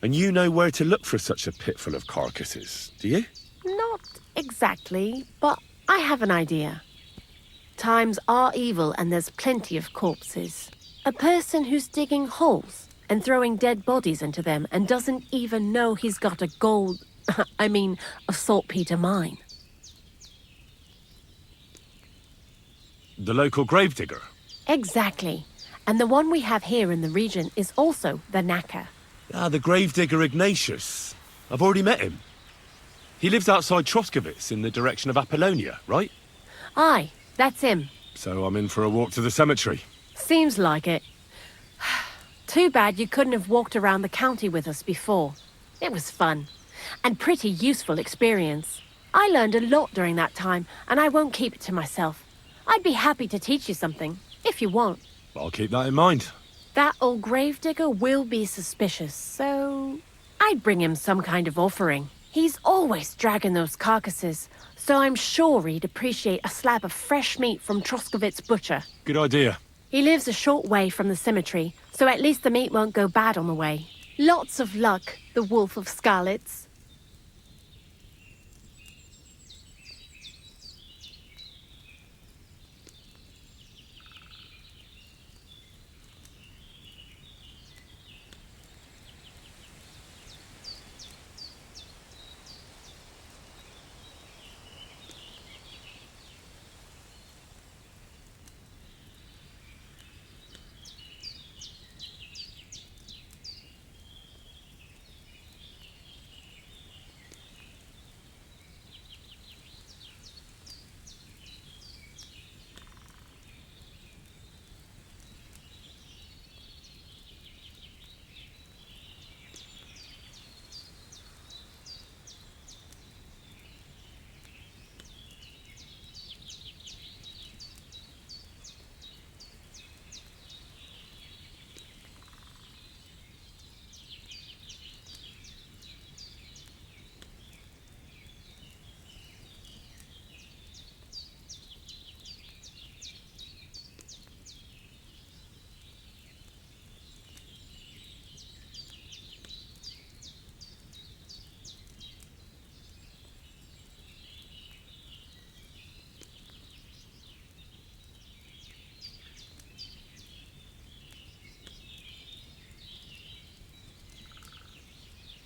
And you know where to look for such a pit full of carcasses, do you? Not exactly, but I have an idea. Times are evil and there's plenty of corpses. A person who's digging holes and throwing dead bodies into them and doesn't even know he's got a a saltpeter mine. The local gravedigger? Exactly. And the one we have here in the region is also the knacker. Ah, the gravedigger Ignatius. I've already met him. He lives outside Troskovitz in the direction of Apollonia, right? Aye, that's him. So I'm in for a walk to the cemetery. Seems like it. Too bad you couldn't have walked around the county with us before. It was fun. And pretty useful experience. I learned a lot during that time, and I won't keep it to myself. I'd be happy to teach you something, if you want. I'll keep that in mind. That old gravedigger will be suspicious, so I'd bring him some kind of offering. He's always dragging those carcasses, so I'm sure he'd appreciate a slab of fresh meat from Troskovitz butcher. Good idea. He lives a short way from the cemetery, so at least the meat won't go bad on the way. Lots of luck, the Wolf of Scarlets.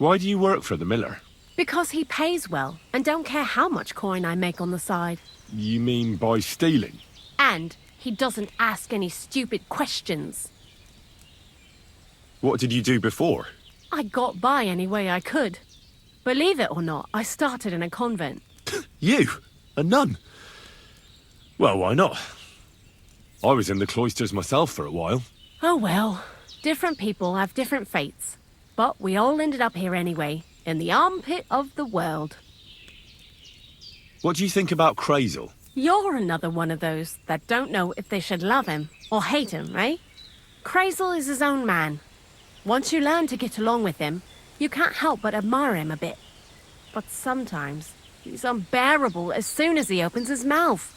Why do you work for the miller? Because he pays well, and don't care how much coin I make on the side. You mean by stealing? And he doesn't ask any stupid questions. What did you do before? I got by any way I could. Believe it or not, I started in a convent. You? A nun? Well, why not? I was in the cloisters myself for a while. Oh well, different people have different fates. But we all ended up here anyway, in the armpit of the world. What do you think about Krezyl? You're another one of those that don't know if they should love him or hate him, eh? Krezyl is his own man. Once you learn to get along with him, you can't help but admire him a bit. But sometimes, he's unbearable as soon as he opens his mouth.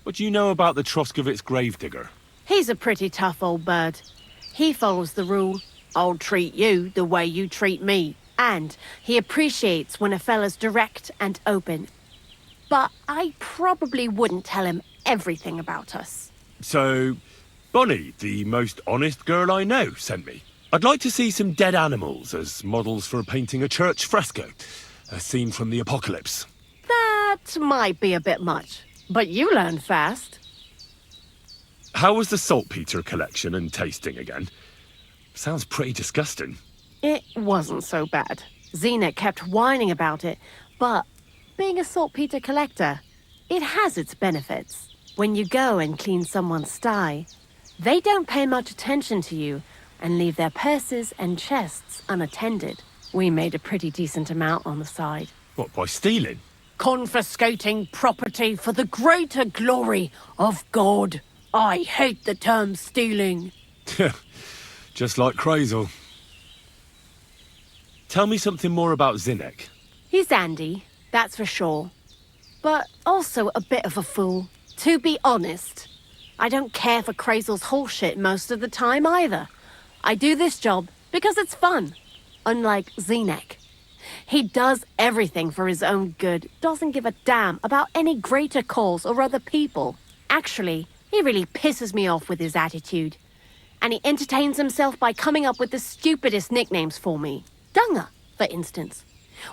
What do you know about the Troskovitz gravedigger? He's a pretty tough old bird. He follows the rule, I'll treat you the way you treat me. And he appreciates when a fella's direct and open. But I probably wouldn't tell him everything about us. So, Bonnie, the most honest girl I know, sent me. I'd like to see some dead animals as models for painting a church fresco. A scene from the apocalypse. That might be a bit much, but you learn fast. How was the saltpeter collection and tasting again? Sounds pretty disgusting. It wasn't so bad. Xena kept whining about it, but being a saltpeter collector, it has its benefits. When you go and clean someone's sty, they don't pay much attention to you and leave their purses and chests unattended. We made a pretty decent amount on the side. What, by stealing? Confiscating property for the greater glory of God. I hate the term stealing. Just like Krezyl. Tell me something more about Zinnek. He's Andy, that's for sure. But also a bit of a fool. To be honest, I don't care for Krezyl's horseshit most of the time either. I do this job because it's fun, unlike Zinnek. He does everything for his own good, doesn't give a damn about any greater cause or other people. Actually, he really pisses me off with his attitude. And he entertains himself by coming up with the stupidest nicknames for me. Dunga, for instance.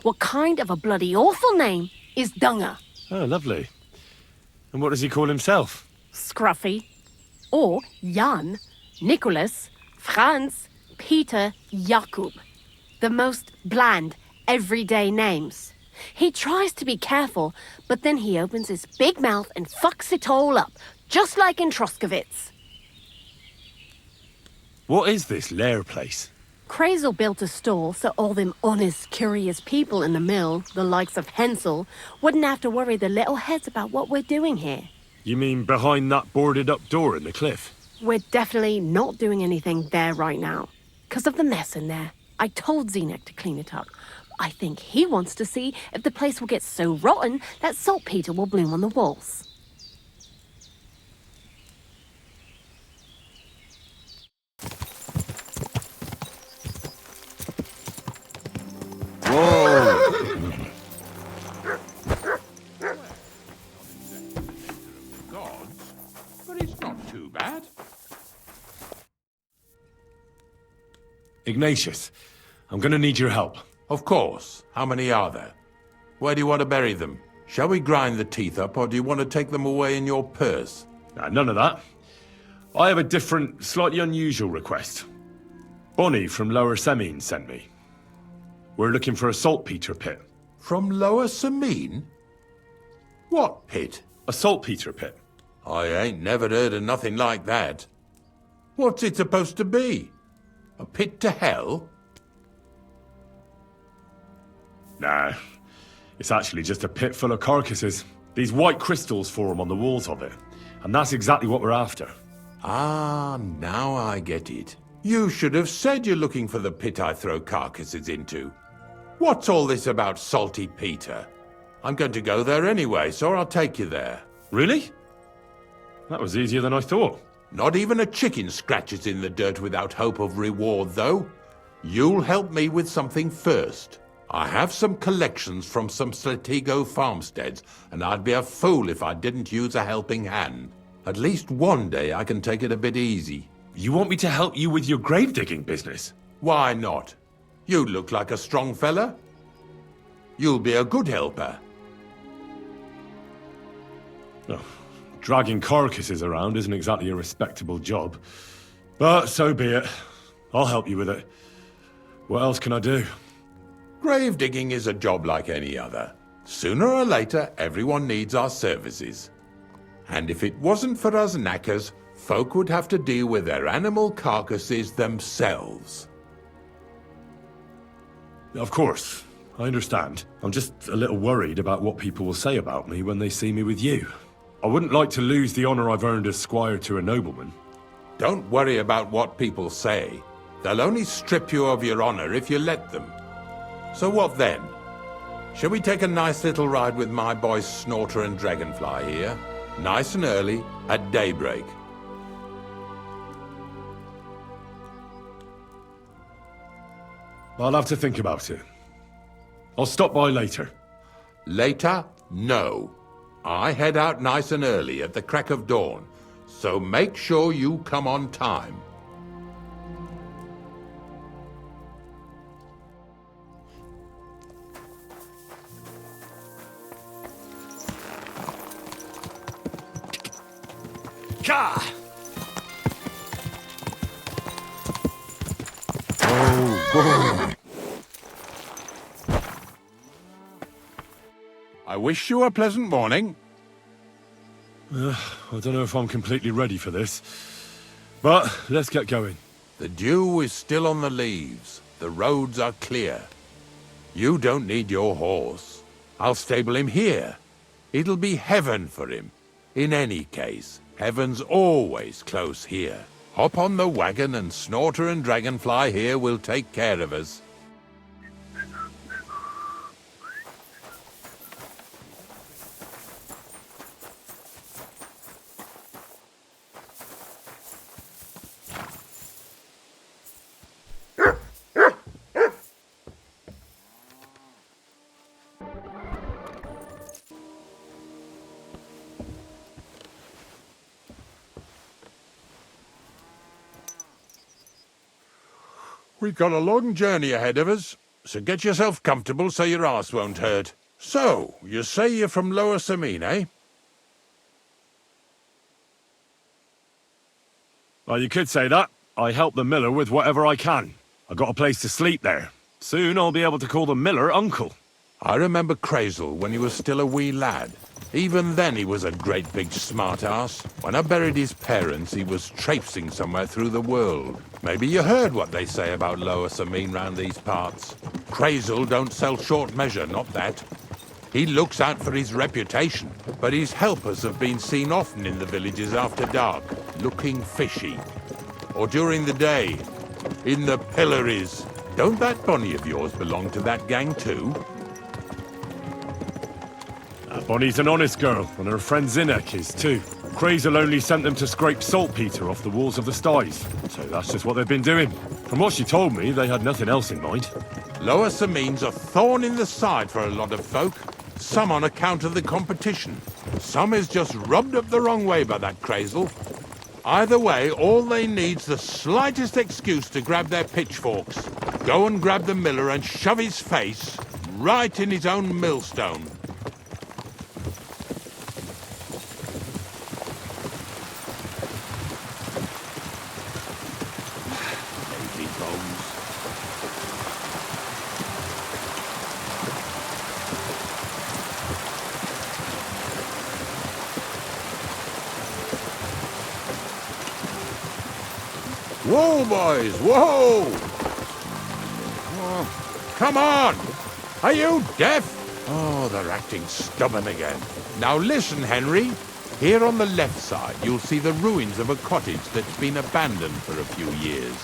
What kind of a bloody awful name is Dunga? Oh, lovely. And what does he call himself? Scruffy. Or Jan, Nicholas, Franz, Peter, Jakub. The most bland, everyday names. He tries to be careful, but then he opens his big mouth and fucks it all up, just like in Troskowitz. What is this lair place? Krezyl built a store so all them honest, curious people in the mill, the likes of Hensel, wouldn't have to worry their little heads about what we're doing here. You mean behind that boarded-up door in the cliff? We're definitely not doing anything there right now. Because of the mess in there. I told Zinnek to clean it up. I think he wants to see if the place will get so rotten that saltpeter will bloom on the walls. Whoa! Gods, but it's not too bad. Ignatius, I'm gonna need your help. Of course. How many are there? Where do you want to bury them? Shall we grind the teeth up, or do you want to take them away in your purse? None of that. I have a different, slightly unusual request. Bonnie from Lower Semine sent me. We're looking for a saltpeter pit. From Lower Semine? What pit? A saltpeter pit. I ain't never heard of nothing like that. What's it supposed to be? A pit to hell? Nah, it's actually just a pit full of carcasses. These white crystals form on the walls of it. And that's exactly what we're after. Ah, now I get it. You should have said you're looking for the pit I throw carcasses into. What's all this about salty Peter? I'm going to go there anyway, so I'll take you there. Really? That was easier than I thought. Not even a chicken scratches in the dirt without hope of reward, though. You'll help me with something first. I have some collections from some Stratego farmsteads, and I'd be a fool if I didn't use a helping hand. At least one day I can take it a bit easy. You want me to help you with your grave-digging business? Why not? You look like a strong fella. You'll be a good helper. Oh, dragging carcasses around isn't exactly a respectable job. But so be it. I'll help you with it. What else can I do? Grave digging is a job like any other. Sooner or later, everyone needs our services. And if it wasn't for us knackers, folk would have to deal with their animal carcasses themselves. Of course, I understand. I'm just a little worried about what people will say about me when they see me with you. I wouldn't like to lose the honor I've earned as squire to a nobleman. Don't worry about what people say. They'll only strip you of your honor if you let them. So what then? Shall we take a nice little ride with my boys Snorter and Dragonfly here? Nice and early, at daybreak. I'll have to think about it. I'll stop by later. Later? No. I head out nice and early at the crack of dawn, so make sure you come on time. Ka! Oh, I wish you a pleasant morning. I don't know if I'm completely ready for this, but let's get going. The dew is still on the leaves. The roads are clear. You don't need your horse. I'll stable him here. It'll be heaven for him. In any case, Heaven's always close here. Hop on the wagon and Snorter and Dragonfly here will take care of us. We've got a long journey ahead of us, so get yourself comfortable so your arse won't hurt. So, you say you're from Lower Samine, eh? Well, you could say that. I help the miller with whatever I can. I got a place to sleep there. Soon I'll be able to call the miller uncle. I remember Krezyl when he was still a wee lad. Even then he was a great big smart-ass. When I buried his parents, he was traipsing somewhere through the world. Maybe you heard what they say about Lower Samine round these parts. Krezyl don't sell short measure, not that. He looks out for his reputation, but his helpers have been seen often in the villages after dark, looking fishy. Or during the day, in the pillories. Don't that Bonnie of yours belong to that gang too? Bonnie's an honest girl, and her friend Zinnek is too. Krezyl only sent them to scrape saltpeter off the walls of the sties, so that's just what they've been doing. From what she told me, they had nothing else in mind. Lower Samine's a thorn in the side for a lot of folk. Some on account of the competition. Some is just rubbed up the wrong way by that Krezyl. Either way, all they need's the slightest excuse to grab their pitchforks. Go and grab the miller and shove his face right in his own millstone. Whoa, boys, whoa! Oh, come on! Are you deaf? Oh, they're acting stubborn again. Now listen, Henry. Here on the left side, you'll see the ruins of a cottage that's been abandoned for a few years.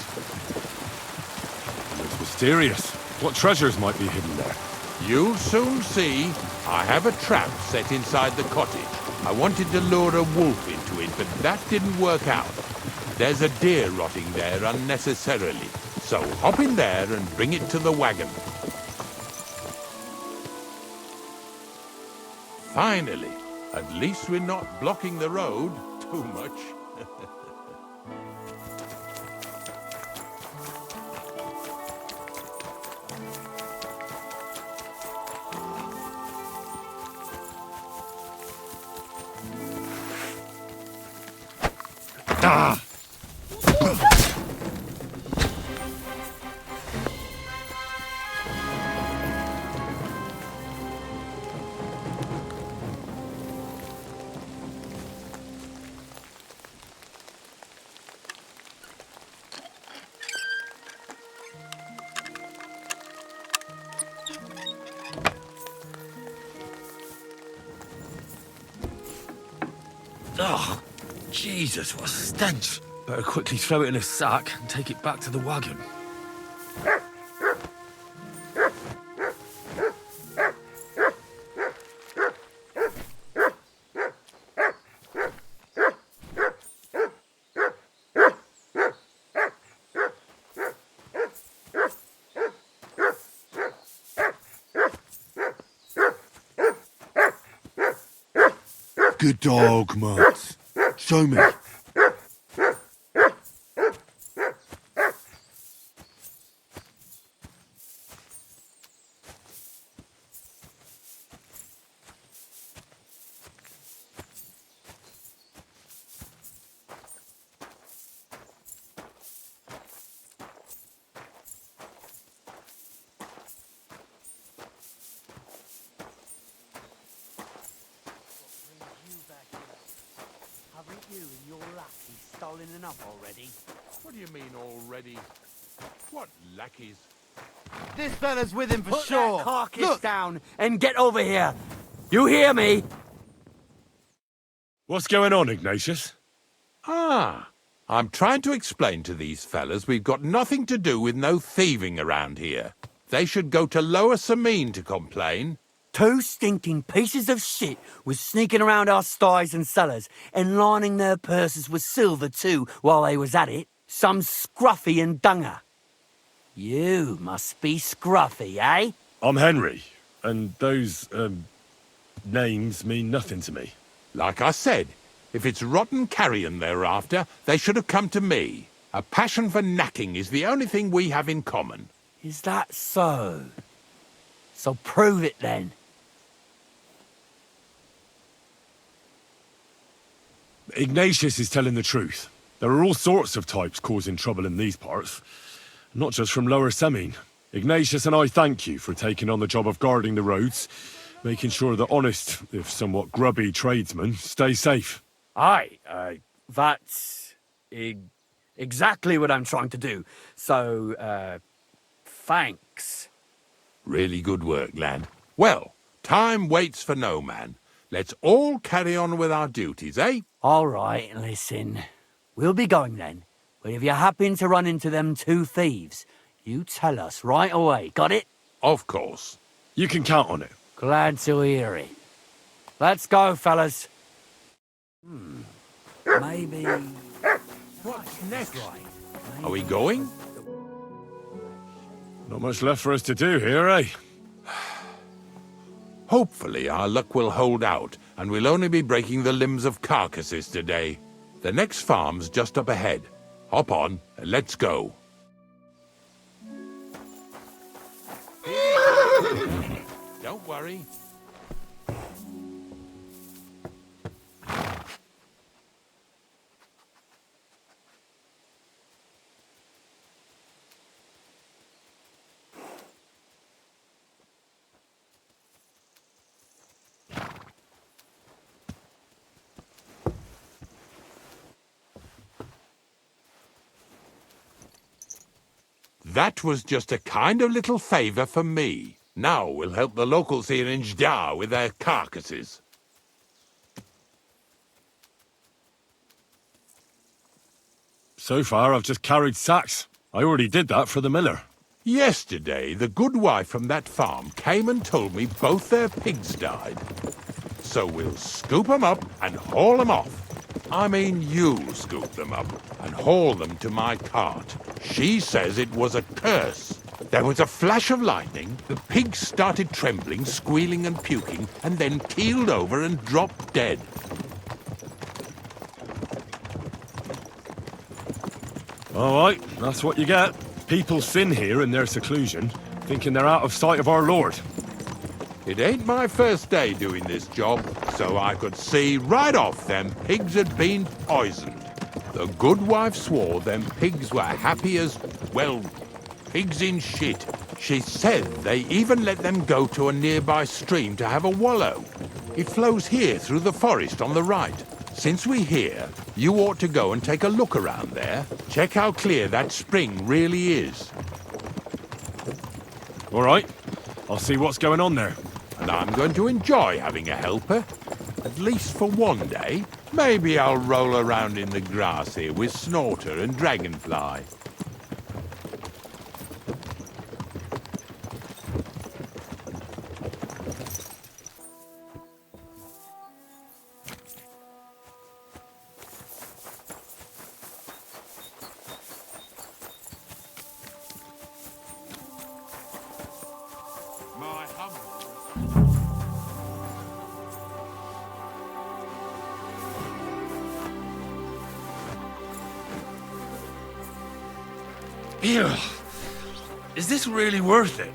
Looks mysterious. What treasures might be hidden there? You'll soon see. I have a trap set inside the cottage. I wanted to lure a wolf into it, but that didn't work out. There's a deer rotting there unnecessarily, so hop in there and bring it to the wagon. Finally, at least we're not blocking the road too much. Ah! Oh, Jesus, what a stench. Better quickly throw it in a sack and take it back to the wagon. Good dog, Mats. Show me. What do you mean already? What lackeys? This fella's with him for Put sure. that carcass Look. down and get over here. You hear me? What's going on, Ignatius? Ah, I'm trying to explain to these fellas we've got nothing to do with no thieving around here. They should go to Lower Samine to complain. 2 stinking pieces of shit was sneaking around our sties and cellars and lining their purses with silver too while they was at it. Some scruffy and dunger. You must be scruffy, eh? I'm Henry, and those, names mean nothing to me. Like I said, if it's rotten carrion they're after, they should have come to me. A passion for knacking is the only thing we have in common. Is that so? So prove it then. Ignatius is telling the truth. There are all sorts of types causing trouble in these parts. Not just from Lower Samine. Ignatius and I thank you for taking on the job of guarding the roads, making sure that honest, if somewhat grubby tradesmen stay safe. Aye, that's exactly what I'm trying to do. So, thanks. Really good work, lad. Well, time waits for no man. Let's all carry on with our duties, eh? All right, listen. We'll be going then. But if you happen to run into them 2 thieves, you tell us right away. Got it? Of course. You can count on it. Glad to hear it. Let's go, fellas. Maybe... What's next? Are we going? Not much left for us to do here, eh? Hopefully our luck will hold out, and we'll only be breaking the limbs of carcasses today. The next farm's just up ahead. Hop on, and let's go. Don't worry. That was just a kind of little favour for me. Now we'll help the locals here in Jda with their carcasses. So far, I've just carried sacks. I already did that for the miller. Yesterday, the good wife from that farm came and told me both their pigs died. So we'll scoop them up and haul them off. I mean, you'll scoop them up and haul them to my cart. She says it was a curse. There was a flash of lightning, the pigs started trembling, squealing and puking, and then keeled over and dropped dead. All right, that's what you get. People sin here in their seclusion, thinking they're out of sight of our Lord. It ain't my first day doing this job, so I could see right off them pigs had been poisoned. The good wife swore them pigs were happy as, well, pigs in shit. She said they even let them go to a nearby stream to have a wallow. It flows here through the forest on the right. Since we're here, you ought to go and take a look around there. Check how clear that spring really is. All right, I'll see what's going on there. And I'm going to enjoy having a helper. At least for one day. Maybe I'll roll around in the grass here with Snorter and Dragonfly. Ew. Is this really worth it?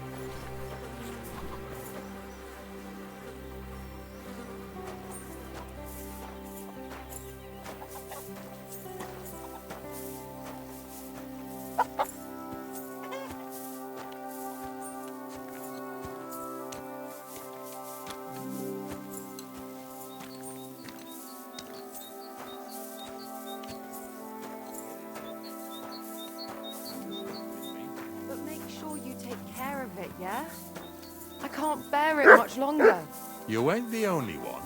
Yeah? I can't bear it much longer. You ain't the only one.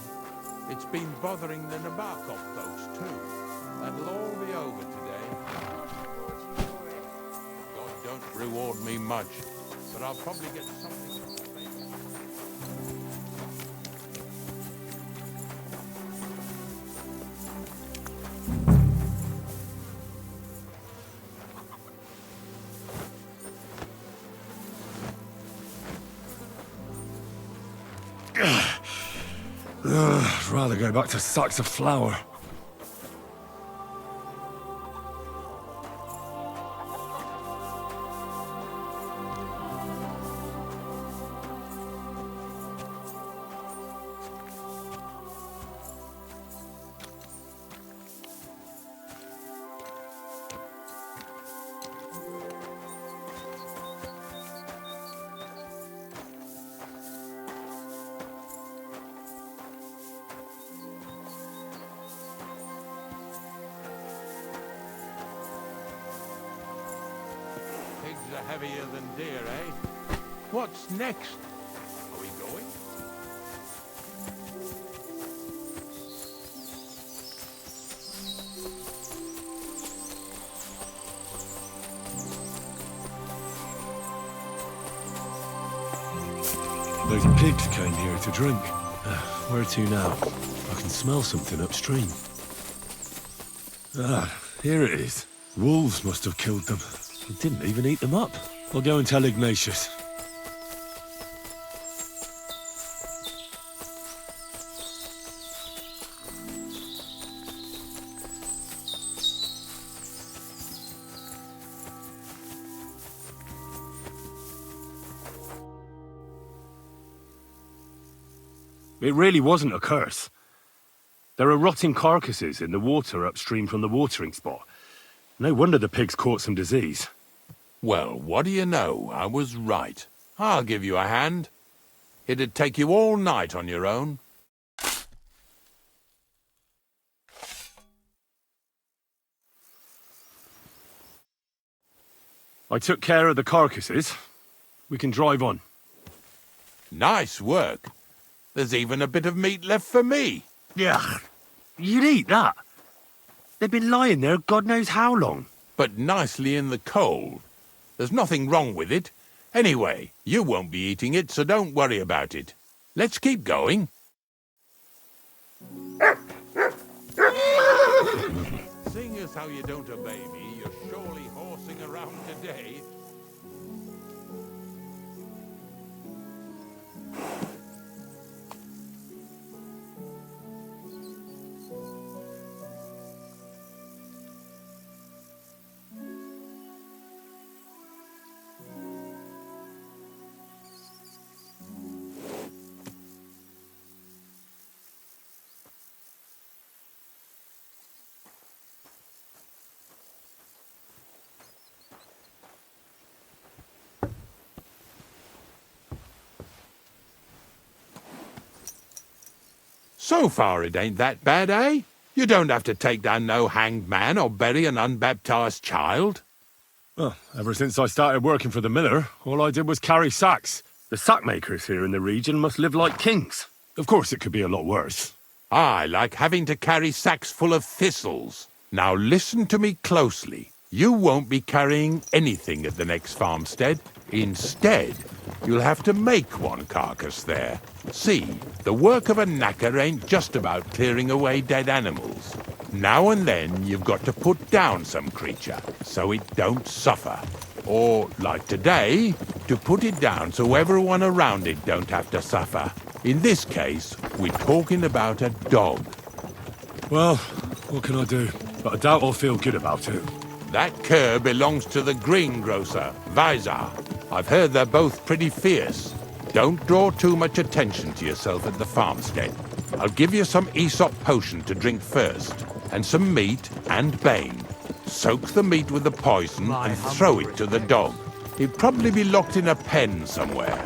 It's been bothering the Nabokov folks too. That'll all be over today. God don't reward me much, but I'll probably get something from space. I'd rather go back to sacks of flour. Pigs are heavier than deer, eh? What's next? Are we going? Those pigs came here to drink. Where to now? I can smell something upstream. Ah, here it is. Wolves must have killed them. They didn't even eat them up. I'll go and tell Ignatius. It really wasn't a curse. There are rotting carcasses in the water upstream from the watering spot. No wonder the pigs caught some disease. Well, what do you know? I was right. I'll give you a hand. It'd take you all night on your own. I took care of the carcasses. We can drive on. Nice work. There's even a bit of meat left for me. Yeah, you'd eat that. They've been lying there God knows how long. But nicely in the cold. There's nothing wrong with it. Anyway, you won't be eating it, so don't worry about it. Let's keep going. Seeing as how you don't obey me, you're surely horsing around today. So far it ain't that bad, eh? You don't have to take down no hanged man or bury an unbaptized child. Well, ever since I started working for the miller, all I did was carry sacks. The sack makers here in the region must live like kings. Of course it could be a lot worse. I like having to carry sacks full of thistles. Now listen to me closely. You won't be carrying anything at the next farmstead. Instead, you'll have to make one carcass there. See, the work of a knacker ain't just about clearing away dead animals. Now and then you've got to put down some creature, so it don't suffer. Or, like today, to put it down so everyone around it don't have to suffer. In this case, we're talking about a dog. Well, what can I do? But I doubt I'll feel good about it. That cur belongs to the greengrocer, Vizar. I've heard they're both pretty fierce. Don't draw too much attention to yourself at the farmstead. I'll give you some Aesop potion to drink first, and some meat and bane. Soak the meat with the poison and throw it to the dog. He'll probably be locked in a pen somewhere.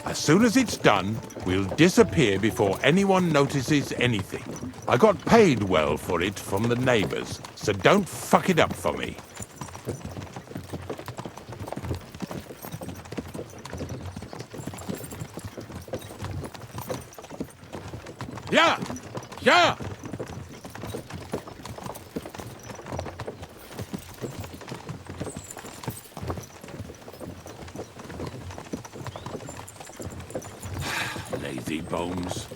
As soon as it's done, we'll disappear before anyone notices anything. I got paid well for it from the neighbors, so don't fuck it up for me. Yeah! Yeah! filthy bones.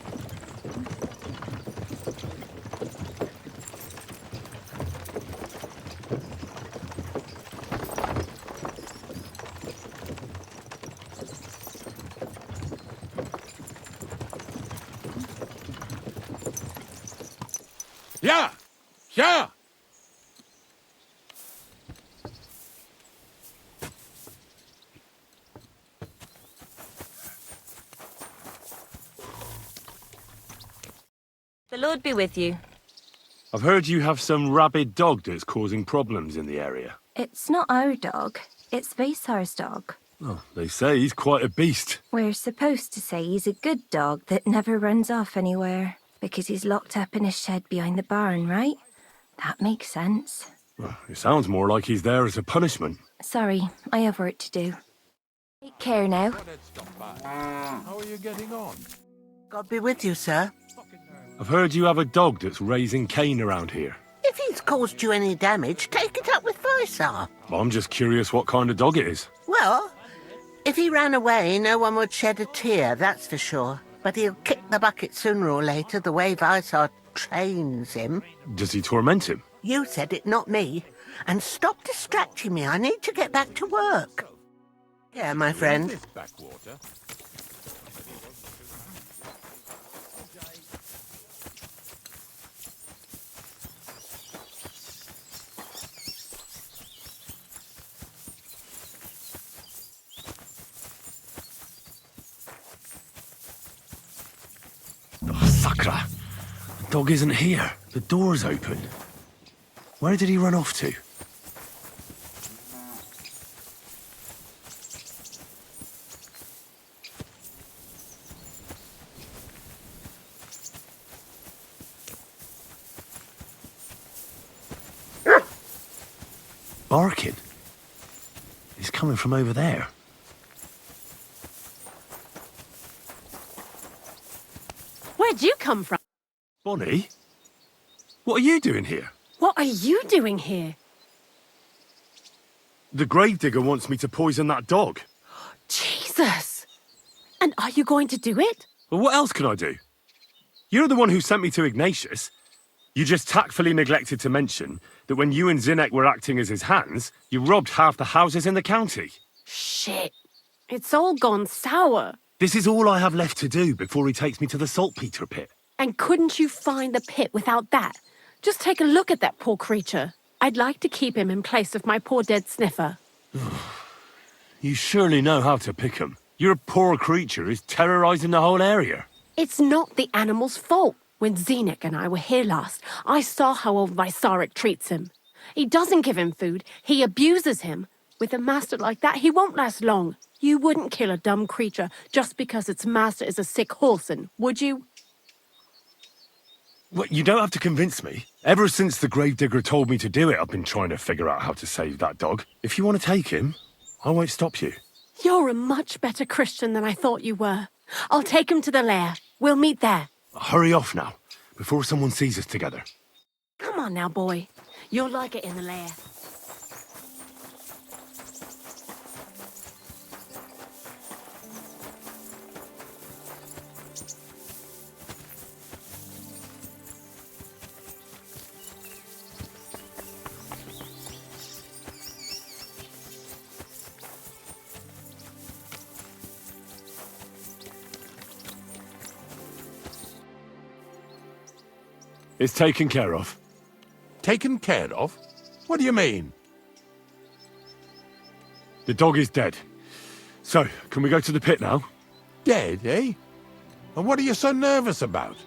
Yeah! Yeah! The Lord be with you. I've heard you have some rabid dog that's causing problems in the area. It's not our dog. It's Vaisar's dog. Oh, they say he's quite a beast. We're supposed to say he's a good dog that never runs off anywhere, because he's locked up in a shed behind the barn, right? That makes sense. Well, it sounds more like he's there as a punishment. Sorry, I have work to do. Take care now. How are you getting on? God be with you, sir. I've heard you have a dog that's raising Cain around here. If he's caused you any damage, take it up with Vaisar. I'm just curious what kind of dog it is. Well, if he ran away, no one would shed a tear, that's for sure. But he'll kick the bucket sooner or later, the way Vaisar trains him. Does he torment him? You said it, not me. And stop distracting me. I need to get back to work. Yeah, my friend. Backwater. Oh, Sakra! The dog isn't here. The door's open. Where did he run off to? Barking? He's coming from over there. Where'd you come from? Bonnie? What are you doing here? What are you doing here? The gravedigger wants me to poison that dog. Jesus! And are you going to do it? Well, what else can I do? You're the one who sent me to Ignatius. You just tactfully neglected to mention that when you and Zinnek were acting as his hands, you robbed half the houses in the county. Shit. It's all gone sour. This is all I have left to do before he takes me to the saltpeter pit. And couldn't you find the pit without that? Just take a look at that poor creature. I'd like to keep him in place of my poor dead sniffer. You surely know how to pick him. Your poor creature is terrorizing the whole area. It's not the animal's fault. When Zinnek and I were here last, I saw how old Vaisaric treats him. He doesn't give him food, he abuses him. With a master like that, he won't last long. You wouldn't kill a dumb creature just because its master is a sick horsen, would you? Well, you don't have to convince me. Ever since the gravedigger told me to do it, I've been trying to figure out how to save that dog. If you want to take him, I won't stop you. You're a much better Christian than I thought you were. I'll take him to the lair. We'll meet there. Hurry off now, before someone sees us together. Come on now, boy. You'll like it in the lair. It's taken care of. Taken care of? What do you mean? The dog is dead. So, can we go to the pit now? Dead, eh? And what are you so nervous about?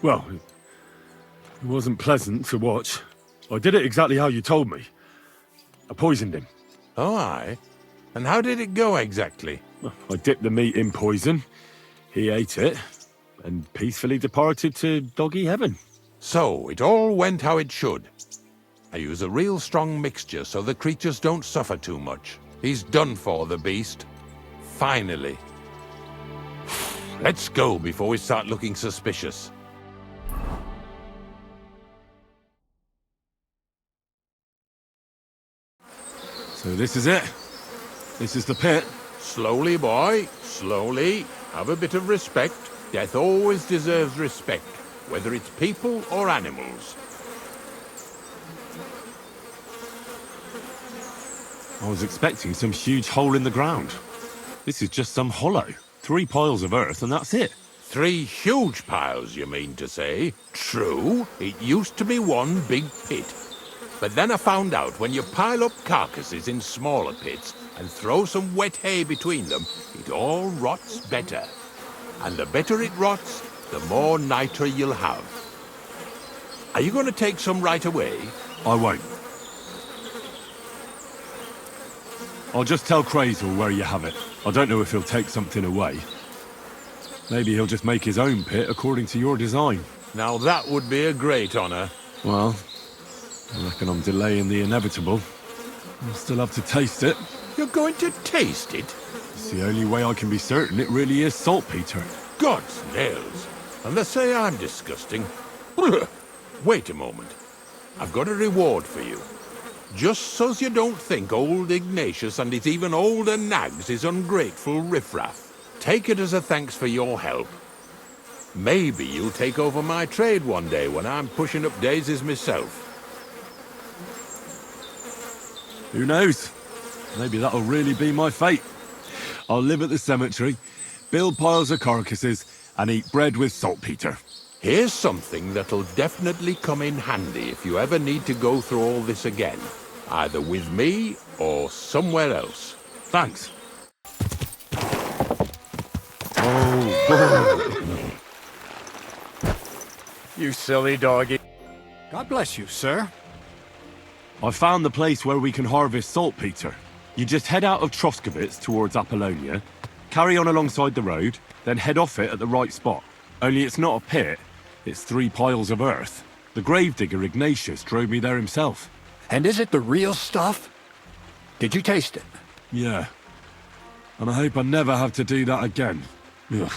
Well, it wasn't pleasant to watch. I did it exactly how you told me. I poisoned him. Oh, aye? And how did it go exactly? I dipped the meat in poison. He ate it. And peacefully departed to doggy heaven. So, it all went how it should. I use a real strong mixture so the creatures don't suffer too much. He's done for, the beast. Finally. Let's go before we start looking suspicious. So this is it. This is the pit. Slowly, boy. Slowly. Have a bit of respect. Death always deserves respect, whether it's people or animals. I was expecting some huge hole in the ground. This is just some hollow. 3 piles of earth and that's it. 3 huge piles, you mean to say? True, it used to be one big pit. But then I found out when you pile up carcasses in smaller pits and throw some wet hay between them, it all rots better. And the better it rots, the more niter you'll have. Are you going to take some right away? I won't. I'll just tell Krezyl where you have it. I don't know if he'll take something away. Maybe he'll just make his own pit according to your design. Now that would be a great honor. Well, I reckon I'm delaying the inevitable. I'll still have to taste it. You're going to taste it? It's the only way I can be certain it really is saltpeter. God's nails. And they say I'm disgusting. Wait a moment. I've got a reward for you. Just so's you don't think old Ignatius and his even older nags is ungrateful riffraff. Take it as a thanks for your help. Maybe you'll take over my trade one day when I'm pushing up daisies myself. Who knows? Maybe that'll really be my fate. I'll live at the cemetery, build piles of carcasses, and eat bread with saltpeter. Here's something that'll definitely come in handy if you ever need to go through all this again. Either with me or somewhere else. Thanks. Oh. You silly doggy. God bless you, sir. I found the place where we can harvest saltpeter. You just head out of Troskovitz towards Apollonia, carry on alongside the road, then head off it at the right spot. Only it's not a pit, it's 3 piles of earth. The gravedigger Ignatius drove me there himself. And is it the real stuff? Did you taste it? Yeah. And I hope I never have to do that again. Ugh.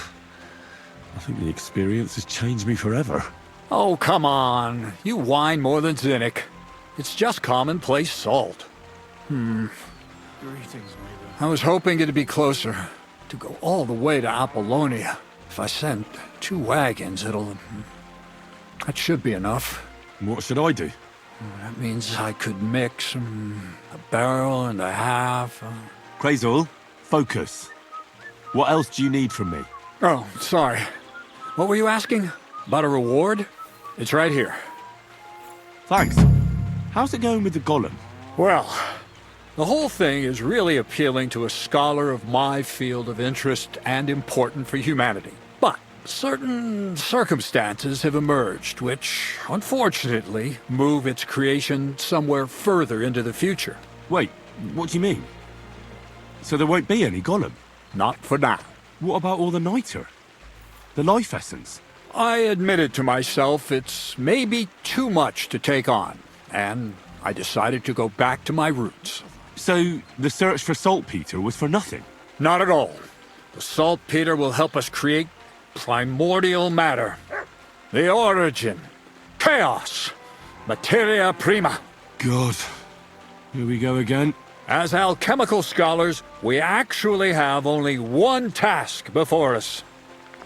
I think the experience has changed me forever. Oh, come on. You whine more than Zinnik. It's just commonplace salt. Greetings, neighbor. I was hoping it'd be closer. To go all the way to Apollonia. If I send 2 wagons, that should be enough. What should I do? That means I could mix a barrel and a half. Krezyl, focus. What else do you need from me? Oh, sorry. What were you asking? About a reward? It's right here. Thanks. How's it going with the golem? Well, the whole thing is really appealing to a scholar of my field of interest and important for humanity. But certain circumstances have emerged which, unfortunately, move its creation somewhere further into the future. Wait, what do you mean? So there won't be any golem? Not for now. What about all the niter? The life essence? I admitted to myself it's maybe too much to take on, and I decided to go back to my roots. So the search for saltpeter was for nothing? Not at all. The saltpeter will help us create primordial matter. The origin. Chaos. Materia prima. God. Here we go again. As alchemical scholars, we actually have only one task before us.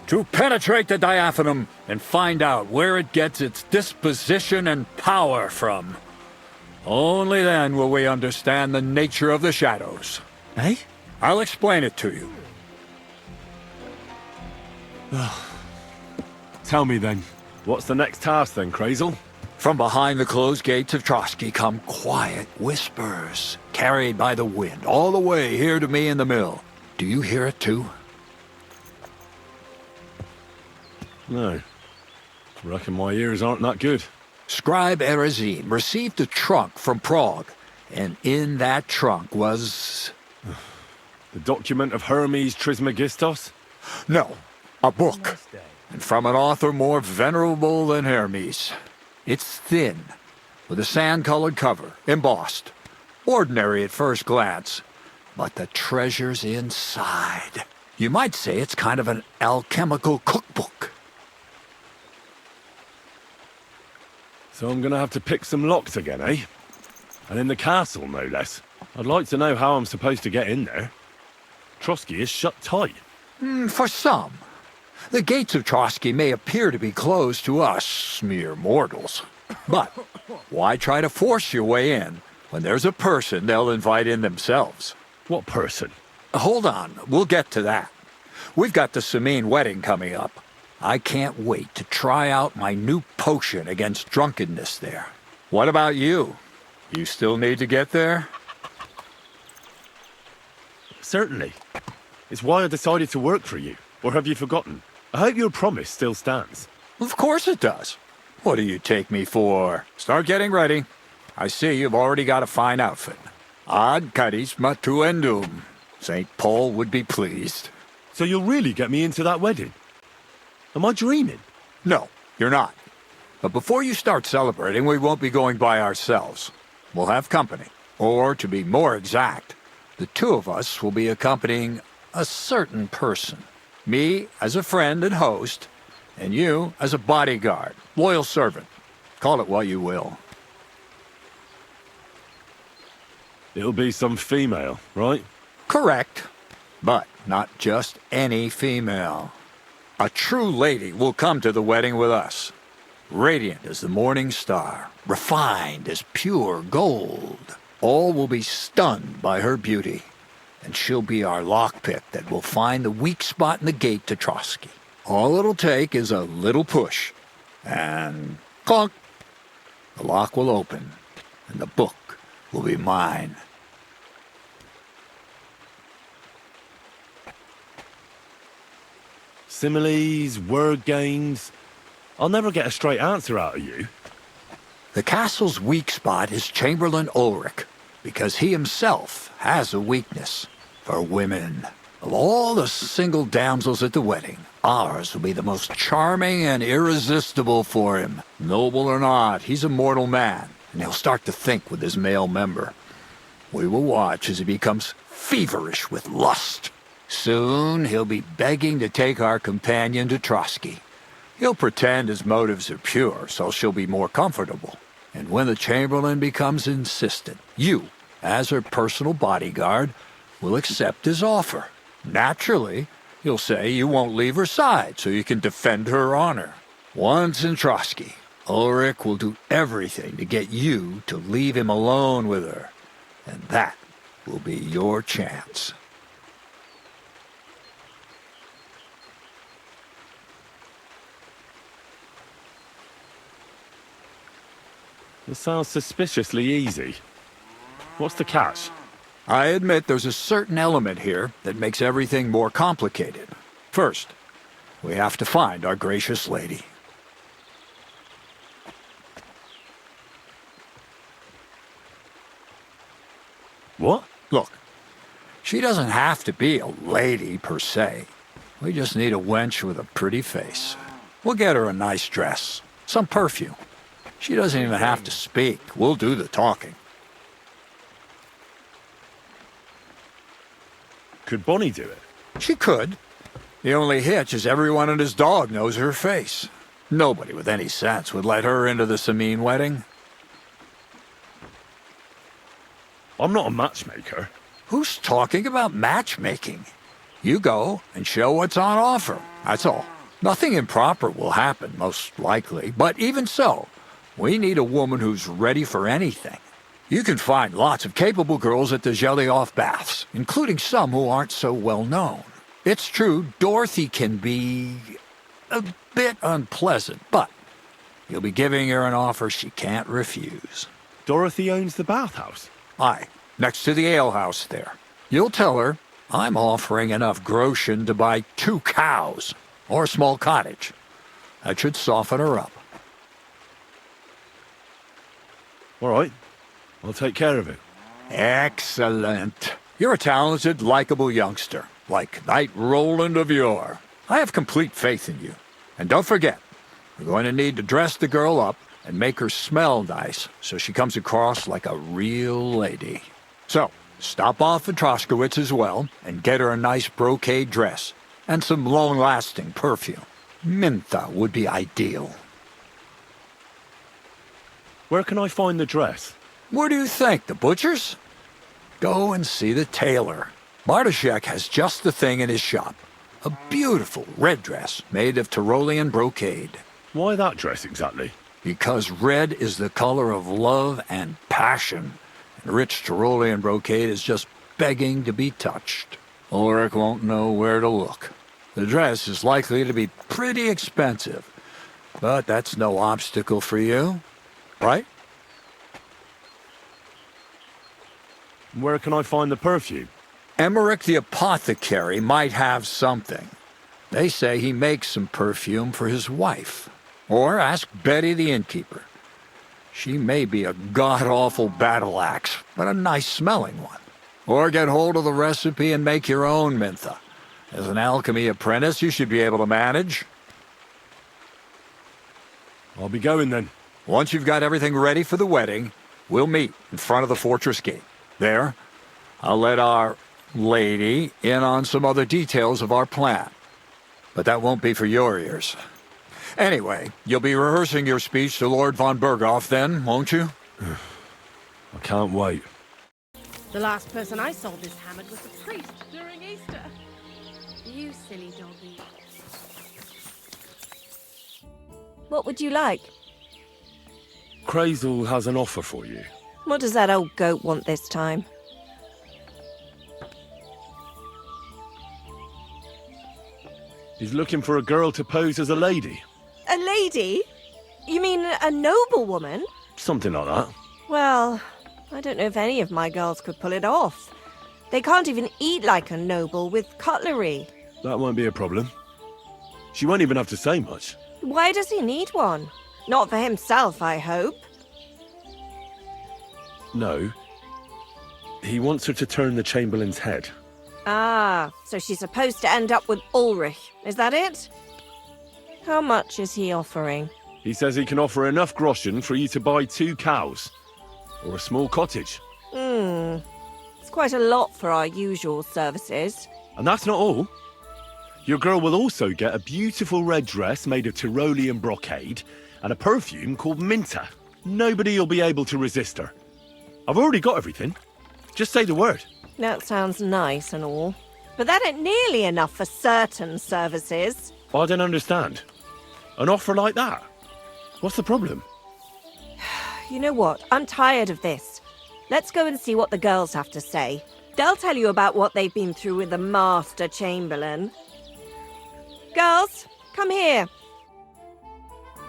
To penetrate the diaphanum and find out where it gets its disposition and power from. Only then will we understand the nature of the shadows. Eh? I'll explain it to you. Tell me then, what's the next task then, Krezyl? From behind the closed gates of Trotsky come quiet whispers, carried by the wind, all the way here to me in the mill. Do you hear it too? No. I reckon my ears aren't that good. Scribe Erezine received a trunk from Prague, and in that trunk was... The document of Hermes Trismegistos? No, a book. And from an author more venerable than Hermes. It's thin, with a sand-colored cover, embossed. Ordinary at first glance, but the treasure's inside. You might say it's kind of an alchemical cookbook. So I'm gonna have to pick some locks again, eh? And in the castle, no less. I'd like to know how I'm supposed to get in there. Trotsky is shut tight. For some. The gates of Trotsky may appear to be closed to us, mere mortals. But why try to force your way in when there's a person they'll invite in themselves? What person? Hold on, we'll get to that. We've got the Samine wedding coming up. I can't wait to try out my new potion against drunkenness there. What about you? You still need to get there? Certainly. It's why I decided to work for you. Or have you forgotten? I hope your promise still stands. Of course it does. What do you take me for? Start getting ready. I see you've already got a fine outfit. Ad charisma tuendum. St. Paul would be pleased. So you'll really get me into that wedding? Am I dreaming? No, you're not. But before you start celebrating, we won't be going by ourselves. We'll have company. Or, to be more exact, the two of us will be accompanying a certain person. Me as a friend and host, and you as a bodyguard, loyal servant. Call it what you will. It'll be some female, right? Correct. But not just any female. A true lady will come to the wedding with us. Radiant as the morning star, refined as pure gold. All will be stunned by her beauty, and she'll be our lockpick that will find the weak spot in the gate to Trotsky. All it'll take is a little push, and clunk! The lock will open, and the book will be mine. Similes, word games. I'll never get a straight answer out of you. The castle's weak spot is Chamberlain Ulrich, because he himself has a weakness for women. Of all the single damsels at the wedding, ours will be the most charming and irresistible for him. Noble or not, he's a mortal man, and he'll start to think with his male member. We will watch as he becomes feverish with lust. Soon he'll be begging to take our companion to Trotsky. He'll pretend his motives are pure, so she'll be more comfortable. And when the Chamberlain becomes insistent, you, as her personal bodyguard, will accept his offer. Naturally, you'll say you won't leave her side so you can defend her honor. Once in Trotsky, Ulrich will do everything to get you to leave him alone with her. And that will be your chance. It sounds suspiciously easy. What's the catch? I admit there's a certain element here that makes everything more complicated. First, we have to find our gracious lady. What? Look, she doesn't have to be a lady per se. We just need a wench with a pretty face. We'll get her a nice dress, some perfume. She doesn't even have to speak. We'll do the talking. Could Bonnie do it? She could. The only hitch is everyone and his dog knows her face. Nobody with any sense would let her into the Samine wedding. I'm not a matchmaker. Who's talking about matchmaking? You go and show what's on offer. That's all. Nothing improper will happen, most likely. But even so, we need a woman who's ready for anything. You can find lots of capable girls at the Zhelyov baths, including some who aren't so well known. It's true, Dorothy can be a bit unpleasant, but you'll be giving her an offer she can't refuse. Dorothy owns the bathhouse? Aye, next to the alehouse there. You'll tell her I'm offering enough groschen to buy 2 cows, or a small cottage. That should soften her up. All right. I'll take care of it. Excellent. You're a talented, likable youngster, like Knight Roland of yore. I have complete faith in you. And don't forget, we're going to need to dress the girl up and make her smell nice so she comes across like a real lady. So, stop off at Troskowitz as well and get her a nice brocade dress and some long-lasting perfume. Mintha would be ideal. Where can I find the dress? Where do you think? The butcher's? Go and see the tailor. Bartoszek has just the thing in his shop. A beautiful red dress made of Tyrolean brocade. Why that dress exactly? Because red is the color of love and passion. And rich Tyrolean brocade is just begging to be touched. Ulrich won't know where to look. The dress is likely to be pretty expensive, but that's no obstacle for you, right? Where can I find the perfume? Emmerich the apothecary might have something. They say he makes some perfume for his wife. Or ask Betty the innkeeper. She may be a god-awful battle axe, but a nice-smelling one. Or get hold of the recipe and make your own mintha. As an alchemy apprentice, you should be able to manage. I'll be going then. Once you've got everything ready for the wedding, we'll meet in front of the fortress gate. There, I'll let our lady in on some other details of our plan. But that won't be for your ears. Anyway, you'll be rehearsing your speech to Lord von Berghoff then, won't you? I can't wait. The last person I saw this hammered was the priest during Easter. You silly doggy. What would you like? Krezyl has an offer for you. What does that old goat want this time? He's looking for a girl to pose as a lady. A lady? You mean a noblewoman? Something like that. Well, I don't know if any of my girls could pull it off. They can't even eat like a noble with cutlery. That won't be a problem. She won't even have to say much. Why does he need one? Not for himself, I hope. No. He wants her to turn the Chamberlain's head. Ah, so she's supposed to end up with Ulrich, is that it? How much is he offering? He says he can offer enough groschen for you to buy 2 cows. Or a small cottage. It's quite a lot for our usual services. And that's not all. Your girl will also get a beautiful red dress made of Tyrolean brocade and a perfume called Minta. Nobody will be able to resist her. I've already got everything. Just say the word. That sounds nice and all. But that ain't nearly enough for certain services. I don't understand. An offer like that? What's the problem? You know what? I'm tired of this. Let's go and see what the girls have to say. They'll tell you about what they've been through with the Master Chamberlain. Girls, come here.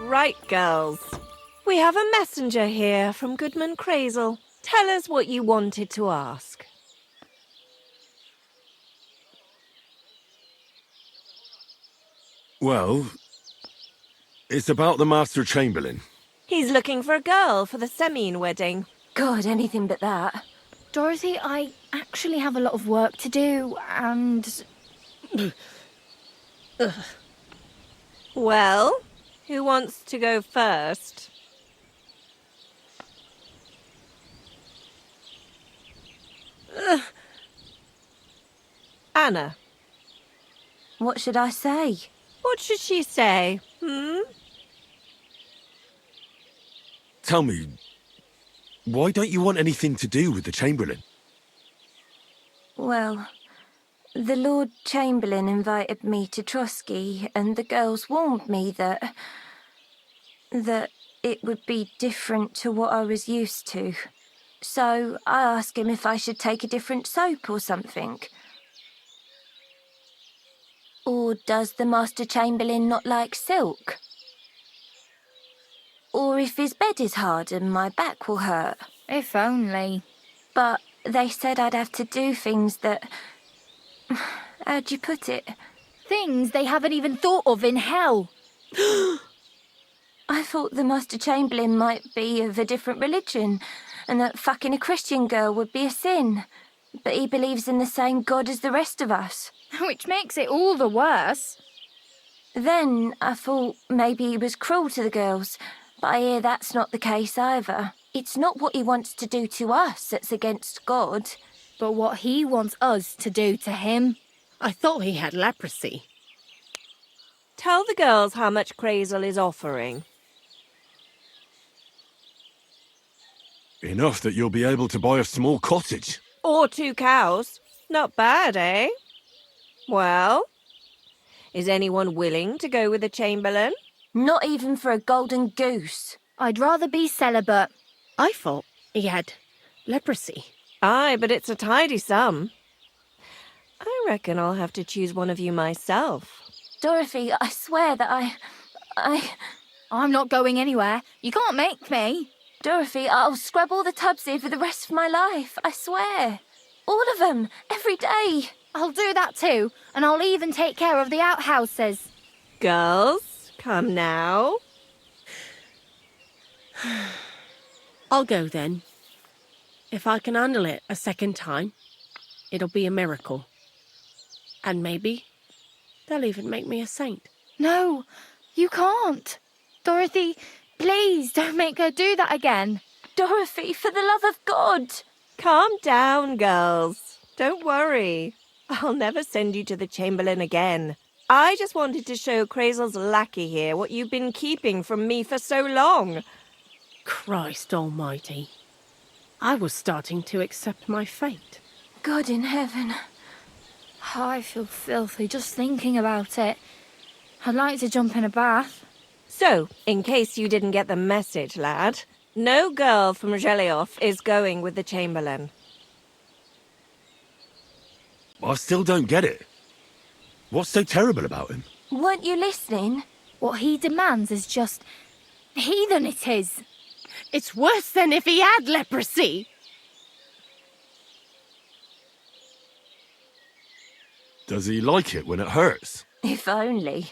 Right, girls. We have a messenger here from Goodman Krezyl. Tell us what you wanted to ask. Well, it's about the Master Chamberlain. He's looking for a girl for the Semine wedding. God, anything but that. Dorothy, I actually have a lot of work to do, and... Well, who wants to go first? Anna. What should I say? What should she say, Tell me, why don't you want anything to do with the Chamberlain? Well, the Lord Chamberlain invited me to Trotsky, and the girls warned me that it would be different to what I was used to. So I asked him if I should take a different soap or something. Or does the Master Chamberlain not like silk? Or if his bed is hard and my back will hurt. If only. But they said I'd have to do things that... How'd you put it? Things they haven't even thought of in hell. I thought the Master Chamberlain might be of a different religion, and that fucking a Christian girl would be a sin. But he believes in the same God as the rest of us. Which makes it all the worse. Then I thought maybe he was cruel to the girls, but I hear that's not the case either. It's not what he wants to do to us that's against God. But what he wants us to do to him. I thought he had leprosy. Tell the girls how much Krezyl is offering. Enough that you'll be able to buy a small cottage. Or 2 cows. Not bad, eh? Well, Is anyone willing to go with the Chamberlain? Not even for a golden goose. I'd rather be celibate. I thought he had leprosy. Aye, but it's a tidy sum. I reckon I'll have to choose one of you myself. Dorothy, I swear that I'm not going anywhere. You can't make me. Dorothy, I'll scrub all the tubs here for the rest of my life, I swear. All of them, every day. I'll do that too, and I'll even take care of the outhouses. Girls, come now. I'll go then. If I can handle it a second time, it'll be a miracle. And maybe they'll even make me a saint. No, you can't. Dorothy, please don't make her do that again. Dorothy, for the love of God. Calm down, girls. Don't worry. I'll never send you to the Chamberlain again. I just wanted to show Krezyl's lackey here what you've been keeping from me for so long. Christ almighty. I was starting to accept my fate. God in heaven. Oh, I feel filthy just thinking about it. I'd like to jump in a bath. So, in case you didn't get the message, lad, no girl from Zhelyov is going with the Chamberlain. I still don't get it. What's so terrible about him? Weren't you listening? What he demands is just heathen it is. It's worse than if he had leprosy. Does he like it when it hurts? If only.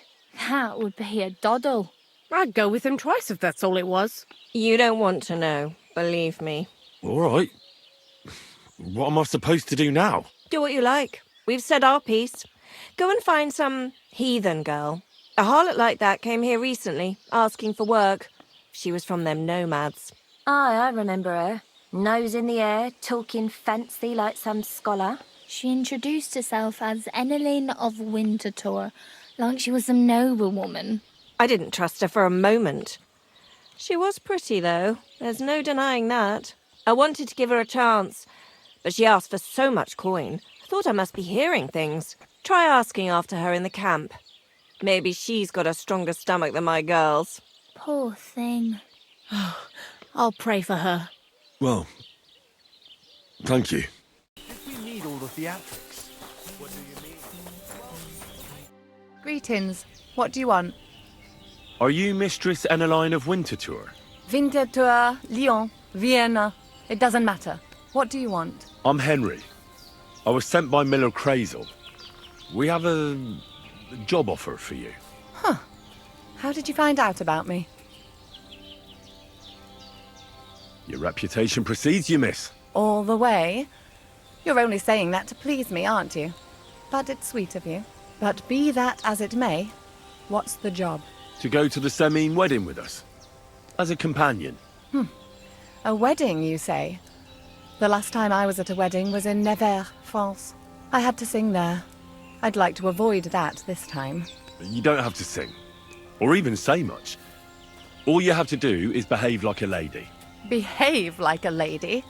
That would be a doddle. I'd go with him twice if that's all it was. You don't want to know, believe me. All right. What am I supposed to do now? Do what you like. We've said our piece. Go and find some heathen girl. A harlot like that came here recently, asking for work. She was from them nomads. Aye, I remember her. Nose in the air, talking fancy like some scholar. She introduced herself as Enelin of Winterthur, like she was some noblewoman. I didn't trust her for a moment. She was pretty, though. There's no denying that. I wanted to give her a chance, but she asked for so much coin. I thought I must be hearing things. Try asking after her in the camp. Maybe she's got a stronger stomach than my girls. Poor thing. I'll pray for her. Well, thank you. We need all of the outfits. What do you mean? Greetings. What do you want? Are you Mistress Eneline of Winterthur? Winterthur, Lyon, Vienna. It doesn't matter. What do you want? I'm Henry. I was sent by Miller Krezyl. We have a job offer for you. Huh. How did you find out about me? Your reputation precedes you, miss. All the way? You're only saying that to please me, aren't you? But it's sweet of you. But be that as it may, what's the job? To go to the Semine wedding with us. As a companion. A wedding, you say? The last time I was at a wedding was in Nevers, France. I had to sing there. I'd like to avoid that this time. You don't have to sing. Or even say much. All you have to do is behave like a lady. Behave like a lady?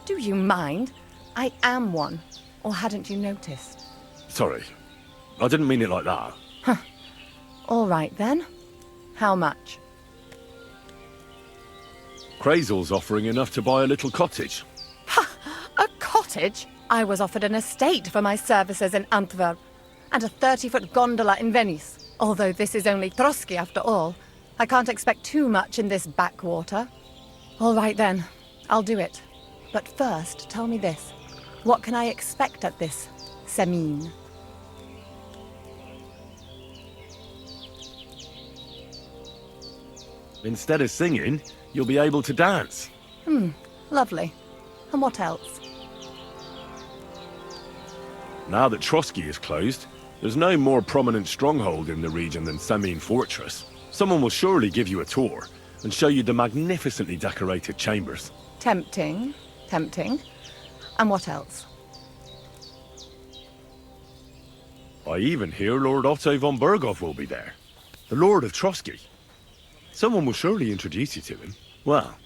Do you mind? I am one. Or hadn't you noticed? Sorry. I didn't mean it like that. All right, then. How much? Krezyl's offering enough to buy a little cottage. A cottage? I was offered an estate for my services in Antwerp, and a 30-foot gondola in Venice. Although this is only Trotsky after all, I can't expect too much in this backwater. All right then, I'll do it. But first, tell me this. What can I expect at this Semine? Instead of singing, you'll be able to dance. Lovely. And what else? Now that Trotsky is closed, there's no more prominent stronghold in the region than Semine Fortress. Someone will surely give you a tour and show you the magnificently decorated chambers. Tempting. Tempting. And what else? I even hear Lord Otto von Berghoff will be there. The Lord of Trotsky. Someone will surely introduce you to him. Well,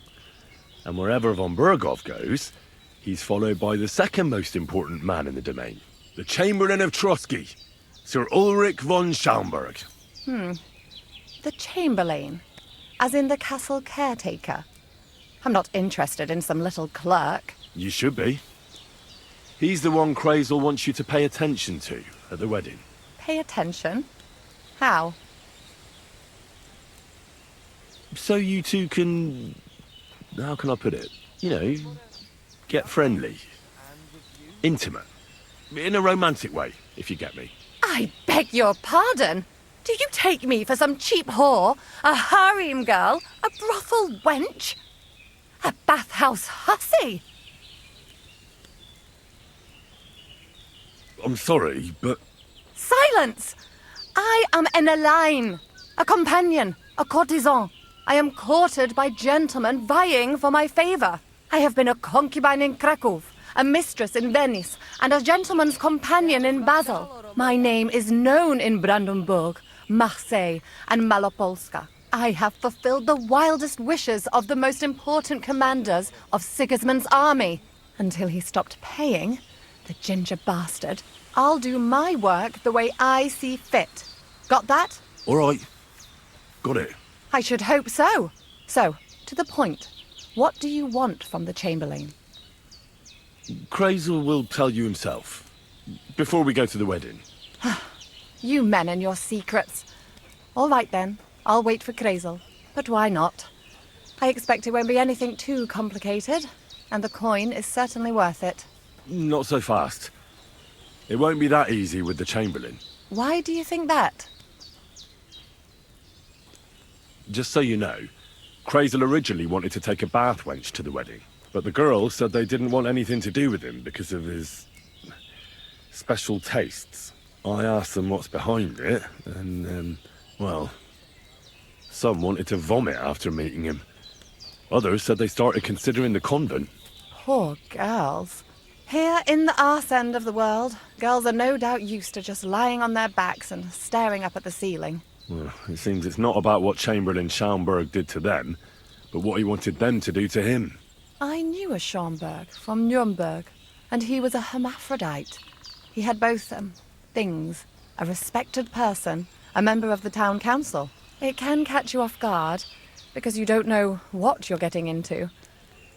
and wherever von Berghoff goes, he's followed by the second most important man in the domain. The Chamberlain of Trotsky, Sir Ulrich von Schaumburg. The Chamberlain. As in the castle caretaker. I'm not interested in some little clerk. You should be. He's the one Krezyl wants you to pay attention to at the wedding. Pay attention? How? So you two can... How can I put it? You know, get friendly. Intimate. In a romantic way, if you get me. I beg your pardon? Do you take me for some cheap whore? A harem girl? A brothel wench? A bathhouse hussy? I'm sorry, but... Silence! I am an Elaine, a companion, a courtesan. I am courted by gentlemen vying for my favor. I have been a concubine in Krakow, a mistress in Venice, and a gentleman's companion in Basel. My name is known in Brandenburg, Marseille, and Malopolska. I have fulfilled the wildest wishes of the most important commanders of Sigismund's army. Until he stopped paying, the ginger bastard, I'll do my work the way I see fit. Got that? All right. Got it. I should hope so. So, to the point. What do you want from the Chamberlain? Krezyl will tell you himself. Before we go to the wedding. You men and your secrets. All right then. I'll wait for Krezyl. But why not? I expect it won't be anything too complicated. And the coin is certainly worth it. Not so fast. It won't be that easy with the Chamberlain. Why do you think that? Just so you know, Krezyl originally wanted to take a bath wench to the wedding. But the girls said they didn't want anything to do with him because of his... special tastes. I asked them what's behind it, and, well... Some wanted to vomit after meeting him. Others said they started considering the convent. Poor girls. Here in the arse end of the world, girls are no doubt used to just lying on their backs and staring up at the ceiling. Well, it seems it's not about what Chamberlain Schaumburg did to them, but what he wanted them to do to him. I knew a Schaumburg from Nuremberg, and he was a hermaphrodite. He had both, things. A respected person, a member of the town council. It can catch you off guard, because you don't know what you're getting into.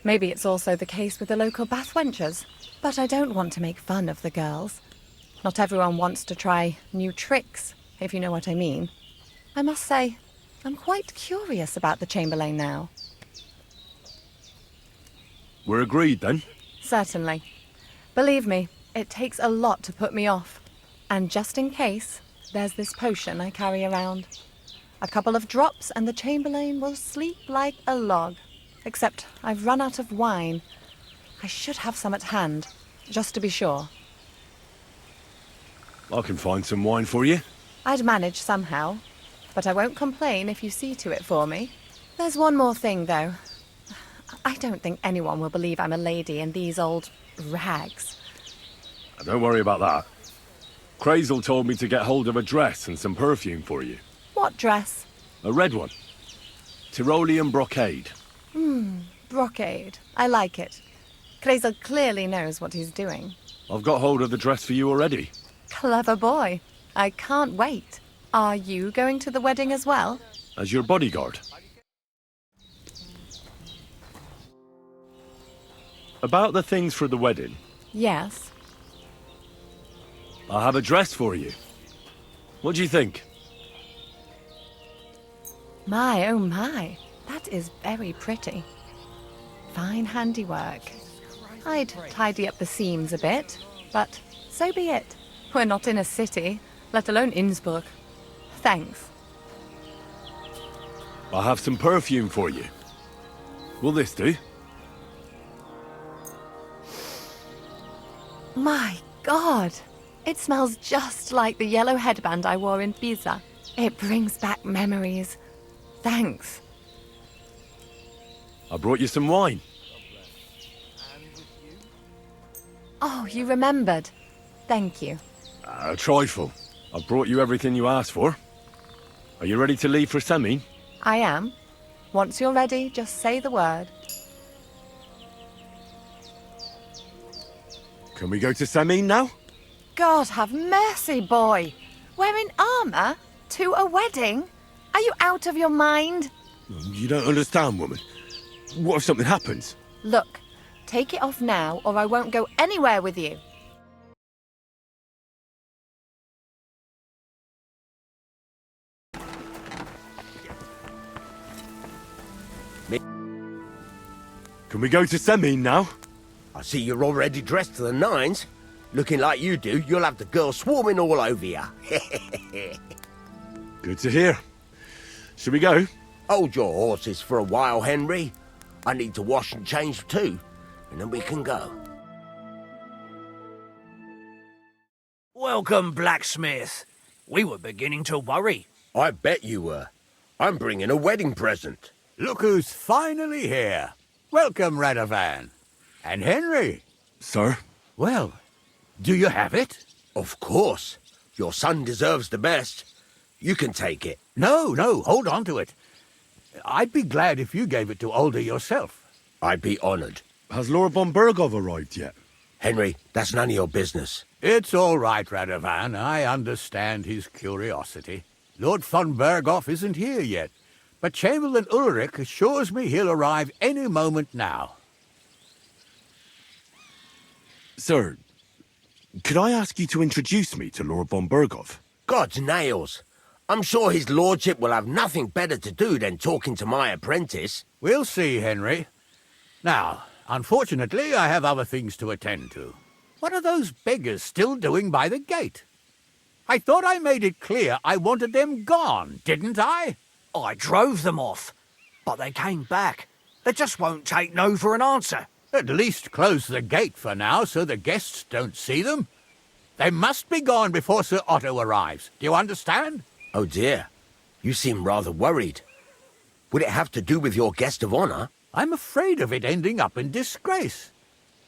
Maybe it's also the case with the local bathwenchers, but I don't want to make fun of the girls. Not everyone wants to try new tricks, if you know what I mean. I must say, I'm quite curious about the Chamberlain now. We're agreed, then? Certainly. Believe me, it takes a lot to put me off. And just in case, there's this potion I carry around. A couple of drops and the Chamberlain will sleep like a log. Except I've run out of wine. I should have some at hand, just to be sure. I can find some wine for you. I'd manage somehow, but I won't complain if you see to it for me. There's one more thing, though. I don't think anyone will believe I'm a lady in these old rags. Don't worry about that. Krezyl told me to get hold of a dress and some perfume for you. What dress? A red one. Tyrolean brocade. Brocade. I like it. Krezyl clearly knows what he's doing. I've got hold of the dress for you already. Clever boy. I can't wait. Are you going to the wedding as well? As your bodyguard. About the things for the wedding. Yes. I have a dress for you. What do you think? My, oh my. That is very pretty. Fine handiwork. I'd tidy up the seams a bit, but so be it. We're not in a city, let alone Innsbruck. Thanks. I have some perfume for you. Will this do? My God! It smells just like the yellow headband I wore in Pisa. It brings back memories. Thanks. I brought you some wine. Oh, you remembered. Thank you. A trifle. I brought you everything you asked for. Are you ready to leave for Semi? I am. Once you're ready, just say the word. Can we go to Semi now? God have mercy, boy! Wearing armour? To a wedding? Are you out of your mind? You don't understand, woman. What if something happens? Look, take it off now or I won't go anywhere with you. Can we go to Semin now? I see you're already dressed to the nines. Looking like you do, you'll have the girls swarming all over you. Good to hear. Should we go? Hold your horses for a while, Henry. I need to wash and change too, and then we can go. Welcome, blacksmith. We were beginning to worry. I bet you were. I'm bringing a wedding present. Look who's finally here. Welcome, Radovan. And Henry. Sir? Well, do you have it? Of course. Your son deserves the best. You can take it. No, hold on to it. I'd be glad if you gave it to Older yourself. I'd be honoured. Has Lord von Bergov arrived yet? Henry, that's none of your business. It's all right, Radovan. I understand his curiosity. Lord von Bergov isn't here yet, but Chamberlain Ulrich assures me he'll arrive any moment now. Sir, could I ask you to introduce me to Lord von Bergov? God's nails. I'm sure his lordship will have nothing better to do than talking to my apprentice. We'll see, Henry. Now, unfortunately, I have other things to attend to. What are those beggars still doing by the gate? I thought I made it clear I wanted them gone, didn't I? I drove them off, but they came back. They just won't take no for an answer. At least close the gate for now so the guests don't see them. They must be gone before Sir Otto arrives. Do you understand? Oh dear. You seem rather worried. Would it have to do with your guest of honour? I'm afraid of it ending up in disgrace.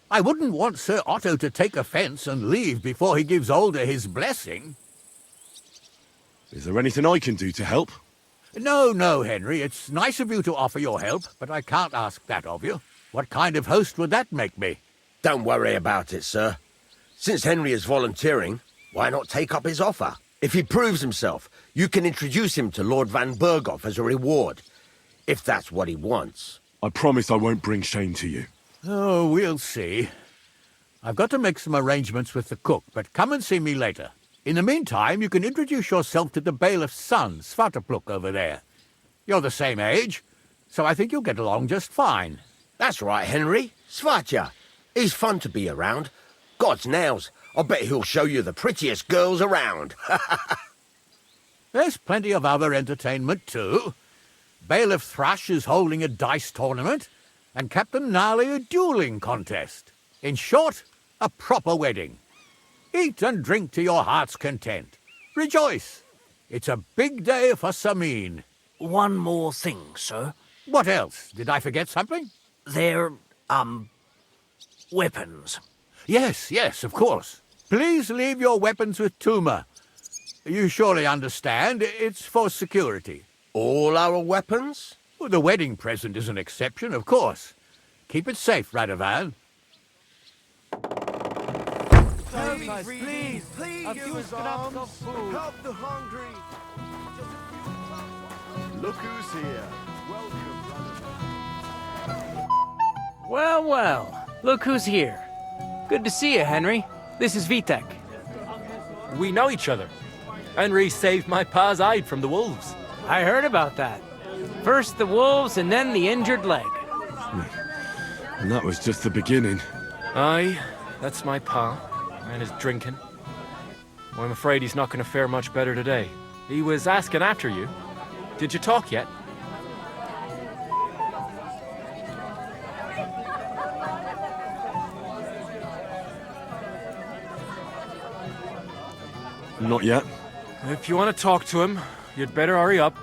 I wouldn't want Sir Otto to take offence and leave before he gives Older his blessing. Is there anything I can do to help? No, Henry. It's nice of you to offer your help, but I can't ask that of you. What kind of host would that make me? Don't worry about it, sir. Since Henry is volunteering, why not take up his offer? If he proves himself, you can introduce him to Lord van Bergov as a reward, if that's what he wants. I promise I won't bring shame to you. Oh, we'll see. I've got to make some arrangements with the cook, but come and see me later. In the meantime, you can introduce yourself to the bailiff's son, Svatopluk, over there. You're the same age, so I think you'll get along just fine. That's right, Henry. Svatja. He's fun to be around. God's nails, I bet he'll show you the prettiest girls around. There's plenty of other entertainment, too. Bailiff Thrush is holding a dice tournament, and Captain Gnarly a dueling contest. In short, a proper wedding. Eat and drink to your heart's content. Rejoice. It's a big day for Samin. One more thing, sir. What else? Did I forget something? They're, weapons. Yes, of course. Please leave your weapons with Tuma. You surely understand, it's for security. All our weapons? Well, the wedding present is an exception, of course. Keep it safe, Radovan. Please, a few scraps of food. Help the hungry. Look who's here. Welcome, Well, look who's here. Good to see you, Henry. This is Vitek. We know each other. Henry saved my pa's hide from the wolves. I heard about that. First the wolves and then the injured leg. And that was just the beginning. Aye, that's my pa, and his drinking. Well, I'm afraid he's not going to fare much better today. He was asking after you. Did you talk yet? Not yet. If you want to talk to him, you'd better hurry up.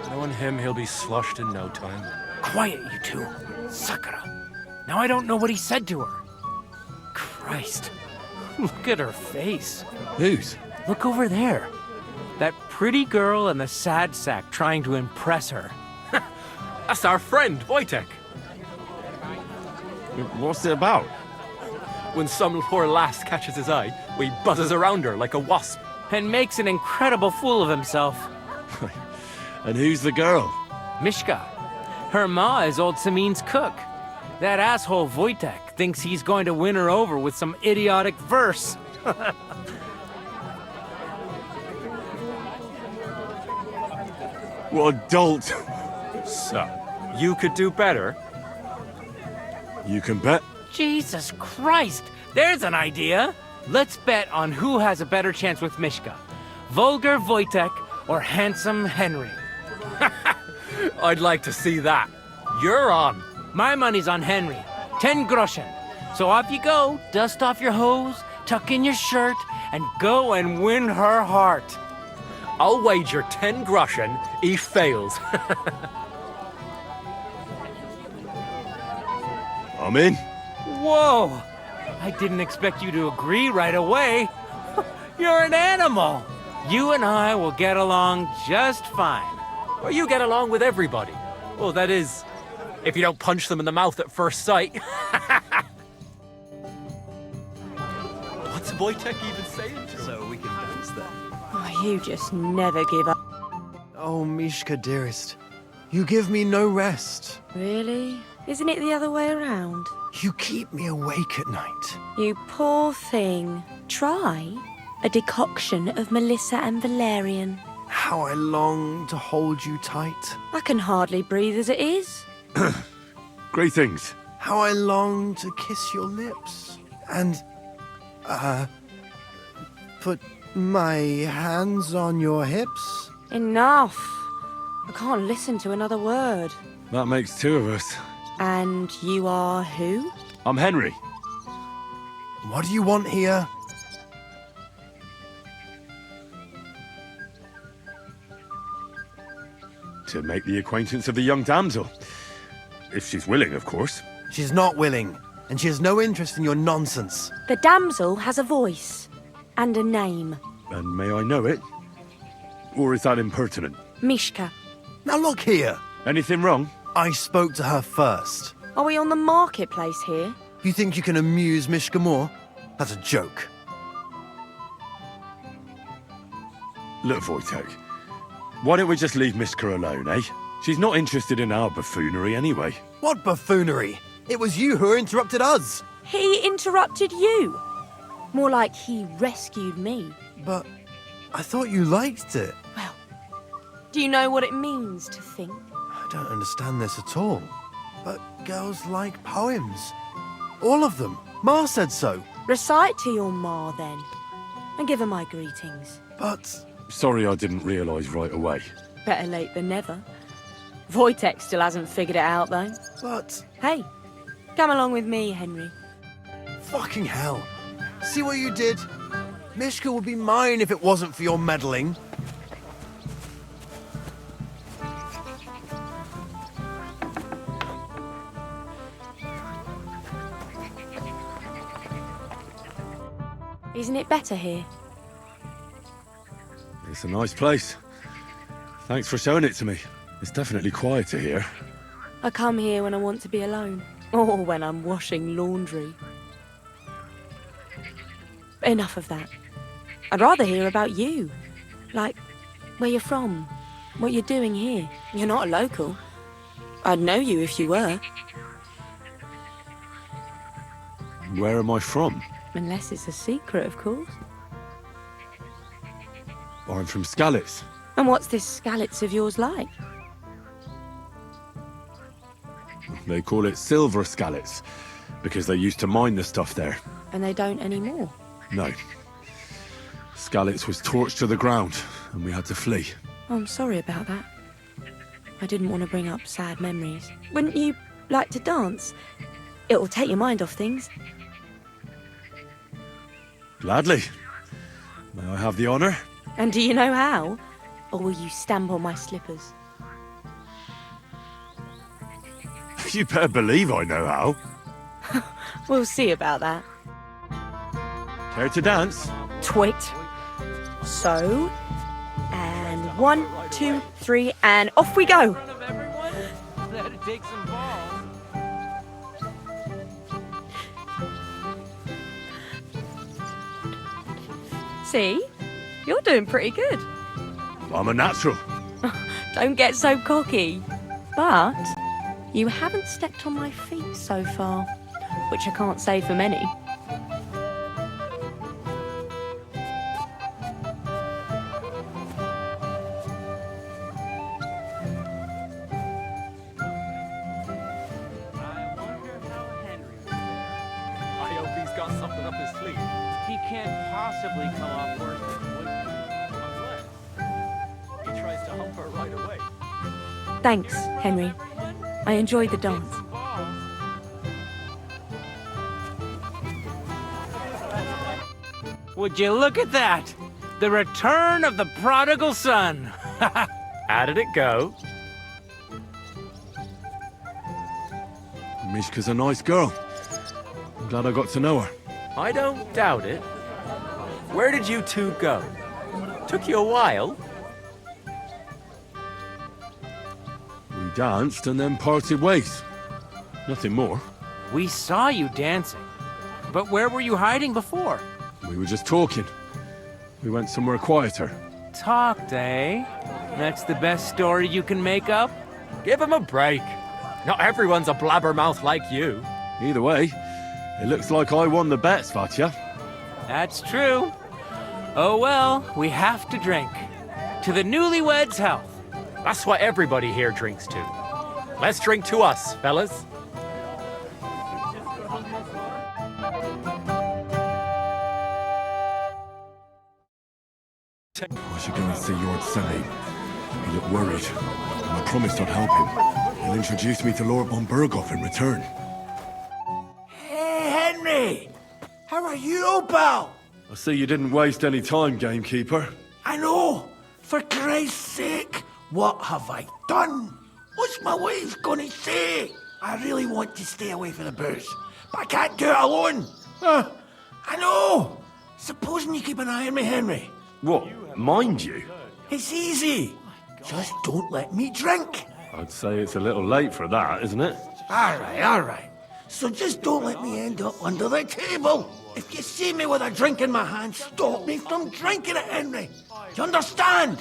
Knowing him, he'll be sloshed in no time. Quiet, you two. Sakura. Now I don't know what he said to her. Christ. Look at her face. Whose? Look over there. That pretty girl and the sad sack trying to impress her. That's our friend, Wojtek. What's it about? When some poor lass catches his eye, we buzzes around her like a wasp. and makes an incredible fool of himself. And who's the girl? Mishka. Her ma is old Samin's cook. That asshole Wojtek thinks he's going to win her over with some idiotic verse. What a dolt. So, you could do better? You can bet. Jesus Christ, there's an idea. Let's bet on who has a better chance with Mishka. Vulgar Wojtek or handsome Henry. I'd like to see that. You're on. My money's on Henry. 10 groschen. So off you go, dust off your hose, tuck in your shirt, and go and win her heart. I'll wager 10 groschen he fails. I'm in. Whoa! I didn't expect you to agree right away. You're an animal. You and I will get along just fine. Well, you get along with everybody. Well, that is, if you don't punch them in the mouth at first sight. What's Wojtek even saying to him? So we can dance then. Oh, you just never give up. Oh, Mishka, dearest. You give me no rest. Really? Isn't it the other way around? You keep me awake at night. You poor thing. Try a decoction of Melissa and valerian. How I long to hold you tight. I can hardly breathe as it is. Greetings. How I long to kiss your lips. And, put my hands on your hips. Enough. I can't listen to another word. That makes two of us. And you are who? I'm Henry. What do you want here? To make the acquaintance of the young damsel. If she's willing, of course. She's not willing, and she has no interest in your nonsense. The damsel has a voice and a name. And may I know it? Or is that impertinent? Mishka. Now look here. Anything wrong? I spoke to her first. Are we on the marketplace here? You think you can amuse Mishka more? That's a joke. Look, Wojtek. Why don't we just leave Mishka alone, eh? She's not interested in our buffoonery anyway. What buffoonery? It was you who interrupted us. He interrupted you. More like he rescued me. But I thought you liked it. Well, do you know what it means to think? I don't understand this at all. But girls like poems. All of them. Ma said so. Recite to your ma, then. And give her my greetings. But... Sorry I didn't realise right away. Better late than never. Wojtek still hasn't figured it out, though. But... Hey, come along with me, Henry. Fucking hell. See what you did? Mishka would be mine if it wasn't for your meddling. Isn't it better here? It's a nice place. Thanks for showing it to me. It's definitely quieter here. I come here when I want to be alone. Or when I'm washing laundry. Enough of that. I'd rather hear about you. Like, where you're from. What you're doing here. You're not a local. I'd know you if you were. Where am I from? Unless it's a secret, of course. I'm from Skalitz. And what's this Skalitz of yours like? They call it Silver Skalitz, because they used to mine the stuff there. And they don't anymore? No. Skalitz was torched to the ground, and we had to flee. Oh, I'm sorry about that. I didn't want to bring up sad memories. Wouldn't you like to dance? It'll take your mind off things. Gladly. May I have the honour? And do you know how? Or will you stamp on my slippers? You better believe I know how. We'll see about that. Care to dance? Twit. So, and 1, 2, 3, and off we go. That'd take some balls. See? You're doing pretty good. I'm a natural. Don't get so cocky. But you haven't stepped on my feet so far, which I can't say for many. I hope he's got something up his sleeve. He can't possibly come off worse than would Unless he tries to hump her right away. Thanks, Henry. I enjoyed the dance. Would you look at that? The return of the prodigal son. How did it go? Mishka's a nice girl. I'm glad I got to know her. I don't doubt it. Where did you two go? Took you a while. We danced and then parted ways. Nothing more. We saw you dancing. But where were you hiding before? We were just talking. We went somewhere quieter. Talked, eh? That's the best story you can make up? Give him a break. Not everyone's a blabbermouth like you. Either way, it looks like I won the bet, Svatya. That's true. Oh well, we have to drink. To the newlyweds' health. That's what everybody here drinks to. Let's drink to us, fellas. I should go and see Lord Semi. He looked worried, and I promised I'd help him. He'll introduce me to Lord von Berghoff in return. Hey, Henry! How are you, pal? I see you didn't waste any time, gamekeeper. I know! For Christ's sake, what have I done? What's my wife gonna say? I really want to stay away from the booze, but I can't do it alone. I know! Supposing you keep an eye on me, Henry. What? Mind you? It's easy. Just don't let me drink. I'd say it's a little late for that, isn't it? All right. So just don't let me end up under the table. If you see me with a drink in my hand, stop me from drinking it, Henry. Do you understand?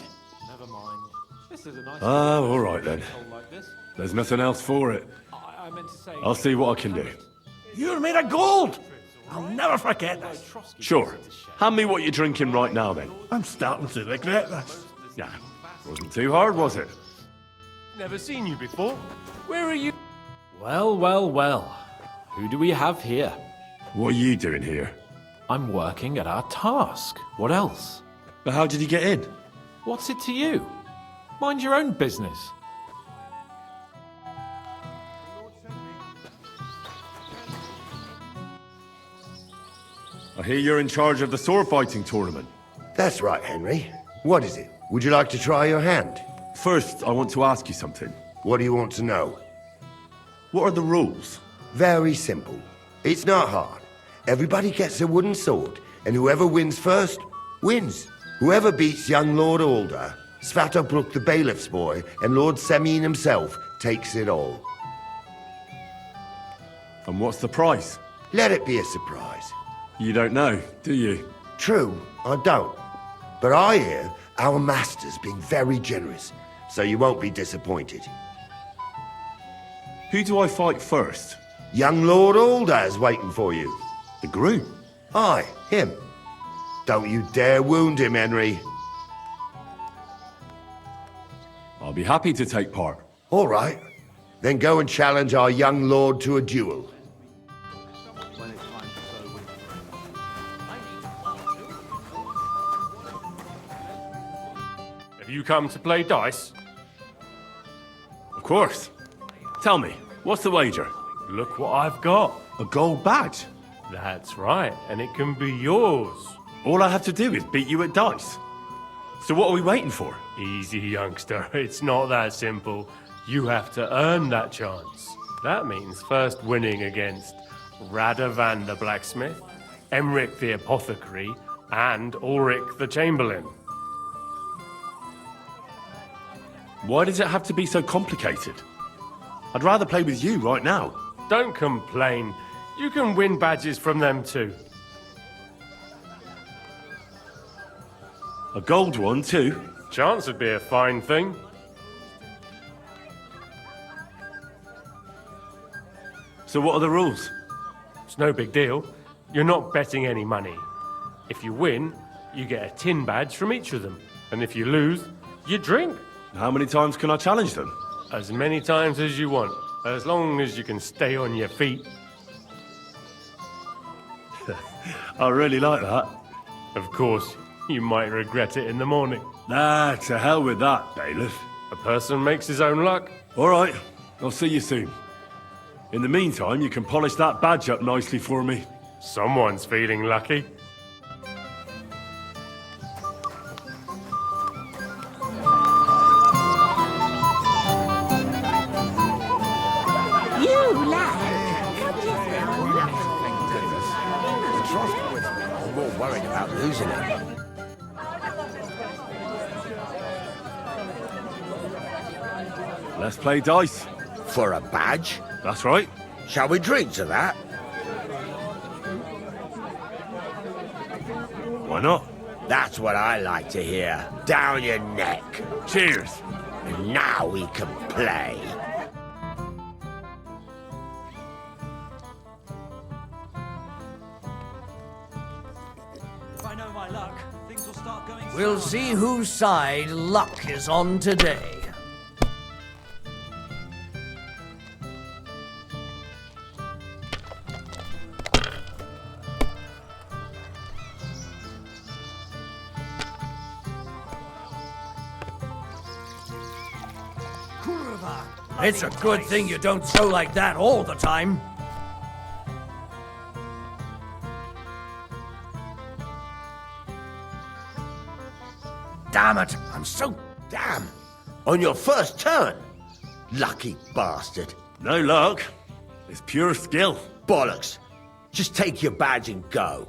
Never mind. This is a nice All right then. There's nothing else for it. I meant to say... I'll see what I can do. You're made of gold. I'll never forget this. Sure. Hand me what you're drinking right now, then. I'm starting to regret this. Yeah. Wasn't too hard, was it? Never seen you before. Where are you? Well. Who do we have here? What are you doing here? I'm working at our task. What else? But how did you get in? What's it to you? Mind your own business. I hear you're in charge of the sword fighting tournament. That's right, Henry. What is it? Would you like to try your hand? First, I want to ask you something. What do you want to know? What are the rules? Very simple. It's not hard. Everybody gets a wooden sword, and whoever wins first, wins. Whoever beats young Lord Alder, Svatopluk the bailiff's boy, and Lord Semyon himself takes it all. And what's the price? Let it be a surprise. You don't know, do you? True, I don't. But I hear our master's being very generous, so you won't be disappointed. Who do I fight first? Young Lord Alder's waiting for you. The groom? Aye, him. Don't you dare wound him, Henry. I'll be happy to take part. All right. Then go and challenge our young lord to a duel. Have you come to play dice? Of course. Tell me, what's the wager? Look what I've got. A gold badge? That's right, and it can be yours. All I have to do is beat you at dice. So what are we waiting for? Easy, youngster. It's not that simple. You have to earn that chance. That means first winning against Radovan the blacksmith, Emric the apothecary, and Ulrich the chamberlain. Why does it have to be so complicated? I'd rather play with you right now. Don't complain. You can win badges from them too. A gold one, too? Chance would be a fine thing. So what are the rules? It's no big deal. You're not betting any money. If you win, you get a tin badge from each of them. And if you lose, you drink. How many times can I challenge them? As many times as you want, as long as you can stay on your feet. I really like that. Of course, you might regret it in the morning. Nah, to hell with that, bailiff. A person makes his own luck. All right, I'll see you soon. In the meantime, you can polish that badge up nicely for me. Someone's feeling lucky. You lad! I'm more worried about losing it. Let's play dice. For a badge? That's right. Shall we drink to that? Why not? That's what I like to hear. Down your neck. Cheers. And now we can play. If I know my luck, things will start going. We'll see whose side luck is on today. It's a good thing you don't throw like that all the time. Damn it, I'm so... Damn! On your first turn! Lucky bastard. No luck. It's pure skill. Bollocks. Just take your badge and go.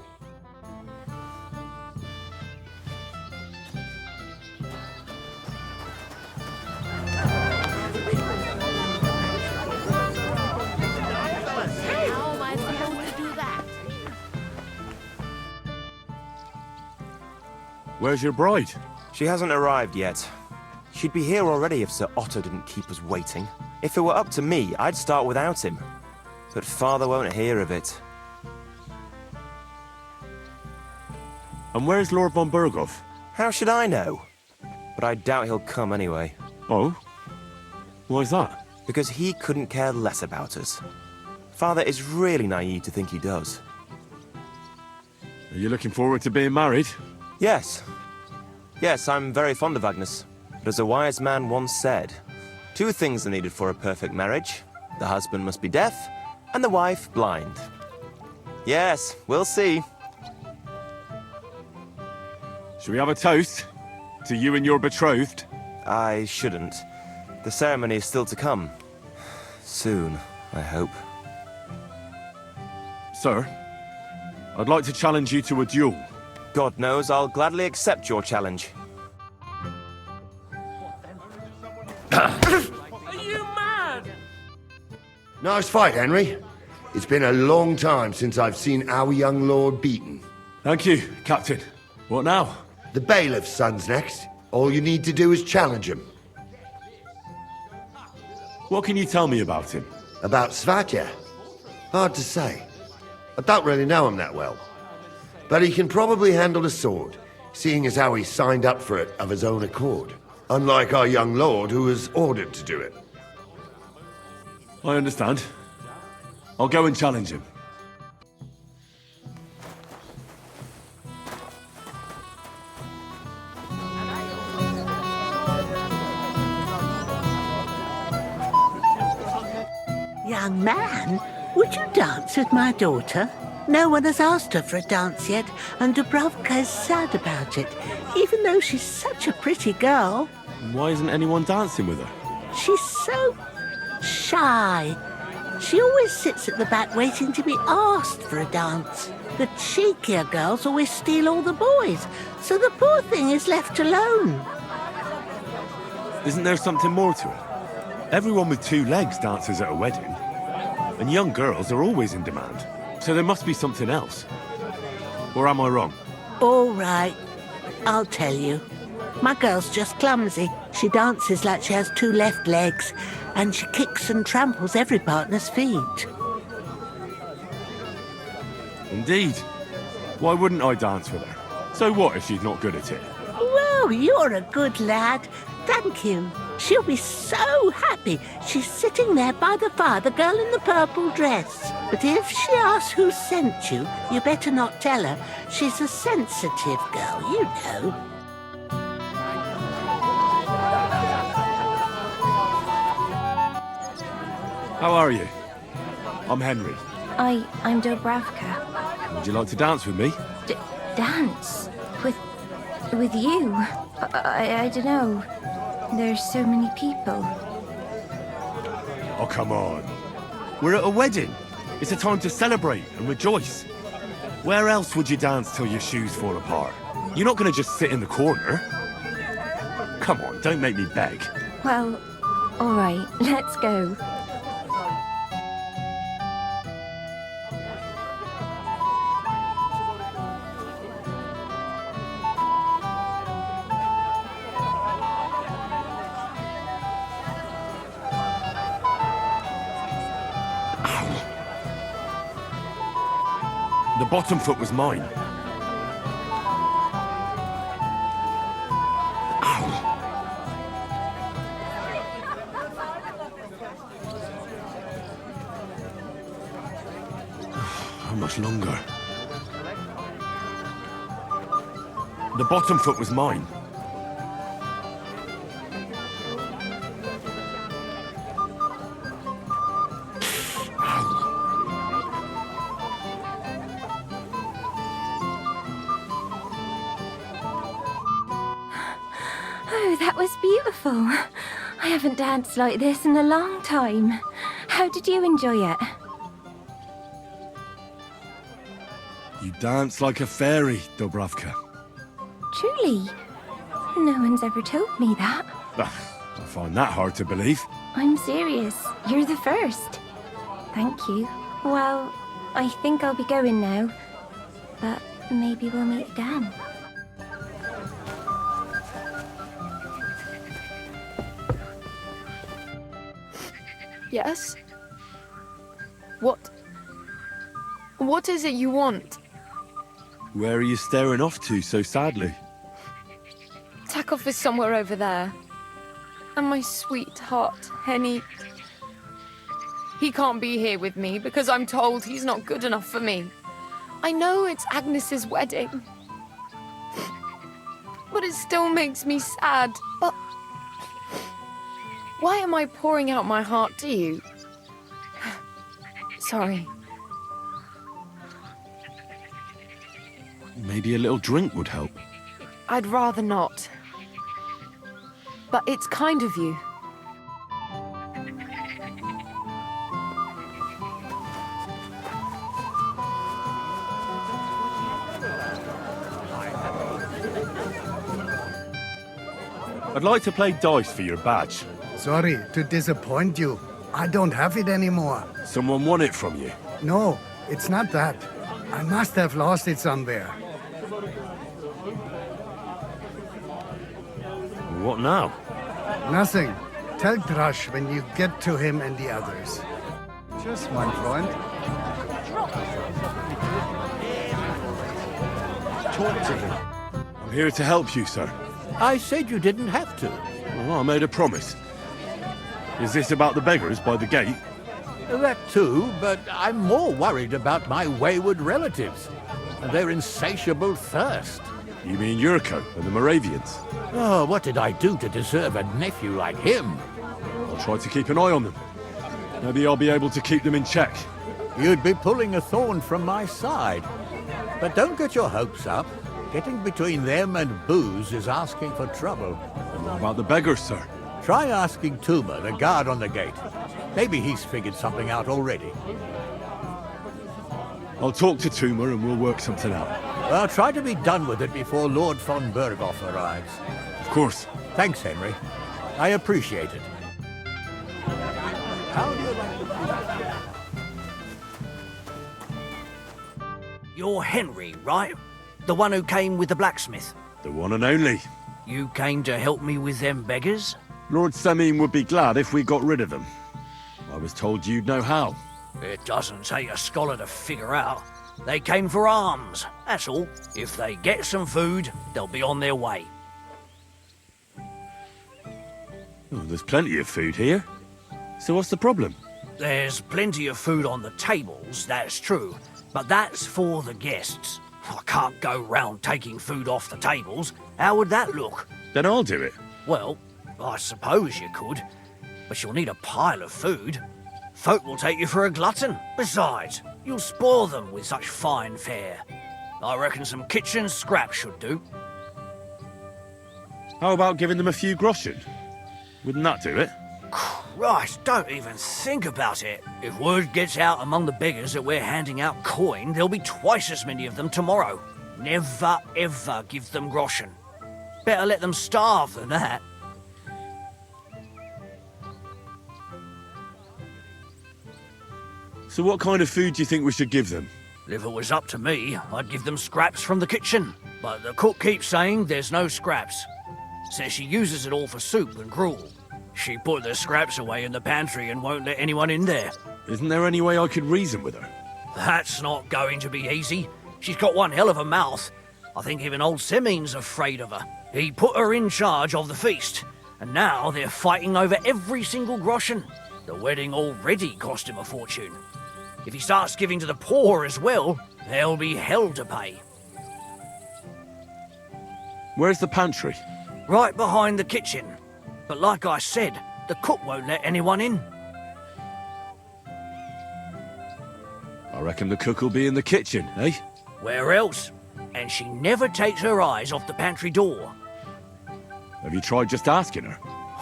Where's your bride? She hasn't arrived yet. She'd be here already if Sir Otto didn't keep us waiting. If it were up to me, I'd start without him. But Father won't hear of it. And where's Lord von Berghoff? How should I know? But I doubt he'll come anyway. Oh? Why's that? Because he couldn't care less about us. Father is really naive to think he does. Are you looking forward to being married? Yes. Yes, I'm very fond of Agnes. But as a wise man once said, 2 things are needed for a perfect marriage. The husband must be deaf, and the wife blind. Yes, we'll see. Shall we have a toast? To you and your betrothed? I shouldn't. The ceremony is still to come. Soon, I hope. Sir, I'd like to challenge you to a duel. God knows I'll gladly accept your challenge. Are you mad? Nice fight, Henry. It's been a long time since I've seen our young lord beaten. Thank you, Captain. What now? The bailiff's son's next. All you need to do is challenge him. What can you tell me about him? About Svatya? Hard to say. I don't really know him that well. But he can probably handle a sword, seeing as how he signed up for it of his own accord. Unlike our young lord, who was ordered to do it. I understand. I'll go and challenge him. Young man, would you dance with my daughter? No one has asked her for a dance yet, and Dubrovka is sad about it, even though she's such a pretty girl. Why isn't anyone dancing with her? She's so shy. She always sits at the back waiting to be asked for a dance. The cheekier girls always steal all the boys, so the poor thing is left alone. Isn't there something more to it? Everyone with 2 legs dances at a wedding, and young girls are always in demand. So there must be something else. Or am I wrong? All right. I'll tell you. My girl's just clumsy. She dances like she has 2 left legs, and she kicks and tramples every partner's feet. Indeed. Why wouldn't I dance with her? So what if she's not good at it? Well, you're a good lad. Thank you. She'll be so happy. She's sitting there by the fire, the girl in the purple dress. But if she asks who sent you, you better not tell her. She's a sensitive girl, you know. How are you? I'm Henry. I'm Dobravka. Would you like to dance with me? Dance? With you? I don't know. There's so many people. Oh, come on. We're at a wedding. It's a time to celebrate and rejoice. Where else would you dance till your shoes fall apart? You're not going to just sit in the corner. Come on, don't make me beg. Well, all right, let's go. The bottom foot was mine. Ow. How much longer? The bottom foot was mine. Oh, that was beautiful. I haven't danced like this in a long time. How did you enjoy it? You dance like a fairy, Dobravka. Truly? No one's ever told me that. I find that hard to believe. I'm serious. You're the first. Thank you. Well, I think I'll be going now. But maybe we'll meet again. Yes? What is it you want? Where are you staring off to so sadly? Takeoff is somewhere over there. And my sweetheart, Henny... He can't be here with me because I'm told he's not good enough for me. I know it's Agnes's wedding. But it still makes me sad. But why am I pouring out my heart to you? Sorry. Maybe a little drink would help. I'd rather not. But it's kind of you. I'd like to play dice for your badge. Sorry to disappoint you. I don't have it anymore. Someone won it from you? No, it's not that. I must have lost it somewhere. What now? Nothing. Tell Drush when you get to him and the others. Tschüss, mein Freund. Talk to him. I'm here to help you, sir. I said you didn't have to. Well, I made a promise. Is this about the beggars by the gate? That too, but I'm more worried about my wayward relatives and their insatiable thirst. You mean Yurko and the Moravians? Oh, what did I do to deserve a nephew like him? I'll try to keep an eye on them. Maybe I'll be able to keep them in check. You'd be pulling a thorn from my side. But don't get your hopes up. Getting between them and booze is asking for trouble. And what about the beggars, sir? Try asking Tuma, the guard on the gate. Maybe he's figured something out already. I'll talk to Tuma and we'll work something out. Well, try to be done with it before Lord von Berghoff arrives. Of course. Thanks, Henry. I appreciate it. How do you like You're Henry, right? The one who came with the blacksmith? The one and only. You came to help me with them beggars? Lord Semine would be glad if we got rid of them. I was told you'd know how. It doesn't take a scholar to figure out. They came for alms, that's all. If they get some food, they'll be on their way. Oh, there's plenty of food here. So what's the problem? There's plenty of food on the tables, that's true. But that's for the guests. I can't go round taking food off the tables. How would that look? Then I'll do it. Well, I suppose you could. But you'll need a pile of food. Folk will take you for a glutton. Besides, you'll spoil them with such fine fare. I reckon some kitchen scraps should do. How about giving them a few groschen? Wouldn't that do it? Christ, don't even think about it. If word gets out among the beggars that we're handing out coin, there'll be twice as many of them tomorrow. Never, ever give them groschen. Better let them starve than that. So what kind of food do you think we should give them? If it was up to me, I'd give them scraps from the kitchen. But the cook keeps saying there's no scraps. Says she uses it all for soup and gruel. She put the scraps away in the pantry and won't let anyone in there. Isn't there any way I could reason with her? That's not going to be easy. She's got one hell of a mouth. I think even old Semine's afraid of her. He put her in charge of the feast, and now they're fighting over every single groschen. The wedding already cost him a fortune. If he starts giving to the poor as well, there'll be hell to pay. Where's the pantry? Right behind the kitchen. But like I said, the cook won't let anyone in. I reckon the cook will be in the kitchen, eh? Where else? And she never takes her eyes off the pantry door. Have you tried just asking her?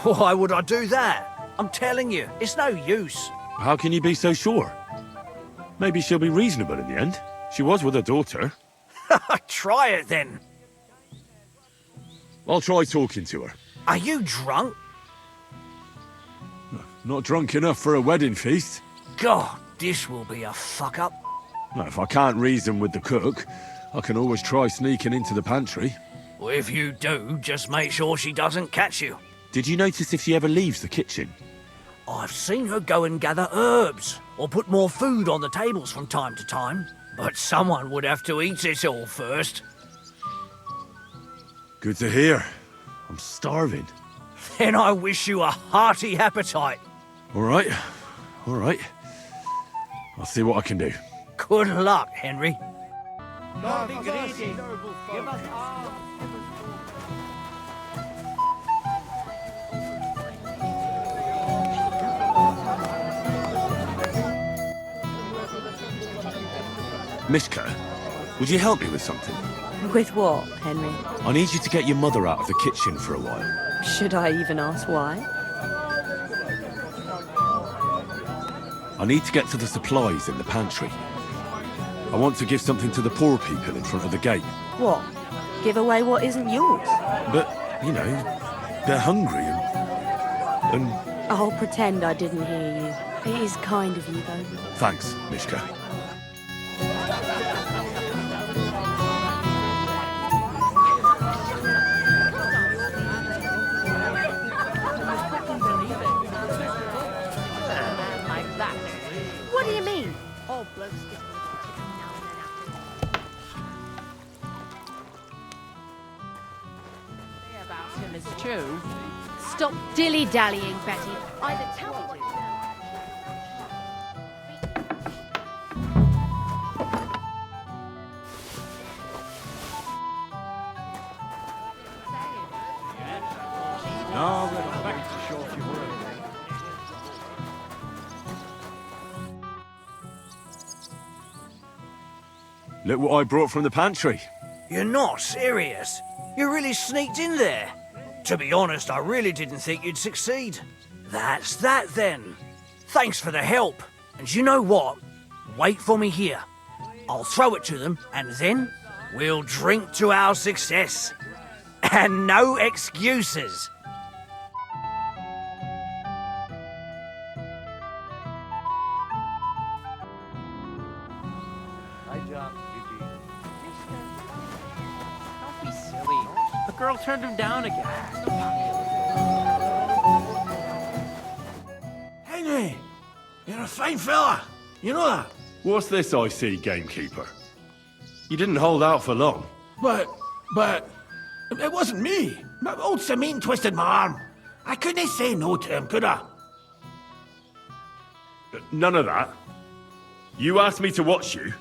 Why would I do that? I'm telling you, it's no use. How can you be so sure? Maybe she'll be reasonable in the end. She was with her daughter. Try it then. I'll try talking to her. Are you drunk? Not drunk enough for a wedding feast. God, this will be a fuck-up. Well, if I can't reason with the cook, I can always try sneaking into the pantry. Well, if you do, just make sure she doesn't catch you. Did you notice if she ever leaves the kitchen? I've seen her go and gather herbs, or put more food on the tables from time to time. But someone would have to eat it all first. Good to hear. I'm starving. Then I wish you a hearty appetite. All right. All right. I'll see what I can do. Good luck, Henry. Mishka, would you help me with something? With what, Henry? I need you to get your mother out of the kitchen for a while. Should I even ask why? I need to get to the supplies in the pantry. I want to give something to the poor people in front of the gate. What? Give away what isn't yours? But, you know, they're hungry and... I'll pretend I didn't hear you. It is kind of you, though. Thanks, Mishka. What do you mean? About him is true. Stop dilly-dallying, Betty. Either tell me to... No, we're back to show if you were. Look what I brought from the pantry. You're not serious? You really sneaked in there? To be honest, I really didn't think you'd succeed. That's that then. Thanks for the help. And you know what? Wait for me here. I'll throw it to them, and then we'll drink to our success. And no excuses. Don't be silly. turned him down again. Henry, you're a fine fella. You know that? What's this I see, gamekeeper? You didn't hold out for long. But, it wasn't me. My old Samin twisted my arm. I couldn't say no to him, could I? None of that. You asked me to watch you.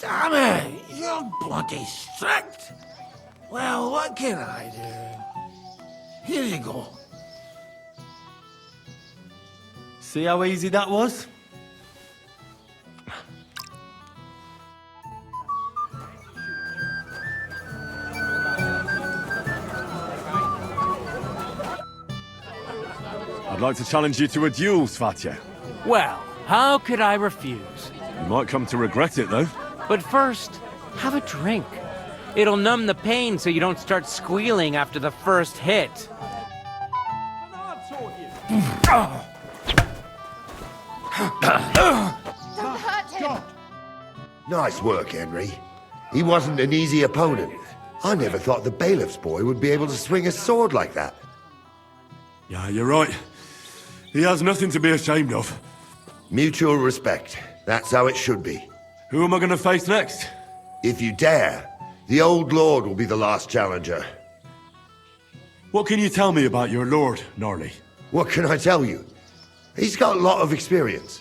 Damn it, you're bloody strict. Well, what can I do? Here you go. See how easy that was? I'd like to challenge you to a duel, Svatya. Well, how could I refuse? You might come to regret it, though. But first, have a drink. It'll numb the pain so you don't start squealing after the first hit. Don't hurt him! Nice work, Henry. He wasn't an easy opponent. I never thought the bailiff's boy would be able to swing a sword like that. Yeah, you're right. He has nothing to be ashamed of. Mutual respect. That's how it should be. Who am I going to face next? If you dare, the Old Lord will be the last challenger. What can you tell me about your lord, Gnarly? What can I tell you? He's got a lot of experience,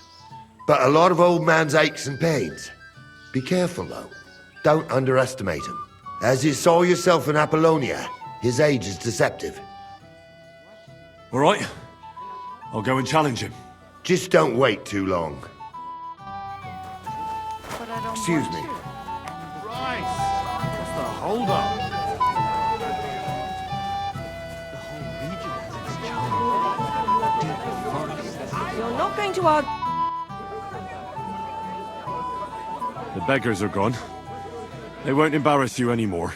but a lot of old man's aches and pains. Be careful, though. Don't underestimate him. As you saw yourself in Apollonia, his age is deceptive. All right. I'll go and challenge him. Just don't wait too long. Excuse me. Right. What's the hold-up? You're not going to argue. The beggars are gone. They won't embarrass you anymore.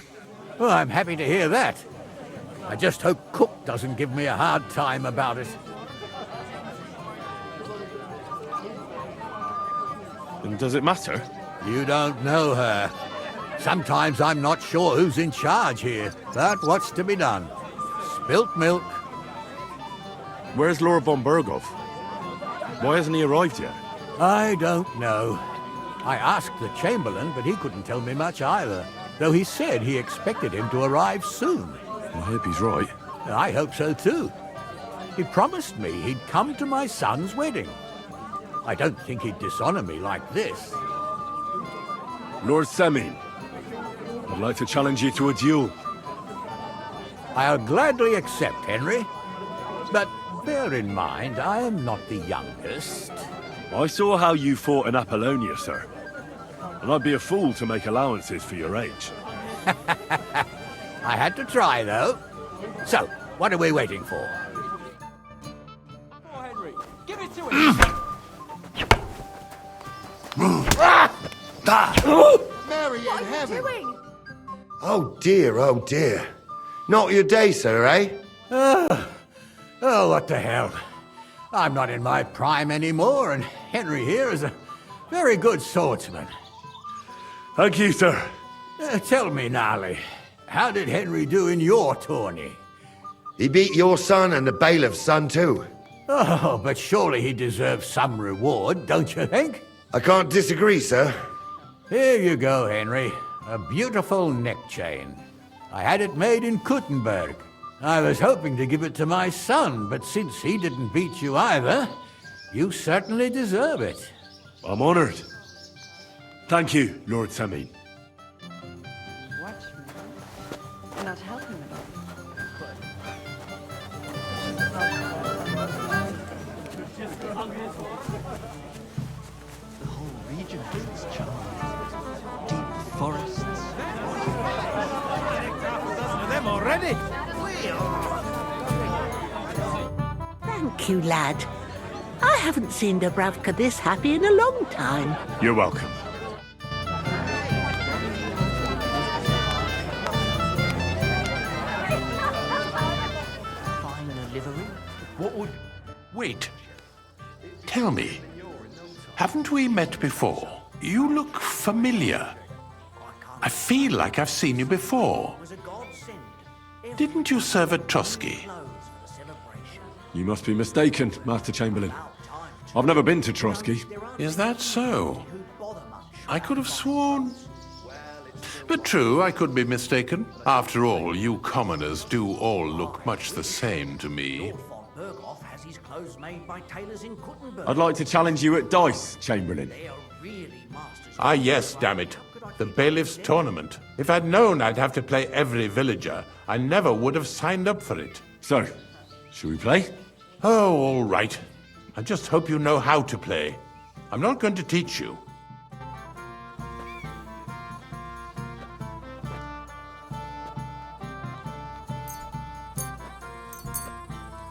Well, I'm happy to hear that. I just hope Cook doesn't give me a hard time about it. And does it matter? You don't know her. Sometimes I'm not sure who's in charge here, but what's to be done? Spilt milk. Where's Lord von Berghoff? Why hasn't he arrived yet? I don't know. I asked the Chamberlain, but he couldn't tell me much either, though he said he expected him to arrive soon. I hope he's right. I hope so too. He promised me he'd come to my son's wedding. I don't think he'd dishonor me like this. Lord Semin, I'd like to challenge you to a duel. I'll gladly accept, Henry. But bear in mind, I am not the youngest. I saw how you fought in Apollonia, sir. And I'd be a fool to make allowances for your age. I had to try, though. So, what are we waiting for? Oh, Henry, give it to him! Mary What in are you heaven! doing? Oh dear. Not your day, sir, eh? Oh, what the hell. I'm not in my prime anymore, and Henry here is a very good swordsman. Thank you, sir. Tell me, Gnarly, how did Henry do in your tourney? He beat your son and the bailiff's son, too. Oh, but surely he deserves some reward, don't you think? I can't disagree, sir. Here you go, Henry. A beautiful neck chain. I had it made in Kuttenberg. I was hoping to give it to my son, but since he didn't beat you either, you certainly deserve it. I'm honored. Thank you, Lord Semin. What? You're not helping them. The whole region has its charm. Deep forests. Them already? Thank you, lad. I haven't seen Dubravka this happy in a long time. You're welcome. Fine livery. What would... Wait. Tell me, haven't we met before? You look familiar. I feel like I've seen you before. Didn't you serve at Trotsky? You must be mistaken, Master Chamberlain. I've never been to Trotsky. Is that so? I could have sworn... But true, I could be mistaken. After all, you commoners do all look much the same to me. I'd like to challenge you at dice, Chamberlain. Ah yes, damn it. The Bailiff's Tournament. If I'd known I'd have to play every villager, I never would have signed up for it. So, should we play? Oh, all right. I just hope you know how to play. I'm not going to teach you.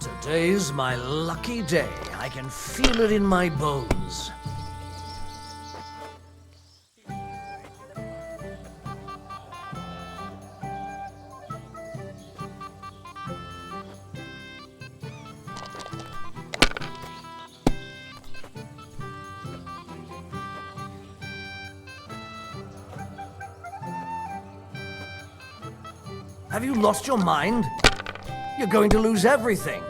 Today's my lucky day. I can feel it in my bones. Have you lost your mind? You're going to lose everything.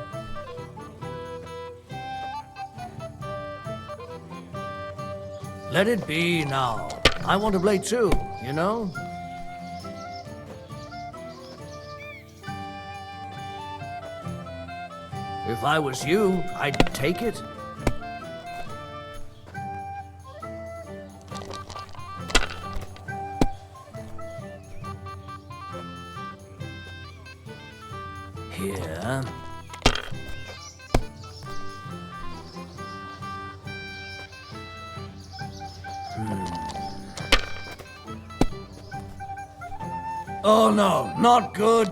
Let it be now. I want to play too, you know? If I was you, I'd take it. Here. Oh no, not good.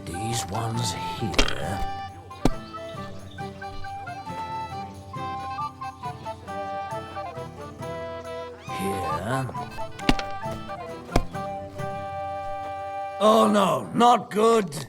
These ones here. Here. Oh no, not good.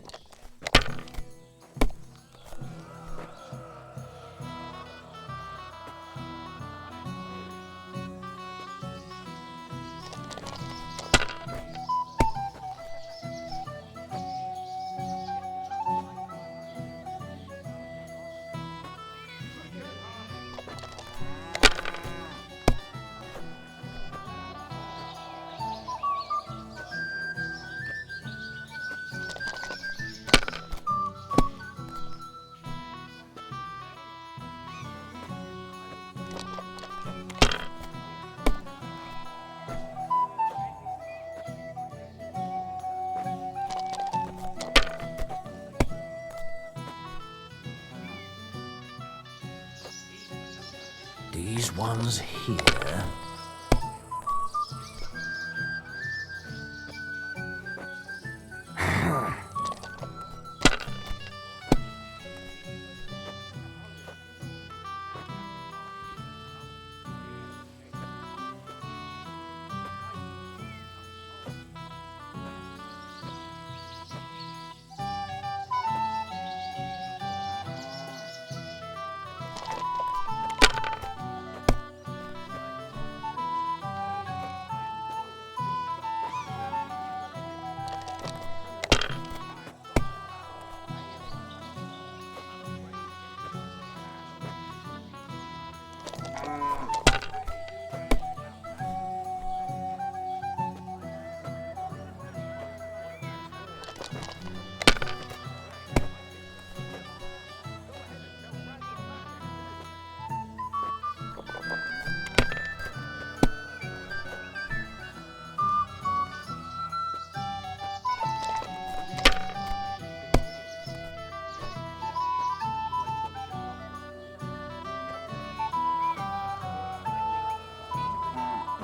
These ones here.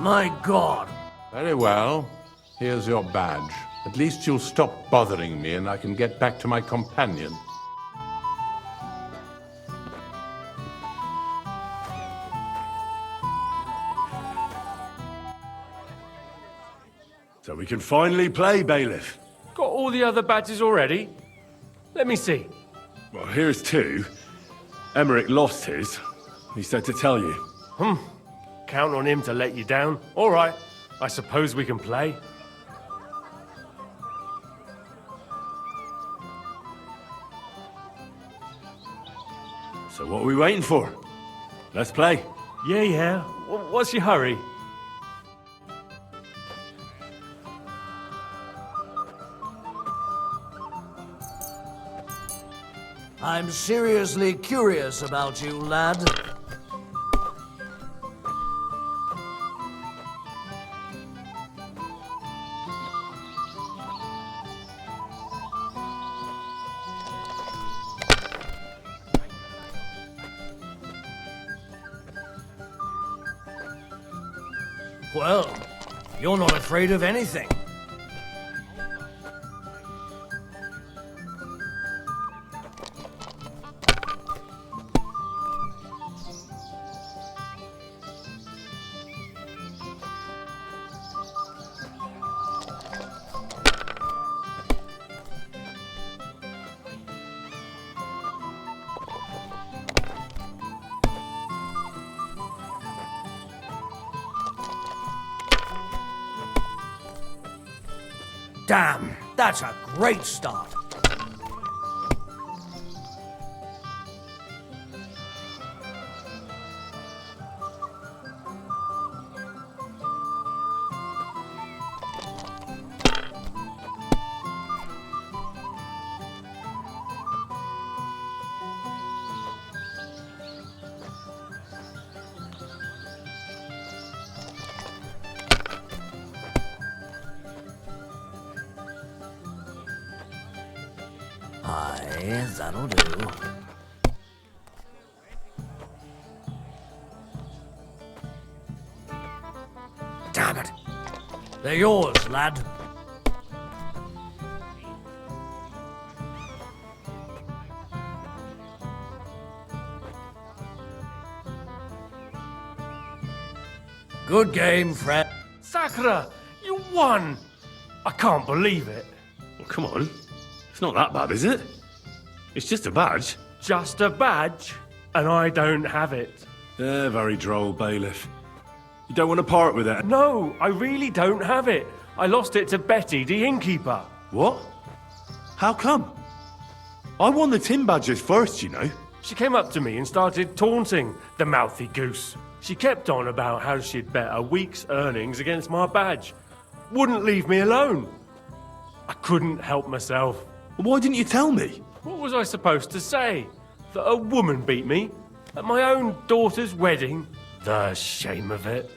My God. Very well. Here's your badge. At least you'll stop bothering me and I can get back to my companion. So we can finally play, Bailiff. Got all the other badges already? Let me see. Well, here's 2. Emmerich lost his. He said to tell you. Count on him to let you down. All right. I suppose we can play. So what are we waiting for? Let's play. Yeah. What's your hurry? I'm seriously curious about you, lad. Well, you're not afraid of anything. Damn, that's a great start. Aye, that'll do. Damn it! They're yours, lad. Good game, friend. Sakura, you won! I can't believe it. Well, come on. It's not that bad, is it? It's just a badge. Just a badge? And I don't have it. Very droll, Bailiff. You don't want to part with it? No, I really don't have it. I lost it to Betty, the innkeeper. What? How come? I won the tin badges first, you know. She came up to me and started taunting, the mouthy goose. She kept on about how she'd bet a week's earnings against my badge. Wouldn't leave me alone. I couldn't help myself. Why didn't you tell me? What was I supposed to say? That a woman beat me? At my own daughter's wedding? The shame of it.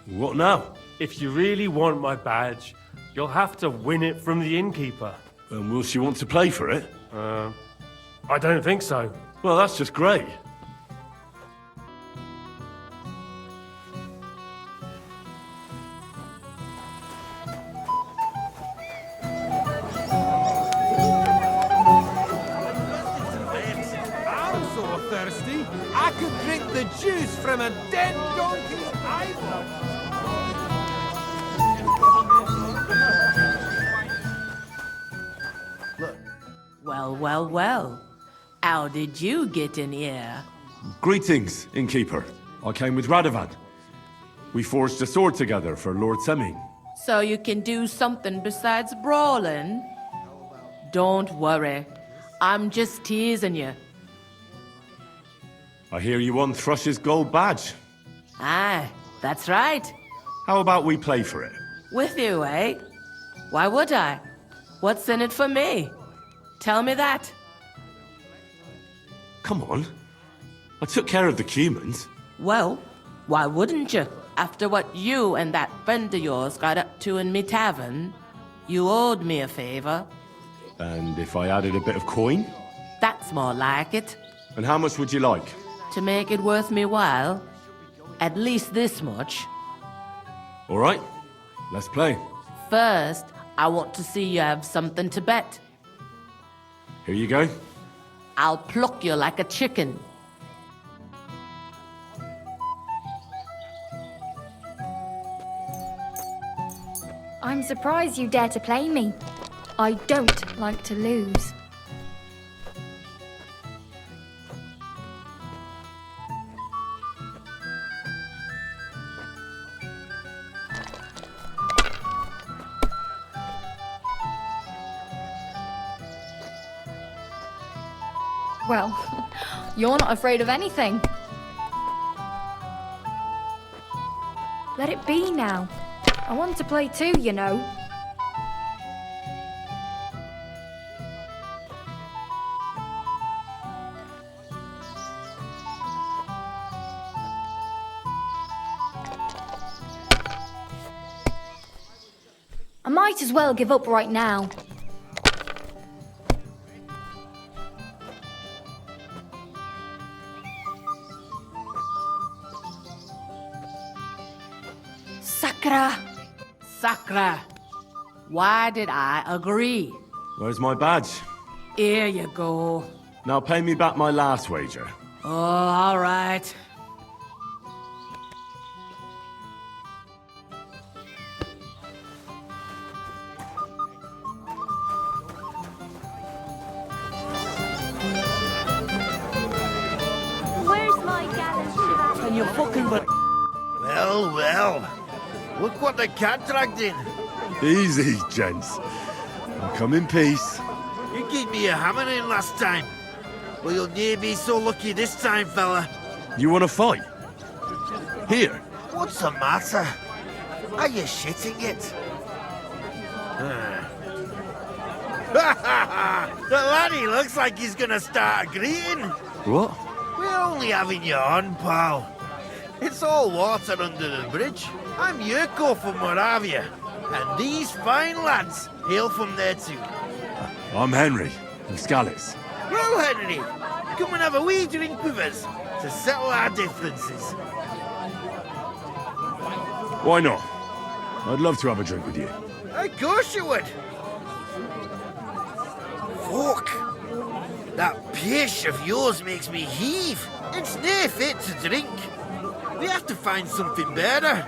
What now? If you really want my badge, you'll have to win it from the innkeeper. And will she want to play for it? I don't think so. Well, that's just great. Thirsty, I could drink the juice from a dead donkey's eyeball. Well. How did you get in here? Greetings, innkeeper. I came with Radovan. We forged a sword together for Lord Semin. So you can do something besides brawling? Don't worry. I'm just teasing you. I hear you won Thrush's gold badge. Aye, that's right. How about we play for it? With you, eh? Why would I? What's in it for me? Tell me that. Come on. I took care of the humans. Well, why wouldn't you? After what you and that friend of yours got up to in me tavern, you owed me a favor. And if I added a bit of coin? That's more like it. And how much would you like? To make it worth me while, At least this much. All right, let's play. First, I want to see you have something to bet. Here you go. I'll pluck you like a chicken. I'm surprised you dare to play me. I don't like to lose. Well, you're not afraid of anything. Let it be now. I want to play too, you know. I might as well give up right now. Sakra! Sakra! Why did I agree? Where's my badge? Here you go. Now pay me back my last wager. Oh, all right. Where's my gallant And you're fucking but. Well, well. Look what the cat dragged in. Easy, gents. I'll come in peace. You gave me a hammer in last time. Well, you'll near be so lucky this time, fella. You want to fight? Here. What's the matter? Are you shitting it? The laddie looks like he's gonna start greeting. What? We're only having you on, pal. It's all water under the bridge. I'm Yurko from Moravia, and these fine lads hail from there too. I'm Henry, from Scalitz. Well, Henry, come and have a wee drink with us to settle our differences. Why not? I'd love to have a drink with you. Of course you would. Fuck. That pish of yours makes me heave. It's near fit to drink. We have to find something better.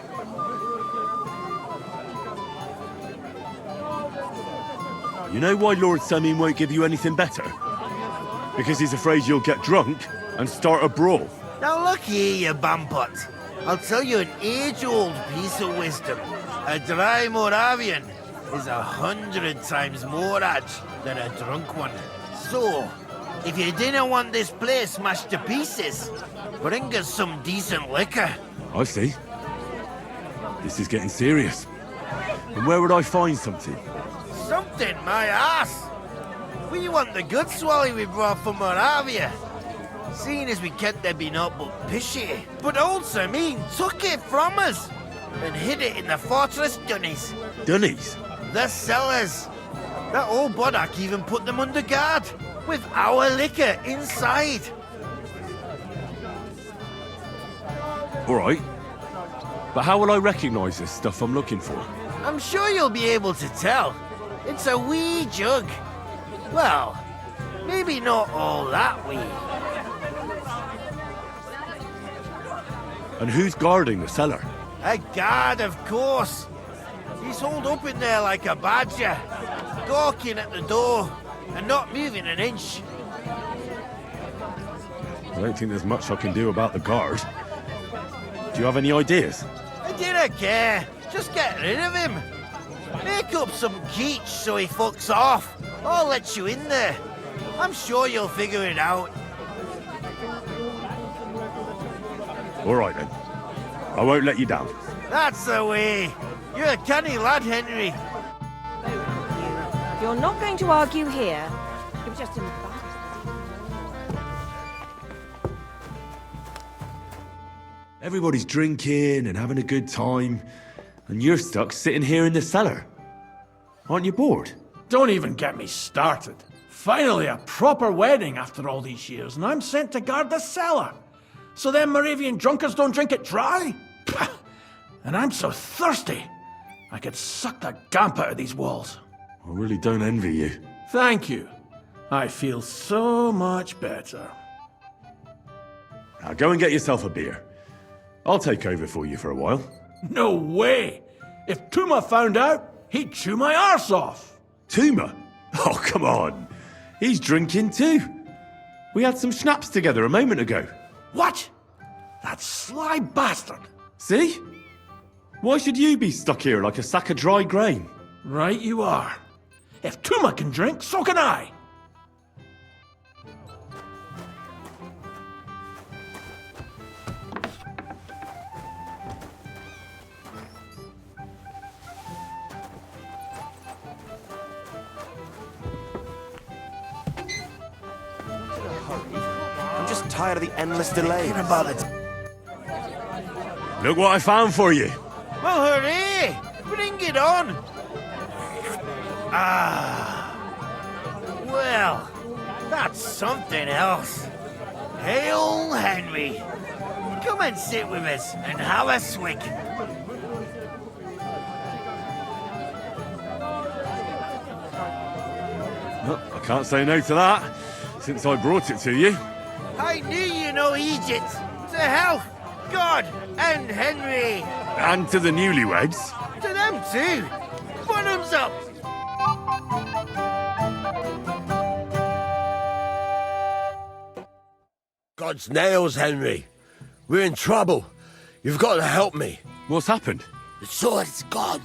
You know why Lord Samin won't give you anything better? Because he's afraid you'll get drunk and start a brawl. Now look here, you bampot. I'll tell you an age-old piece of wisdom. A dry Moravian is 100 times more edge than a drunk one. So, if you didn't want this place smashed to pieces, bring us some decent liquor. I see. This is getting serious. And where would I find something? Something, my ass. We want the good swally we brought from Moravia. Seeing as we can't there be naught but pishy. But old Samin took it from us and hid it in the fortress dunnies. Dunnies? The cellars. That old boddock even put them under guard with our liquor inside. All right. But how will I recognize this stuff I'm looking for? I'm sure you'll be able to tell. It's a wee jug. Well, maybe not all that wee. And who's guarding the cellar? A guard, of course. He's holed up in there like a badger, gawking at the door and not moving an inch. I don't think there's much I can do about the guard. Do you have any ideas? I didn't care. Just get rid of him. Make up some geech so he fucks off. I'll let you in there. I'm sure you'll figure it out. All right, then. I won't let you down. That's the way. You're a canny lad, Henry. You're not going to argue here. You're just in. Everybody's drinking and having a good time, and you're stuck sitting here in the cellar. Aren't you bored? Don't even get me started. Finally, a proper wedding after all these years, and I'm sent to guard the cellar. so them Moravian drunkards don't drink it dry? Pah! And I'm so thirsty. I could suck the damp out of these walls. I really don't envy you. Thank you. I feel so much better. Now go and get yourself a beer. I'll take over for you for a while. No way! If Tuma found out, he'd chew my arse off. Tuma? Oh, come on. He's drinking too. We had some schnapps together a moment ago. What? That sly bastard. See? Why should you be stuck here like a sack of dry grain? Right you are. If Tuma can drink, so can I. I'm just tired of the endless delays. Look what I found for you. Well, hooray! Bring it on! Ah. Well, that's something else. Hail Henry! Come and sit with us and have a swig. Well, I can't say no to that, since I brought it to you. I knew you know Egypt. To health, God, and Henry. And to the newlyweds. To them too. Bottoms up. God's nails, Henry. We're in trouble. You've got to help me. What's happened? The sword's gone.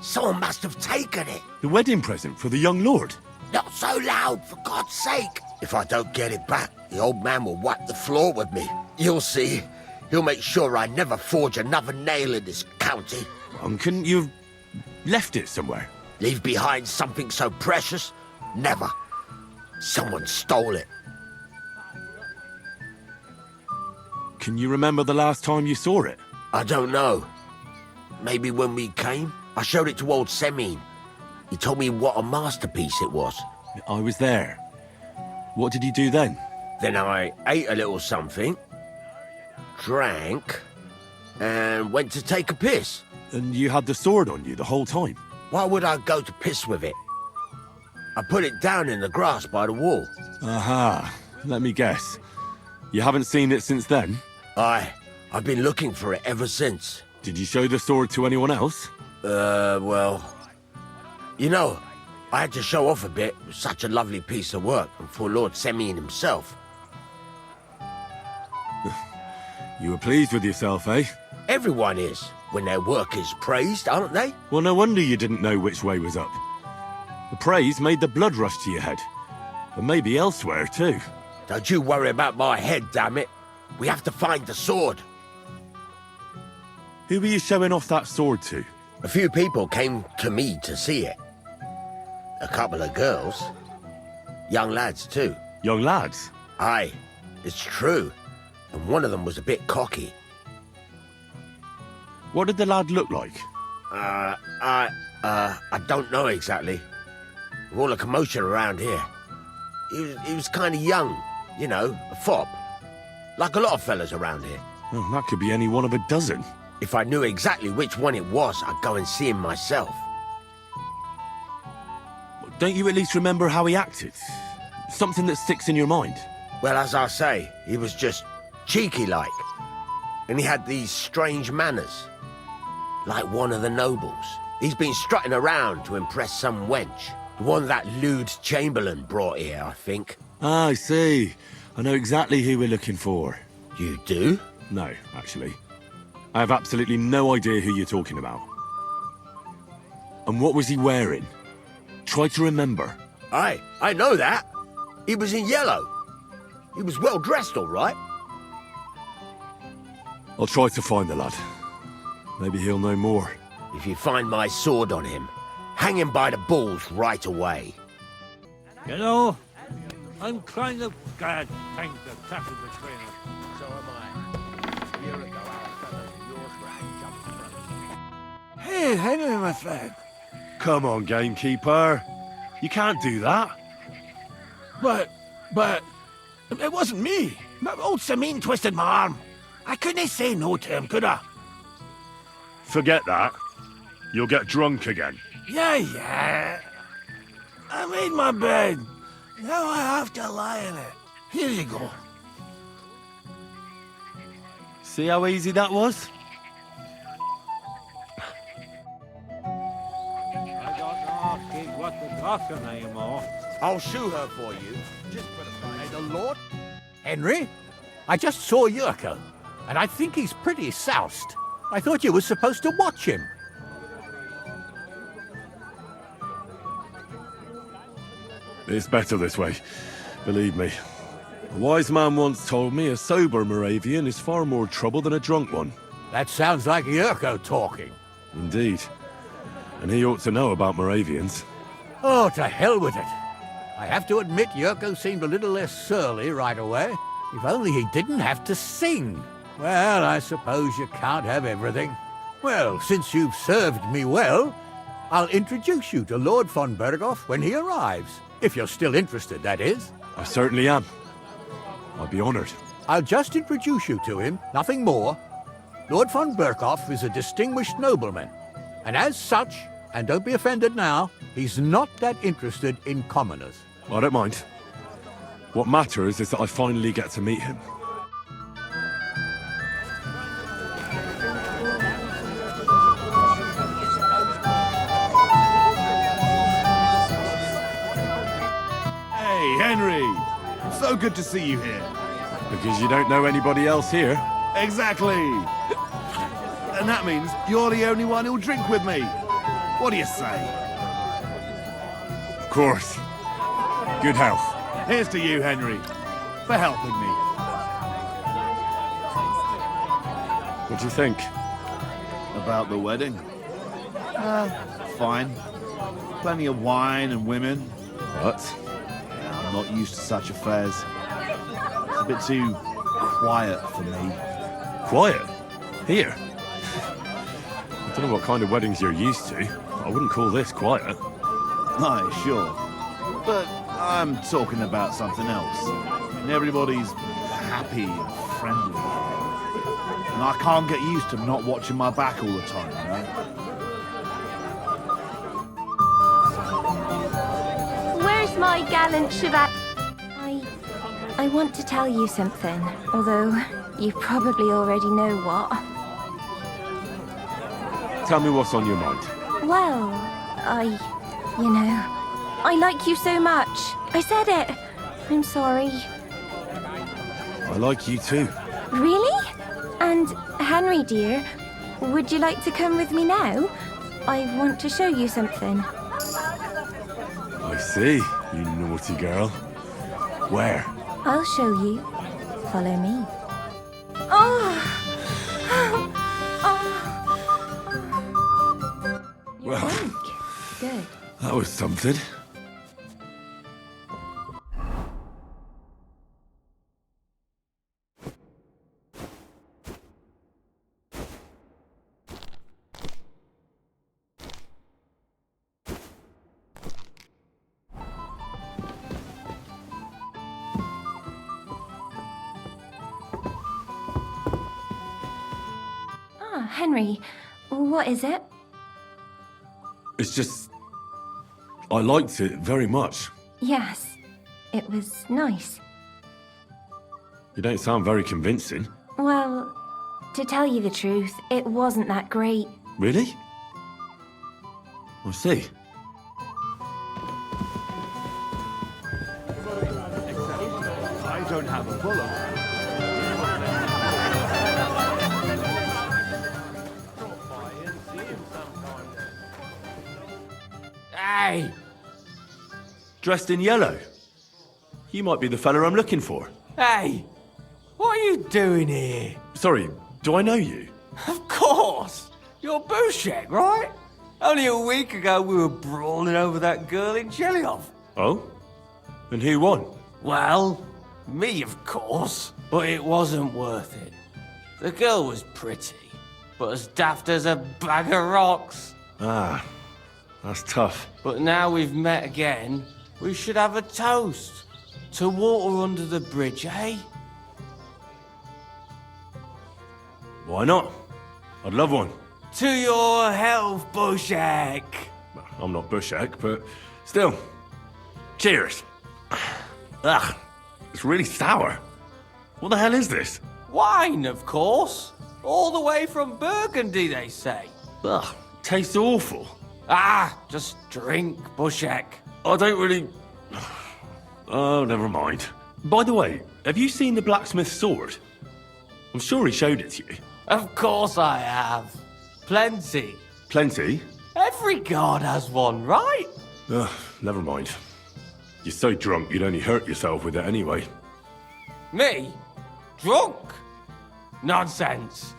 Someone must have taken it. The wedding present for the young lord? Not so loud, for God's sake. If I don't get it back, the old man will wipe the floor with me. You'll see. He'll make sure I never forge another nail in this county. Couldn't you have left it somewhere? Leave behind something so precious? Never. Someone stole it. Can you remember the last time you saw it? I don't know. Maybe when we came? I showed it to old Semine. He told me what a masterpiece it was. I was there. What did you do then? Then I ate a little something, drank, and went to take a piss. And you had the sword on you the whole time? Why would I go to piss with it? I put it down in the grass by the wall. Aha. Let me guess. You haven't seen it since then? I've been looking for it ever since. Did you show the sword to anyone else? Well... You know, I had to show off a bit. It was such a lovely piece of work, and for Lord Semine himself. You were pleased with yourself, eh? Everyone is, when their work is praised, aren't they? Well, no wonder you didn't know which way was up. The praise made the blood rush to your head. And maybe elsewhere, too. Don't you worry about my head, damn it. We have to find the sword. Who were you showing off that sword to? A few people came to me to see it. A couple of girls. Young lads, too. Young lads? Aye, it's true. And one of them was a bit cocky. What did the lad look like? I don't know exactly. With all the commotion around here. He was kind of young, you know, a fop. Like a lot of fellas around here. Well, that could be any one of a dozen. If I knew exactly which one it was, I'd go and see him myself. Don't you at least remember how he acted? Something that sticks in your mind? Well, as I say, he was just cheeky-like. And he had these strange manners. Like one of the nobles. He's been strutting around to impress some wench. The one that lewd Chamberlain brought here, I think. Ah, I see. I know exactly who we're looking for. You do? No, actually. I have absolutely no idea who you're talking about. And what was he wearing? Try to remember. I know that. He was in yellow. He was well dressed, all right. I'll try to find the lad. Maybe he'll know more. If you find my sword on him, hang him by the balls right away. You know, I'm kind of glad things have settled between us. So am I. A year ago, our fellow yours jumped. Hey, Henry, my friend. Come on, gamekeeper. You can't do that. But, it wasn't me. Old Samin twisted my arm. I couldn't say no to him, could I? Forget that. You'll get drunk again. Yeah. I made my bed. Now I have to lie in it. Here you go. See how easy that was? I don't know what the talking anymore. I'll shoot her for you. Just put it by the Lord. Henry, I just saw Yurko, and I think he's pretty soused. I thought you were supposed to watch him. It's better this way, believe me. A wise man once told me a sober Moravian is far more trouble than a drunk one. That sounds like Yurko talking. Indeed. And he ought to know about Moravians. Oh, to hell with it. I have to admit Yurko seemed a little less surly right away. If only he didn't have to sing. Well, I suppose you can't have everything. Well, since you've served me well, I'll introduce you to Lord von Berghoff when he arrives. If you're still interested, that is. I certainly am. I'd be honored. I'll just introduce you to him, nothing more. Lord von Berghoff is a distinguished nobleman, and as such, and don't be offended now, he's not that interested in commoners. I don't mind. What matters is that I finally get to meet him. Hey, Henry! So good to see you here. Because you don't know anybody else here? Exactly! And that means you're the only one who'll drink with me. What do you say? Of course. Good health. Here's to you, Henry, for helping me. What do you think? About the wedding? Fine. Plenty of wine and women. What? I'm not used to such affairs. It's a bit too quiet for me. Quiet? Here? I don't know what kind of weddings you're used to. I wouldn't call this quiet. Aye, sure. But I'm talking about something else. I mean, everybody's happy and friendly. And I can't get used to not watching my back all the time, you know? Where's my gallant chevalier? I want to tell you something, although you probably already know what. Tell me what's on your mind. Well, I like you so much. I said it. I'm sorry. I like you too. Really? And Henry, dear, would you like to come with me now? I want to show you something. I see, you naughty girl. Where? I'll show you. Follow me. Oh! Well, Good. that was something. Henry, what is it? It's just... I liked it very much. Yes, it was nice. You don't sound very convincing. Well, to tell you the truth, it wasn't that great. Really? I see. I don't have a bullet. Hey! Dressed in yellow. You might be the fella I'm looking for. Hey! What are you doing here? Sorry, do I know you? Of course! You're Bouchek, right? Only a week ago we were brawling over that girl in Jellyhoff. Oh? And who won? Well, me, of course. But it wasn't worth it. The girl was pretty, but as daft as a bag of rocks. Ah, that's tough. But now we've met again, we should have a toast. To water under the bridge, eh? Why not? I'd love one. To your health, Bushek. I'm not Bushek, but still. Cheers. Ugh, it's really sour. What the hell is this? Wine, of course. All the way from Burgundy, they say. Ugh, tastes awful. Ah, just drink, Bushek. I don't really... Oh, never mind. By the way, have you seen the blacksmith's sword? I'm sure he showed it to you. Of course I have. Plenty. Plenty? Every god has one, right? Ugh, never mind. You're so drunk you'd only hurt yourself with it anyway. Me? Drunk? Nonsense.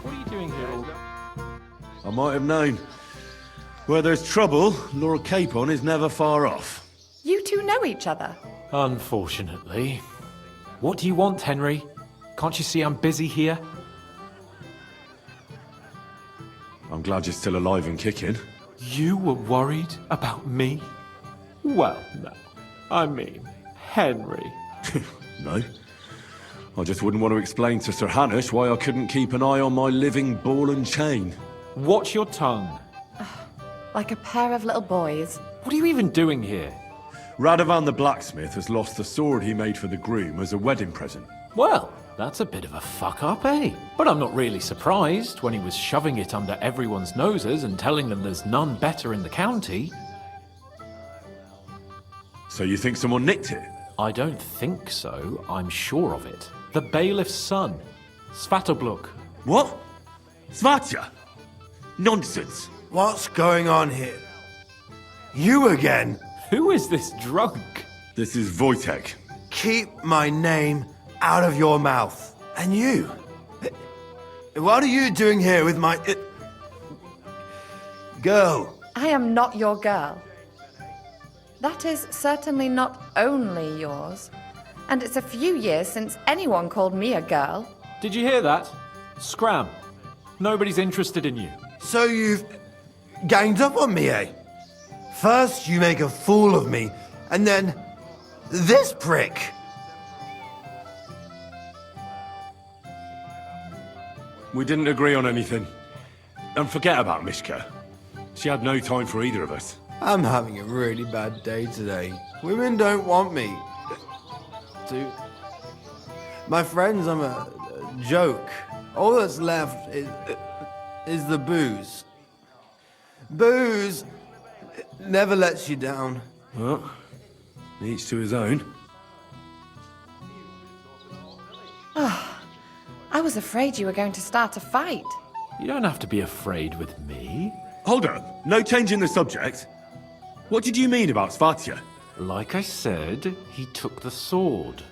What are you doing here? I might have known. Where there's trouble, Lord Capon is never far off. You two know each other? Unfortunately. What do you want, Henry? Can't you see I'm busy here? I'm glad you're still alive and kicking. You were worried about me? Well, no. I mean, Henry. No. I just wouldn't want to explain to Sir Hanush why I couldn't keep an eye on my living ball and chain. Watch your tongue. Like a pair of little boys. What are you even doing here? Radovan the blacksmith has lost the sword he made for the groom as a wedding present. Well, that's a bit of a fuck-up, eh? But I'm not really surprised when he was shoving it under everyone's noses and telling them there's none better in the county. So you think someone nicked it? I don't think so. I'm sure of it. The bailiff's son, Svatobluk. What? Svatya? Nonsense. What's going on here? You again? Who is this drunk? This is Wojtek. Keep my name out of your mouth. And you? What are you doing here with my... girl? I am not your girl. That is certainly not only yours. And it's a few years since anyone called me a girl. Did you hear that? Scram. Nobody's interested in you. So you've ganged up on me, eh? First you make a fool of me, and then this prick. We didn't agree on anything. And forget about Mishka. She had no time for either of us. I'm having a really bad day today. Women don't want me. My friends, I'm a joke. All that's left is the booze. Booze never lets you down. Well, each to his own. I was afraid you were going to start a fight. You don't have to be afraid with me. Hold up. No change in the subject. What did you mean about Svatya? Like I said, he took the sword.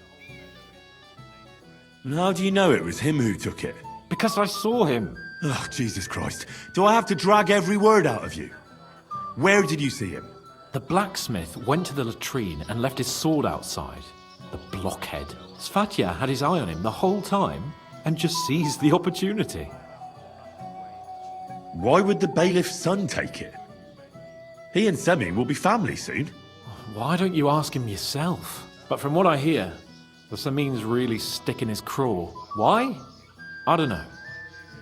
And how do you know it was him who took it? Because I saw him. Oh, Jesus Christ. Do I have to drag every word out of you? Where did you see him? The blacksmith went to the latrine and left his sword outside. The blockhead. Svatya had his eye on him the whole time and just seized the opportunity. Why would the bailiff's son take it? He and Semi will be family soon. Why don't you ask him yourself? But from what I hear, the Samin's really sticking his craw. Why? I don't know.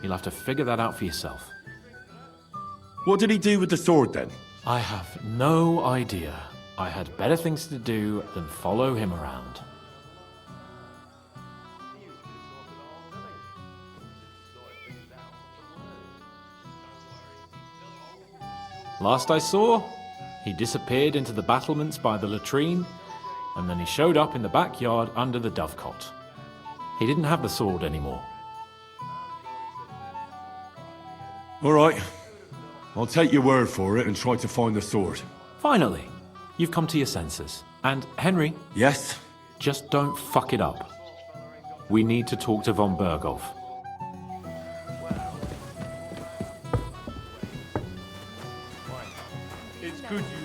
You'll have to figure that out for yourself. What did he do with the sword then? I have no idea. I had better things to do than follow him around. Last I saw, he disappeared into the battlements by the latrine, and then he showed up in the backyard under the dovecot. He didn't have the sword anymore. All right. I'll take your word for it and try to find the sword. Finally, you've come to your senses. And, Henry... Yes? Just don't fuck it up. We need to talk to von Berghoff. It's good you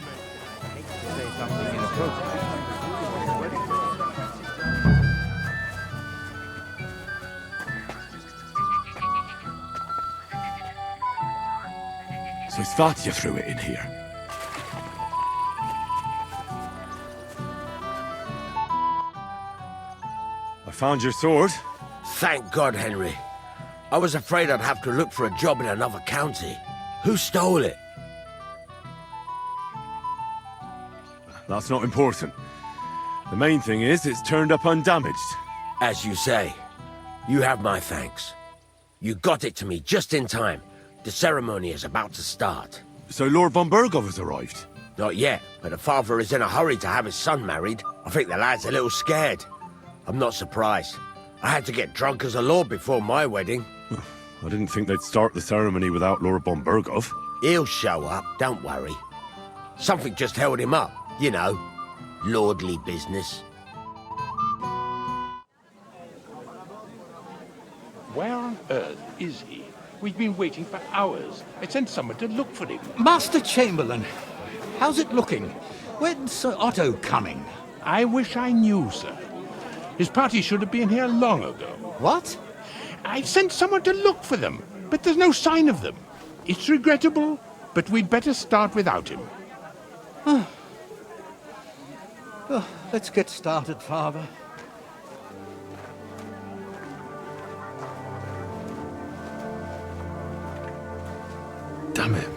So Svatya threw it in here. Found your sword? Thank God, Henry. I was afraid I'd have to look for a job in another county. Who stole it? That's not important. The main thing is it's turned up undamaged. As you say. You have my thanks. You got it to me just in time. The ceremony is about to start. So Lord von Bergov has arrived? Not yet, but the father is in a hurry to have his son married. I think the lad's a little scared. I'm not surprised. I had to get drunk as a lord before my wedding. I didn't think they'd start the ceremony without Lord von Bergov. He'll show up, don't worry. Something just held him up, you know. Lordly business. Where on earth is he? We've been waiting for hours. I sent someone to look for him. Master Chamberlain, how's it looking? When's Sir Otto coming? I wish I knew, sir. His party should have been here long ago. What? I've sent someone to look for them, but there's no sign of them. It's regrettable, but we'd better start without him. Let's get started, Father. Damn it.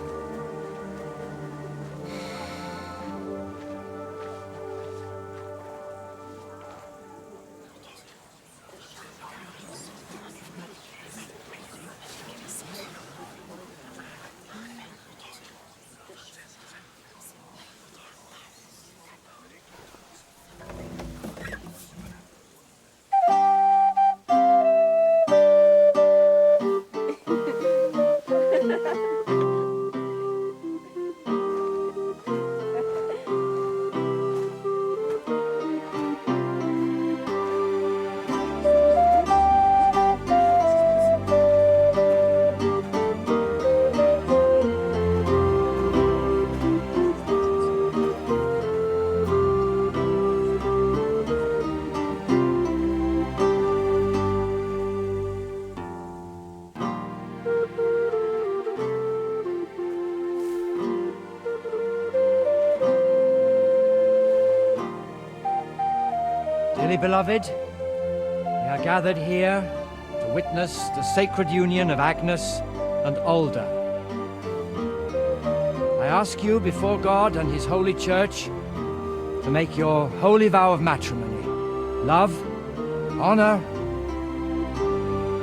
Dearly beloved, we are gathered here to witness the sacred union of Agnes and Alda. I ask you before God and His holy church to make your holy vow of matrimony, love, honor,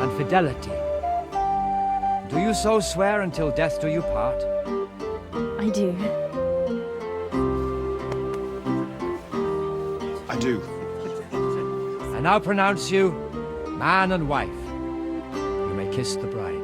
and fidelity. Do you so swear until death do you part? I do. I do. I now pronounce you man and wife. You may kiss the bride.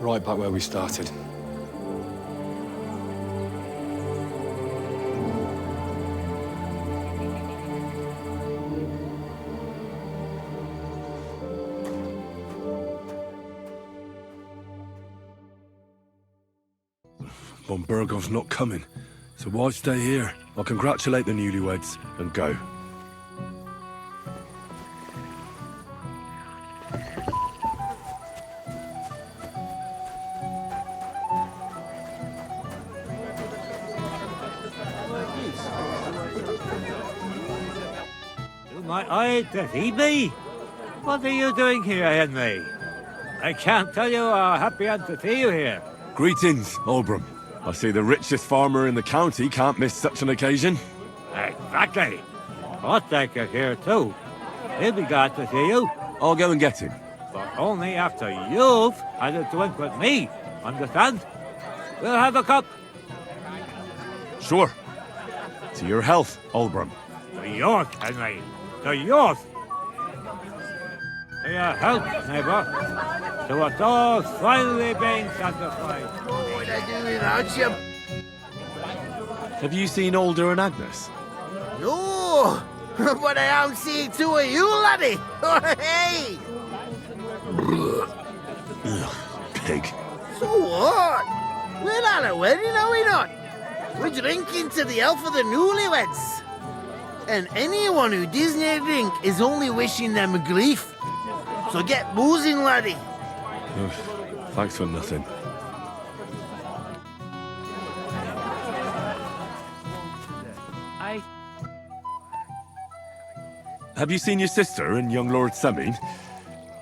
Right back where we started. Von Bergov's not coming, so why stay here? I'll congratulate the newlyweds and go. My eye deceive me? What are you doing here, Henry? I can't tell you how happy I am to see you here. Greetings, Oldbrum. I see the richest farmer in the county can't miss such an occasion. Exactly. Otek is here too. He'll be glad to see you. I'll go and get him. But only after you've had a drink with me. Understand? We'll have a cup. Sure. To your health, Oldbrum. To yours, Henry. To yours. your help, neighbor. To what's all finally being satisfied. What would I do without you? Have you seen Alder and Agnes? No, but I am seeing two of you, laddie. Hey! Pig. So what? We're at a wedding, are we not? We're drinking to the health of the newlyweds. And anyone who doesn't drink is only wishing them grief. So get boozing, laddie. Thanks for nothing. Have you seen your sister and young Lord Semin?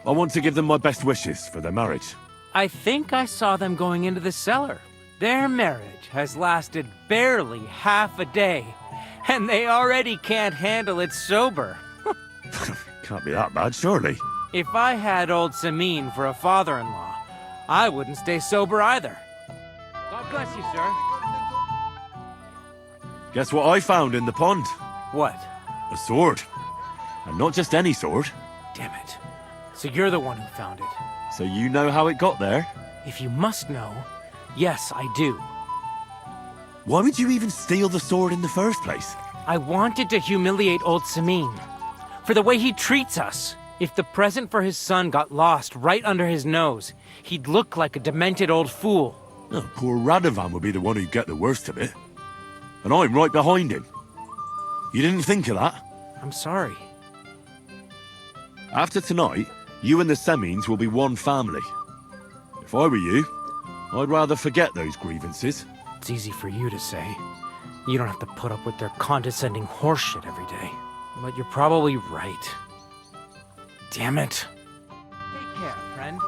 I want to give them my best wishes for their marriage. I think I saw them going into the cellar. Their marriage has lasted barely half a day, and they already can't handle it sober. Can't be that bad, surely. If I had old Samin for a father-in-law, I wouldn't stay sober either. God bless you, sir. Guess what I found in the pond? What? A sword. And not just any sword. Damn it. So you're the one who found it. So you know how it got there? If you must know, yes, I do. Why would you even steal the sword in the first place? I wanted to humiliate old Samin. For the way he treats us. If the present for his son got lost right under his nose, he'd look like a demented old fool. Oh, poor Radovan would be the one who'd get the worst of it. And I'm right behind him. You didn't think of that? I'm sorry. After tonight, you and the Semines will be one family. If I were you, I'd rather forget those grievances. It's easy for you to say. You don't have to put up with their condescending horseshit every day. But you're probably right. Damn it. Take care, friend.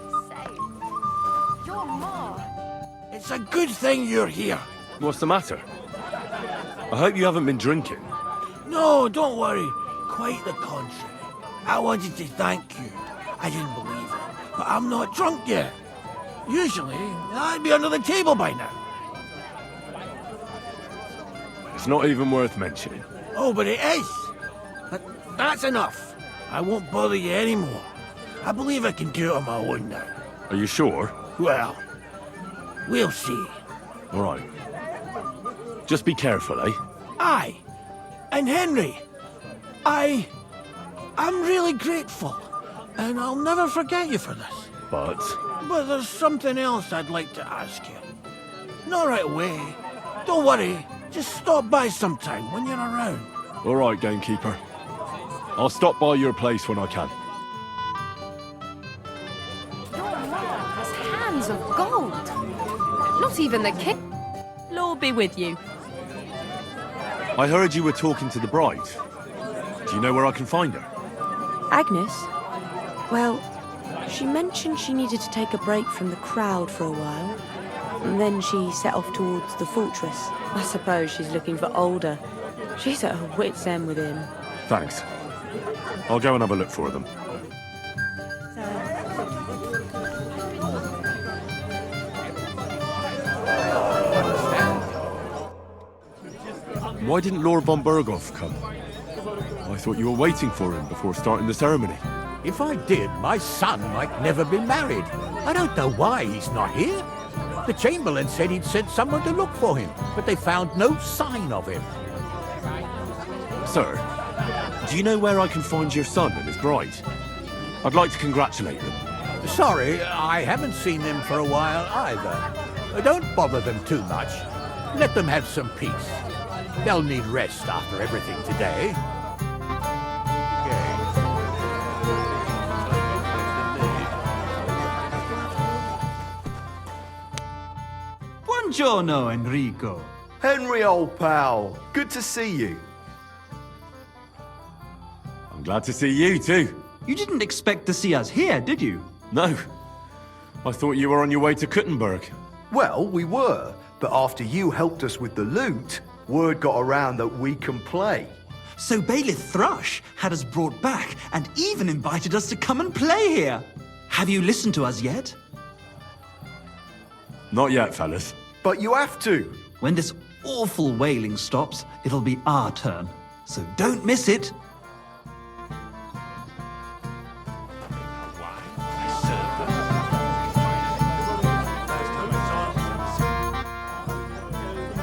Your ma. It's a good thing you're here. What's the matter? I hope you haven't been drinking. No, don't worry. Quite the contrary. I wanted to thank you. I didn't believe it, but I'm not drunk yet. Usually, I'd be under the table by now. It's not even worth mentioning. Oh, but it is. But that's enough. I won't bother you anymore. I believe I can do it on my own now. Are you sure? Well, we'll see. All right. Just be careful, eh? Aye. And Henry, I'm really grateful. And I'll never forget you for this. But there's something else I'd like to ask you. Not right away. Don't worry. Just stop by sometime when you're around. All right, gamekeeper. I'll stop by your place when I can. Your mom has hands of gold. Not even the king. Lord be with you. I heard you were talking to the bride. Do you know where I can find her? Agnes? Well, she mentioned she needed to take a break from the crowd for a while. And then she set off towards the fortress. I suppose she's looking for Alder. She's at her wit's end with him. Thanks. I'll go and have a look for them. Why didn't Lord von Berghoff come? I thought you were waiting for him before starting the ceremony. If I did, my son might never be married. I don't know why he's not here. The Chamberlain said he'd sent someone to look for him, but they found no sign of him. Sir, do you know where I can find your son and his bride? I'd like to congratulate them. Sorry, I haven't seen them for a while either. Don't bother them too much. Let them have some peace. They'll need rest after everything today. Buongiorno, Enrico. Henry, old pal. Good to see you. I'm glad to see you too. You didn't expect to see us here, did you? No. I thought you were on your way to Kuttenberg. Well, we were, but after you helped us with the loot, word got around that we can play. So Bailiff Thrush had us brought back and even invited us to come and play here. Have you listened to us yet? Not yet, fellas. But you have to. When this awful wailing stops, it'll be our turn. So don't miss it.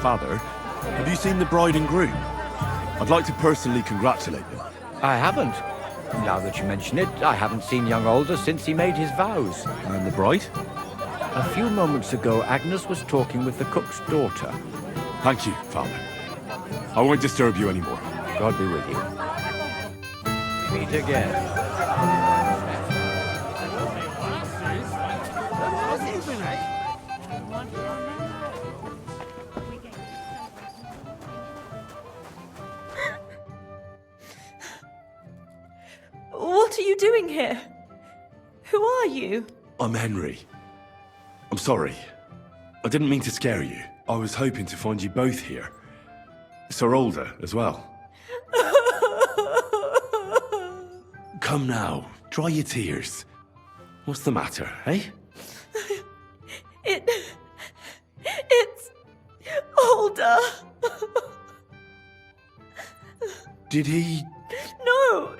father, have you seen the bride and groom? I'd like to personally congratulate them. I haven't. Now that you mention it, I haven't seen young Alder since he made his vows. And the bride? A few moments ago, Agnes was talking with the cook's daughter. Thank you, father. I won't disturb you anymore. God be with you. Meet again. What are you doing here? Who are you? I'm Henry. I'm sorry. I didn't mean to scare you. I was hoping to find you both here. Sir Alder as well. Come now, dry your tears. What's the matter, eh? It's Alder. Did he... No.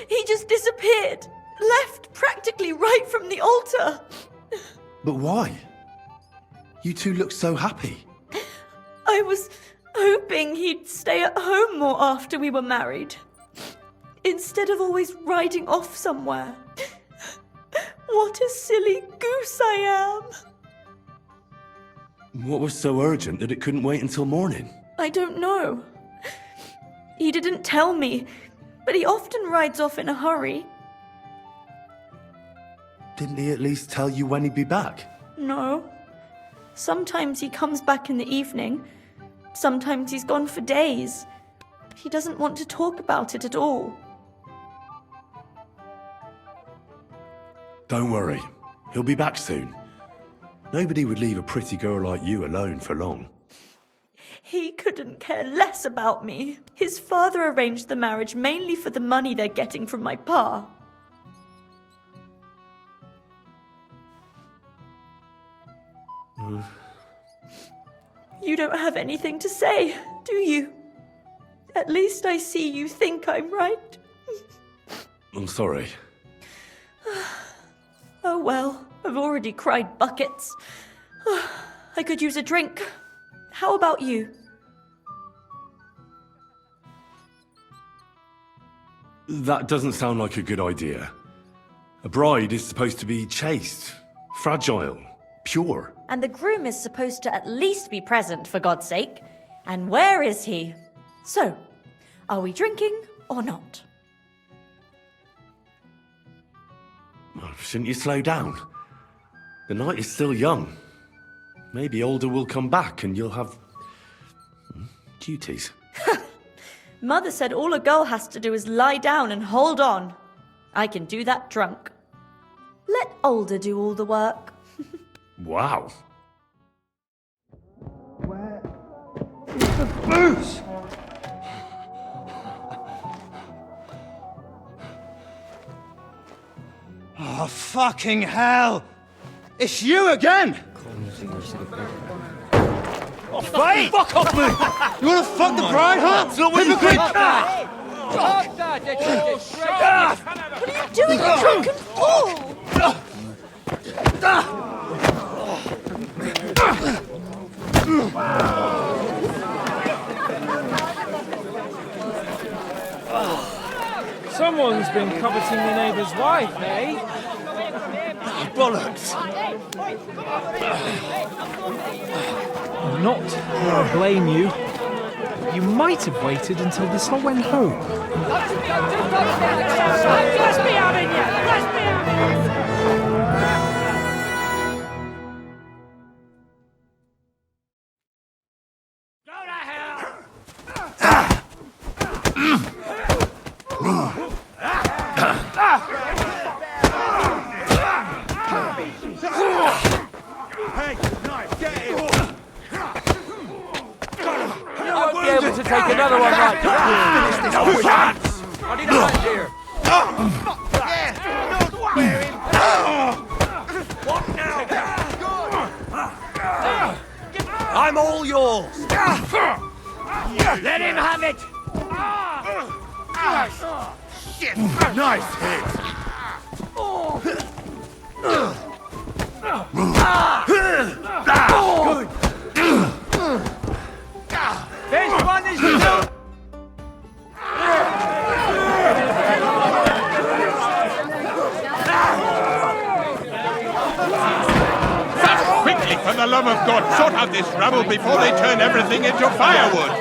He just disappeared. Left practically right from the altar. But why? You two look so happy. I was hoping he'd stay at home more after we were married. Instead of always riding off somewhere. What a silly goose I am. What was so urgent that it couldn't wait until morning? I don't know. He didn't tell me, but he often rides off in a hurry. Didn't he at least tell you when he'd be back? No. Sometimes he comes back in the evening. Sometimes he's gone for days. He doesn't want to talk about it at all. Don't worry. He'll be back soon. Nobody would leave a pretty girl like you alone for long. He couldn't care less about me. His father arranged the marriage mainly for the money they're getting from my pa. You don't have anything to say, do you? At least I see you think I'm right. I'm sorry. Oh well, I've already cried buckets. I could use a drink. How about you? That doesn't sound like a good idea. A bride is supposed to be chaste, fragile, pure. And the groom is supposed to at least be present, for God's sake. And where is he? So, are we drinking or not? Shouldn't you slow down? The night is still young. Maybe Alder will come back and you'll have... duties. Mother said all a girl has to do is lie down and hold on. I can do that drunk. Let Alder do all the work. Wow. Where is the booze? Oh, fucking hell! It's you again! Oh, Wait! fuck off me! You wanna fuck the bride, huh? It's not what you think! What are you doing, you drunken fool? Someone's been coveting the neighbour's wife, eh? Bollocks! I'm not going to blame you. You might have waited until this all went home. Let me out in here! Let me out in here! To take another one like that. Finish this off with hands. I need a hand here. What now? I'm all yours. Let him have it. Shit. Nice hit. Good. For the love of God, sort out this rabble before they turn everything into firewood!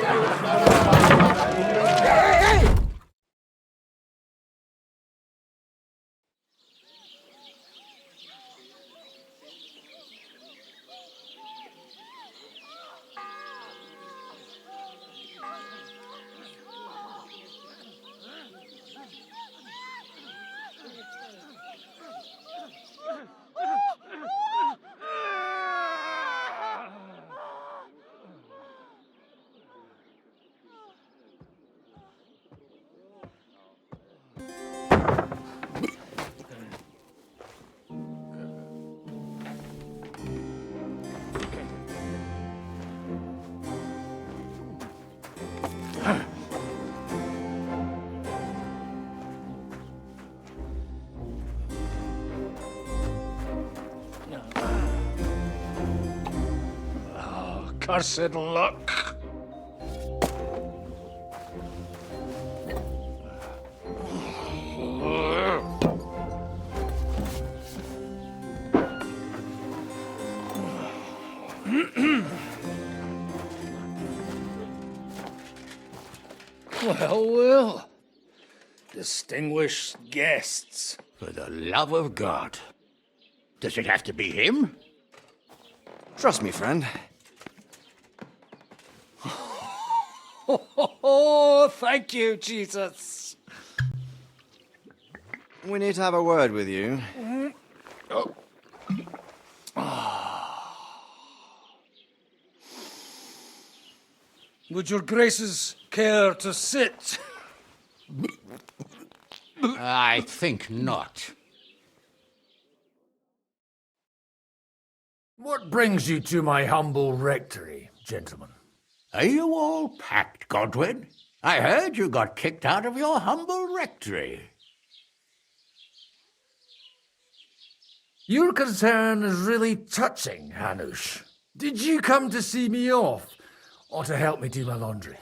Cursed luck. Well. Distinguished guests. For the love of God. Does it have to be him? Trust me, friend. Oh, thank you, Jesus. We need to have a word with you. Would your graces care to sit? I think not. What brings you to my humble rectory, gentlemen? Are you all packed, Godwin? I heard you got kicked out of your humble rectory. Your concern is really touching, Hanush. Did you come to see me off, or to help me do my laundry?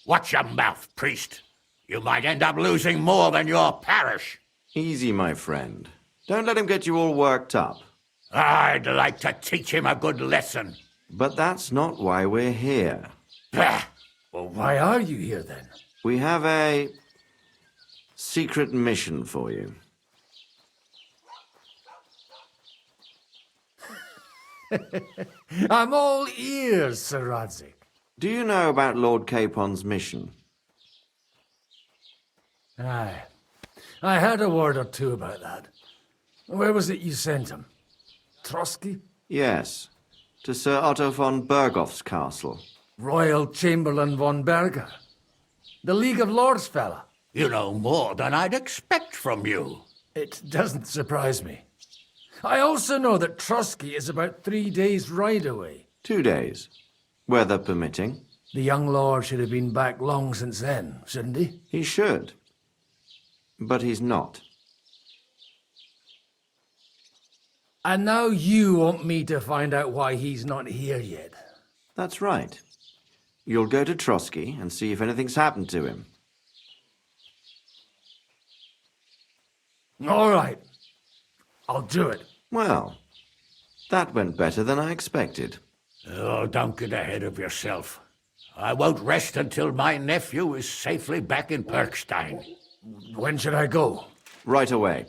Watch your mouth, priest. You might end up losing more than your parish. Easy, my friend. Don't let him get you all worked up. I'd like to teach him a good lesson. But that's not why we're here. Bah! Well, why are you here, then? We have a secret mission for you. I'm all ears, Sir Radzik. Do you know about Lord Capon's mission? Aye. I heard a word or two about that. Where was it you sent him? Trotsky? Yes, to Sir Otto von Berghoff's castle. Royal Chamberlain von Berger. The League of Lords fella. You know more than I'd expect from you. It doesn't surprise me. I also know that Trotsky is about 3 days' ride away. 2 days, weather permitting. The young lord should have been back long since then, shouldn't he? He should. But he's not. And now you want me to find out why he's not here yet. That's right. You'll go to Trotsky and see if anything's happened to him. All right. I'll do it. Well, that went better than I expected. Oh, don't get ahead of yourself. I won't rest until my nephew is safely back in Perkstein. When should I go? Right away.